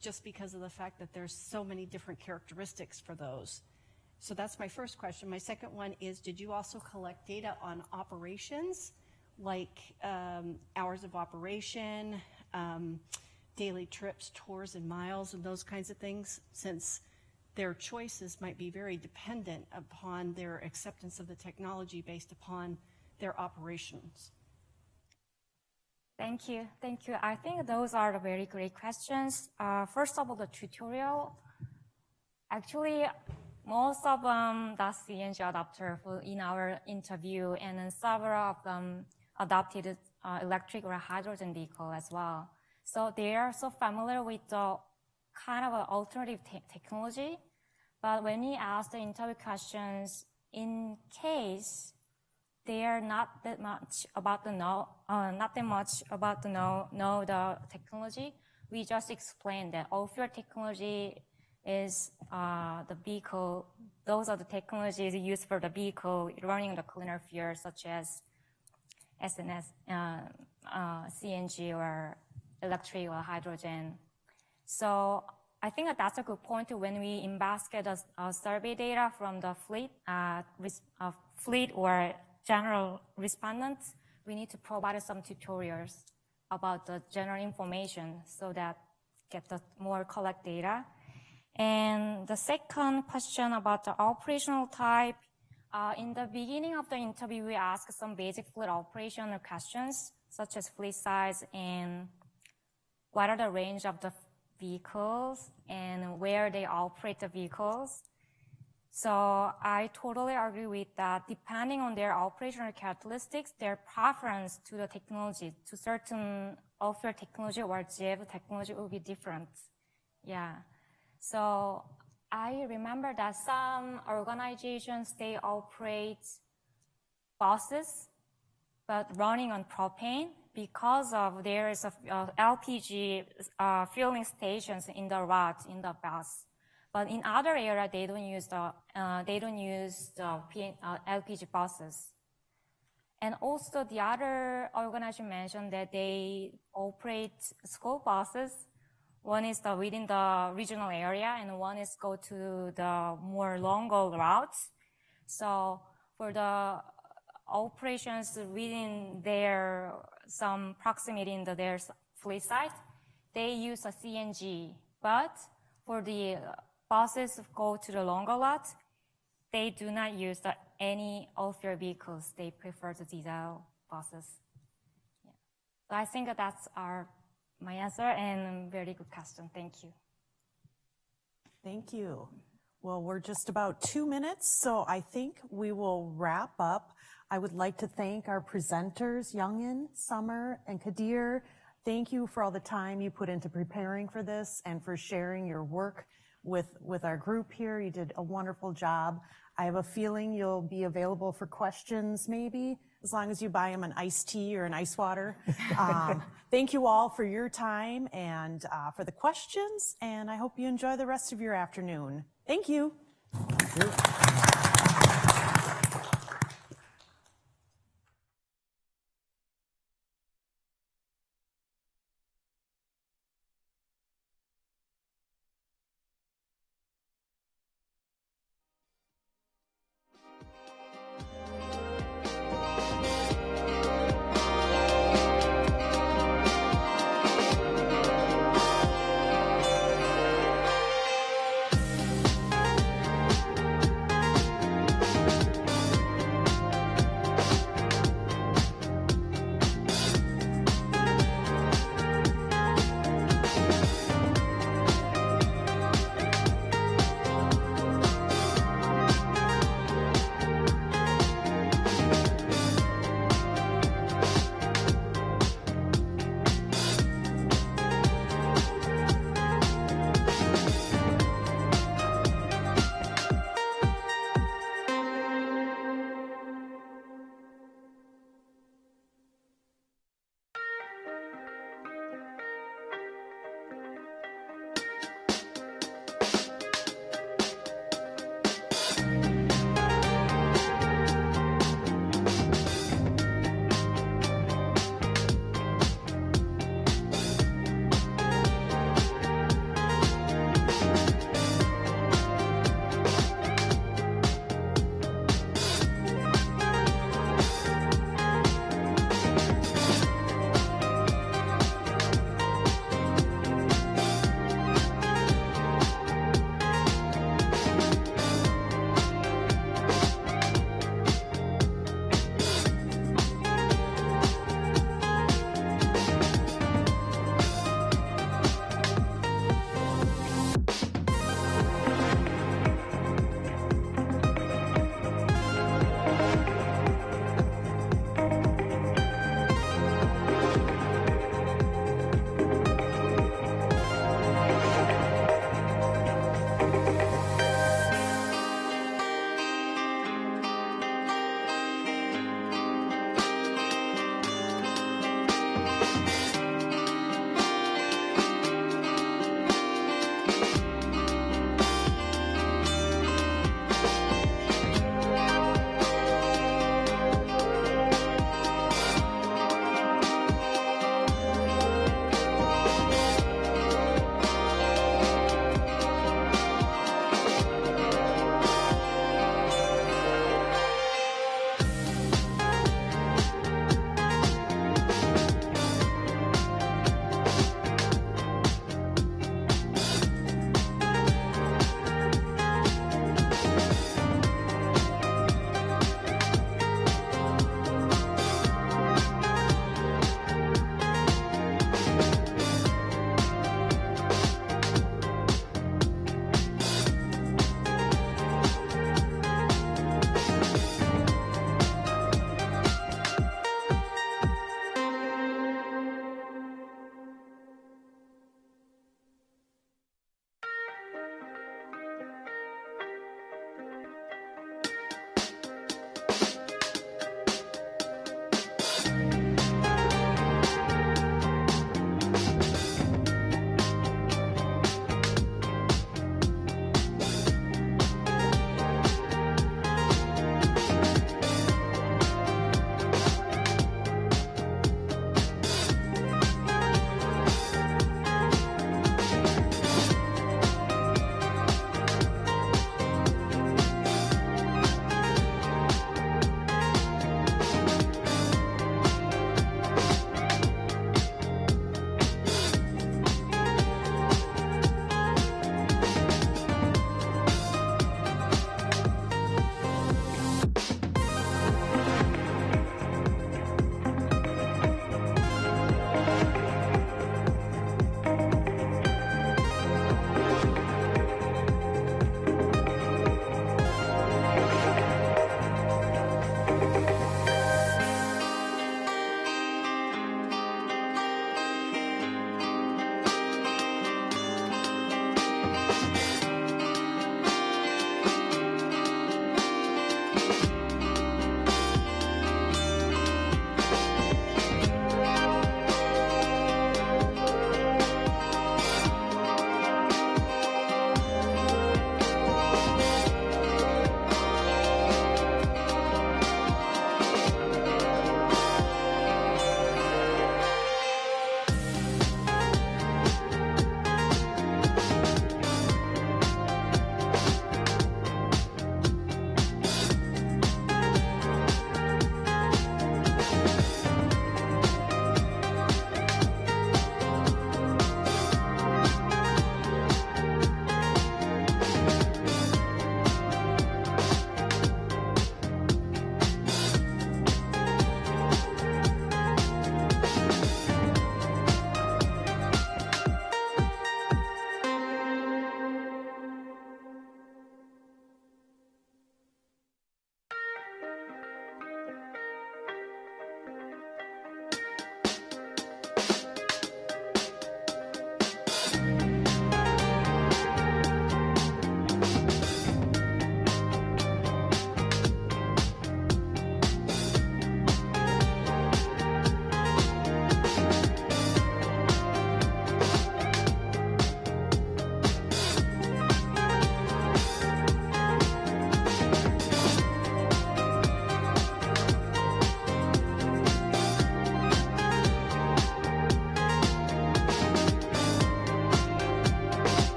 just because of the fact that there's so many different characteristics for those? So that's my first question. My second one is, did you also collect data on operations, like hours of operation, daily trips, tours, and miles, and those kinds of things, since their choices might be very dependent upon their acceptance of the technology based upon their operations? Thank you. Thank you. I think those are very great questions. First of all, the tutorial. Actually, most of them, the CNG adopter in our interview, and then several of them adopted electric or hydrogen vehicle as well. So they are so familiar with the kind of alternative technology. But when we ask the interview questions, in case they are not that much about the know the technology, we just explain that all fuel technology is the vehicle. Those are the technologies used for the vehicle running the cleaner fuel, such as SNS, CNG, or electric or hydrogen. So I think that's a good point. When we investigate survey data from the fleet or general respondents, we need to provide some tutorials about the general information so that get the more collect data. And the second question about the operational type, in the beginning of the interview, we asked some basic fleet operational questions, such as fleet size and what are the range of the vehicles and where they operate the vehicles. So I totally agree with that. Depending on their operational characteristics, their preference to the technology, to certain off-fuel technology or JEV technology will be different. Yeah. So I remember that some organizations, they operate buses, but running on propane because of there is a LPG fueling stations in the route in the bus. But in other areas, they don't use the LPG buses. And also the other organization mentioned that they operate school buses. One is within the regional area, and one is go to the more longer routes. So for the operations within their some proximity in their fleet site, they use a CNG. But for the buses that go to the longer lot, they do not use any off-fuel vehicles. They prefer the diesel buses. Yeah. So I think that's my answer, and very good question. Thank you. Thank you. Well, we're just about 2 minutes, so I think we will wrap up. I would like to thank our presenters, Youngin, Summer, and Kadir. Thank you for all the time you put into preparing for this and for sharing your work with our group here. You did a wonderful job. I have a feeling you'll be available for questions, maybe, as long as you buy them an iced tea or an ice water. Thank you all for your time and for the questions, and I hope you enjoy the rest of your afternoon. Thank you.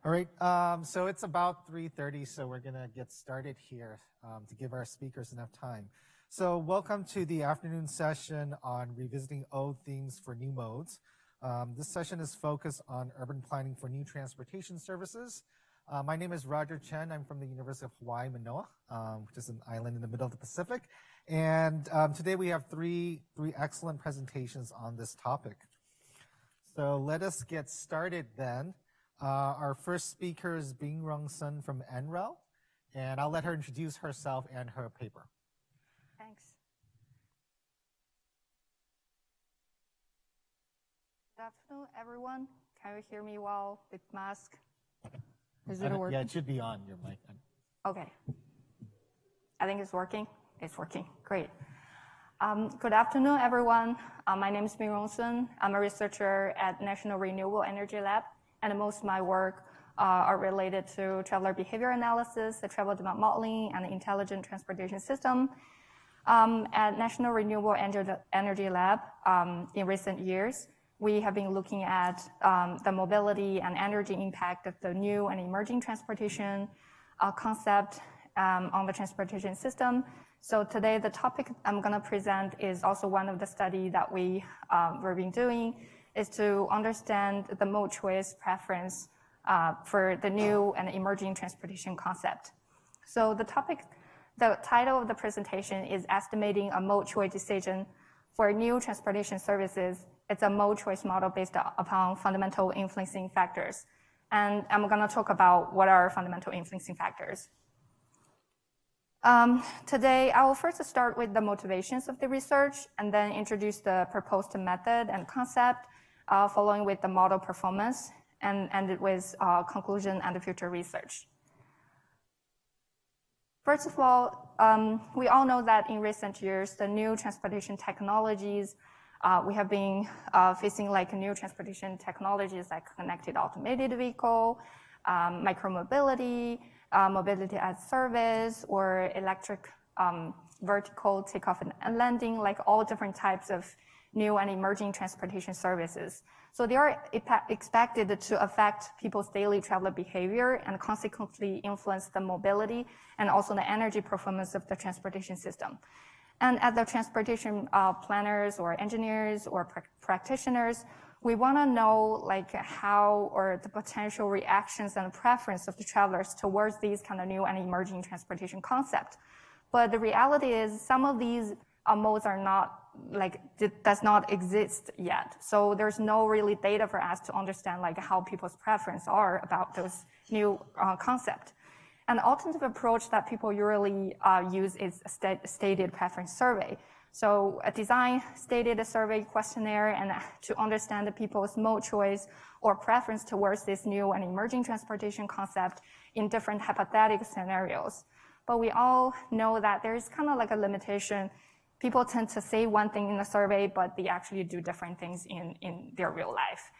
All right, so it's about 3:30, so we're gonna get started here to give our speakers enough time. So welcome to the afternoon session on revisiting old themes for new modes. This session is focused on urban planning for new transportation services. My name is Roger Chen. I'm from the University of Hawaii, Manoa, which is an island in the middle of the Pacific. And today we have three excellent presentations on this topic. So let us get started then. Our first speaker is Bing Rong Sun from NREL, and I'll let her introduce herself and her paper. Thanks. Good afternoon, everyone. Can you hear me well with mask? Is it working? Yeah, it should be on your mic. Okay. I think it's working. It's working. Great. Good afternoon, everyone. My name is Bing Rong Sun. I'm a researcher at National Renewable Energy Lab, and most of my work are related to traveler behavior analysis, the travel demand modeling, and the intelligent transportation system. At National Renewable Energy Lab, in recent years, we have been looking at the mobility and energy impact of the new and emerging transportation concept on the transportation system. So today, the topic I'm going to present is also one of the studies that we've been doing, is to understand the mode choice preference for the new and emerging transportation concept. So the title of the presentation is Estimating a Mode Choice Decision for New Transportation Services. It's a mode choice model based upon fundamental influencing factors. And I'm going to talk about what are fundamental influencing factors. Today, I will first start with the motivations of the research and then introduce the proposed method and concept, following with the model performance, and end it with conclusion and the future research. First of all, we all know that in recent years, the new transportation technologies, we have been facing like new transportation technologies like connected automated vehicle, micromobility, mobility as service, or electric vertical takeoff and landing, like all different types of new and emerging transportation services. So they are expected to affect people's daily traveler behavior and consequently influence the mobility and also the energy performance of the transportation system. And as the transportation planners or engineers or practitioners, we want to know like how or the potential reactions and preference of the travelers towards these kind of new and emerging transportation concept. But the reality is some of these modes are not does not exist yet. So there's no really data for us to understand like how people's preference are about those new concept. An alternative approach that people usually use is a stated preference survey. So a design stated a survey questionnaire and to understand the people's mode choice or preference towards this new and emerging transportation concept in different hypothetical scenarios. But we all know that there's kind of like a limitation. People tend to say one thing in the survey, but they actually do different things in their real life.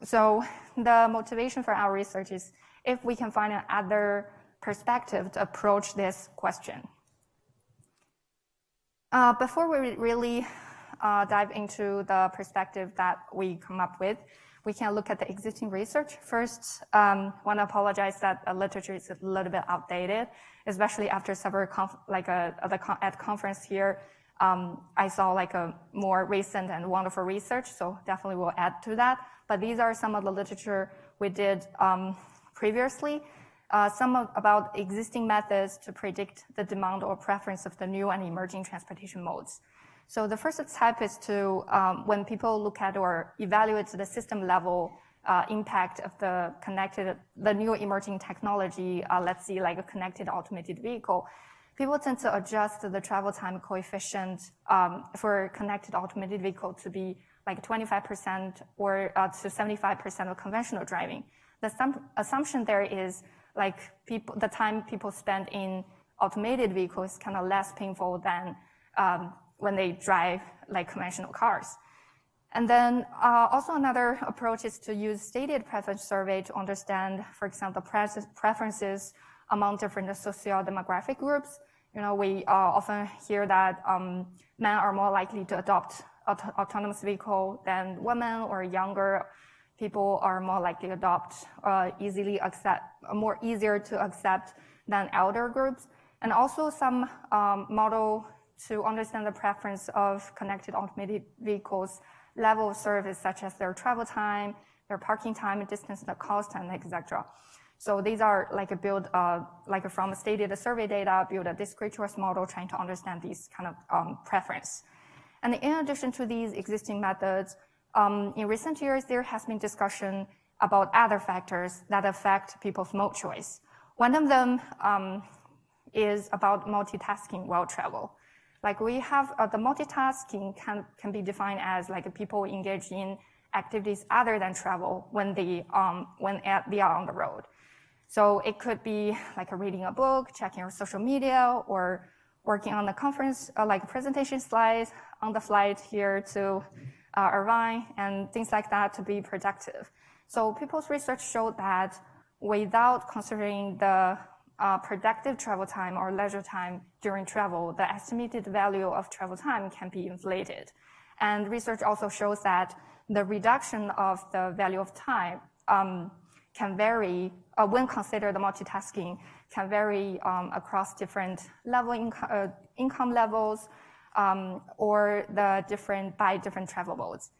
So the motivation for our research is if we can find another perspective to approach this question. Before we really dive into the perspective that we come up with, we can look at the existing research. First, want to apologize that the literature is a little bit outdated, especially after several at conference here. I saw like a more recent and wonderful research, so definitely will add to that. But these are some of the literature we did previously. About existing methods to predict the demand or preference of the new and emerging transportation modes. So the first type is to, when people look at or evaluate the system level impact of the new emerging technology, let's see like a connected automated vehicle, people tend to adjust the travel time coefficient for connected automated vehicle to be like 25% or to 75% of conventional driving. The assumption there is like the time people spend in automated vehicles is kind of less painful than when they drive like conventional cars. And then also another approach is to use stated preference survey to understand, for example, preferences among different socio-demographic groups. You know, we often hear that men are more likely to adopt autonomous vehicle than women or younger people are more likely to adopt, more easier to accept than elder groups. And also some model to understand the preference of connected automated vehicles level of service, such as their travel time, their parking time, distance, the cost, and etc. So these are like from state data survey data, build a discrete choice model trying to understand these kind of preference. And in addition to these existing methods, in recent years, there has been discussion about other factors that affect people's mode choice. One of them is about multitasking while travel. Like we have the multitasking can be defined as like people engage in activities other than travel when they are on the road. So it could be like reading a book, checking your social media, or working on the conference, like presentation slides on the flight here to Irvine and things like that to be productive. So people's research showed that without considering the productive travel time or leisure time during travel, the estimated value of travel time can be inflated. And research also shows that the reduction of the value of time can vary, when considered the multitasking, can vary across different income levels or by different travel modes.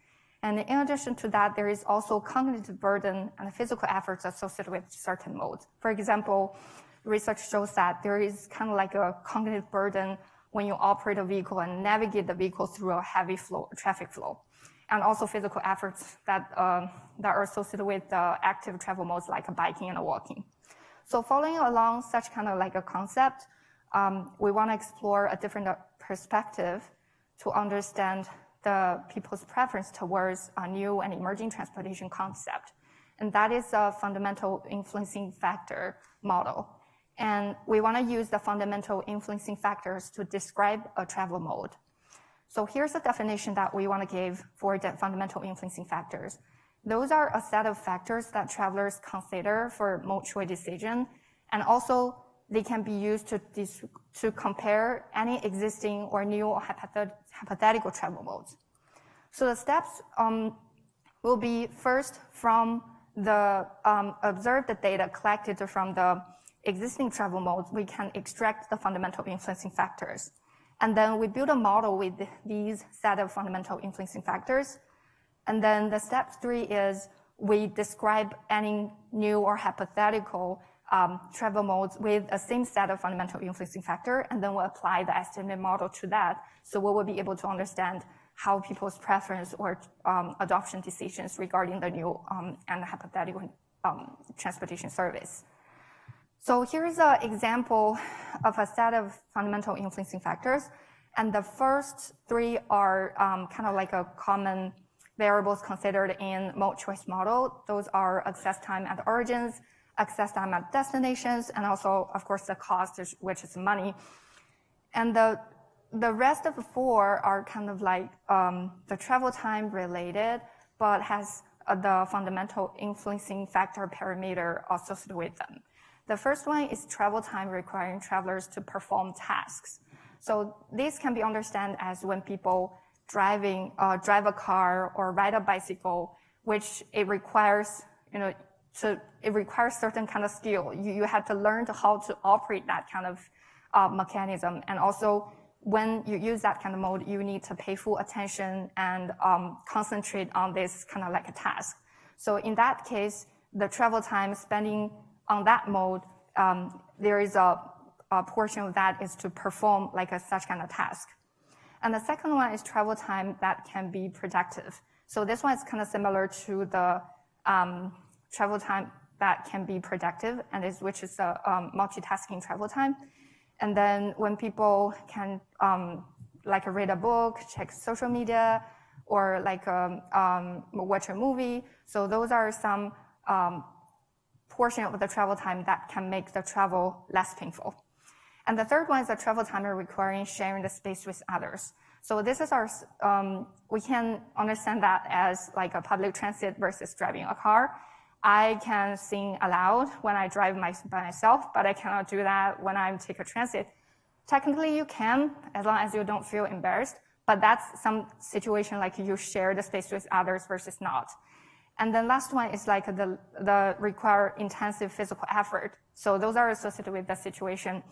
And in addition to that, there is also cognitive burden and physical efforts associated with certain modes. For example, research shows that there is kind of like a cognitive burden when you operate a vehicle and navigate the vehicle through a heavy traffic flow. And also physical efforts that are associated with active travel modes like biking and walking. So following along such kind of like a concept, we want to explore a different perspective to understand the people's preference towards a new and emerging transportation concept. And that is a fundamental influencing factor model. And we want to use the fundamental influencing factors to describe a travel mode. So here's the definition that we want to give for the fundamental influencing factors. Those are a set of factors that travelers consider for mode choice decision, and also they can be used to compare any existing or new or hypothetical travel modes. So the steps will be first from the observed data collected from the existing travel modes, we can extract the fundamental influencing factors. And then we build a model with these set of fundamental influencing factors. And then the step 3 is we describe any new or hypothetical travel modes with the same set of fundamental influencing factor, and then we'll apply the estimate model to that. So we will be able to understand how people's preference or adoption decisions regarding the new and hypothetical transportation service. So here's an example of a set of fundamental influencing factors. And the first 3 are kind of like a common variables considered in mode choice model. Those are access time at origins, access time at destinations, and also, of course, the cost, which is money. And the rest of the 4 are kind of like the travel time related, but has the fundamental influencing factor parameter associated with them. The first one is travel time requiring travelers to perform tasks. So this can be understood as when people drive a car or ride a bicycle, which it requires, it requires certain kind of skill. You have to learn how to operate that kind of mechanism. And also when you use that kind of mode, you need to pay full attention and concentrate on this kind of like a task. So in that case, the travel time spending on that mode, there is a portion of that is to perform like such kind of task. And the second one is travel time that can be productive. So this one is kind of similar to the travel time that can be productive, and which is a multitasking travel time. And then when people can like read a book, check social media, or like watch a movie. So those are some portion of the travel time that can make the travel less painful. And the third one is the travel time requiring sharing the space with others. So this is our, we can understand that as like a public transit versus driving a car. I can sing aloud when I drive by myself, but I cannot do that when I take a transit. Technically you can, as long as you don't feel embarrassed, but that's some situation like you share the space with others versus not. And then last one is like the require intensive physical effort. So those are associated with the situation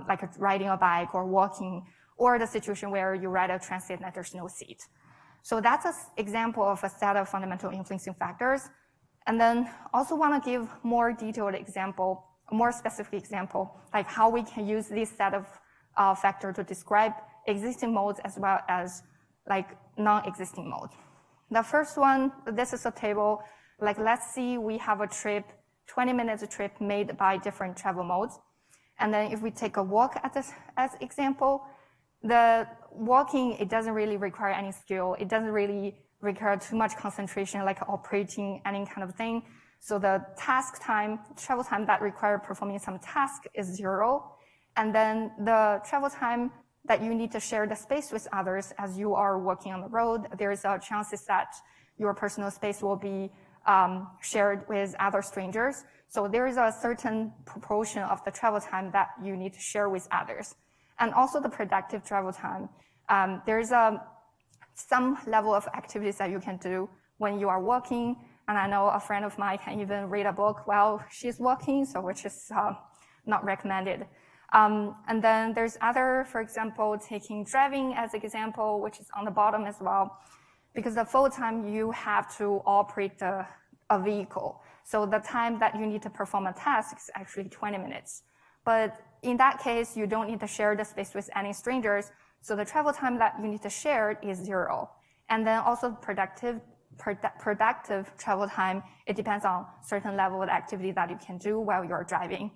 like riding a bike or walking, or the situation where you ride a transit and there's no seat. So that's an example of a set of fundamental influencing factors. And then also want to give more detailed example, a more specific example, like how we can use this set of factors to describe existing modes as well as like non-existing modes. The first one, this is a table, like let's see we have a trip, 20 minutes trip made by different travel modes. And then if we take a walk at this as example, the walking, it doesn't really require any skill. It doesn't really require too much concentration, like operating any kind of thing. So the task time, travel time that require performing some task is 0. And then the travel time that you need to share the space with others as you are walking on the road, there's a chances that your personal space will be shared with other strangers. So there is a certain proportion of the travel time that you need to share with others. And also the productive travel time. There is some level of activities that you can do when you are walking. And I know a friend of mine can even read a book while she's walking, so which is not recommended. And then there's other, for example, taking driving as an example, which is on the bottom as well, because the full time you have to operate a vehicle. So the time that you need to perform a task is actually 20 minutes. But in that case, you don't need to share the space with any strangers. So the travel time that you need to share is 0. And then also productive travel time, it depends on certain level of activity that you can do while you're driving.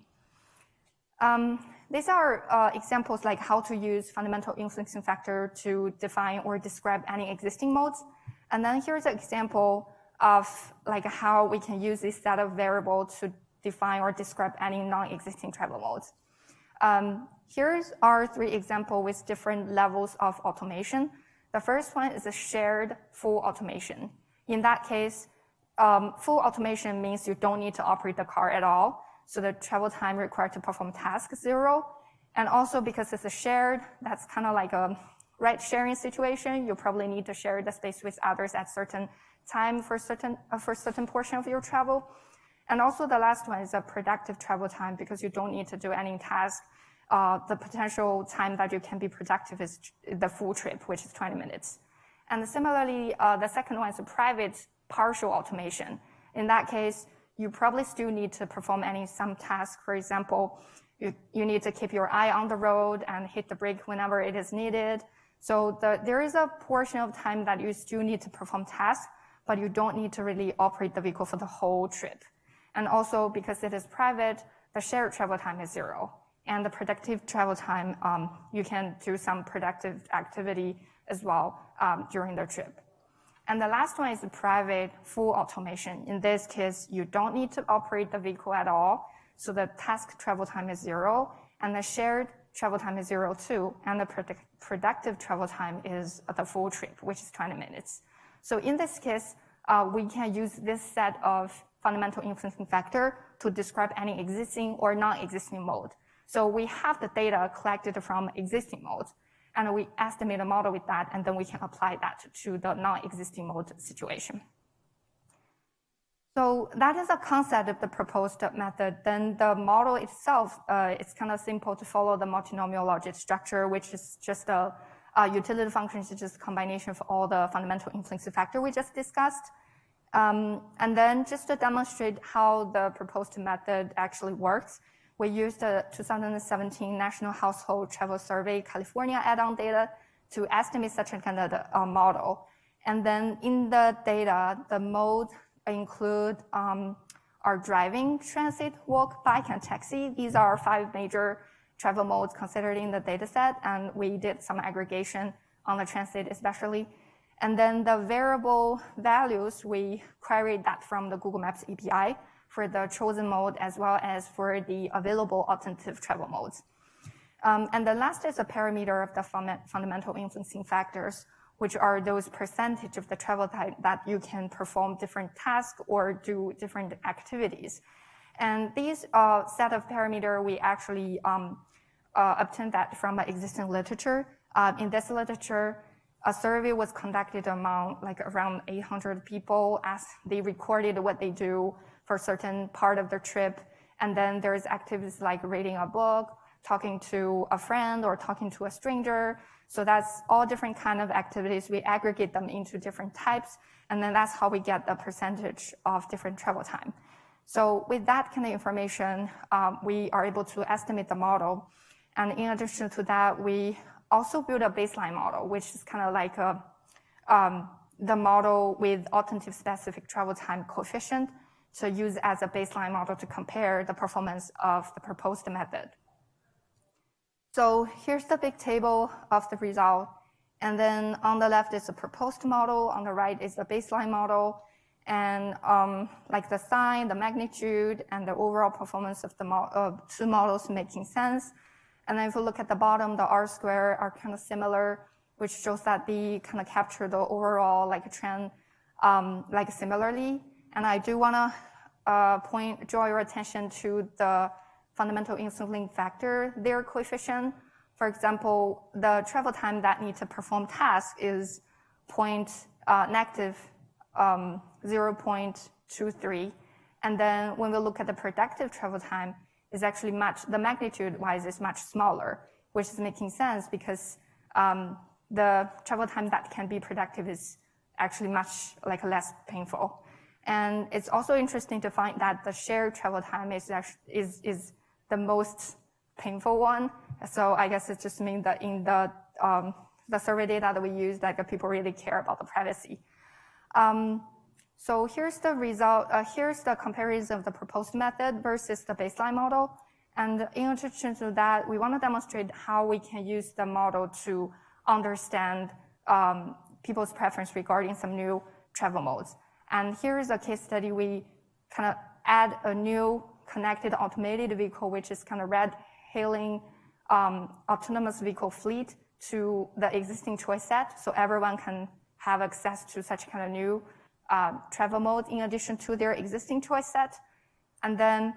These are examples like how to use fundamental influencing factor to define or describe any existing modes. And then here's an example of like how we can use this set of variables to define or describe any non-existing travel modes. Here are 3 examples with different levels of automation. The first one is a shared full automation. In that case, full automation means you don't need to operate the car at all. So the travel time required to perform task is 0. And also because it's a shared, that's kind of like a ride sharing situation. You probably need to share the space with others at certain time for certain portion of your travel. And also the last one is a productive travel time because you don't need to do any task. The potential time that you can be productive is the full trip, which is 20 minutes. And similarly, the second one is a private partial automation. In that case, you probably still need to perform some task. For example, you need to keep your eye on the road and hit the brake whenever it is needed. So there is a portion of time that you still need to perform tasks, but you don't need to really operate the vehicle for the whole trip. And also because it is private, the shared travel time is 0. And the productive travel time, you can do some productive activity as well during the trip. And the last one is the private full automation. In this case, you don't need to operate the vehicle at all. So the task travel time is 0, and the shared travel time is 0 too. And the productive travel time is the full trip, which is 20 minutes. So in this case, we can use this set of fundamental influencing factor to describe any existing or non-existing mode. So we have the data collected from existing modes, and we estimate a model with that, and then we can apply that to the non-existing mode situation. So that is a concept of the proposed method. Then the model itself, it's kind of simple to follow the multinomial logic structure, which is just a utility function, is just a combination of all the fundamental influencing factor we just discussed. And then just to demonstrate how the proposed method actually works, we used the 2017 National Household Travel Survey California add-on data to estimate such a kind of model. And then in the data, the mode include our driving, transit, walk, bike, and taxi. These are 5 major travel modes considered in the data set, and we did some aggregation on the transit especially. And then the variable values, we queried that from the Google Maps API for the chosen mode as well as for the available alternative travel modes. And the last is a parameter of the fundamental influencing factors, which are those percentage of the travel type that you can perform different tasks or do different activities. And these set of parameter, we actually obtained that from existing literature. In this literature, a survey was conducted among like around 800 people as they recorded what they do for a certain part of their trip. And then there's activities like reading a book, talking to a friend, or talking to a stranger. So that's all different kind of activities. We aggregate them into different types, and then that's how we get the percentage of different travel time. So with that kind of information, we are able to estimate the model. And in addition to that, we also build a baseline model, which is kind of like the model with alternative specific travel time coefficient to use as a baseline model to compare the performance of the proposed method. So here's the big table of the result. And then on the left is the proposed model. On the right is the baseline model. And like the sign, the magnitude, and the overall performance of the two models making sense. And then if you look at the bottom, the R square are kind of similar, which shows that they kind of capture the overall like trend like similarly. And I do want to draw your attention to the fundamental insulating factor, their coefficient. For example, the travel time that need to perform task is negative 0.23. And then when we look at the productive travel time, is actually the magnitude-wise is much smaller, which is making sense because the travel time that can be productive is actually much like less painful. And it's also interesting to find that the shared travel time is the most painful one. So I guess it just means that in the survey data that we use, like people really care about the privacy. So here's the result. Here's the comparison of the proposed method versus the baseline model. And in addition to that, we want to demonstrate how we can use the model to understand people's preference regarding some new travel modes. And here is a case study. We kind of add a new connected automated vehicle, which is kind of ride-hailing autonomous vehicle fleet to the existing choice set. So everyone can have access to such kind of new travel mode in addition to their existing choice set. And then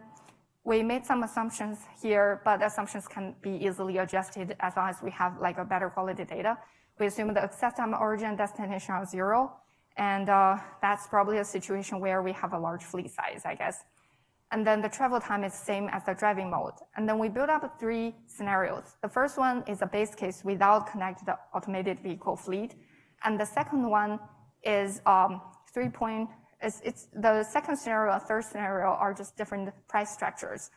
we made some assumptions here, but the assumptions can be easily adjusted as long as we have like a better quality data. We assume the access time, origin, and destination are 0. And that's probably a situation where we have a large fleet size, I guess. And then the travel time is the same as the driving mode. And then we build up 3 scenarios. The first one is a base case without connected automated vehicle fleet. And the second one is the second scenario and third scenario are just different price structures.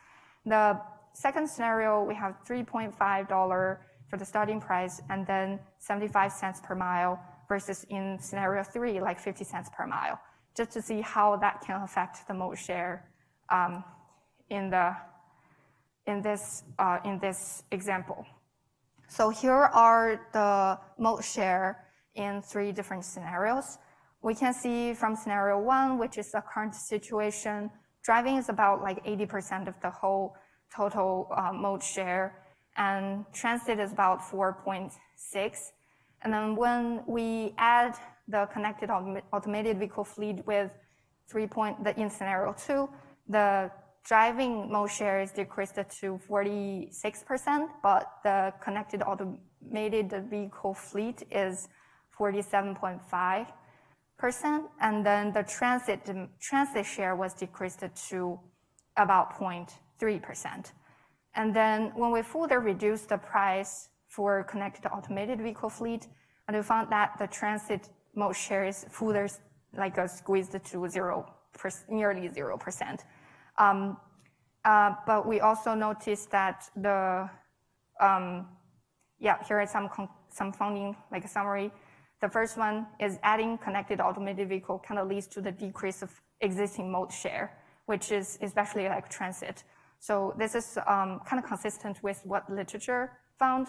The second scenario, we have $3.5 for the starting price and then 75 cents per mile versus in scenario 3, like 50 cents per mile, just to see how that can affect the mode share in this example. So here are the mode share in 3 different scenarios. We can see from scenario 1, which is the current situation, driving is about like 80% of the whole total mode share, and transit is about 4.6. And then when we add the connected automated vehicle fleet with in scenario 2, the driving mode share is decreased to 46%, but the connected automated vehicle fleet is 47.5%. And then the transit share was decreased to about 0.3%. And then when we further reduced the price for connected automated vehicle fleet, and we found that the transit mode share is further like squeezed to nearly 0%. But we also noticed that here is some finding, like a summary. The first one is adding connected automated vehicle kind of leads to the decrease of existing mode share, which is especially like transit. So this is kind of consistent with what literature found.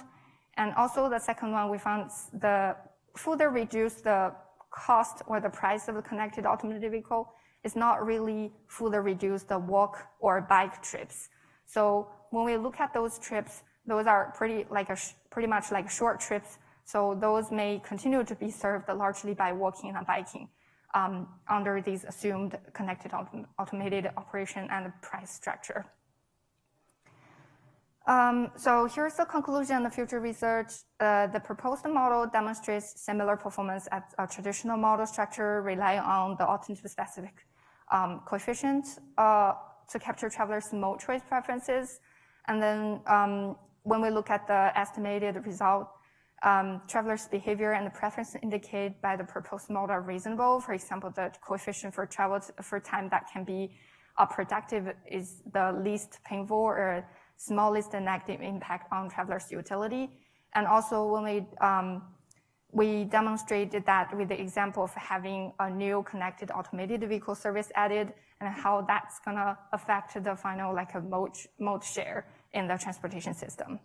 And also the second one, we found the further reduce the cost or the price of the connected automated vehicle is not really further reduce the walk or bike trips. So when we look at those trips, those are pretty much like short trips. So those may continue to be served largely by walking and biking under these assumed connected automated operation and price structure. So here's the conclusion of the future research. The proposed model demonstrates similar performance as a traditional model structure, relying on the alternative specific coefficient to capture travelers' mode choice preferences. And then when we look at the estimated result, travelers' behavior and the preference indicated by the proposed model are reasonable. For example, the coefficient for travel for time that can be productive is the least painful or smallest negative impact on travelers' utility. And also when we demonstrated that with the example of having a new connected automated vehicle service added and how that's gonna affect the final like a mode share in the transportation system.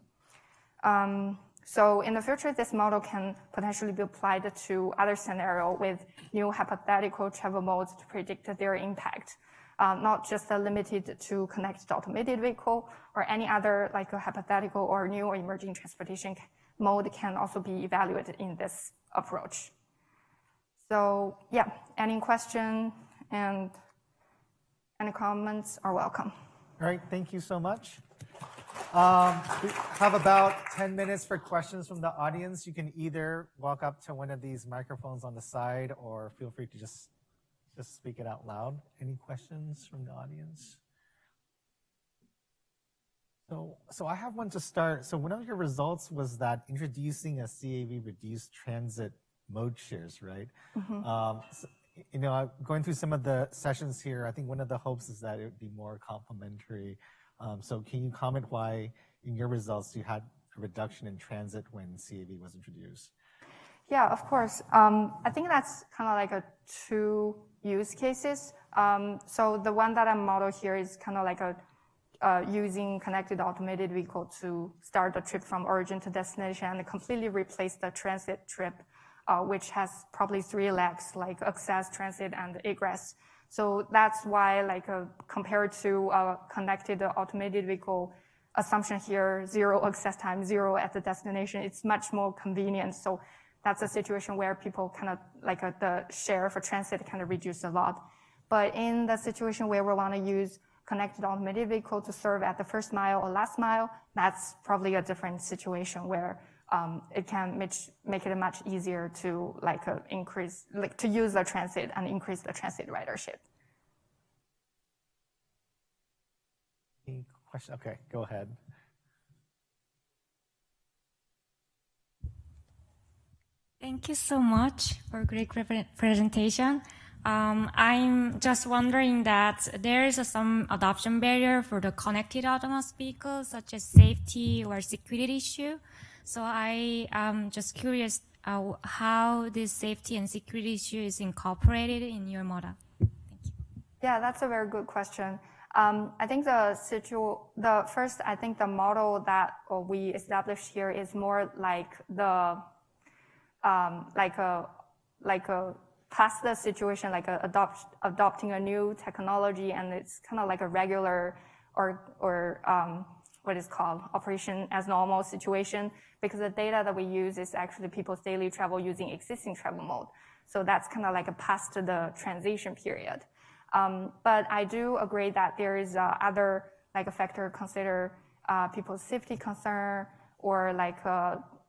So in the future, this model can potentially be applied to other scenarios with new hypothetical travel modes to predict their impact. Not just limited to connected automated vehicle or any other like a hypothetical or new or emerging transportation mode can also be evaluated in this approach. So yeah, any question and any comments are welcome. All right, thank you so much. We have about 10 minutes for questions from the audience. You can either walk up to one of these microphones on the side or feel free to just speak it out loud. Any questions from the audience? So I have one to start. So one of your results was that introducing a CAV reduced transit mode shares, right? So, going through some of the sessions here, I think one of the hopes is that it would be more complementary. So can you comment why in your results you had a reduction in transit when CAV was introduced? Yeah, of course. I think that's kind of like a two use cases. So the one that I model here is kind of like a using connected automated vehicle to start the trip from origin to destination and completely replace the transit trip, which has probably 3 legs like access, transit, and egress. So that's why like compared to a connected automated vehicle assumption here, 0 access time, 0 at the destination, it's much more convenient. So that's a situation where people kind of like the share for transit kind of reduce a lot. But in the situation where we want to use connected automated vehicle to serve at the first mile or last mile, that's probably a different situation where it can make it much easier to like increase, like to use the transit and increase the transit ridership. Any question? Okay, go ahead. Thank you so much for a great presentation. I'm just wondering that there is some adoption barrier for the connected autonomous vehicles, such as safety or security issue. So I am just curious how this safety and security issue is incorporated in your model. Thank you. Yeah, that's a very good question. I think first, I think the model that we established here is more like the like a past the situation, like adopting a new technology, and it's kind of like a regular or what is called operation as normal situation, because the data that we use is actually people's daily travel using existing travel mode. So that's kind of like a past the transition period. But I do agree that there is other like a factor consider people's safety concern or like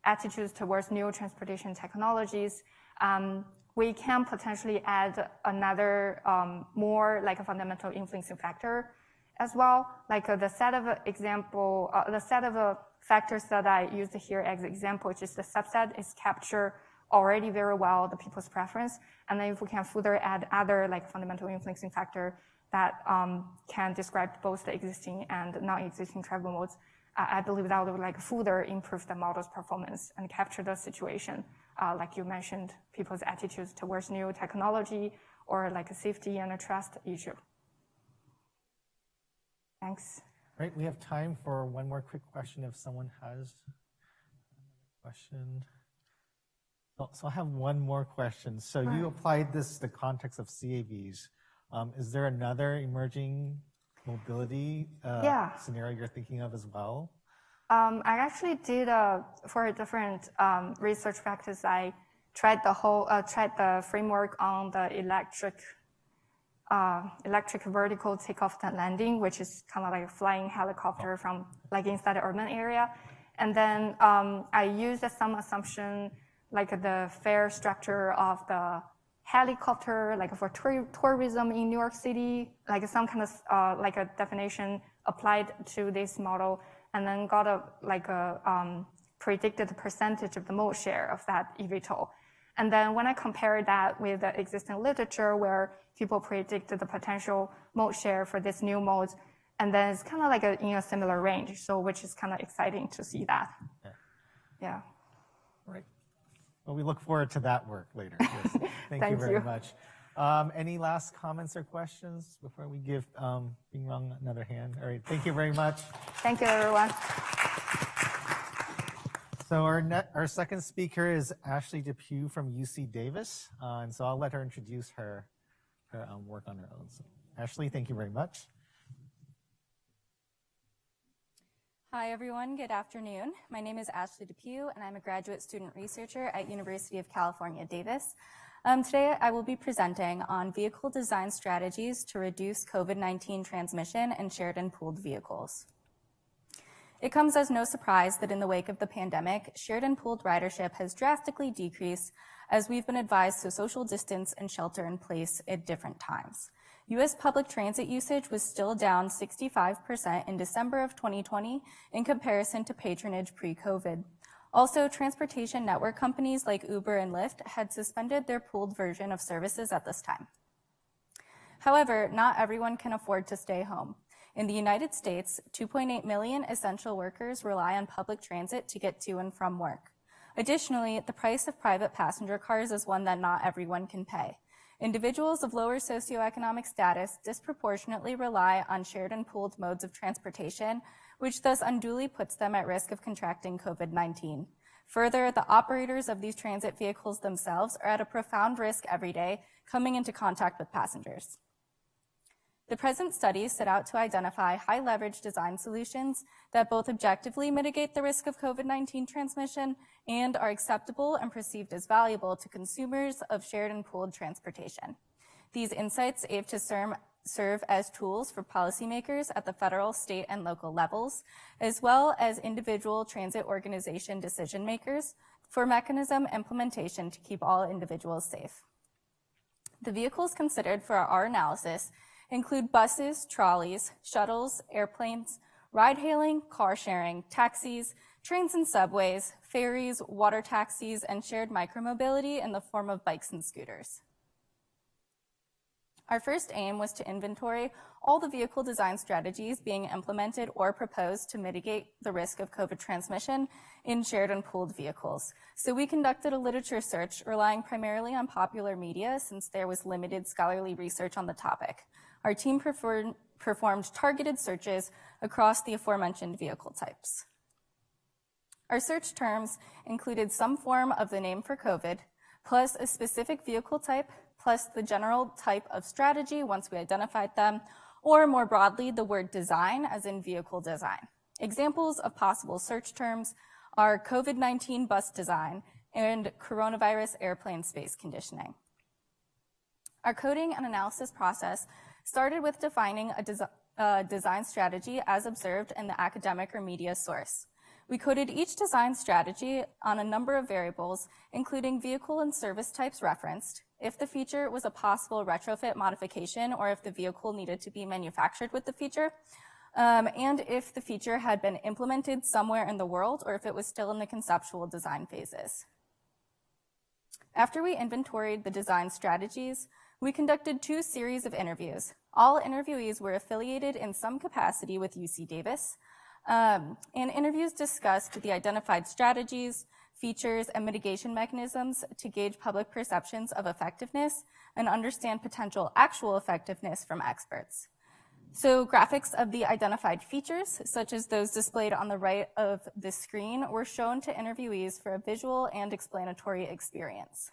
attitudes towards new transportation technologies. We can potentially add another more like a fundamental influencing factor as well. Like the set of factors that I used here as example, which is the subset, is capture already very well the people's preference. And then if we can further add other like fundamental influencing factor that can describe both the existing and non-existing travel modes, I believe that would like further improve the model's performance and capture the situation. Like you mentioned, people's attitudes towards new technology or like a safety and a trust issue. Thanks. Right, we have time for one more quick question if someone has a question. So I have one more question. So you applied this to the context of CAVs. Is there another emerging mobility scenario you're thinking of as well? I actually did for a different research practice. I tried the framework on the electric electric vertical takeoff and landing, which is kind of like a flying helicopter from like inside the urban area. And then I used some assumption, like the fare structure of the helicopter, like for tourism in New York City, like some kind of like a definition applied to this model, and then got a predicted percentage of the mode share of that eVTOL. And then when I compare that with the existing literature where people predicted the potential mode share for this new modes, and then it's kind of like in a similar range, so which is kind of exciting to see that. Yeah. Right. Well, we look forward to that work later. Yes. Thank you very much. Any last comments or questions before we give Bing Rong another hand? All right. Thank you very much. Thank you, everyone. So our second speaker is Ashley Depew from UC Davis, and so I'll let her introduce her work on her own. So, Ashley, thank you very much. Hi, everyone. Good afternoon. My name is Ashley Depew, and I'm a graduate student researcher at University of California, Davis. Today, I will be presenting on vehicle design strategies to reduce COVID-19 transmission in shared and pooled vehicles. It comes as no surprise that in the wake of the pandemic, shared and pooled ridership has drastically decreased as we've been advised to social distance and shelter in place at different times. U.S. public transit usage was still down 65% in December of 2020 in comparison to patronage pre-COVID. Also, transportation network companies like Uber and Lyft had suspended their pooled version of services at this time. However, not everyone can afford to stay home. In the United States, 2.8 million essential workers rely on public transit to get to and from work. Additionally, the price of private passenger cars is one that not everyone can pay. Individuals of lower socioeconomic status disproportionately rely on shared and pooled modes of transportation, which thus unduly puts them at risk of contracting COVID-19. Further, the operators of these transit vehicles themselves are at a profound risk every day coming into contact with passengers. The present studies set out to identify high-leverage design solutions that both objectively mitigate the risk of COVID-19 transmission and are acceptable and perceived as valuable to consumers of shared and pooled transportation. These insights aim to serve as tools for policymakers at the federal, state, and local levels, as well as individual transit organization decision makers for mechanism implementation to keep all individuals safe. The vehicles considered for our analysis include buses, trolleys, shuttles, airplanes, ride-hailing, car-sharing, taxis, trains and subways, ferries, water taxis, and shared micromobility in the form of bikes and scooters. Our first aim was to inventory all the vehicle design strategies being implemented or proposed to mitigate the risk of COVID transmission in shared and pooled vehicles. So we conducted a literature search relying primarily on popular media since there was limited scholarly research on the topic. Our team performed targeted searches across the aforementioned vehicle types. Our search terms included some form of the name for COVID, plus a specific vehicle type, plus the general type of strategy once we identified them, or more broadly, the word design, as in vehicle design. Examples of possible search terms are COVID-19 bus design and coronavirus airplane space conditioning. Our coding and analysis process started with defining a design strategy as observed in the academic or media source. We coded each design strategy on a number of variables, including vehicle and service types referenced, if the feature was a possible retrofit modification or if the vehicle needed to be manufactured with the feature, and if the feature had been implemented somewhere in the world or if it was still in the conceptual design phases. After we inventoried the design strategies, we conducted 2 series of interviews. All interviewees were affiliated in some capacity with UC Davis, and interviews discussed the identified strategies, features, and mitigation mechanisms to gauge public perceptions of effectiveness and understand potential actual effectiveness from experts. So graphics of the identified features, such as those displayed on the right of the screen, were shown to interviewees for a visual and explanatory experience.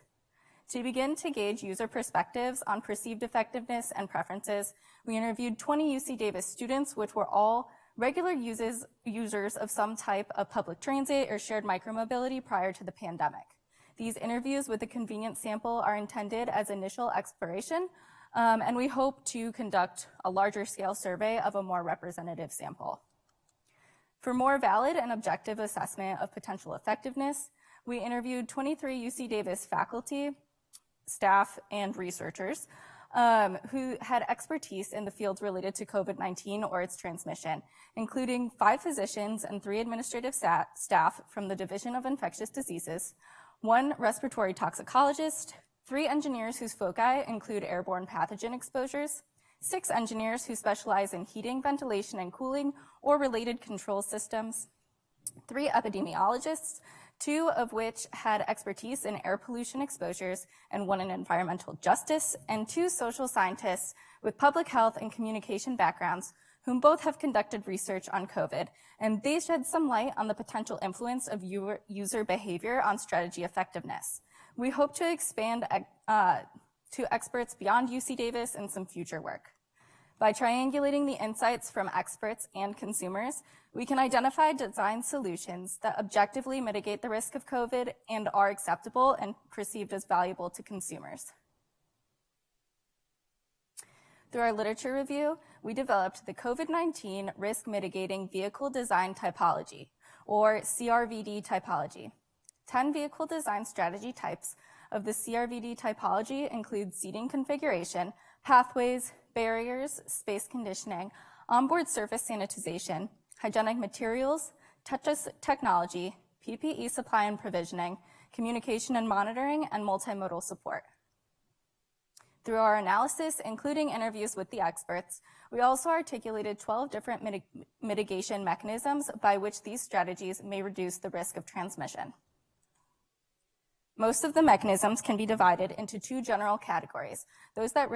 To begin to gauge user perspectives on perceived effectiveness and preferences, we interviewed 20 UC Davis students, which were all regular users of some type of public transit or shared micromobility prior to the pandemic. These interviews with a convenient sample are intended as initial exploration And we hope to conduct a larger scale survey of a more representative sample. For more valid and objective assessment of potential effectiveness, we interviewed 23 UC Davis faculty, staff, and researchers who had expertise in the fields related to COVID-19 or its transmission, including 5 physicians and 3 administrative staff from the Division of Infectious Diseases, 1 respiratory toxicologist, 3 engineers whose foci include airborne pathogen exposures, 6 engineers who specialize in heating, ventilation, and cooling or related control systems, 3 epidemiologists, 2 of which had expertise in air pollution exposures and 1 in environmental justice, and 2 social scientists with public health and communication backgrounds, whom both have conducted research on COVID, and they shed some light on the potential influence of user behavior on strategy effectiveness. We hope to expand to experts beyond UC Davis in some future work. By triangulating the insights from experts and consumers, we can identify design solutions that objectively mitigate the risk of COVID and are acceptable and perceived as valuable to consumers. Through our literature review, we developed the COVID-19 Risk Mitigating Vehicle Design Typology, or CRVD typology. 10 vehicle design strategy types of the CRVD typology include seating configuration, pathways, barriers, space conditioning, onboard surface sanitization, hygienic materials, touchless technology, PPE supply and provisioning, communication and monitoring, and multimodal support. Through our analysis, including interviews with the experts, we also articulated 12 different mitigation mechanisms by which these strategies may reduce the risk of transmission. Most of the mechanisms can be divided into 2 general categories: those that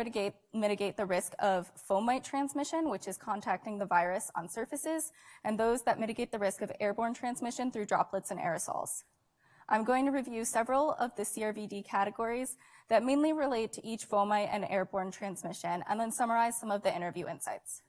mitigate the risk of fomite transmission, which is contacting the virus on surfaces, and those that mitigate the risk of airborne transmission through droplets and aerosols. I'm going to review several of the CRVD categories that mainly relate to each fomite and airborne transmission, and then summarize some of the interview insights.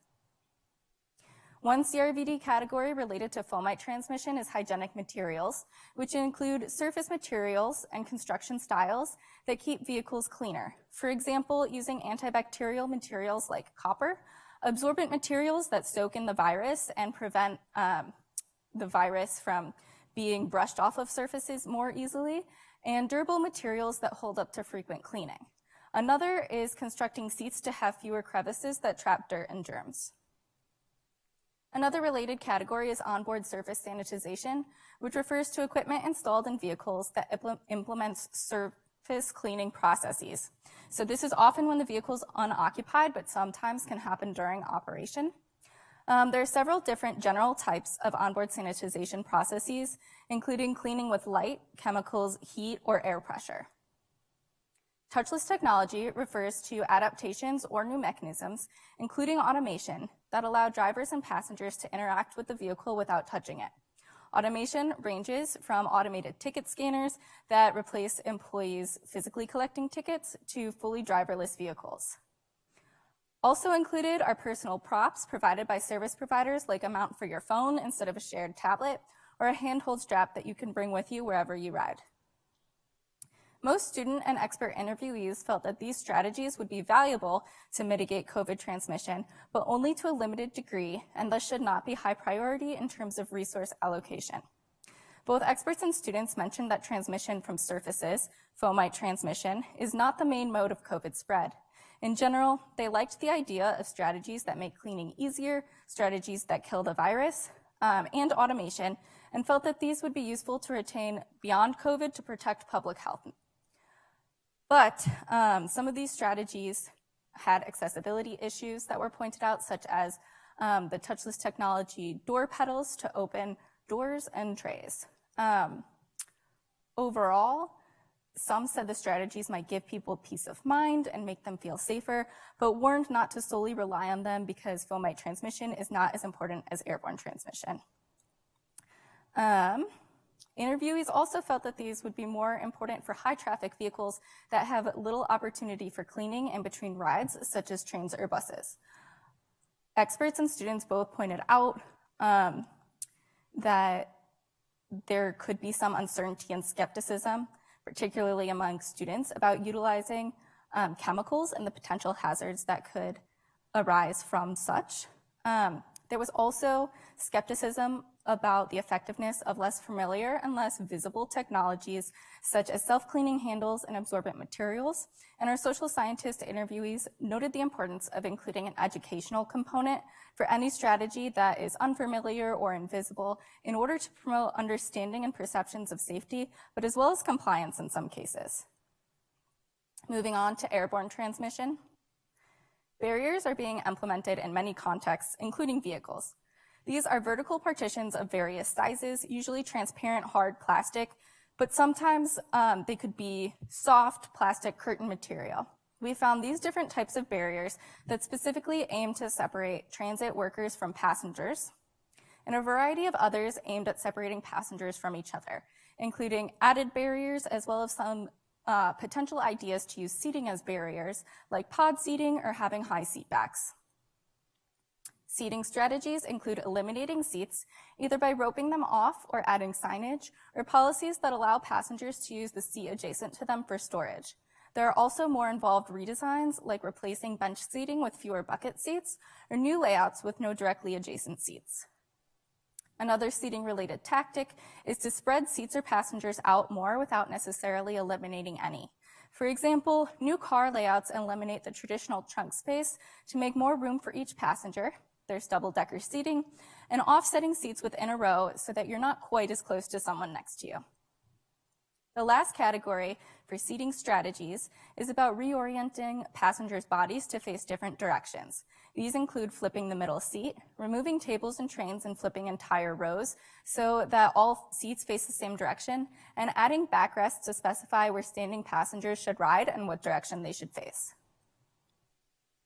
One CRVD category related to fomite transmission is hygienic materials, which include surface materials and construction styles that keep vehicles cleaner. For example, using antibacterial materials like copper, absorbent materials that soak in the virus and prevent the virus from being brushed off of surfaces more easily, and durable materials that hold up to frequent cleaning. Another is constructing seats to have fewer crevices that trap dirt and germs. Another related category is onboard surface sanitization, which refers to equipment installed in vehicles that implements surface cleaning processes. So this is often when the vehicle is unoccupied, but sometimes can happen during operation. There are several different general types of onboard sanitization processes, including cleaning with light, chemicals, heat, or air pressure. Touchless technology refers to adaptations or new mechanisms, including automation, that allow drivers and passengers to interact with the vehicle without touching it. Automation ranges from automated ticket scanners that replace employees physically collecting tickets to fully driverless vehicles. Also included are personal props provided by service providers, like a mount for your phone instead of a shared tablet, or a handhold strap that you can bring with you wherever you ride. Most student and expert interviewees felt that these strategies would be valuable to mitigate COVID transmission, but only to a limited degree, and thus should not be high priority in terms of resource allocation. Both experts and students mentioned that transmission from surfaces, fomite transmission, is not the main mode of COVID spread. In general, they liked the idea of strategies that make cleaning easier, strategies that kill the virus, and automation, and felt that these would be useful to retain beyond COVID to protect public health. But some of these strategies had accessibility issues that were pointed out, such as the touchless technology door pedals to open doors and trays. Overall, some said the strategies might give people peace of mind and make them feel safer, but warned not to solely rely on them because fomite transmission is not as important as airborne transmission. Interviewees also felt that these would be more important for high traffic vehicles that have little opportunity for cleaning in between rides, such as trains or buses. Experts and students both pointed out that there could be some uncertainty and skepticism, particularly among students, about utilizing chemicals and the potential hazards that could arise from such. There was also skepticism about the effectiveness of less familiar and less visible technologies, such as self-cleaning handles and absorbent materials. And our social scientist interviewees noted the importance of including an educational component for any strategy that is unfamiliar or invisible in order to promote understanding and perceptions of safety, but as well as compliance in some cases. Moving on to airborne transmission. Barriers are being implemented in many contexts, including vehicles. These are vertical partitions of various sizes, usually transparent hard plastic, but sometimes they could be soft plastic curtain material. We found these different types of barriers that specifically aim to separate transit workers from passengers, and a variety of others aimed at separating passengers from each other, including added barriers as well as some potential ideas to use seating as barriers, like pod seating or having high seat backs. Seating strategies include eliminating seats, either by roping them off or adding signage, or policies that allow passengers to use the seat adjacent to them for storage. There are also more involved redesigns, like replacing bench seating with fewer bucket seats, or new layouts with no directly adjacent seats. Another seating-related tactic is to spread seats or passengers out more without necessarily eliminating any. For example, new car layouts eliminate the traditional trunk space to make more room for each passenger. There's double-decker seating and offsetting seats within a row so that you're not quite as close to someone next to you. The last category for seating strategies is about reorienting passengers' bodies to face different directions. These include flipping the middle seat, removing tables and trains and flipping entire rows so that all seats face the same direction, and adding backrests to specify where standing passengers should ride and what direction they should face.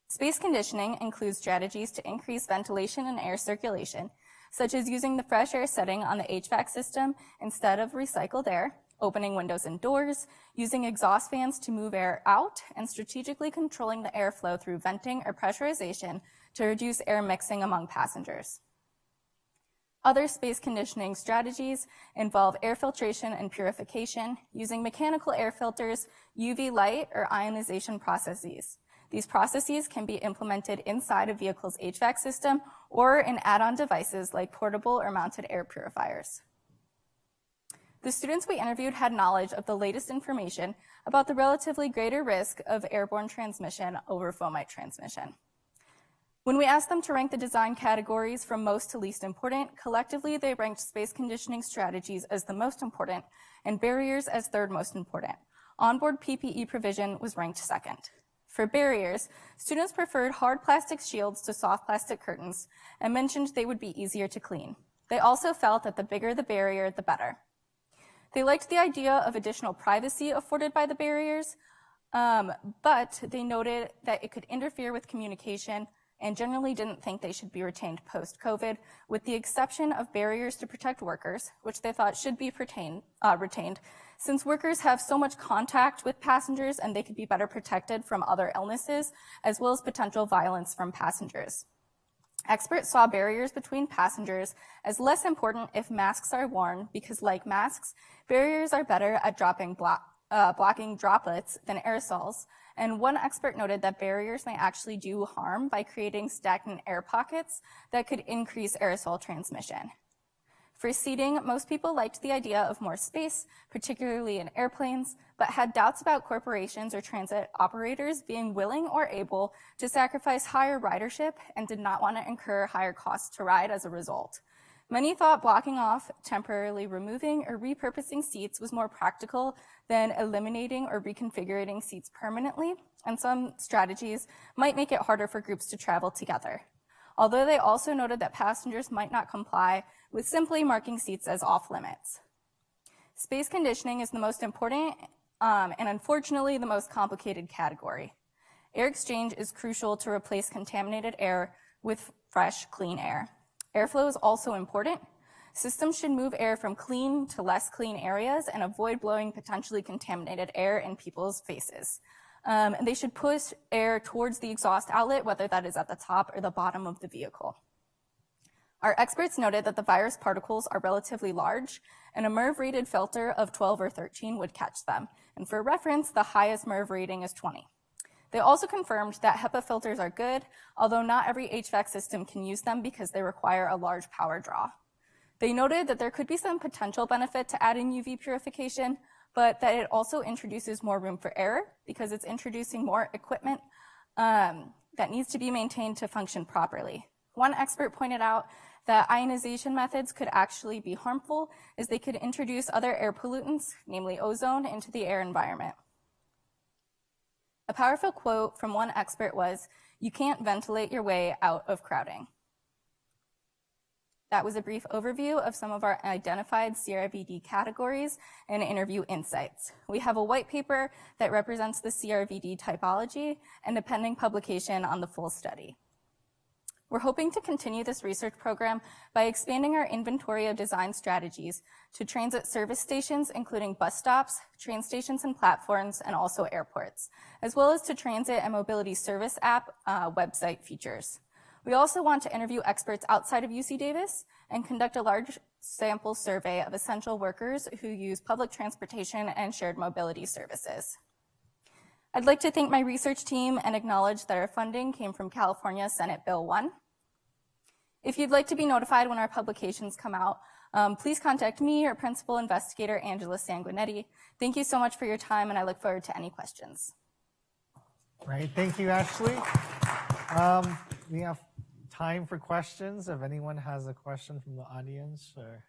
Space conditioning includes strategies to increase ventilation and air circulation, such as using the fresh air setting on the HVAC system instead of recycled air, opening windows and doors, using exhaust fans to move air out, and strategically controlling the airflow through venting or pressurization to reduce air mixing among passengers. Other space conditioning strategies involve air filtration and purification, using mechanical air filters, UV light, or ionization processes. These processes can be implemented inside a vehicle's HVAC system or in add-on devices like portable or mounted air purifiers. The students we interviewed had knowledge of the latest information about the relatively greater risk of airborne transmission over fomite transmission. When we asked them to rank the design categories from most to least important, collectively they ranked space conditioning strategies as the most important and barriers as third most important. Onboard PPE provision was ranked second. For barriers, students preferred hard plastic shields to soft plastic curtains and mentioned they would be easier to clean. They also felt that the bigger the barrier, the better. They liked the idea of additional privacy afforded by the barriers, but they noted that it could interfere with communication and generally didn't think they should be retained post-COVID, with the exception of barriers to protect workers, which they thought should be retained, since workers have so much contact with passengers and they could be better protected from other illnesses, as well as potential violence from passengers. Experts saw barriers between passengers as less important if masks are worn because, like masks, barriers are better at blocking droplets than aerosols, and one expert noted that barriers may actually do harm by creating stagnant air pockets that could increase aerosol transmission. For seating, most people liked the idea of more space, particularly in airplanes, but had doubts about corporations or transit operators being willing or able to sacrifice higher ridership and did not want to incur higher costs to ride as a result. Many thought blocking off, temporarily removing, or repurposing seats was more practical than eliminating or reconfiguring seats permanently, and some strategies might make it harder for groups to travel together. Although they also noted that passengers might not comply with simply marking seats as off limits. Space conditioning is the most important and unfortunately the most complicated category. Air exchange is crucial to replace contaminated air with fresh, clean air. Airflow is also important. Systems should move air from clean to less clean areas and avoid blowing potentially contaminated air in people's faces. And they should push air towards the exhaust outlet, whether that is at the top or the bottom of the vehicle. Our experts noted that the virus particles are relatively large, and a MERV rated filter of 12 or 13 would catch them. And for reference, the highest MERV rating is 20. They also confirmed that HEPA filters are good, although not every HVAC system can use them because they require a large power draw. They noted that there could be some potential benefit to adding UV purification, but that it also introduces more room for error because it's introducing more equipment that needs to be maintained to function properly. One expert pointed out that ionization methods could actually be harmful as they could introduce other air pollutants, namely ozone, into the air environment. A powerful quote from one expert was, "You can't ventilate your way out of crowding." That was a brief overview of some of our identified CRVD categories and interview insights. We have a white paper that represents the CRVD typology and a pending publication on the full study. We're hoping to continue this research program by expanding our inventory of design strategies to transit service stations, including bus stops, train stations and platforms, and also airports, as well as to transit and mobility service app website features. We also want to interview experts outside of UC Davis and conduct a large sample survey of essential workers who use public transportation and shared mobility services. I'd like to thank my research team and acknowledge that our funding came from California Senate Bill 1. If you'd like to be notified when our publications come out, please contact me or Principal Investigator Angela Sanguinetti. Thank you so much for your time, and I look forward to any questions. Right, thank you, Ashley. We have time for questions. If anyone has a question from the audience, or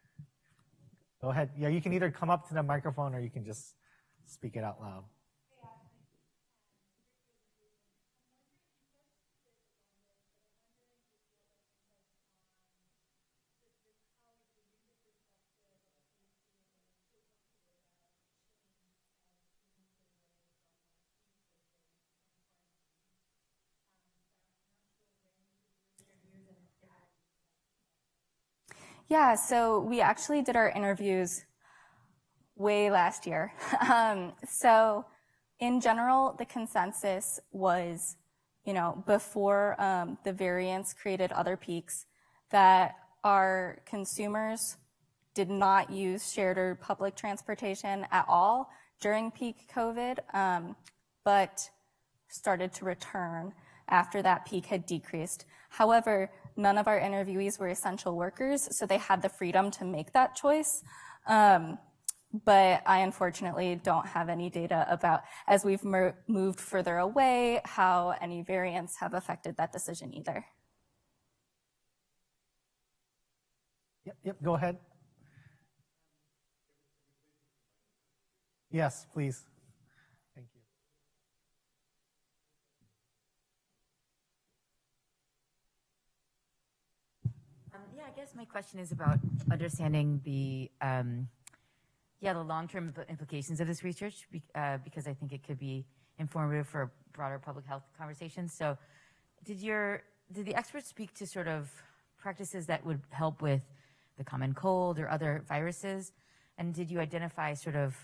go ahead. Yeah, you can either come up to the microphone or you can just speak it out loud. Yeah, so we actually did our interviews way last year. So in general, the consensus was, before the variants created other peaks, that our consumers did not use shared or public transportation at all during peak COVID, but started to return after that peak had decreased. However, none of our interviewees were essential workers, so they had the freedom to make that choice. But I unfortunately don't have any data about, as we've moved further away, how any variants have affected that decision either. Yep, go ahead. Yes, please. Thank you. Yeah, I guess my question is about understanding the long-term implications of this research, because I think it could be informative for broader public health conversations. So did the experts speak to sort of practices that would help with the common cold or other viruses? And did you identify sort of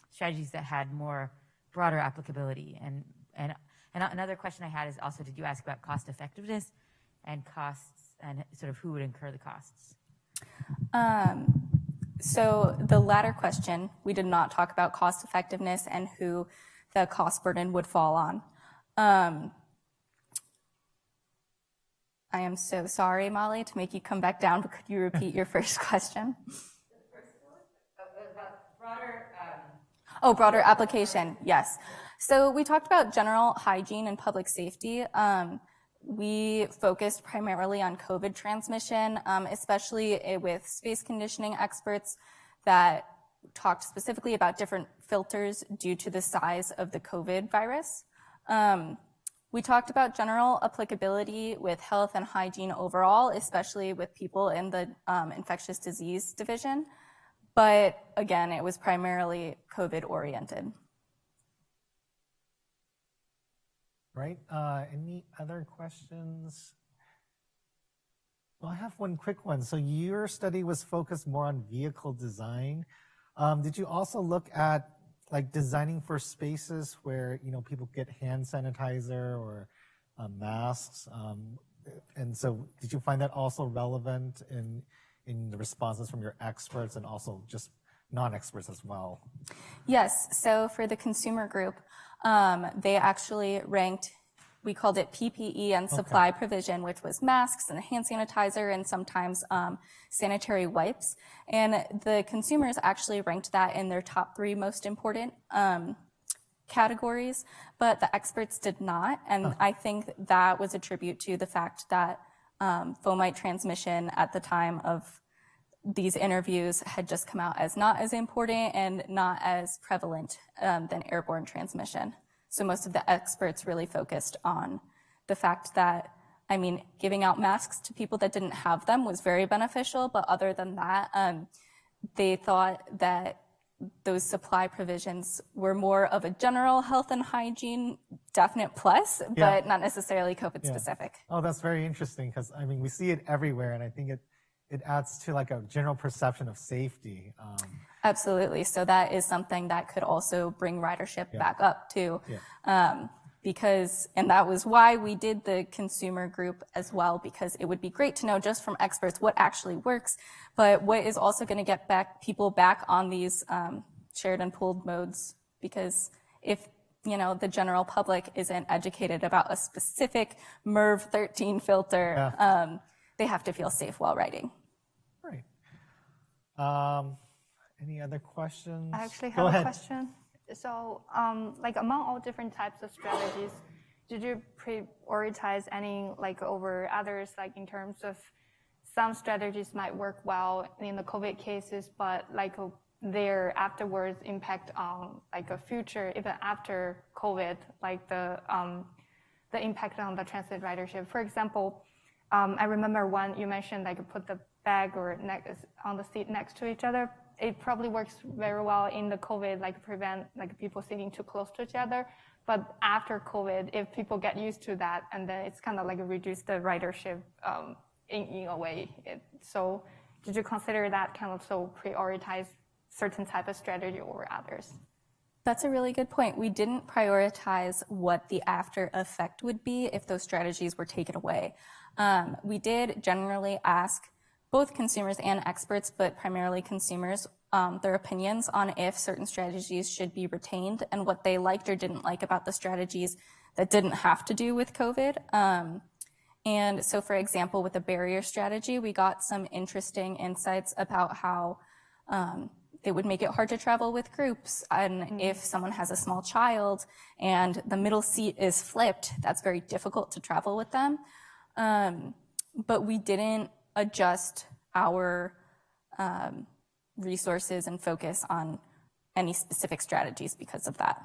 strategies that had more broader applicability? And another question I had is also, did you ask about cost effectiveness and costs and sort of who would incur the costs? So the latter question, we did not talk about cost effectiveness and who the cost burden would fall on. I am so sorry, Molly, to make you come back down, but could you repeat your first question? Broader application, yes. So we talked about general hygiene and public safety. We focused primarily on COVID transmission, especially with space conditioning experts that talked specifically about different filters due to the size of the COVID virus. We talked about general applicability with health and hygiene overall, especially with people in the infectious disease division. But again, it was primarily COVID oriented. Right, any other questions? Well, I have one quick one. So your study was focused more on vehicle design. Did you also look at like designing for spaces where, people get hand sanitizer or masks? And so did you find that also relevant in the responses from your experts and also just non-experts as well? Yes, so for the consumer group, They actually ranked, we called it PPE and supply provision, which was masks and hand sanitizer and sometimes sanitary wipes. And the consumers actually ranked that in their top 3 most important categories, but the experts did not. And I think that was a tribute to the fact that fomite transmission at the time of these interviews had just come out as not as important and not as prevalent than airborne transmission. So most of the experts really focused on the fact that, I mean, giving out masks to people that didn't have them was very beneficial, but other than that, they thought that those supply provisions were more of a general health and hygiene definite plus, but not necessarily COVID specific. Oh, that's very interesting because, I mean, we see it everywhere, and I think it adds to like a general perception of safety. Absolutely. So that is something that could also bring ridership back up too. Because, and that was why we did the consumer group as well, because it would be great to know just from experts what actually works, but what is also going to get people back on these shared and pooled modes. Because if, you know, the general public isn't educated about a specific MERV 13 filter, they have to feel safe while riding. Right. Any other questions? I actually have a question. So, like among all different types of strategies, did you prioritize any like over others, like in terms of some strategies might work well in the COVID cases, but like their afterwards impact on like a future, even after COVID, like the impact on the transit ridership? For example, I remember one you mentioned, like put the bag or on the seat next to each other. It probably works very well in the COVID, like prevent like people sitting too close to each other. But after COVID, if people get used to that, and then it's kind of like reduce the ridership in a way. So did you consider that kind of prioritize certain type of strategy over others? That's a really good point. We didn't prioritize what the after effect would be if those strategies were taken away. We did generally ask both consumers and experts, but primarily consumers, their opinions on if certain strategies should be retained and what they liked or didn't like about the strategies that didn't have to do with COVID. And so, for example, with the barrier strategy, we got some interesting insights about how it would make it hard to travel with groups. And if someone has a small child and the middle seat is flipped, that's very difficult to travel with them. But we didn't adjust our resources and focus on any specific strategies because of that.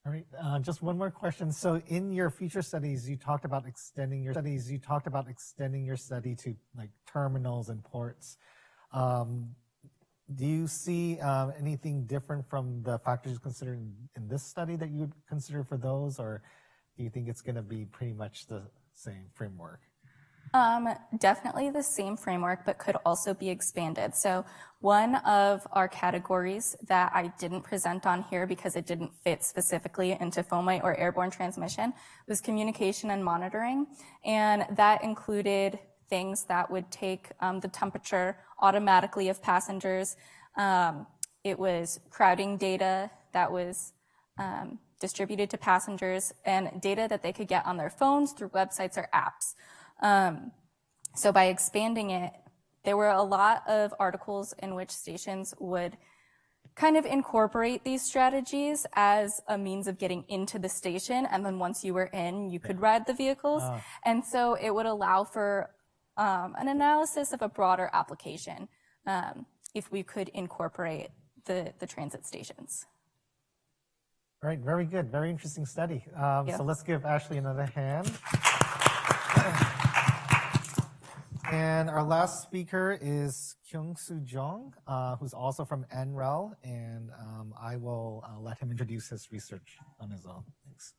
All right, just one more question. So in your future studies, you talked about extending your study to like terminals and ports. Do you see anything different from the factors considered in this study that you would consider for those, or do you think it's going to be pretty much the same framework? Definitely the same framework, but could also be expanded. So one of our categories that I didn't present on here because it didn't fit specifically into fomite or airborne transmission was communication and monitoring. And that included things that would take the temperature automatically of passengers. It was crowding data that was distributed to passengers and data that they could get on their phones through websites or apps. So by expanding it, there were a lot of articles in which stations would kind of incorporate these strategies as a means of getting into the station. And then once you were in, you could ride the vehicles. And so it would allow for an analysis of a broader application if we could incorporate the transit stations. All right, very good. Very interesting study. So let's give Ashley another hand. And our last speaker is Kyung-Soo Jung, who's also from NREL, and I will let him introduce his research on his own. Thanks.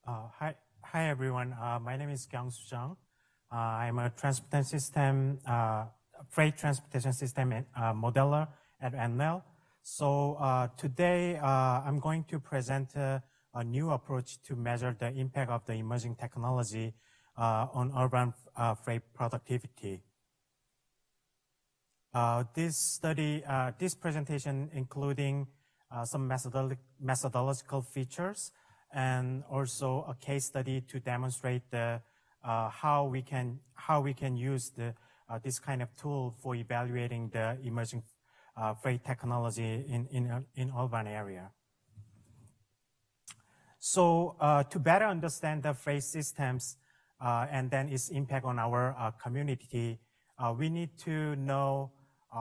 Hi everyone. My name is Kyung-Soo Jung. I'm a transportation system, freight transportation system modeler at NREL. So today I'm going to present a new approach to measure the impact of the emerging technology on urban freight productivity. This presentation including some methodological features and also a case study to demonstrate how we can use this kind of tool for evaluating the emerging freight technology in urban area. So to better understand the freight systems and then its impact on our community, we need to know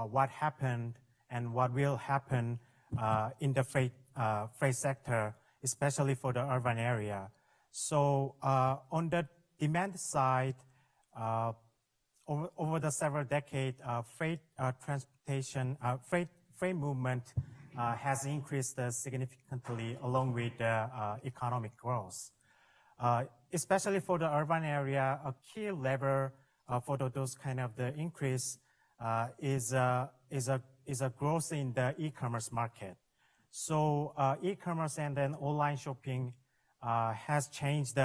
what happened and what will happen in the freight sector, especially for the urban area. So on the demand side, over the several decades, freight movement has increased significantly along with economic growth. Especially for the urban area, a key lever for those kind of the increase is a growth in the e-commerce market. So e-commerce and then online shopping has changed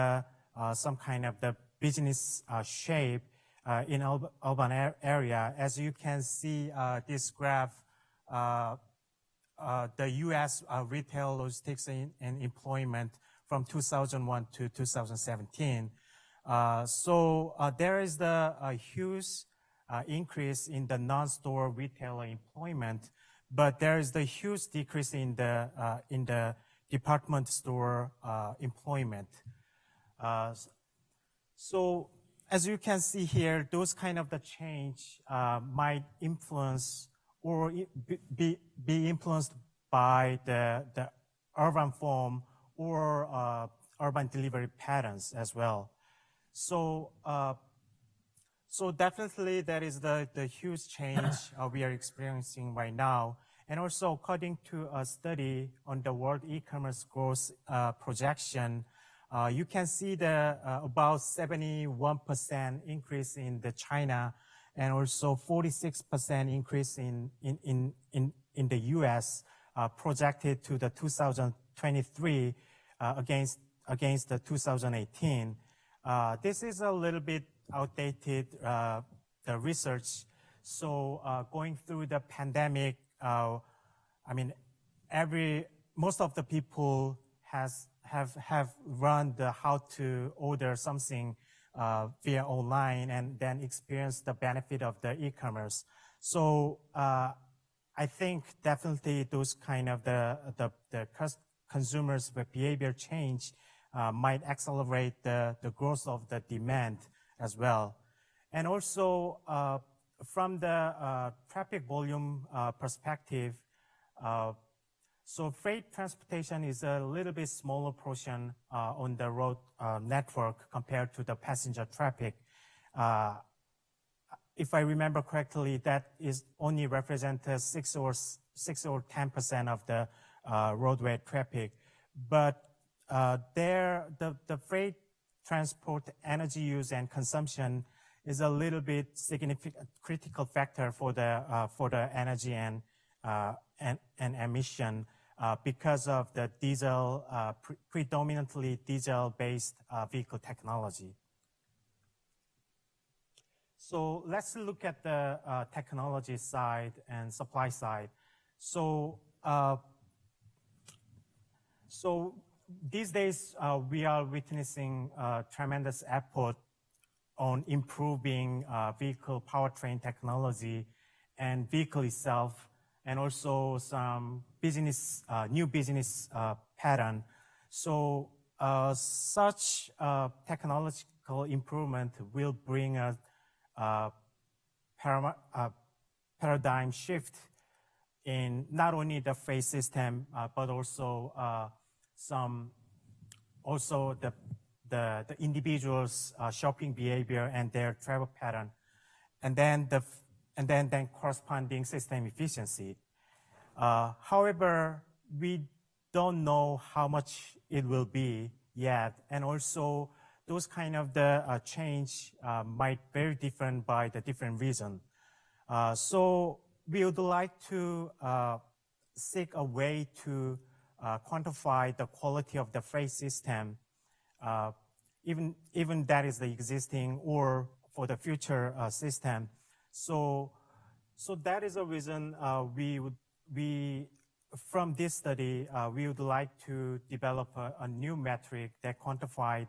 some kind of the business shape in urban area. As you can see this graph, the U.S. retail logistics and employment from 2001 to 2017. So there is a huge increase in the non-store retailer employment, but there is the huge decrease in the department store employment. So as you can see here, those kind of the change might influence or be influenced by the urban form or urban delivery patterns as well. So so definitely there is the huge change we are experiencing right now. And also according to a study on the world e-commerce growth projection, you can see the about 71% increase in the China and also 46% increase in the US projected to the 2023 against the 2018. This is a little bit outdated the research. So going through the pandemic, I mean, most of the people have run how to order something via online and then experience the benefit of the e-commerce. So I think definitely those kind of the consumers' behavior change might accelerate the growth of the demand as well. And also from the traffic volume perspective, so freight transportation is a little bit smaller portion on the road network compared to the passenger traffic. If I remember correctly, that is only represented 6 or 10% of the roadway traffic. But the freight transport energy use and consumption is a little bit significant critical factor for the energy and emission because of the predominantly diesel-based vehicle technology. So let's look at the technology side and supply side. So these days we are witnessing tremendous effort on improving vehicle powertrain technology and vehicle itself, and also some new business pattern. So such technological improvement will bring a paradigm shift in not only the freight system, but also the individuals' shopping behavior and their travel pattern, and then corresponding system efficiency. However, we don't know how much it will be yet, and also those kind of the change might very different by the different reason. So we would like to seek a way to quantify the quality of the freight system even that is the existing or for the future system. So that is a reason from this study, we would like to develop a new metric that quantified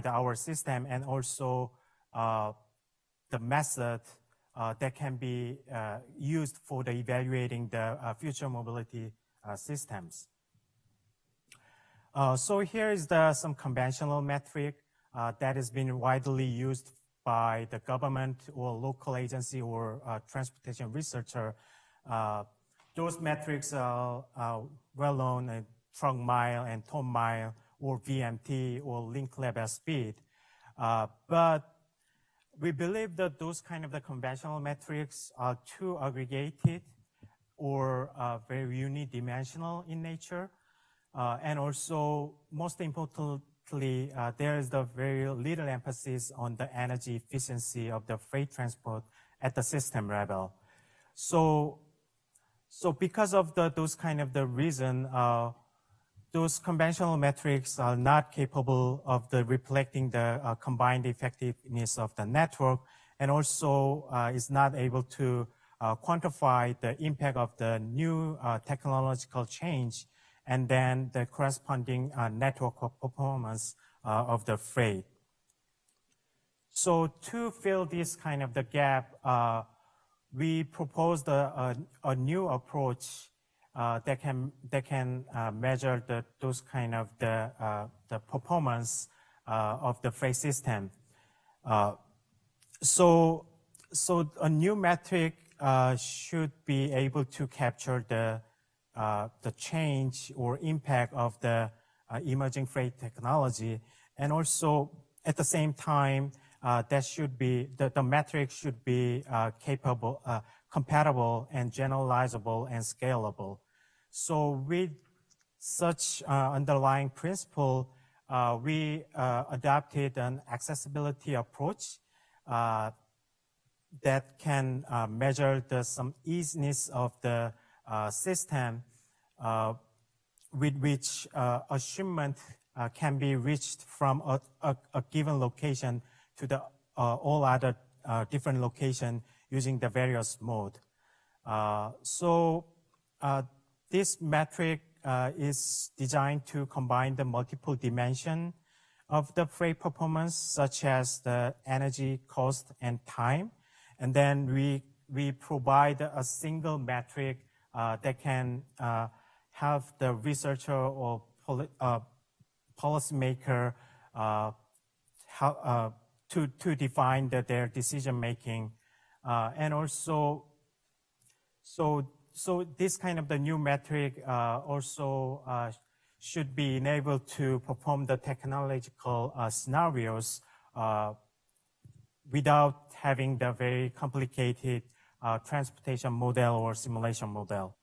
our system and also the method that can be used for the evaluating the future mobility systems. So here is some conventional metric that has been widely used by the government or local agency or transportation researcher. Those metrics are well known, trunk mile and ton mile or VMT or link level speed. But we believe that those kind of the conventional metrics are too aggregated or very unidimensional in nature. And also, most importantly, there is the very little emphasis on the energy efficiency of the freight transport at the system level. So because of those kind of the reason, those conventional metrics are not capable of reflecting the combined effectiveness of the network, and also is not able to quantify the impact of the new technological change and then the corresponding network performance of the freight. So to fill this kind of the gap, we proposed a new approach that can measure those kind of the performance of the freight system. So a new metric should be able to capture the change or impact of the emerging freight technology, and also at the same time, the metric should be capable, compatible, and generalizable and scalable. So with such underlying principle, we adopted an accessibility approach that can measure some easiness of the system with which a shipment can be reached from a given location to the all other different location using the various mode. This metric is designed to combine the multiple dimension of the freight performance, such as the energy, cost, and time. And then we provide a single metric that can have the researcher or policymaker to define their decision making, and also so this kind of the new metric also should be enabled to perform the technological scenarios without having the very complicated transportation model or simulation model.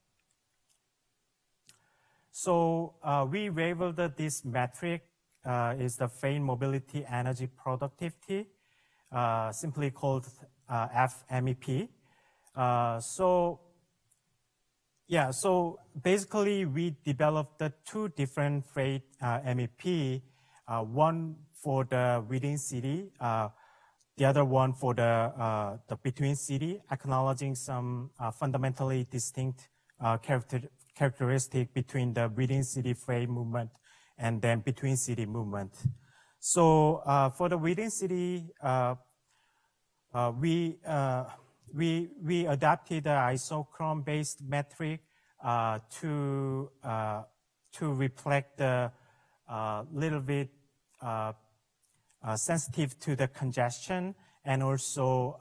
So we labeled this metric is the freight mobility energy productivity, simply called FMEP. So basically we developed the two different freight MEP, one for the within city, the other one for the between city, acknowledging some fundamentally distinct characteristic between the within city freight movement and then between city movement. So for the within city, we adapted the isochrone-based metric to reflect the little bit sensitive to the congestion, and also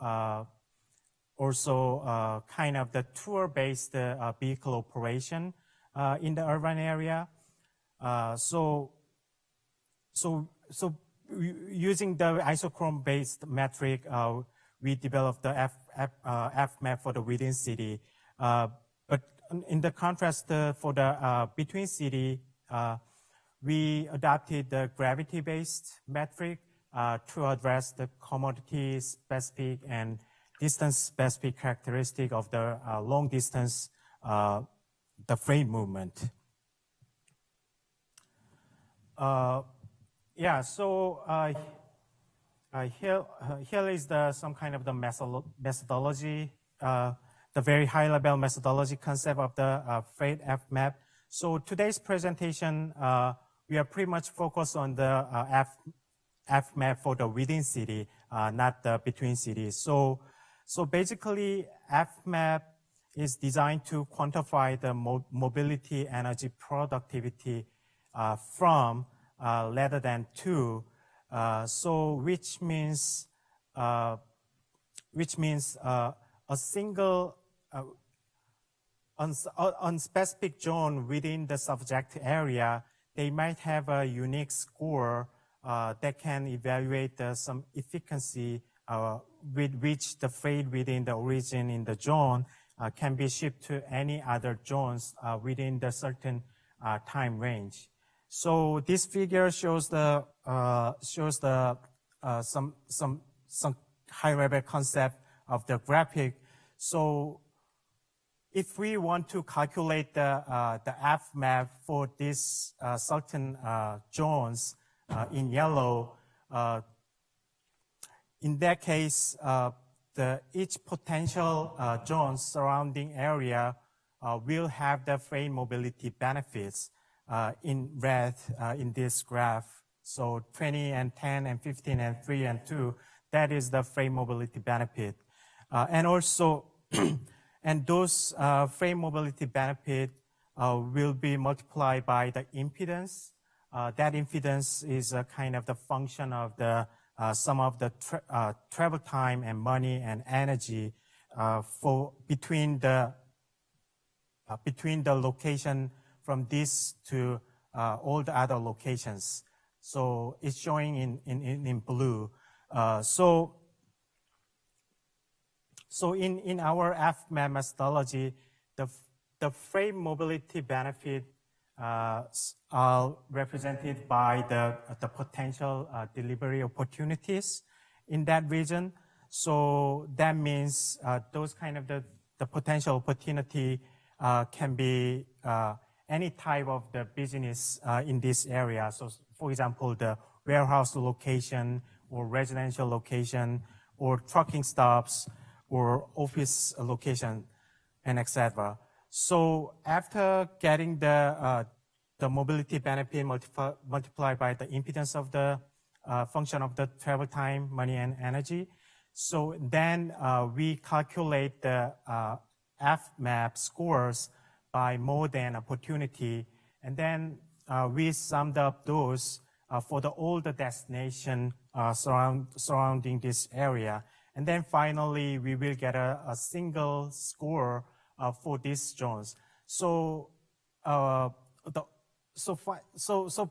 kind of the tour-based vehicle operation in the urban area. So using the isochrone-based metric, we developed the FMAP for the within city. But in the contrast for the between city, we adopted the gravity-based metric to address the commodity-specific and distance-specific characteristic of the long distance, the freight movement. Yeah, so here is some kind of the methodology, the very high-level methodology concept of the freight F-map. So today's presentation, we are pretty much focused on the F-map for the within city, not the between cities. So basically, F-map is designed to quantify the mobility energy productivity from rather than to. Which means a single on specific zone within the subject area, they might have a unique score that can evaluate some efficiency with which the freight within the origin in the zone can be shipped to any other zones within the certain time range. So this figure shows some high-level concept of the graphic. So if we want to calculate the F-map for these certain zones in yellow, in that case, each potential zone surrounding area will have the freight mobility benefits in red in this graph. So 20 and 10 and 15 and 3 and 2, that is the freight mobility benefit. And also, and those freight mobility benefit will be multiplied by the impedance. That impedance is a kind of the function of the sum of the travel time and money and energy between the location from this to all the other locations. So it's showing in blue. So in our F-map methodology, the freight mobility benefit are represented by the potential delivery opportunities in that region. So that means those kind of the potential opportunity can be any type of the business in this area. So for example, the warehouse location or residential location or trucking stops or office location and etc. So after getting the mobility benefit multiplied by the impedance of the function of the travel time, money, and energy, so then we calculate the F-map scores by mode and opportunity, and then we summed up those for all the destination surrounding this area. And then finally, we will get a single score for these zones. So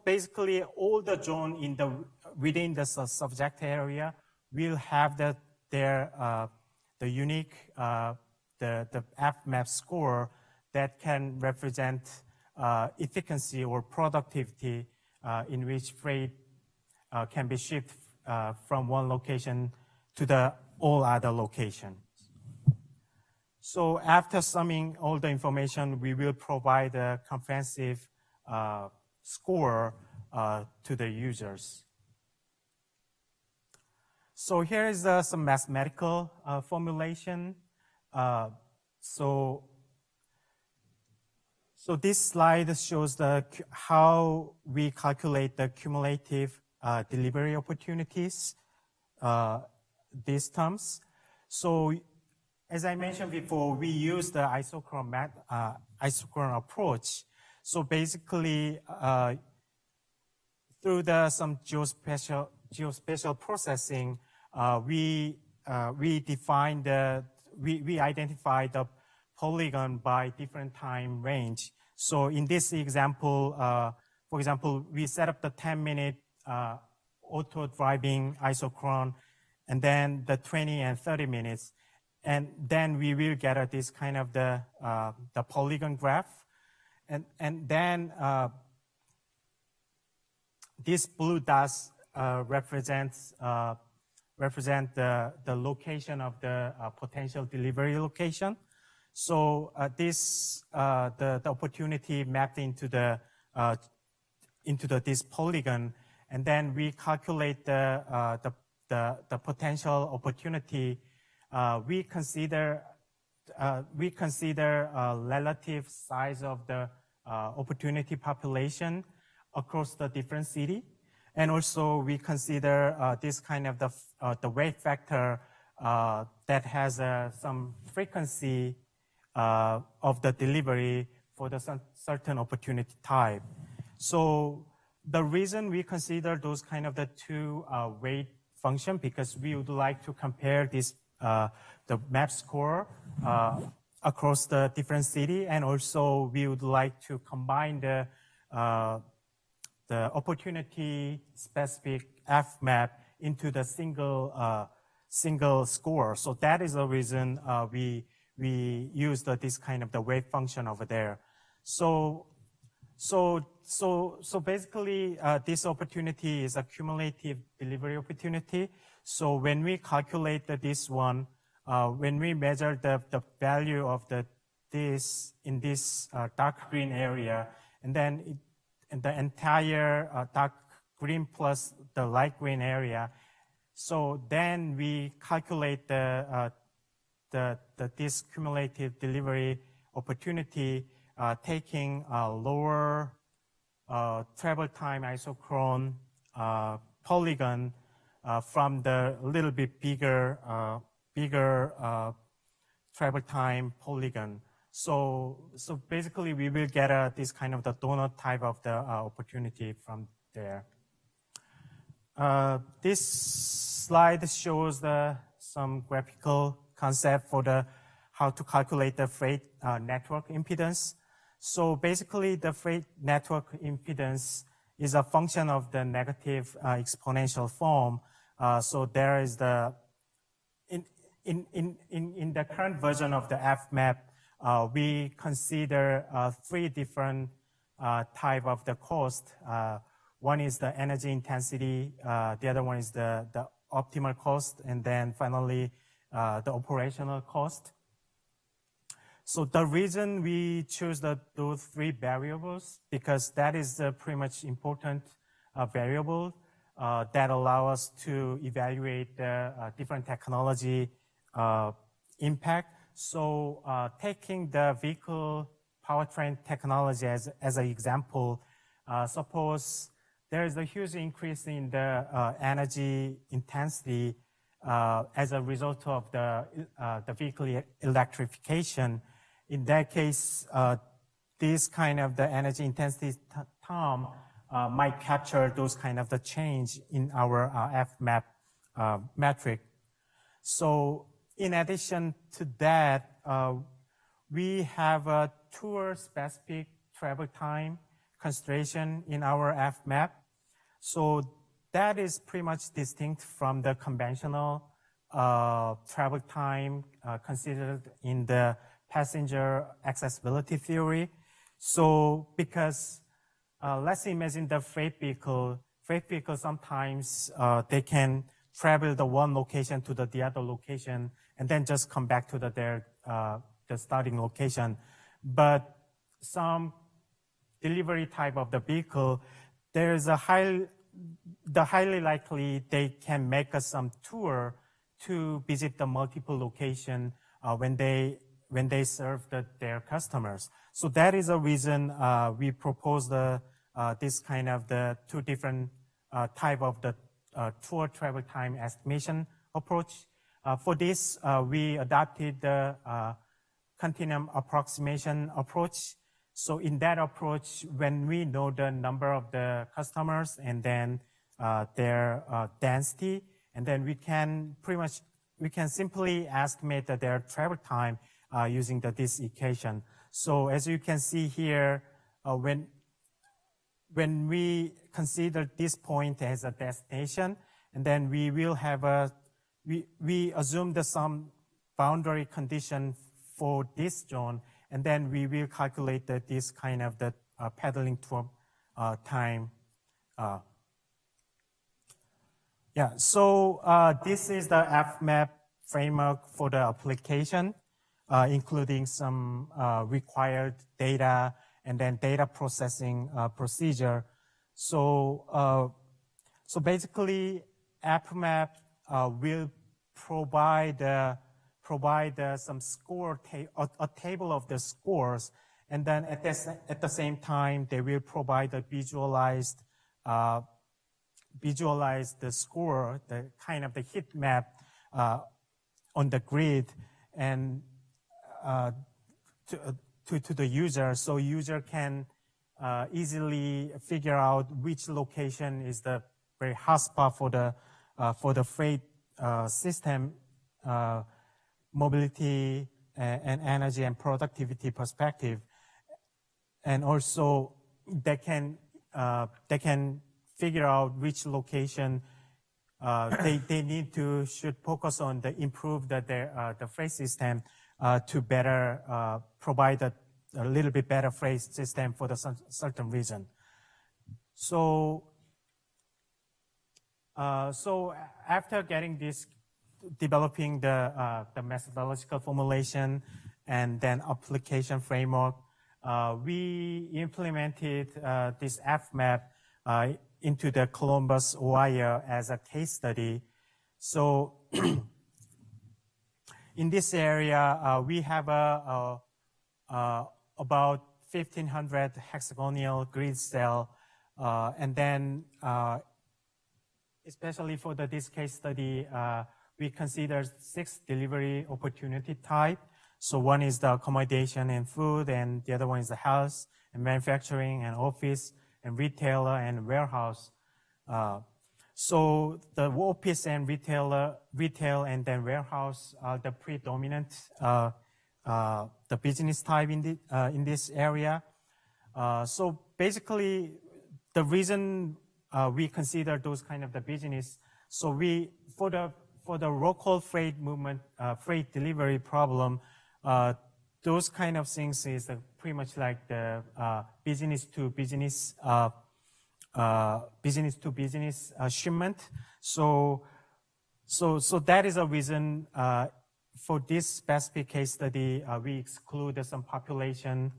basically, all the zone within the subject area will have the unique the F-map score that can represent efficiency or productivity in which freight can be shipped from one location to all other locations. So after summing all the information, we will provide a comprehensive score to the users. So here is some mathematical formulation. So this slide shows how we calculate the cumulative delivery opportunities, these terms. So as I mentioned before, we use the isochron approach. So basically, through some geospatial processing, we identify the polygon by different time range. So in this example, for example, we set up the 10-minute auto driving isochron, and then the 20 and 30 minutes. And then we will get this kind of the polygon graph. And then this blue dots represent the location of the potential delivery location. So this the opportunity mapped into this polygon, and then we calculate the potential opportunity. We consider relative size of the opportunity population across the different city. And also we consider this kind of the weight factor that has some frequency of the delivery for the certain opportunity type. So the reason we consider those kind of the two weight function, because we would like to compare this the map score across the different city, and also we would like to combine the opportunity specific F map into the single score. So that is the reason we use this kind of the weight function over there. So basically, this opportunity is a cumulative delivery opportunity. So when we calculate this one, when we measure the value of this in this dark green area, and then the entire dark green plus the light green area, so then we calculate this cumulative delivery opportunity, taking a lower travel time isochrone polygon from the little bit bigger travel time polygon. So basically we will get this kind of the donut type of the opportunity from there. This slide shows some graphical concept for how to calculate the freight network impedance. So basically the freight network impedance is a function of the negative exponential form. So there is in the current version of the FMAP, we consider 3 different type of the cost. One is the energy intensity, the other one is the optimal cost, and then finally the operational cost. So the reason we choose those 3 variables, because that is the pretty much important variable that allow us to evaluate the different technology impact. So taking the vehicle powertrain technology as an example, suppose there is a huge increase in the energy intensity as a result of the vehicle electrification. In that case, this kind of the energy intensity term might capture those kind of the change in our FMAP metric. So in addition to that, we have a tour-specific travel time consideration in our FMAP. So that is pretty much distinct from the conventional travel time considered in the passenger accessibility theory. So because let's imagine the freight vehicle sometimes they can travel the one location to the other location and then just come back to the starting location. But some delivery type of the vehicle, there is highly likely they can make some tour to visit the multiple location when they serve their customers. So that is a reason we propose this kind of the 2 different type of the tour travel time estimation approach. For this, we adopted the continuum approximation approach. So in that approach, when we know the number of the customers and then their density, and then we can simply estimate their travel time using this equation. So as you can see here, when we consider this point as a destination, and then we will have we assume some boundary condition for this zone, and then we will calculate this kind of the pedaling tour time. So this is the FMAP framework for the application, including some required data and then data processing procedure. So So basically, AppMap will provide some score a table of the scores, and then at the same time they will provide a visualize the score, the kind of the heat map on the grid, and to the user, so user can easily figure out which location is the very hotspot for the freight system mobility and energy and productivity perspective, and also they can figure out which location they should focus on to improve the freight system to better provide a little bit better freight system for the certain region. So after getting this, developing the methodological formulation and then application framework, we implemented this FMAP into the Columbus, Ohio as a case study. So in this area, we have about 1,500 hexagonal grid cell, and then especially for this case study, we consider 6 delivery opportunity type. So one is the accommodation and food, and the other one is the house and manufacturing and office and retailer and warehouse. So the office and retail and then warehouse are the predominant the business type in this area. So basically, the reason we consider those kind of the business, so we for the local freight movement, freight delivery problem, those kind of things is pretty much like the business to business shipment. So that is a reason for this specific case study, we exclude some population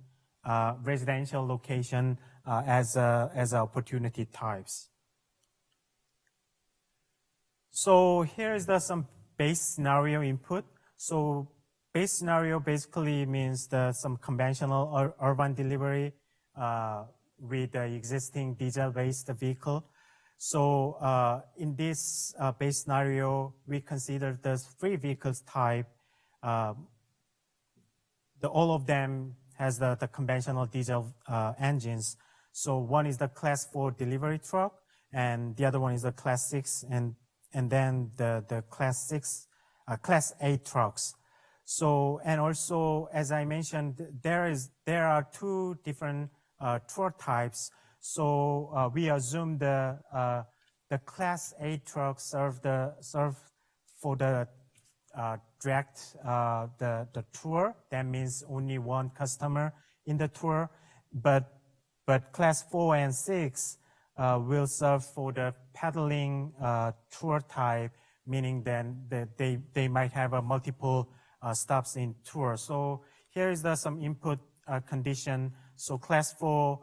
residential location as opportunity types. So here is some base scenario input. So base scenario basically means some conventional urban delivery with the existing diesel-based vehicle. So in this base scenario, we consider the 3 vehicles type. All of them has the conventional diesel engines. So one is the Class 4 delivery truck, and the other one is the Class 6, and then the Class 8 trucks. So, and also, as I mentioned, there are 2 different truck types. So we assume the Class 8 trucks serve for the direct the tour. That means only one customer in the tour. But Class 4 and 6 will serve for the pedaling tour type, meaning then that they might have a multiple stops in tour. So here is some input condition. So Class 4,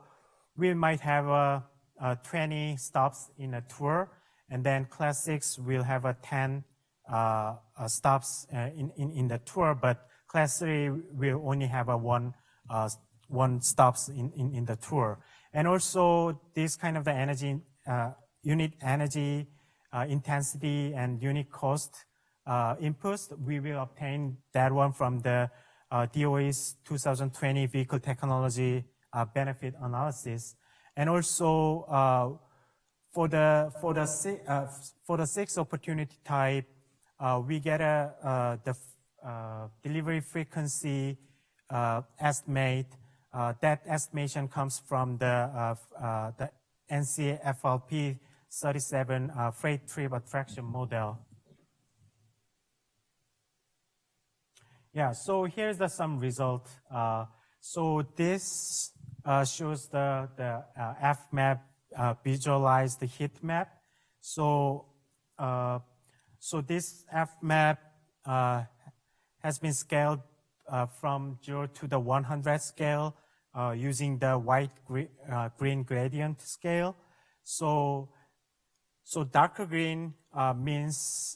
we might have 20 stops in a tour, and then Class 6 will have 10 stops in the tour, but Class 3 will only have one stops in the tour. And also this kind of the energy unit energy intensity and unit cost inputs, we will obtain that one from the DOE's 2020 vehicle technology benefit analysis. And also for the 6 opportunity type, we get the delivery frequency estimate. That estimation comes from the NCFLP 37 freight trip attraction model. Yeah, so here's some result. So this shows the FMAP visualize the heat map. So this FMAP has been scaled from 0 to the 100 scale using the white green gradient scale. So So darker green means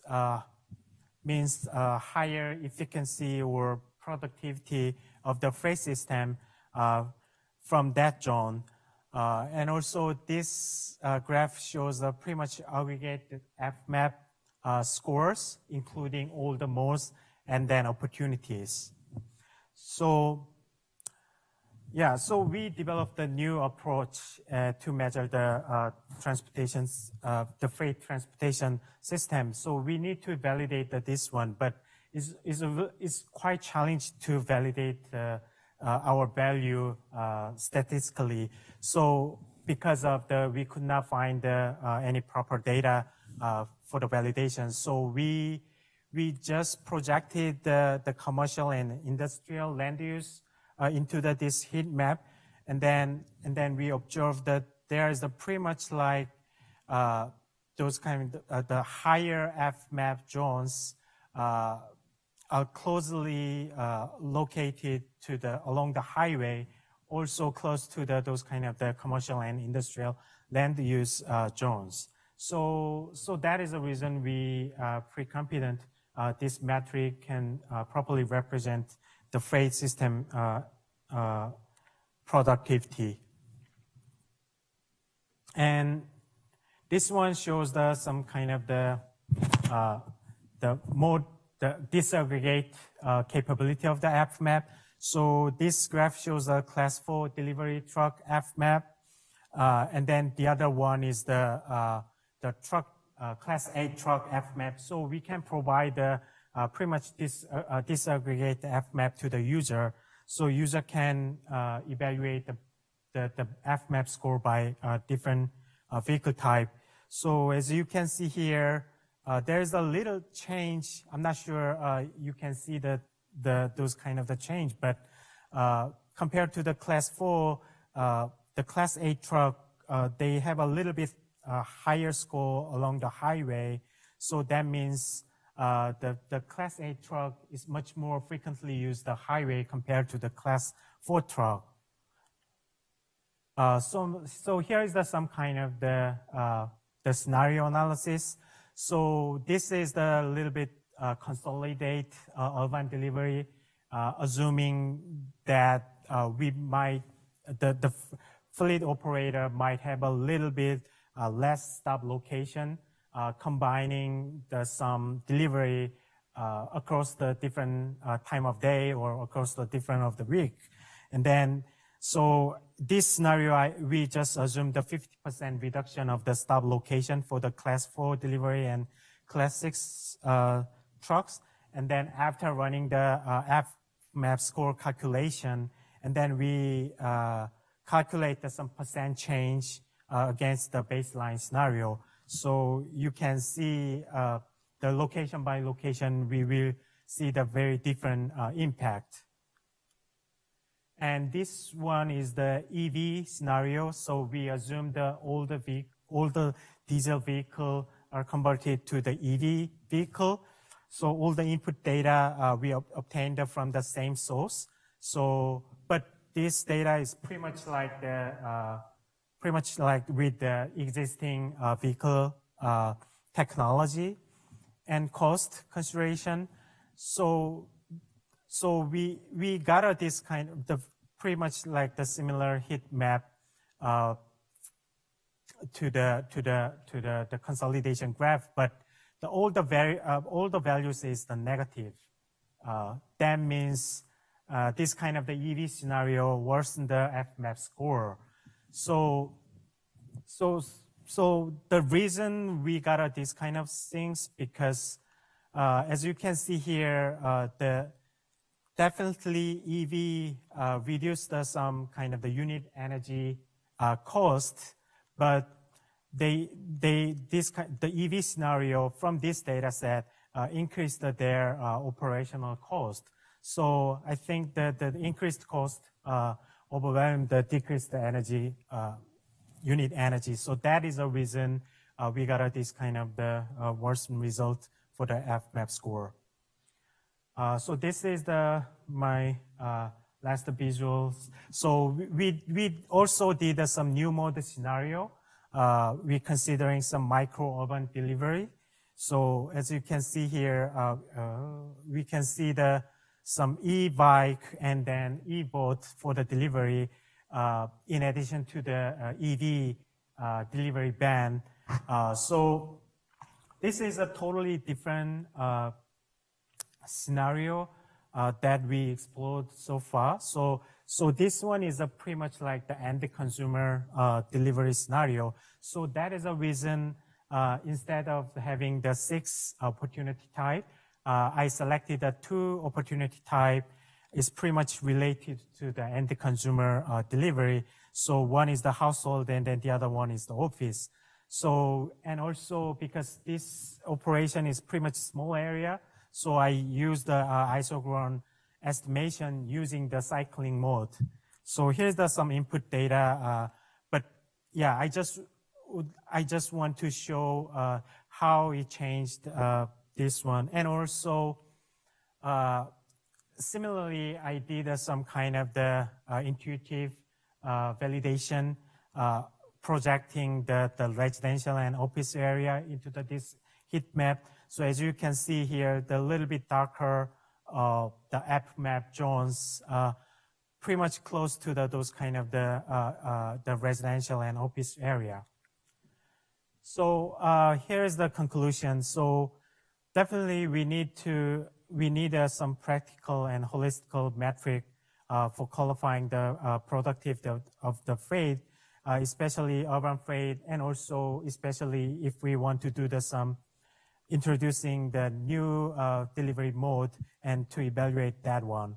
higher efficiency or productivity of the freight system from that zone. And also this graph shows pretty much aggregated FMAP scores, including all the modes and then opportunities. So yeah, so we developed a new approach to measure the the freight transportation system. So we need to validate this one, but it's quite challenging to validate our value statistically. So because of we could not find any proper data for the validation. So we just projected the commercial and industrial land use into this heat map, and then we observed that there is pretty much like those kind of the higher FMAP zones are closely located to along the highway, also close to those kind of the commercial and industrial land use zones. So that is the reason we are pretty confident this metric can properly represent the freight system productivity. And this one shows some kind of the disaggregate capability of the FMAP. So this graph shows a class 4 delivery truck FMAP, and then the other one is the truck class 8 truck FMAP. So we can provide pretty much disaggregate the FMAP to the user, so user can evaluate the FMAP score by different vehicle type. So as you can see here, there's a little change. I'm not sure you can see those kind of the change, but compared to the class 4, the class 8 truck, they have a little bit higher score along the highway. So that means the class 8 truck is much more frequently used the highway compared to the class 4 truck. So here is some kind of the scenario analysis. So this is the little bit consolidate Irvine delivery, assuming that the fleet operator might have a little bit less stop location, combining some delivery across the different time of day or across the different of the week. And then, so this scenario, we just assume the 50% reduction of the stop location for the class 4 delivery and class 6 trucks. And then after running the FMAP score calculation, and then we calculate some percent change against the baseline scenario. So you can see the location by location, we will see the very different impact. And this one is the EV scenario. So we assume all the diesel vehicle are converted to the EV vehicle. So all the input data we obtained from the same source. So, but this data is pretty much like with the existing vehicle technology and cost consideration. So we got this kind of pretty much like the similar heat map to the consolidation graph, but all the values is the negative. That means this kind of the EV scenario worsen the FMAP score. So the reason we got these kind of things because as you can see here, definitely EV reduced some kind of the unit energy cost, but the EV scenario from this data set increased their operational cost. So I think that the increased cost overwhelmed the decreased energy, unit energy. So that is the reason we got this kind of the worsened result for the FMAP score. So this is my last visuals. So we also did some new mode scenario. we're considering some micro-urban delivery. So as you can see here, we can see some e-bike and then e-boat for the delivery, in addition to the EV delivery ban. So this is a totally different scenario that we explored so far. So this one is pretty much like the end consumer delivery scenario. So that is a reason instead of having the 6 opportunity type, I selected the 2 opportunity type. Is pretty much related to the end consumer delivery. So one is the household and then the other one is the office. So, and also because this operation is pretty much small area, so I use the isochron estimation using the cycling mode. So here's some input data, but yeah, I just want to show how it changed this one. And also, similarly, I did some kind of the intuitive validation, projecting the residential and office area into this heat map. So as you can see here, the little bit darker, the F map zones, pretty much close to those kind of the residential and office area. So here is the conclusion. So definitely we need some practical and holistic metric for qualifying the productivity of the freight, especially urban freight, and also especially if we want to do some introducing the new delivery mode and to evaluate that one.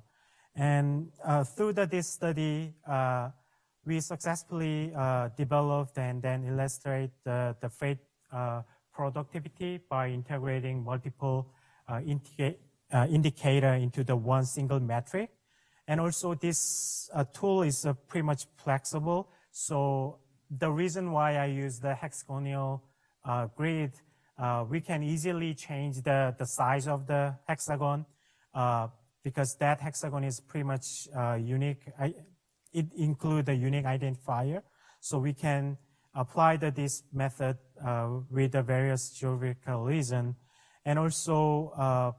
And through this study, we successfully developed and then illustrate the freight productivity by integrating multiple indicator into the one single metric. And also this tool is pretty much flexible. So the reason why I use the hexagonal grid, we can easily change the size of the hexagon because that hexagon is pretty much unique. It includes a unique identifier. So we can apply this method with the various geographical region. And also,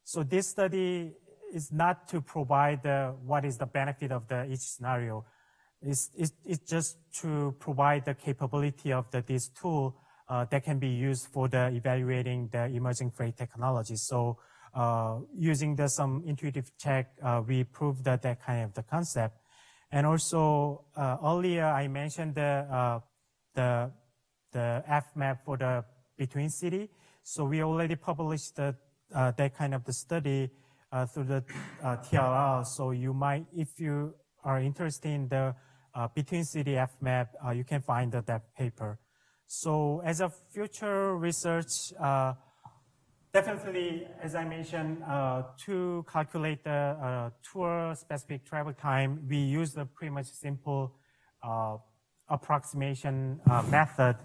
so this study is not to provide what is the benefit of each scenario. It's just to provide the capability of this tool that can be used for evaluating the emerging freight technology. So using some intuitive check, we proved that kind of the concept. And also earlier I mentioned the F map for the between city. So we already published that kind of the study through the TRL. So you might, if you are interested in the between city F map, you can find that paper. So as a future research, definitely, as I mentioned, to calculate the tour specific travel time, we use the pretty much simple approximation method.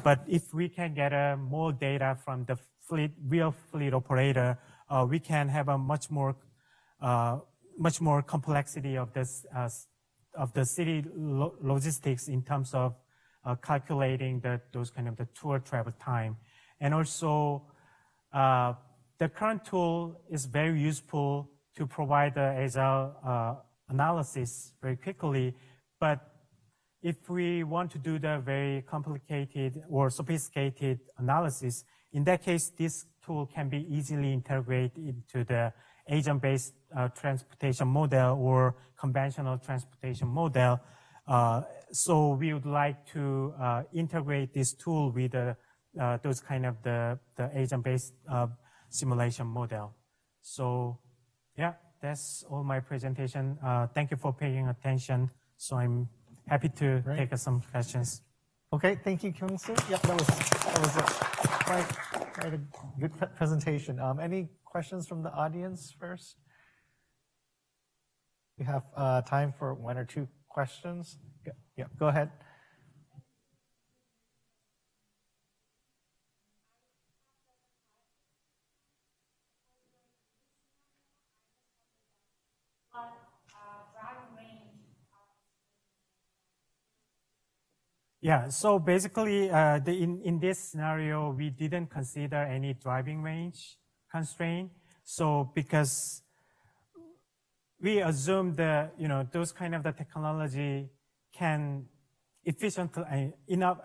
But if we can get more data from the real fleet operator, we can have a much more complexity of this of the city logistics in terms of calculating those kind of the tour travel time. And also, the current tool is very useful to provide the agile analysis very quickly. But if we want to do the very complicated or sophisticated analysis, in that case, this tool can be easily integrated into the agent-based transportation model or conventional transportation model. So we would like to integrate this tool with those kind of the agent-based simulation model. So yeah, that's all my presentation. Thank you for paying attention. So I'm happy to take some questions. Okay, thank you, Kyung-soo. Yep, that was quite a good presentation. Any questions from the audience first? We have time for 1 or 2 questions. Yeah, go ahead. Yeah, so basically, in this scenario, we didn't consider any driving range constraint. So because we assume that those kind of the technology can efficiently enough.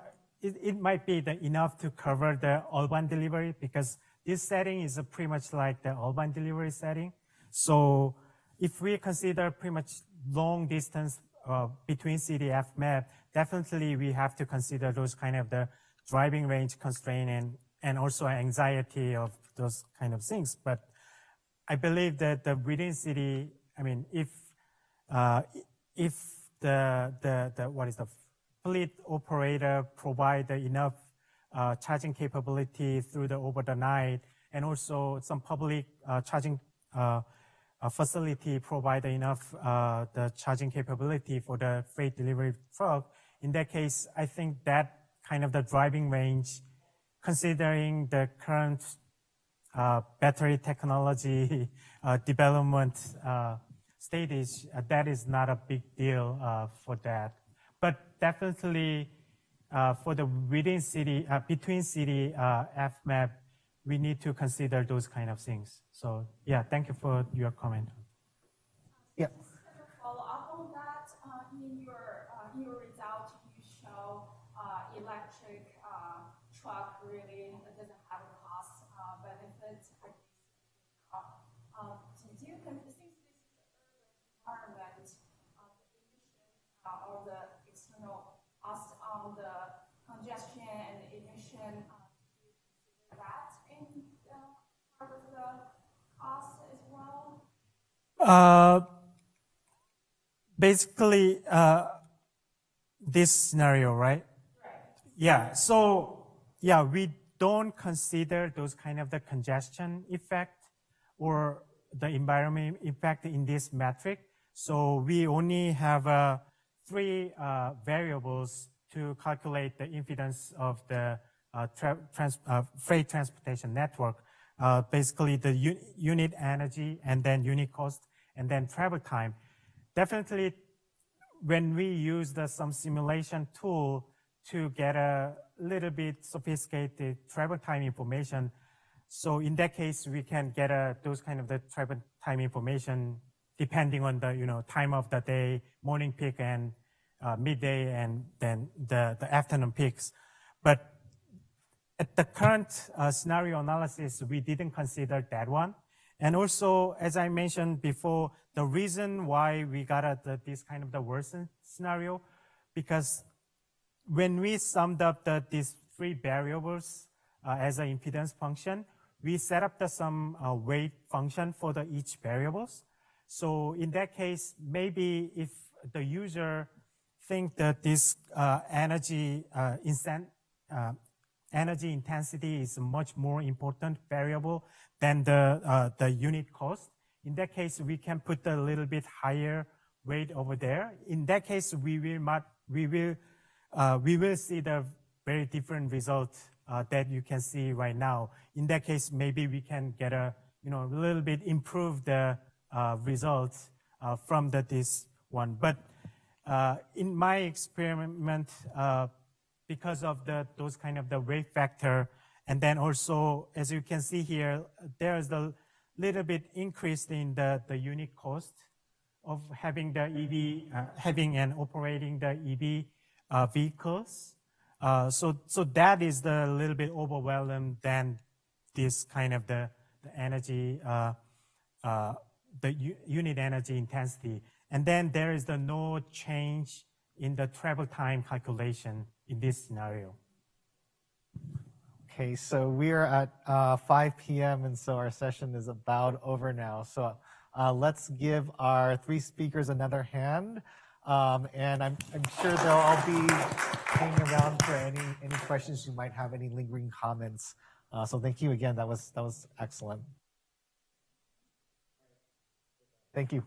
It might be enough to cover the urban delivery, because this setting is pretty much like the urban delivery setting. So if we consider pretty much long distance between city FMAP, definitely we have to consider those kind of the driving range constraint and also anxiety of those kind of things. But I believe that the within city, I mean, if the fleet operator provide enough charging capability through the over the night, and also some public charging facility provide enough the charging capability for the freight delivery truck, in that case, I think that kind of the driving range, considering the current battery technology development status, that is not a big deal for that. But definitely for the within city, between city FMAP, we need to consider those kind of things. So yeah, thank you for your comment. Yeah. Follow up on that. In your result, you show electric truck really doesn't have a cost benefit. Do you think this is environment or the external cost on the congestion and emission? That in part of the cost as well? Basically, this scenario, right? Right. Yeah. So yeah, we don't consider those kind of the congestion effect or the environment impact in this metric. So we only have 3 variables to calculate the impedance of the freight transportation network. Basically the unit energy, and then unit cost, and then travel time. Definitely, when we use some simulation tool to get a little bit sophisticated travel time information, so in that case, we can get those kind of the travel time information depending on the time of the day, morning peak and midday, and then the afternoon peaks. But at the current scenario analysis, we didn't consider that one. And also, as I mentioned before, the reason why we got this kind of the worsened scenario, because when we summed up these 3 variables as an impedance function, we set up some weight function for each variables. So in that case, maybe if the user think that this energy intensity is a much more important variable than the unit cost, in that case, we can put a little bit higher weight over there. In that case, we will see the very different result that you can see right now. In that case, maybe we can get a little bit improve the results from this one. But in my experiment, because of those kind of the weight factor, and then also, as you can see here, there is a little bit increase in the unit cost of having the EV, having and operating the EV vehicles. So that is the little bit overwhelming than this kind of the energy, the unit energy intensity. And then there is no change in the travel time calculation in this scenario. Okay, so we are at 5 p.m. and so our session is about over now. So let's give our 3 speakers another hand. And I'm sure they'll all be hanging around for any questions you might have, any lingering comments. So thank you again. That was excellent. Thank you.